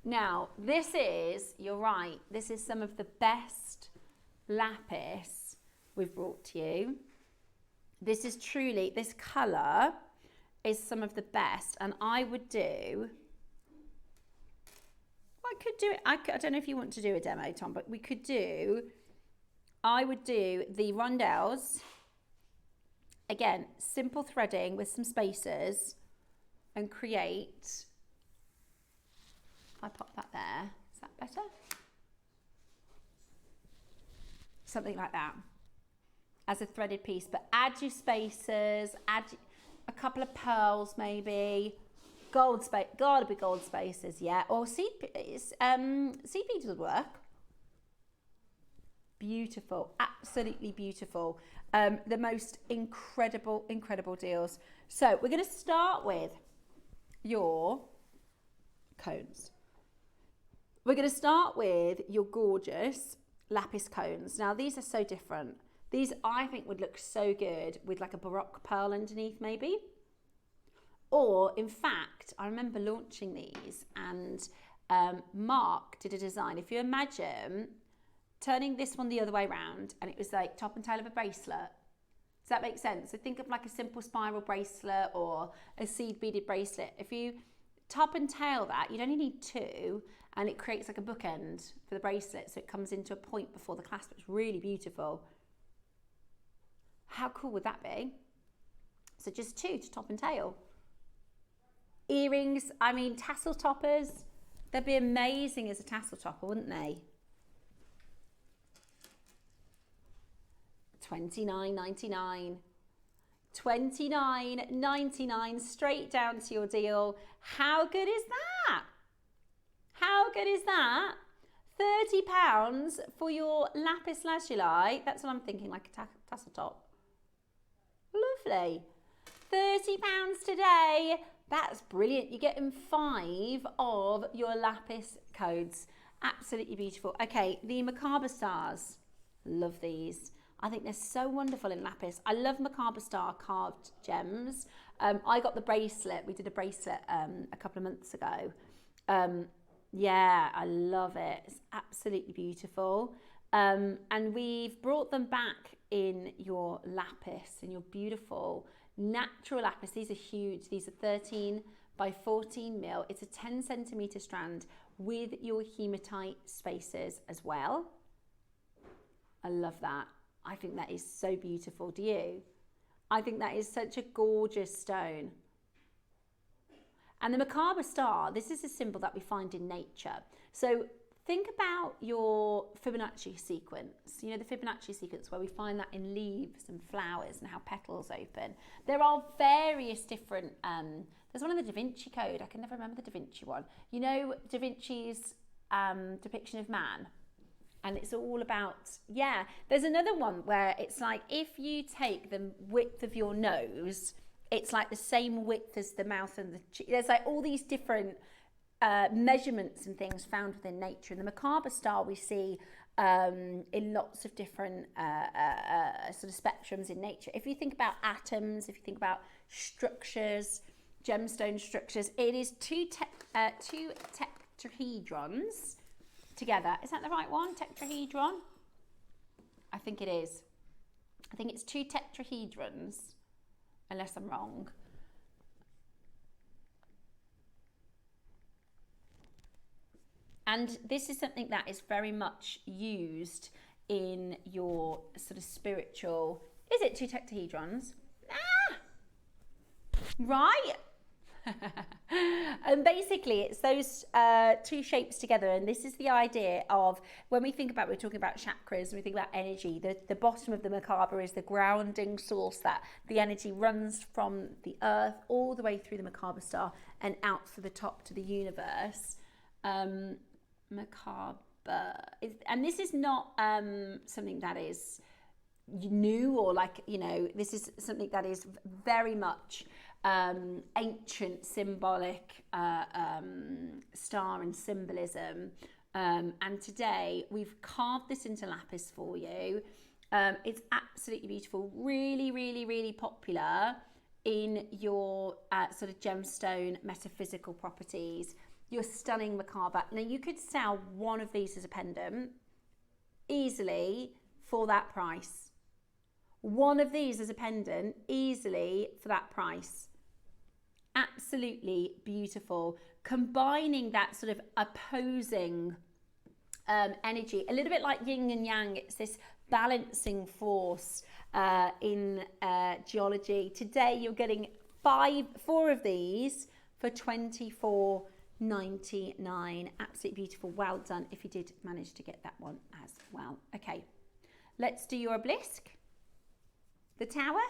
Now, this is, you're right, this is some of the best lapis we've brought to you. This is truly, this colour is some of the best, and I would do, I could do it, I don't know if you want to do a demo, Tom, but we could do, I would do the rondelles, again, simple threading with some spacers, and create, I pop that there, is that better? Something like that, as a threaded piece, but add your spacers, add a couple of pearls maybe, gold space, gotta be gold spacers, yeah, or seed beads would work. Beautiful. beautiful, absolutely beautiful. The most incredible deals. So we're going to start with your cones. We're going to start with your gorgeous lapis cones. Now these are so different. These I think would look so good with like a Baroque pearl underneath maybe. Or in fact, I remember launching these and Mark did a design. If you imagine turning this one the other way around and it was like top and tail of a bracelet. Does that make sense? So think of like a simple spiral bracelet or a seed beaded bracelet. If you top and tail that, you'd only need two and it creates like a bookend for the bracelet. So it comes into a point before the clasp. It's really beautiful. How cool would that be? So just two to top and tail. Earrings, I mean tassel toppers, they'd be amazing as a tassel topper, wouldn't they? $29.99. $29.99 straight down to your deal. How good is that? How good is that? £30 for your lapis lazuli. That's what I'm thinking, like a tassel top. Lovely. £30 today. That's brilliant. You're getting 5 of your lapis codes. Absolutely beautiful. Okay, the macabre stars. Love these. I think they're so wonderful in lapis. I love macabre star carved gems. I got the bracelet. We did a bracelet a couple of months ago. Yeah, I love it. It's absolutely beautiful. And we've brought them back in your lapis, in your beautiful natural lapis. These are huge. These are 13 by 14 mil. It's a 10 centimeter strand with your hematite spacers as well. I love that. I think that is so beautiful. Do you? I think that is such a gorgeous stone. And the macabre star, this is a symbol that we find in nature. So think about your Fibonacci sequence. You know, the Fibonacci sequence where we find that in leaves and flowers and how petals open. There are various different, there's one in the Da Vinci Code. I can never remember the Da Vinci one. You know, Da Vinci's depiction of man. And it's all about, yeah. There's another one where it's like, if you take the width of your nose, it's like the same width as the mouth and the cheek. There's like all these different measurements and things found within nature. And the macabre star we see in lots of different sort of spectrums in nature. If you think about atoms, if you think about structures, gemstone structures, it is two tetrahedrons together. Is that the right one? Tetrahedron? I think it is. I think it's 2 tetrahedrons, unless I'm wrong. And this is something that is very much used in your sort of spiritual... Is it 2 tetrahedrons? Ah! Right? And basically it's those 2 shapes together, and this is the idea of when we think about, we're talking about chakras and we think about energy, the bottom of the macabre is the grounding source that the energy runs from the earth all the way through the macabre star and out to the top to the universe. Macabre, and this is not something that is new or like, you know, this is something that is very much ancient symbolic star and symbolism, and today we've carved this into lapis for you. It's absolutely beautiful, really popular in your sort of gemstone metaphysical properties. Your stunning macabre. Now you could sell one of these as a pendant easily for that price. One of these as a pendant easily for that price. Absolutely beautiful. Combining that sort of opposing energy, a little bit like yin and yang. It's this balancing force in geology. Today you're getting 4 of these for $24.99. Absolutely beautiful. Well done if you did manage to get that one as well. Okay, let's do your obelisk. The tower.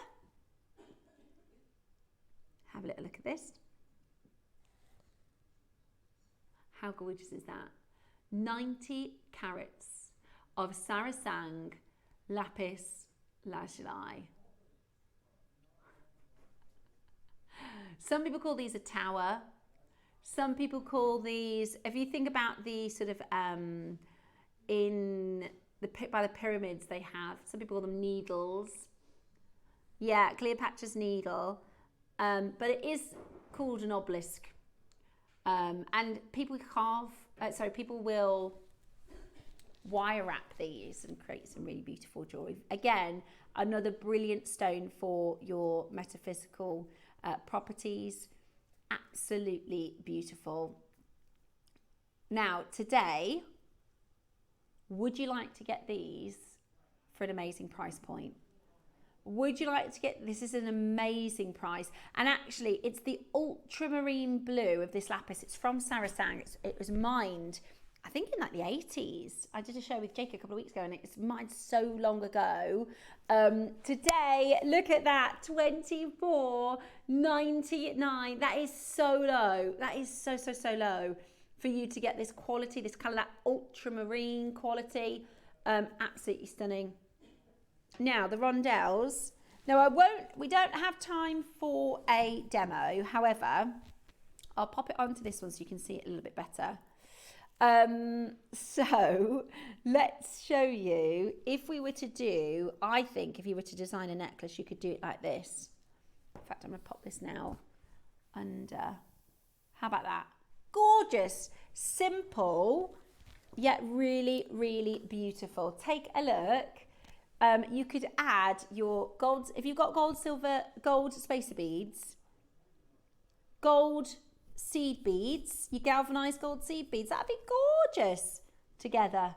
Have a little look at this. How gorgeous is that? 90 carats of sarasang lapis lazuli. Some people call these a tower. Some people call these, if you think about the sort of by the pyramids they have, some people call them needles. Yeah, Cleopatra's needle. But it is called an obelisk. And people people will wire wrap these and create some really beautiful jewelry. Again, another brilliant stone for your metaphysical properties. Absolutely beautiful. Now, today, would you like to get these for an amazing price point? Would you like to get, this is an amazing price. And actually, it's the ultramarine blue of this lapis. It's from Sarasang. It was mined, I think, in like the 80s. I did a show with Jake a couple of weeks ago, and it's mined so long ago. Today, look at that, $24.99. That is so low. That is so low for you to get this quality, this colour, that ultramarine quality. Absolutely stunning. Now, the rondelles. Now, we don't have time for a demo. However, I'll pop it onto this one so you can see it a little bit better. So let's show you, if we were to do, I think if you were to design a necklace, you could do it like this. In fact, I'm going to pop this now under. How about that? Gorgeous, simple, yet really, really beautiful. Take a look. You could add your gold, if you've got gold, silver, gold spacer beads, gold seed beads, your galvanized gold seed beads, that'd be gorgeous together.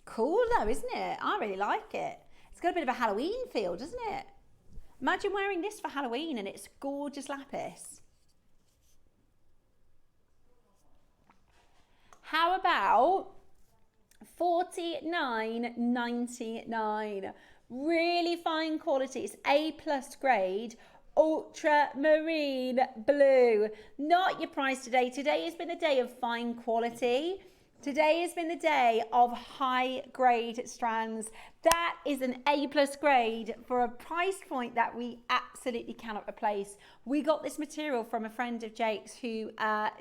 Cool though, isn't it? I really like it. It's got a bit of a Halloween feel, doesn't it? Imagine wearing this for Halloween and it's gorgeous lapis. How about $49.99? Really fine quality. It's A+ grade, ultramarine blue. Not your price today. Today has been the day of fine quality. Today has been the day of high grade strands. That is an A+ grade for a price point that we absolutely cannot replace. We got this material from a friend of Jake's who,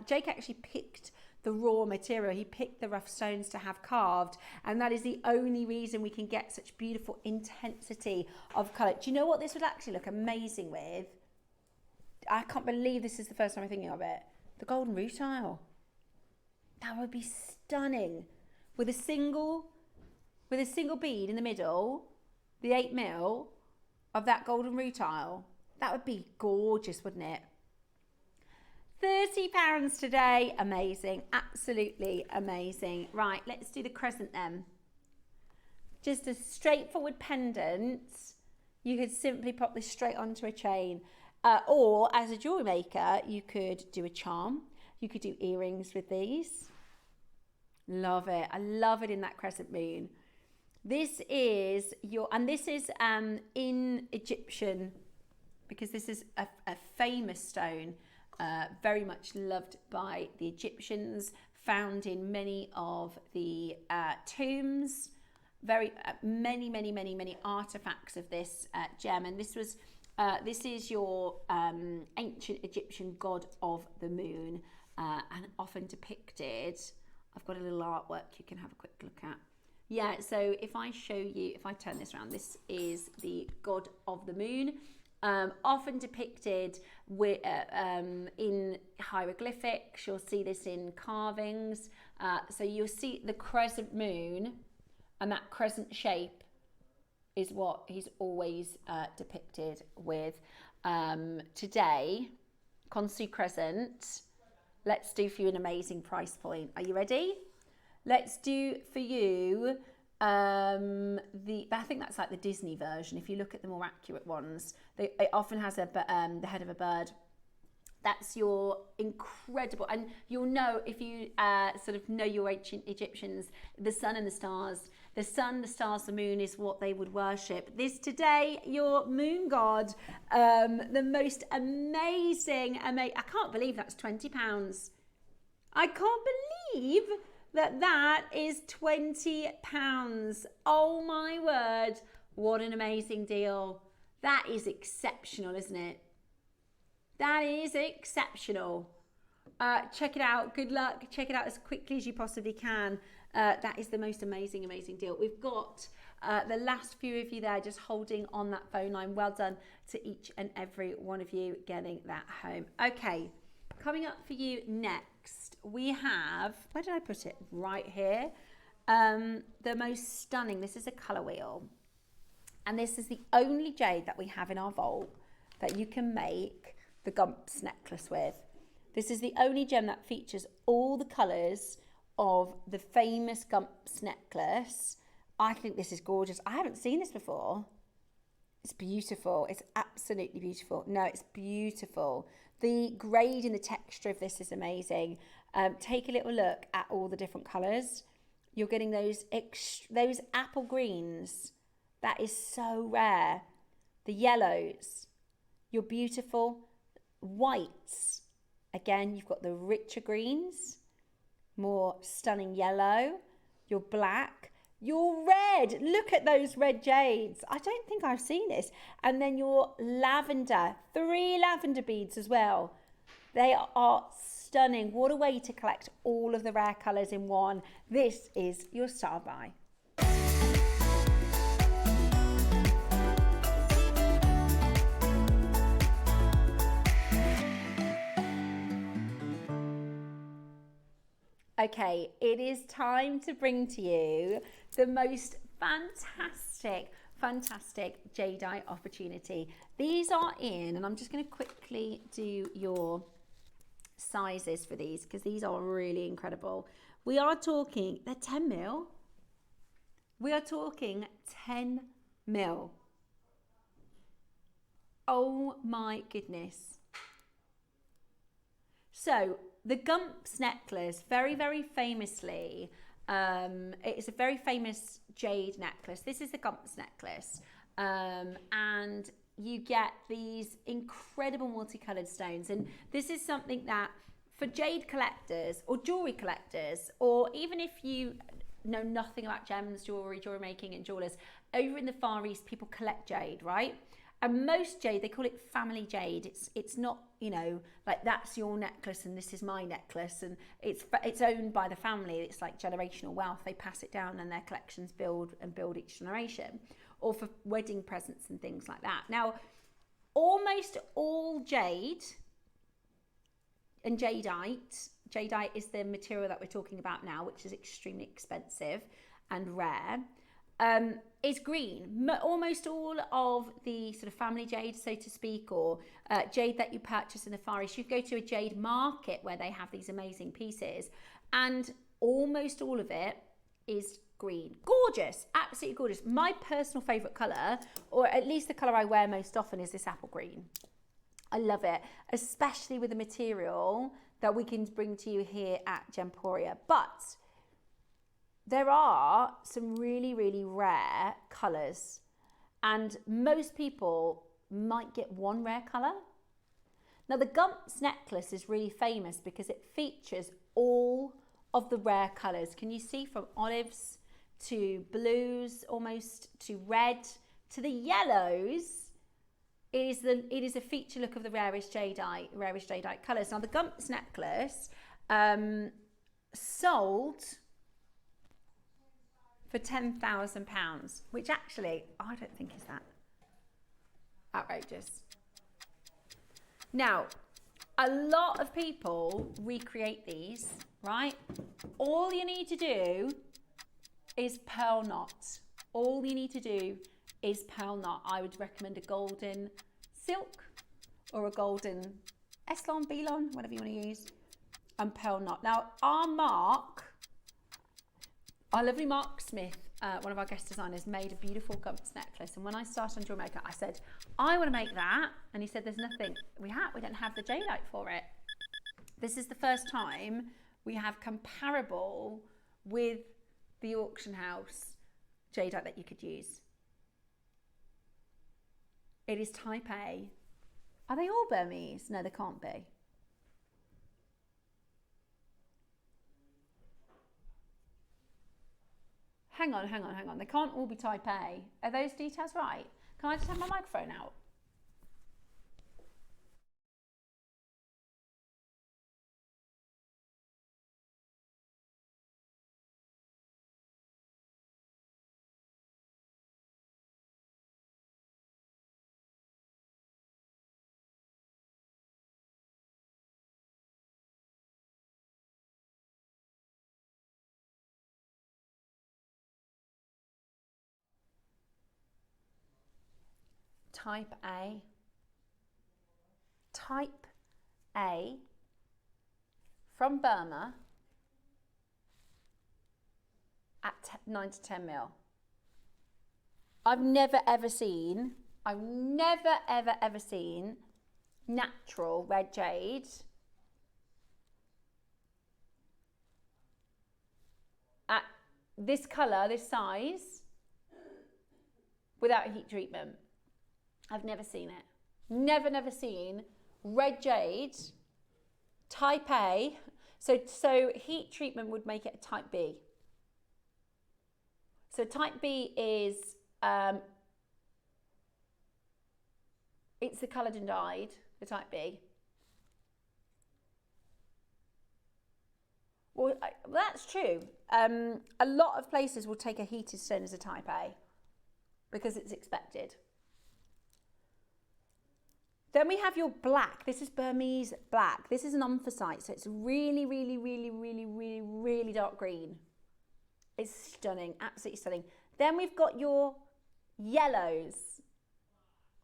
Jake actually picked the raw material. He picked the rough stones to have carved, and that is the only reason we can get such beautiful intensity of colour. Do you know what this would actually look amazing with? I can't believe this is the first time I'm thinking of it. The golden rutile. That would be stunning. With a single bead in the middle, the 8mm of that golden rutile. That would be gorgeous, wouldn't it? £30 today. Amazing. Absolutely amazing. Right, let's do the crescent then. Just a straightforward pendant. You could simply pop this straight onto a chain. Or as a jewellery maker, you could do a charm. You could do earrings with these. Love it. I love it in that crescent moon. This is in Egyptian, because this is a famous stone. Very much loved by the Egyptians, found in many of the tombs, many artifacts of this gem. And this is your ancient Egyptian god of the moon, and often depicted. I've got a little artwork you can have a quick look at. Yeah, so if I show you, if I turn this around, this is the god of the moon. Often depicted with, in hieroglyphics. You'll see this in carvings. So you'll see the crescent moon, and that crescent shape is what he's always depicted with. Today, Consu Crescent, let's do for you an amazing price point. Are you ready? Let's do for you I think that's like the Disney version. If you look at the more accurate ones, it often has the head of a bird. That's your incredible, and you'll know if you sort of know your ancient Egyptians, the sun and the stars. The sun, the stars, the moon is what they would worship. This today, your moon god, the most amazing, I can't believe that's £20. I can't believe that is £20. Oh my word, what an amazing deal. That is exceptional, isn't it? That is exceptional. Check it out. Good luck. Check it out as quickly as you possibly can. That is the most amazing deal. We've got the last few of you there just holding on that phone line. Well done to each and every one of you getting that home. Okay, coming up for you next, we have, where did I put it? Right here. The most stunning, this is a colour wheel. And this is the only jade that we have in our vault that you can make the Gumps necklace with. This is the only gem that features all the colours of the famous Gumps necklace. I think this is gorgeous. I haven't seen this before. It's beautiful. It's absolutely beautiful. No, it's beautiful. The grade and the texture of this is amazing. Take a little look at all the different colours. You're getting those apple greens. That is so rare. The yellows. Your beautiful whites. Again, you've got the richer greens, more stunning yellow, your black, your red. Look at those red jades. I don't think I've seen this. And then your lavender, 3 lavender beads as well. They are stunning. What a way to collect all of the rare colours in one. This is your star buy. Okay, it is time to bring to you the most fantastic jadeite opportunity. These are in, and I'm just going to quickly do your sizes for these because these are really incredible. We are talking, they're 10 mil. We are talking 10 mil. Oh my goodness. So, the Gumps necklace, very, very famously, it is a very famous jade necklace. This is the Gumps necklace. And you get these incredible multicoloured stones. And this is something that for jade collectors or jewellery collectors, or even if you know nothing about gems, jewellery making and jewellers, over in the Far East, people collect jade, right? And most jade, they call it family jade. It's not, you know, like that's your necklace and this is my necklace, and it's owned by the family. It's like generational wealth. They pass it down and their collections build each generation, or for wedding presents and things like that. Now, almost all jade and jadeite is the material that we're talking about now, which is extremely expensive and rare. Is green. Almost all of the sort of family jade, so to speak, or jade that you purchase in the Far East, you go to a jade market where they have these amazing pieces, and almost all of it is green. Gorgeous, absolutely gorgeous. My personal favourite colour, or at least the colour I wear most often, is this apple green. I love it, especially with the material that we can bring to you here at Gemporia. But there are some really, really rare colours, and most people might get one rare colour. Now, the Gumps necklace is really famous because it features all of the rare colours. Can you see, from olives to blues, almost to red, to the yellows? It is a feature look of the rarest jadeite colours. Now, the Gumps necklace sold for £10,000, which actually I don't think is that outrageous. Now, a lot of people recreate these, right? All you need to do is pearl knot. All you need to do is pearl knot. I would recommend a golden silk or a golden Eslon, Belon, whatever you want to use, and pearl knot. Now, our lovely Mark Smith, one of our guest designers, made a beautiful Gumps necklace. And when I started on Jewellery Maker, I said, I want to make that. And he said, there's nothing. We don't have the jadeite for it. This is the first time we have comparable with the auction house jadeite that you could use. It is type A. Are they all Burmese? No, they can't be. hang on. They can't all be type A. Are those details right? Can I just have my microphone out? Type A. Type A from Burma at 9 to 10 mil. I've never ever seen natural red jade at this colour, this size, without a heat treatment. I've never seen it. Never seen red jade, type A. So heat treatment would make it a type B. So type B is, it's the coloured and dyed, the type B. Well, that's true. A lot of places will take a heated stone as a type A because it's expected. Then we have your black. This is Burmese black. This is an anthracite, so it's really dark green. It's stunning, absolutely stunning. Then we've got your yellows.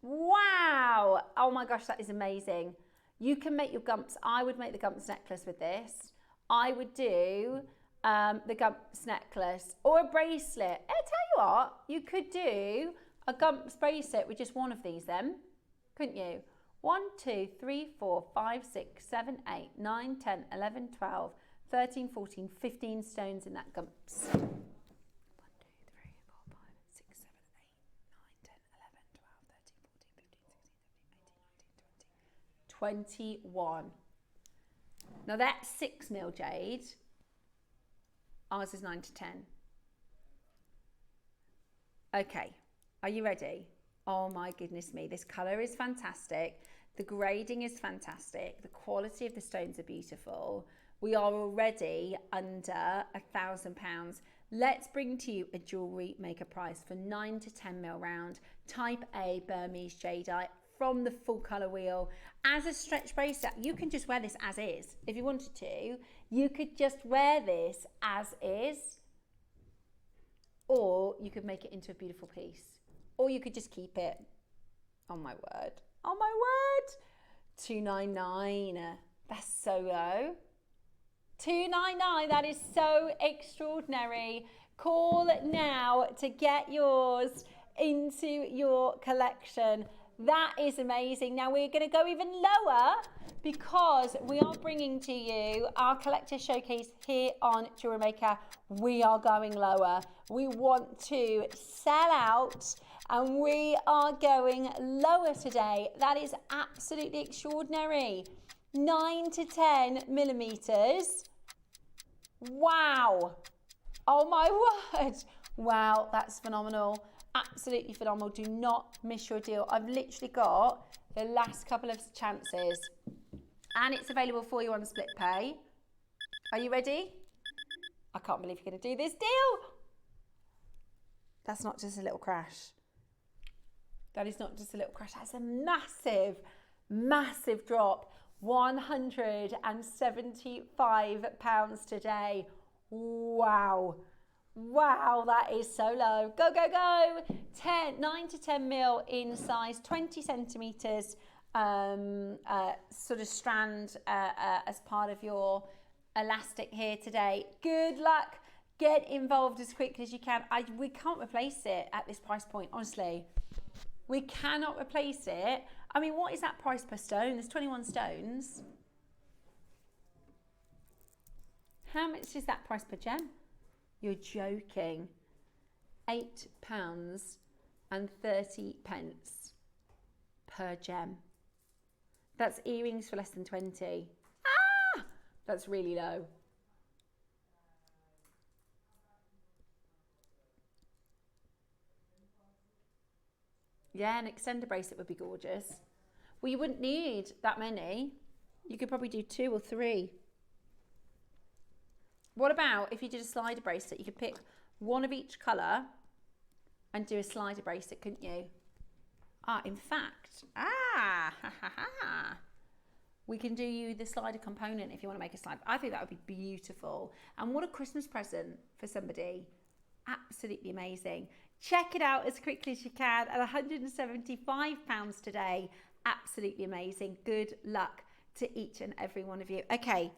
Wow! Oh my gosh, that is amazing. You can make your gumps. I would make the gumps necklace with this. I would do the gumps necklace or a bracelet. I'll tell you what, you could do a gumps bracelet with just one of these then, couldn't you? 1, 2, 3, 4, 5, 6, 7, 8, 9, 10, 11, 12, 13, 14, 15 stones in that gumps. 1, 2, 3, 4, 5, 6, 7, 8, 9, 10, 11, 12, 13, 14, 15, 16, 17, 18, 19, 20, 21. Now that's 6 mil jade. Ours is 9 to 10. Okay, are you ready? Oh my goodness me, this colour is fantastic. The grading is fantastic. The quality of the stones are beautiful. We are already under £1,000. Let's bring to you a Jewellery Maker price for 9 to 10 mil round, type A Burmese jadeite from the full colour wheel. As a stretch bracelet, you can just wear this as is. If you wanted to, you could just wear this as is, or you could make it into a beautiful piece. Or you could just keep it. Oh my word. Oh my word. $299. That's so low. $299. That is so extraordinary. Call now to get yours into your collection. That is amazing. Now we're going to go even lower because we are bringing to you our collector showcase here on Jewellery Maker. We are going lower. We want to sell out and we are going lower today. That is absolutely extraordinary. 9 to 10 millimeters. Wow. Oh my word. Wow, that's phenomenal. Absolutely phenomenal. Do not miss your deal. I've literally got the last couple of chances and it's available for you on split pay. Are you ready? I can't believe you're going to do this deal. That's not just a little crash. That is not just a little crash. That's a massive, massive drop. £175 today. Wow. Wow, that is so low. Go, go, go. 9 to 10 mil in size, 20 centimetres sort of strand as part of your elastic here today. Good luck. Get involved as quickly as you can. We can't replace it at this price point, honestly. We cannot replace it. I mean, what is that price per stone? There's 21 stones. How much is that price per gem? You're joking. £8.30 per gem. That's earrings for less than 20. Ah! That's really low. Yeah, an extender bracelet would be gorgeous. Well, you wouldn't need that many. You could probably do 2 or 3. What about if you did a slider bracelet? You could pick one of each colour and do a slider bracelet, couldn't you? In fact, we can do you the slider component if you want to make a slide. I think that would be beautiful. And what a Christmas present for somebody. Absolutely amazing. Check it out as quickly as you can at £175 today. Absolutely amazing. Good luck to each and every one of you. Okay,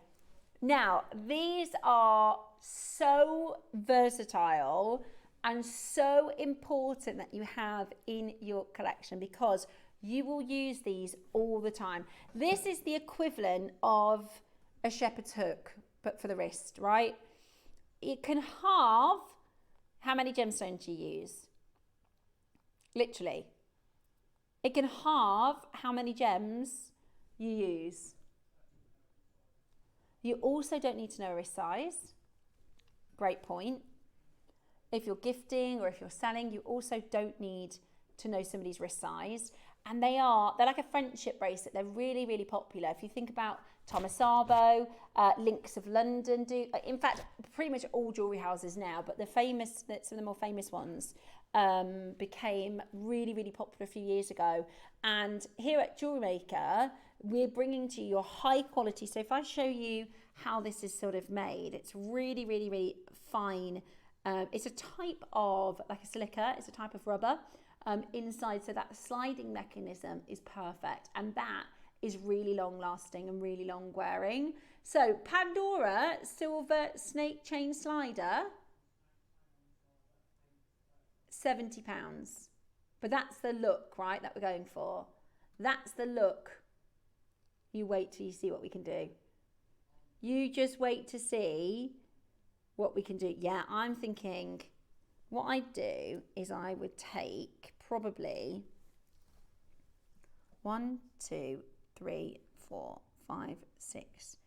now these are so versatile and so important that you have in your collection because you will use these all the time. This is the equivalent of a shepherd's hook, but for the wrist, right? It can halve how many gemstones you use. Literally. It can halve how many gems you use. You also don't need to know a wrist size. Great point. If you're gifting or if you're selling, you also don't need to know somebody's wrist size. And they're like a friendship bracelet. They're really, really popular. If you think about Thomas Arbo, Links of London do. In fact, pretty much all jewellery houses now, but some of the more famous ones became really, really popular a few years ago. And here at Jewellery Maker, we're bringing to you your high quality. So if I show you how this is sort of made, it's really, really, really fine. It's a type of, like a silica, it's a type of rubber inside. So that sliding mechanism is perfect. And that is really long lasting and really long wearing. So Pandora silver snake chain slider, £70. But that's the look, right, that we're going for. That's the look. You wait till you see what we can do. You just wait to see what we can do. Yeah, I'm thinking what I'd do is I would take probably 1, 2, 3, 4, 5, 6.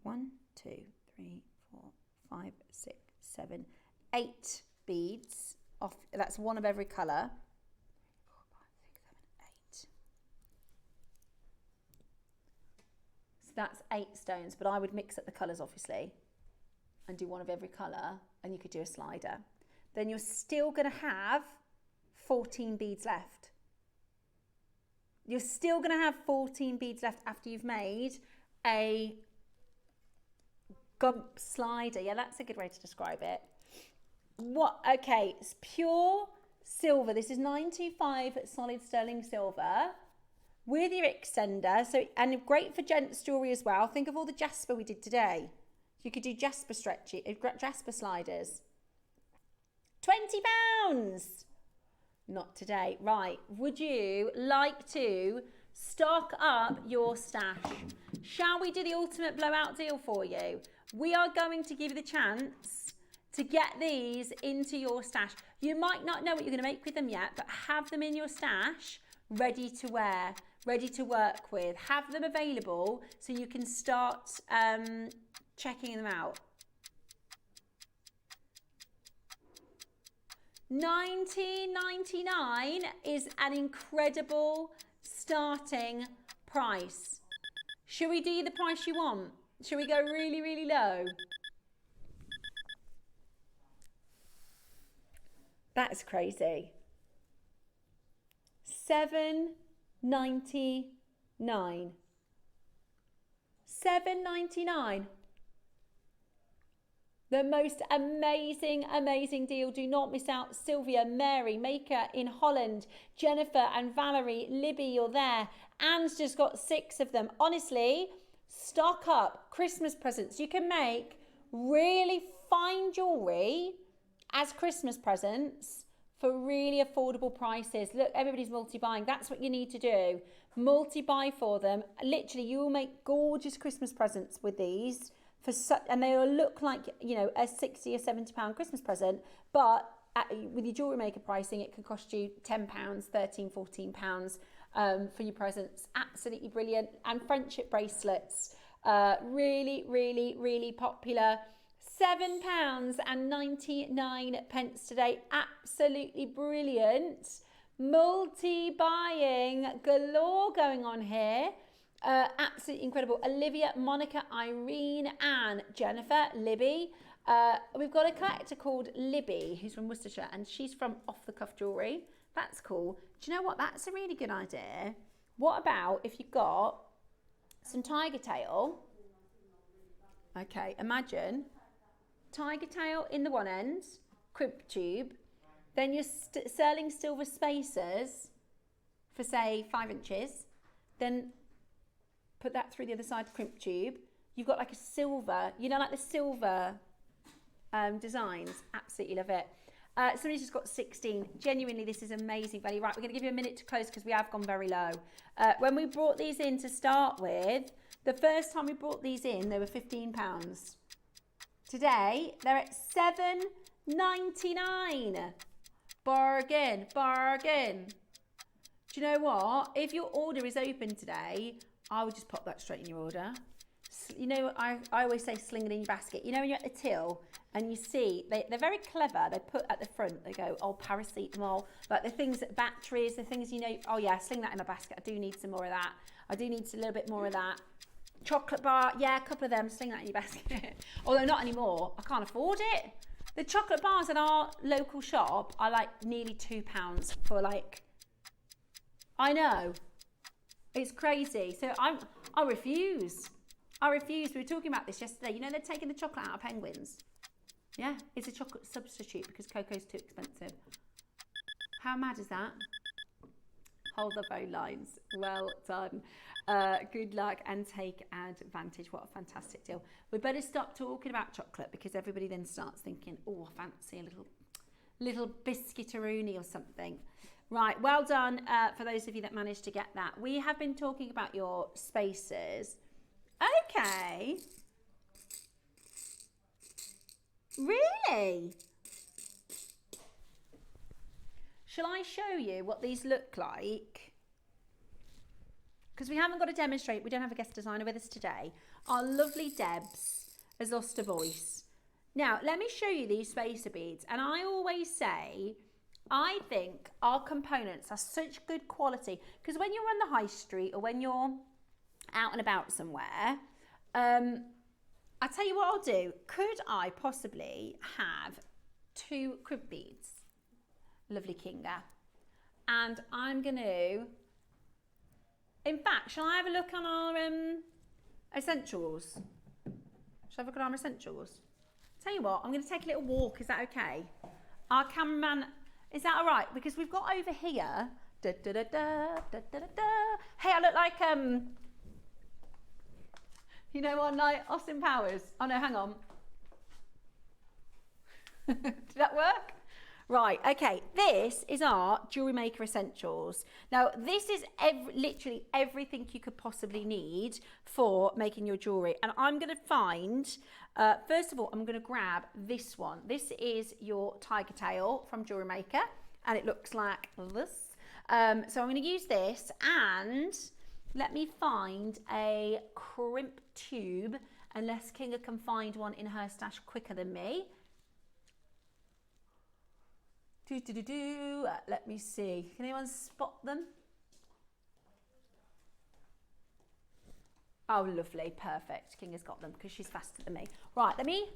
1, 2, 3, 4, 5, 6, 7, 8 beads off. That's one of every colour. 4, 5, 6, 7, 8. So that's 8 stones, but I would mix up the colours obviously and do one of every colour, and you could do a slider. Then you're still going to have 14 beads left. You're still going to have 14 beads left after you've made a gump slider. Yeah, that's a good way to describe it. Okay, it's pure silver. This is 925 solid sterling silver with your extender. And great for gents jewellery as well. Think of all the Jasper we did today. You could do Jasper Jasper sliders. £20. Not today. Right, would you like to stock up your stash? Shall we do the ultimate blowout deal for you? We are going to give you the chance to get these into your stash. You might not know what you're going to make with them yet, but have them in your stash, ready to wear, ready to work with. Have them available so you can start checking them out. $19.99 is an incredible starting price. Should we do the price you want? Should we go really, really low? That's crazy. $7.99. $7.99. The most amazing, amazing deal. Do not miss out. Sylvia, Mary, Maker in Holland, Jennifer and Valerie, Libby, you're there. Anne's just got 6 of them. Honestly, stock up Christmas presents. You can make really fine jewellery as Christmas presents for really affordable prices. Look, everybody's multi-buying. That's what you need to do. Multi-buy for them. Literally, you will make gorgeous Christmas presents with these. And they will look like, you know, a £60 or £70 Christmas present, but with your Jewellery Maker pricing, it can cost you £10, £13, £14 for your presents. Absolutely brilliant. And friendship bracelets, really, really, really popular. £7.99 today. Absolutely brilliant Multi-buying galore going on here. Absolutely incredible. Olivia, Monica, Irene, Anne, Jennifer, Libby. We've got a collector called Libby who's from Worcestershire, and she's from Off the Cuff Jewellery. That's cool. Do you know what? That's a really good idea. What about if you've got some tiger tail? Okay, imagine tiger tail in the one end, crimp tube, then you're sterling silver spacers for say 5 inches, then put that through the other side crimp tube. You've got like a silver, you know, like the silver designs. Absolutely love it. Somebody's just got 16. Genuinely, this is amazing value. Right, we're going to give you a minute to close because we have gone very low. When we brought these in to start with, the first time we brought these in, they were £15. Today, they're at $7.99. Bargain, bargain. Do you know what? If your order is open today, I would just pop that straight in your order. You know, I always say sling it in your basket. You know when you're at the till and you see, they're very clever. They put at the front, they go, oh, paracetamol, like the things, batteries, the things, you know, oh yeah, sling that in my basket. I do need some more of that. I do need a little bit more of that. Chocolate bar, yeah, a couple of them, sling that in your basket. Although not anymore, I can't afford it. The chocolate bars at our local shop are like nearly £2 for like, I know, it's crazy. So I refuse. I refuse. We were talking about this yesterday. You know, they're taking the chocolate out of penguins. Yeah, it's a chocolate substitute because cocoa's too expensive. How mad is that? Hold the phone lines. Well done. Good luck and take advantage. What a fantastic deal. We better stop talking about chocolate because everybody then starts thinking, oh, I fancy a little biscuitaroonie or something. Right, well done for those of you that managed to get that. We have been talking about your spacers. Okay. Really? Shall I show you what these look like? Because we haven't got to demonstrate. We don't have a guest designer with us today. Our lovely Debs has lost a voice. Now, let me show you these spacer beads. And I always say, I think our components are such good quality. Because when you're on the high street or when you're out and about somewhere, I'll tell you what I'll do. Could I possibly have 2 crib beads? Lovely Kinga. And I'm going to, in fact, shall I have a look on our essentials? Shall I have a look at our essentials? Tell you what, I'm going to take a little walk. Is that okay? Our cameraman, is that all right? Because we've got over here, da, da, da, da, da, da, da. Hey, I look like, you know, on like Austin Powers. Oh no, hang on. Did that work? Right, okay, this is our Jewellery Maker Essentials. Now, this is literally everything you could possibly need for making your jewellery. And I'm going to find, first of all, I'm going to grab this one. This is your tiger tail from Jewellery Maker, and it looks like this. So I'm going to use this, and let me find a crimp tube, unless Kinga can find one in her stash quicker than me. Let me see. Can anyone spot them? Oh, lovely. Perfect. Kinga's got them because she's faster than me. Right, let me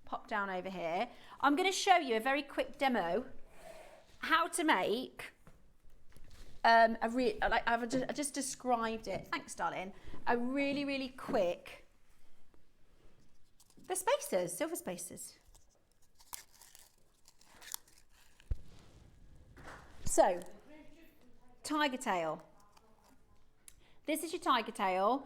pop down over here. I'm going to show you a very quick demo how to make I just described it. Thanks, darling. A really, really quick. The spacers, silver spacers. So, tiger tail. This is your tiger tail.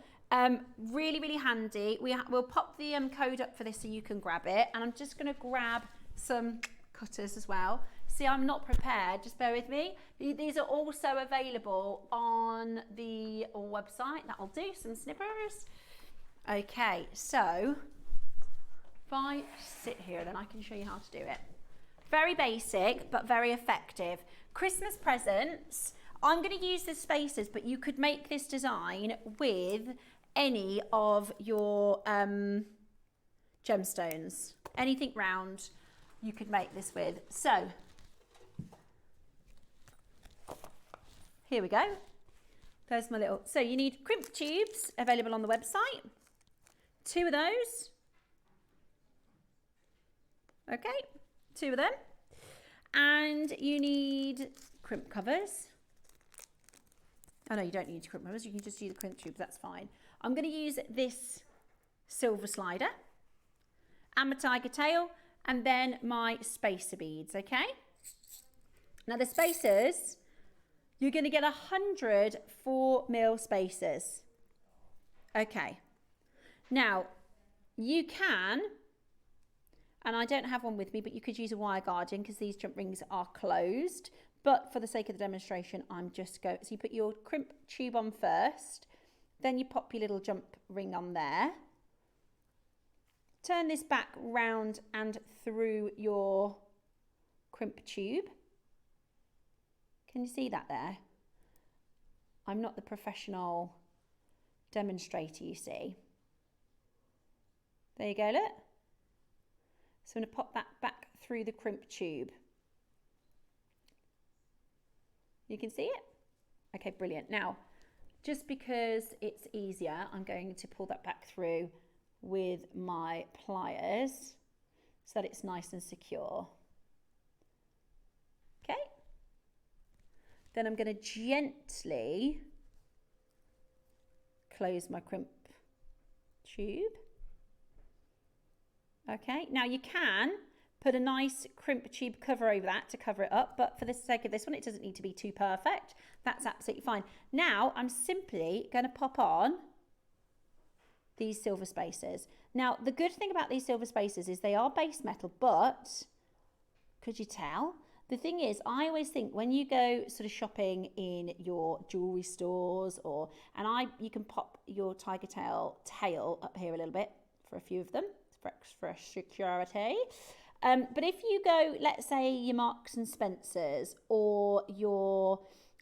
Really, really handy. We'll pop the code up for this so you can grab it. And I'm just going to grab some cutters as well. See, I'm not prepared. Just bear with me. These are also available on the website. That'll do. Some snippers. Okay, so if I sit here, then I can show you how to do it. Very basic, but very effective. Christmas presents. I'm going to use the spacers, but you could make this design with any of your gemstones. Anything round, you could make this with. So, Here we go. There's my little, so you need crimp tubes available on the website. 2 of those. Okay, 2 of them. And you need crimp covers. Oh no, you don't need crimp covers, you can just use the crimp tubes, that's fine. I'm going to use this silver slider and my tiger tail and then my spacer beads, okay? Now the spacers, you're going to get 100 4mm spacers. Okay. Now, you can, and I don't have one with me, but you could use a wire guardian because these jump rings are closed. But for the sake of the demonstration, I'm just going, so you put your crimp tube on first, then you pop your little jump ring on there. Turn this back round and through your crimp tube. Can you see that there? I'm not the professional demonstrator, you see. There you go, look. So I'm going to pop that back through the crimp tube. You can see it? Okay, brilliant. Now, just because it's easier, I'm going to pull that back through with my pliers so that it's nice and secure. Okay. Then I'm going to gently close my crimp tube. Okay, now you can put a nice crimp tube cover over that to cover it up, but for the sake of this one, it doesn't need to be too perfect. That's absolutely fine. Now I'm simply going to pop on these silver spacers. Now, the good thing about these silver spacers is they are base metal, but could you tell? The thing is, I always think when you go sort of shopping in your jewelry stores you can pop your tiger tail up here a little bit for a few of them for security. But if you go, let's say your Marks and Spencers or your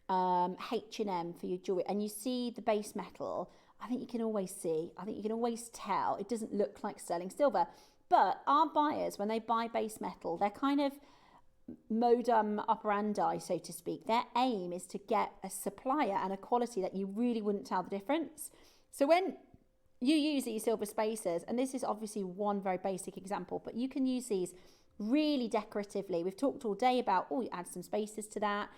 H&M for your jewelry, and you see the base metal, I think you can always tell it doesn't look like sterling silver. But our buyers, when they buy base metal, they're kind of modum operandi, so to speak. Their aim is to get a supplier and a quality that you really wouldn't tell the difference. So when you use these silver spacers, and this is obviously one very basic example, but you can use these really decoratively. We've talked all day about, you add some spacers to that,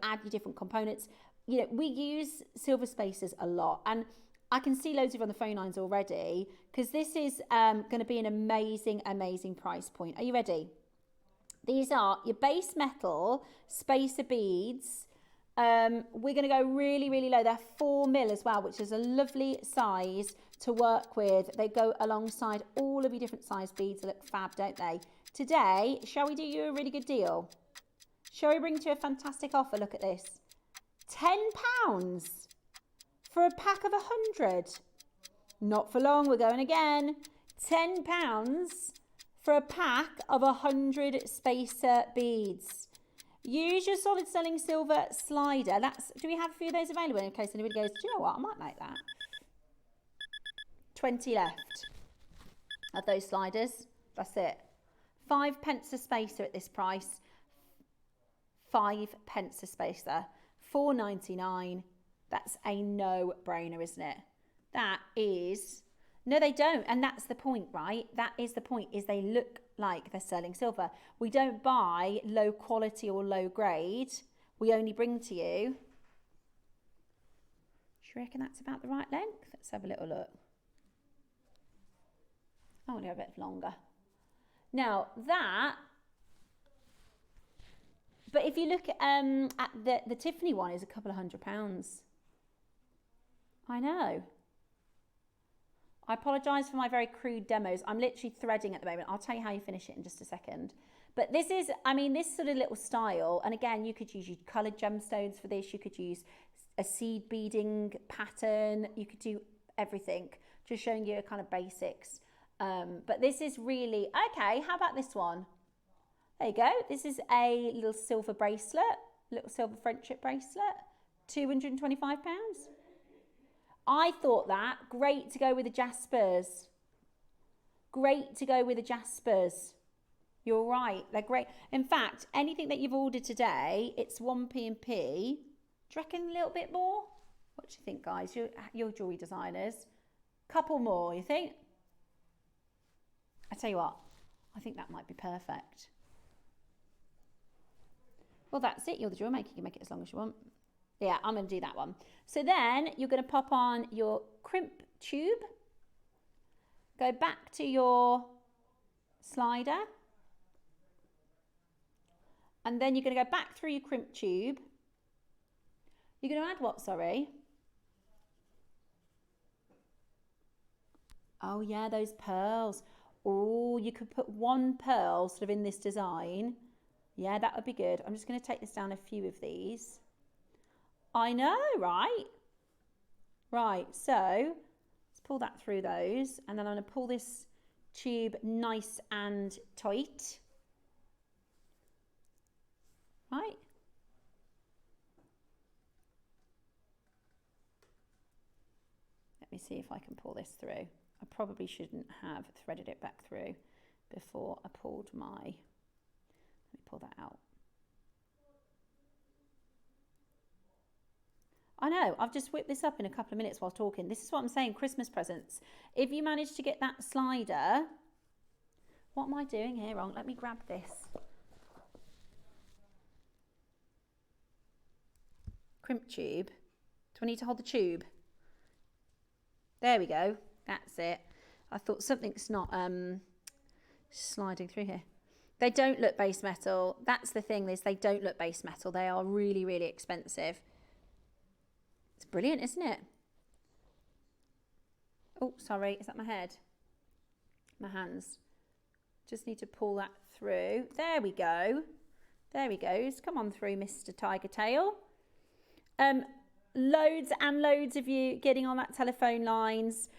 add your different components. We use silver spacers a lot, and I can see loads of you on the phone lines already, because this is going to be an amazing, amazing price point. Are you ready? These are your base metal spacer beads. We're going to go really, really low. They're 4mm as well, which is a lovely size to work with. They go alongside all of your different size beads. They look fab, don't they? Today, shall we do you a really good deal? Shall we bring to you a fantastic offer? Look at this. £10 for a pack of 100. Not for long, we're going again. £10 for a pack of 100 spacer beads. Use your solid sterling silver slider. Do we have a few of those available in case anybody goes, do you know what, I might make that. 20 left of those sliders. That's it. 5p a spacer at this price. 5p a spacer. £4.99. That's a no-brainer, isn't it? That is... No, they don't. And that's the point, right? That is the point, is they look like they're sterling silver. We don't buy low quality or low grade. We only bring to you... Do you reckon that's about the right length? Let's have a little look. I want to go a bit longer. Now, that... But if you look at the Tiffany one is a couple of £100. I know. I apologise for my very crude demos. I'm literally threading at the moment. I'll tell you how you finish it in just a second. But this is, this sort of little style. And again, you could use your coloured gemstones for this. You could use a seed beading pattern. You could do everything. Just showing you kind of basics. But this is really, okay, how about this one? There you go. This is a little silver bracelet, little silver friendship bracelet, £225. I thought that, great to go with the Jaspers. Great to go with the Jaspers. You're right, they're great. In fact, anything that you've ordered today, it's 1p and P Do you reckon a little bit more? What do you think, guys? You're jewellery designers. Couple more, you think? I tell you what, I think that might be perfect. Well, that's it. You're the jewel maker. You can make it as long as you want. Yeah, I'm going to do that one. So then you're going to pop on your crimp tube. Go back to your slider. And then you're going to go back through your crimp tube. You're going to add what, sorry? Oh yeah, those pearls. Oh, you could put one pearl sort of in this design. Yeah, that would be good. I'm just going to take this down a few of these. I know, right? Right, so let's pull that through those. And then I'm going to pull this tube nice and tight. Right. Let me see if I can pull this through. I probably shouldn't have threaded it back through before I pulled my, let me pull that out. I know, I've just whipped this up in a couple of minutes while talking. This is what I'm saying, Christmas presents. If you manage to get that slider, what am I doing here wrong? Let me grab this. Crimp tube. Do I need to hold the tube? There we go. That's it. I thought something's not sliding through here. They don't look base metal. That's the thing, is they don't look base metal. They are really, really expensive. It's brilliant, isn't it? Oh, sorry. Is that my head? My hands. Just need to pull that through. There we go. There he goes. Come on through, Mr. Tiger Tail. Loads and loads of you getting on that telephone lines.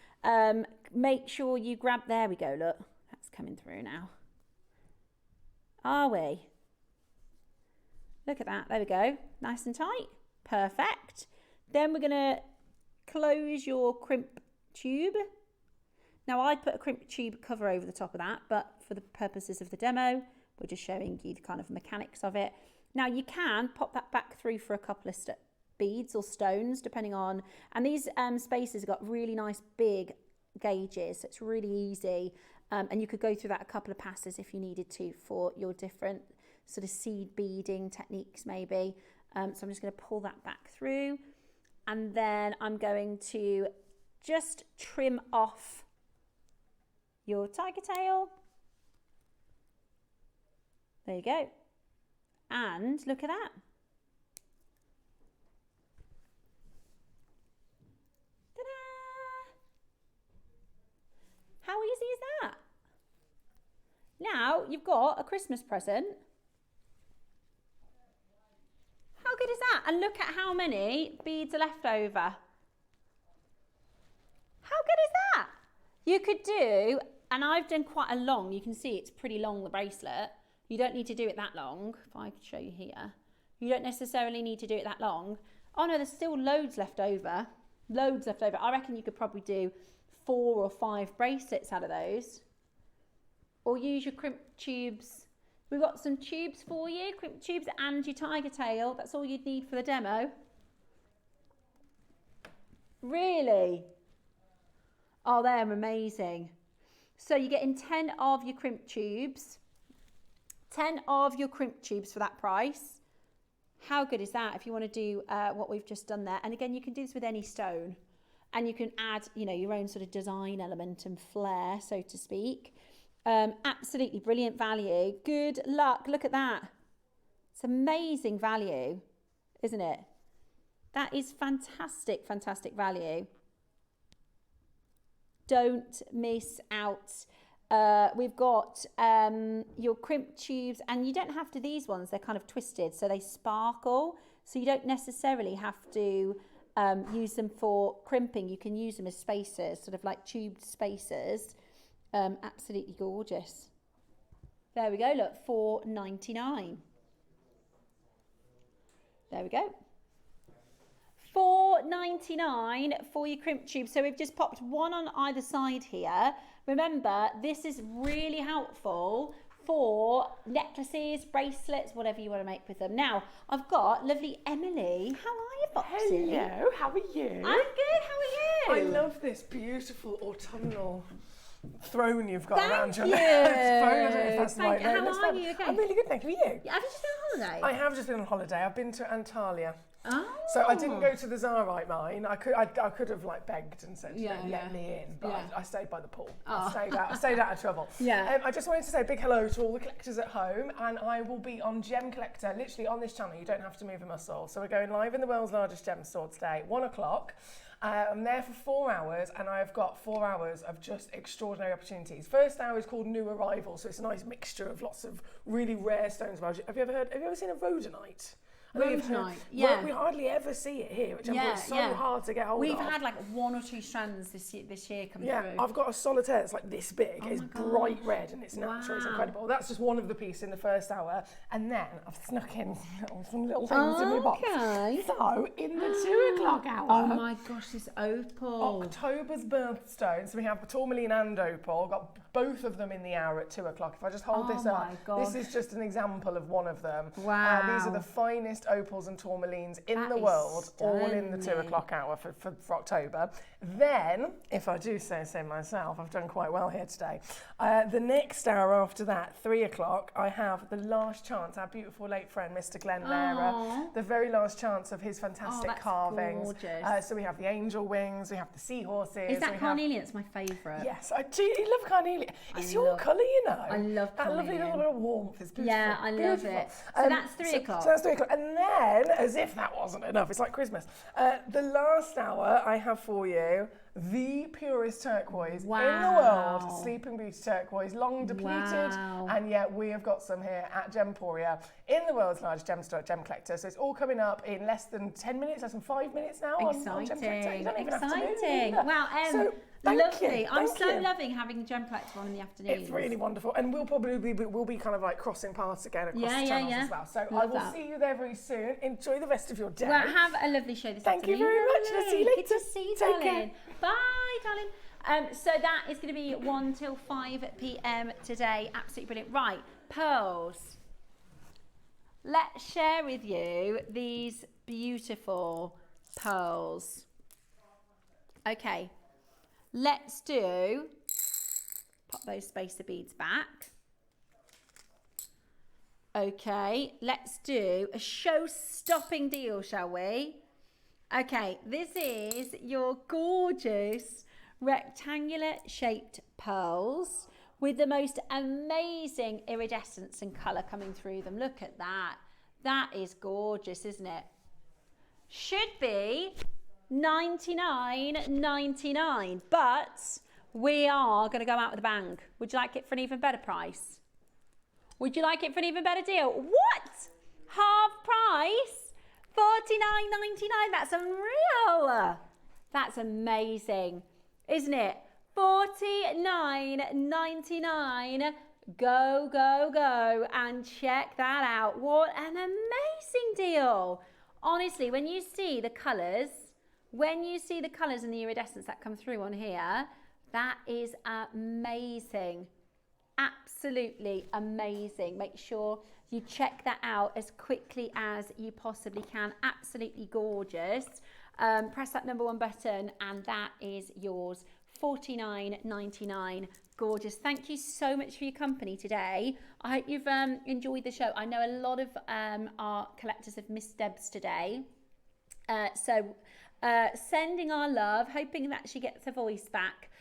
Make sure you grab, there we go, look, that's coming through now. Are we? Look at that, there we go, nice and tight, perfect. Then we're gonna close your crimp tube. Now I put a crimp tube cover over the top of that, but for the purposes of the demo, we're just showing you the kind of mechanics of it. Now you can pop that back through for a couple of beads or stones, depending on, and these spaces have got really nice big gauges, so it's really easy, and you could go through that a couple of passes if you needed to for your different sort of seed beading techniques maybe. So I'm just going to pull that back through, and then I'm going to just trim off your tiger tail. There you go, and look at that. How easy is that? Now you've got a Christmas present. How good is that? And look at how many beads are left over. How good is that? You could do, and I've done quite a long, you can see it's pretty long, the bracelet. You don't need to do it that long. If I could show you here. You don't necessarily need to do it that long. Oh no, there's still loads left over. Loads left over. I reckon you could probably do 4 or 5 bracelets out of those, or use your crimp tubes. We've got some tubes for you, crimp tubes and your tiger tail. That's all you'd need for the demo. Really? Oh, they're amazing. So you're getting 10 of your crimp tubes, 10 of your crimp tubes for that price. How good is that if you want to do what we've just done there? And again, you can do this with any stone. And you can add, you know, your own sort of design element and flair, so to speak. Absolutely brilliant value. Good luck. Look at that. It's amazing value, isn't it? That is fantastic, fantastic value. Don't miss out. We've got your crimp tubes, and you don't have to, these ones, they're kind of twisted, so they sparkle. So you don't necessarily have to use them for crimping. You can use them as spacers, sort of like tubed spacers. Absolutely gorgeous. There we go, look, $4.99. There we go. $4.99 for your crimp tube. So we've just popped one on either side here. Remember, this is really helpful for necklaces, bracelets, whatever you want to make with them. Now, I've got lovely Emily. How are you, Foxy? Hello, how are you? I'm good, how are you? I love this beautiful autumnal throne you've got Thank around your you. neck. I don't know if that's Thank right. you. No, it How looks are fab. you? Okay. I'm really good, thank you. Are you? Have you just been on holiday? I have just been on holiday. I've been to Antalya. Oh. So I didn't go to the Tsarite mine. I could have like begged and said, let me in, but I stayed by the pool. Oh. I stayed out of trouble. Yeah. I just wanted to say a big hello to all the collectors at home, and I will be on Gem Collector, literally on this channel. You don't have to move a muscle. So we're going live in the world's largest gem store today, 1 o'clock. I'm there for 4 hours, and I've got 4 hours of just extraordinary opportunities. First hour is called New Arrival, so it's a nice mixture of lots of really rare stones. Have you ever seen a rhodonite? Rhodonite, yeah. We hardly ever see it here, which it's so hard to get hold of. We've had like 1 or 2 strands this year come through. I've got a solitaire that's like this big. It's bright red and it's natural. It's incredible. That's just one of the pieces in the first hour, and then I've snuck in some little things in my box. So in the 2 o'clock hour. Oh my gosh, this opal. October's birthstones. So we have the tourmaline and opal. Got both of them in the hour at 2 o'clock. If I just hold this up, this is just an example of one of them. Wow. These are the finest opals and tourmalines in the world, all in the 2 o'clock hour for October. Then, if I do say so myself, I've done quite well here today. The next hour after that, 3 o'clock, I have the last chance, our beautiful late friend, Mr. Glenn Lehrer, the very last chance of his fantastic carvings. Gorgeous. So we have the angel wings, we have the seahorses. Is that carnelian? It's my favourite. Yes, I do love carnelian. It's your colour, you know. I love that lovely little bit of warmth. It's beautiful. Yeah, I love it. So that's 3 o'clock. So that's 3 o'clock. And then, as if that wasn't enough, it's like Christmas. The last hour I have for you the purest turquoise in the world, Sleeping Beauty turquoise, long depleted, and yet we have got some here at Gemporia in the world's largest gem store, Gem Collector. So it's all coming up in less than 10 minutes, less than 5 minutes now on Gem Collector. You don't even have to move either. Wow, so, lovely. I'm Thank so you. loving having Gem Collector on in the afternoon. It's really wonderful, and we'll be kind of like crossing paths again across the channels as well. So I will see you there very soon. Enjoy the rest of your day. Well, have a lovely show this afternoon. Thank you very much. I'll see you later. Good to see you, darling. Bye, darling. So that is going to be 1 till 5 p.m. today. Absolutely brilliant. Right, pearls. Let's share with you these beautiful pearls. Okay, let's pop those spacer beads back. Okay, let's do a show-stopping deal, shall we? Okay, this is your gorgeous rectangular shaped pearls with the most amazing iridescence and colour coming through them. Look at that. That is gorgeous, isn't it? Should be $99.99, but we are going to go out with a bang. Would you like it for an even better price? Would you like it for an even better deal? What? Half price? $49.99. That's unreal. That's amazing, isn't it? $49.99. Go, go, go and check that out. What an amazing deal. Honestly, when you see the colours, and the iridescence that come through on here, that is amazing. Absolutely amazing. Make sure you check that out as quickly as you possibly can. Absolutely gorgeous. Press that number 1 button and that is yours. $49.99. Gorgeous. Thank you so much for your company today. I hope you've enjoyed the show. I know a lot of our collectors have missed Debs today. Sending our love, hoping that she gets her voice back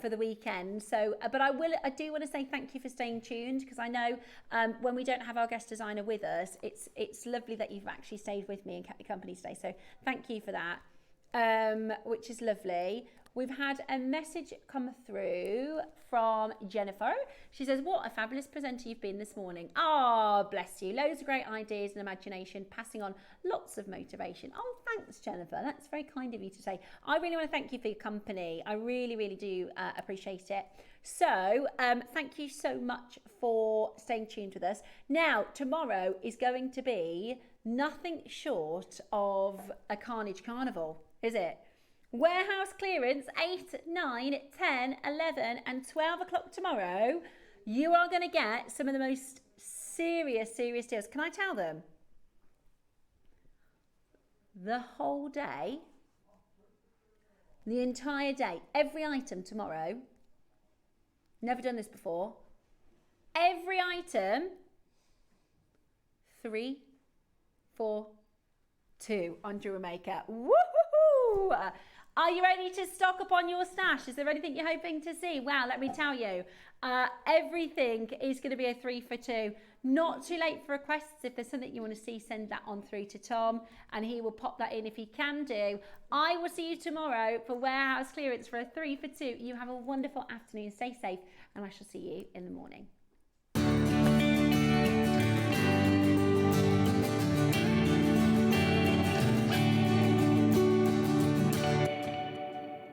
for the weekend. But I do want to say thank you for staying tuned, because I know when we don't have our guest designer with us, it's lovely that you've actually stayed with me and kept me company today. So thank you for that, which is lovely. We've had a message come through from Jennifer. She says, what a fabulous presenter you've been this morning. Oh, bless you. Loads of great ideas and imagination, passing on lots of motivation. Oh, thanks, Jennifer. That's very kind of you to say. I really want to thank you for your company. I really, really do appreciate it. So thank you so much for staying tuned with us. Now, tomorrow is going to be nothing short of a carnage carnival, is it? Warehouse clearance 8, 9, 10, 11 and 12 o'clock tomorrow. You are going to get some of the most serious deals. Can I tell them? The whole day, the entire day, every item tomorrow, never done this before, every item, 3, 4, 2 on Jewellery Maker. Woohoo! Are you ready to stock up on your stash? Is there anything you're hoping to see? Wow, let me tell you, everything is going to be a 3 for 2. Not too late for requests. If there's something you want to see, send that on through to Tom and he will pop that in if he can do. I will see you tomorrow for warehouse clearance for a 3 for 2. You have a wonderful afternoon. Stay safe and I shall see you in the morning.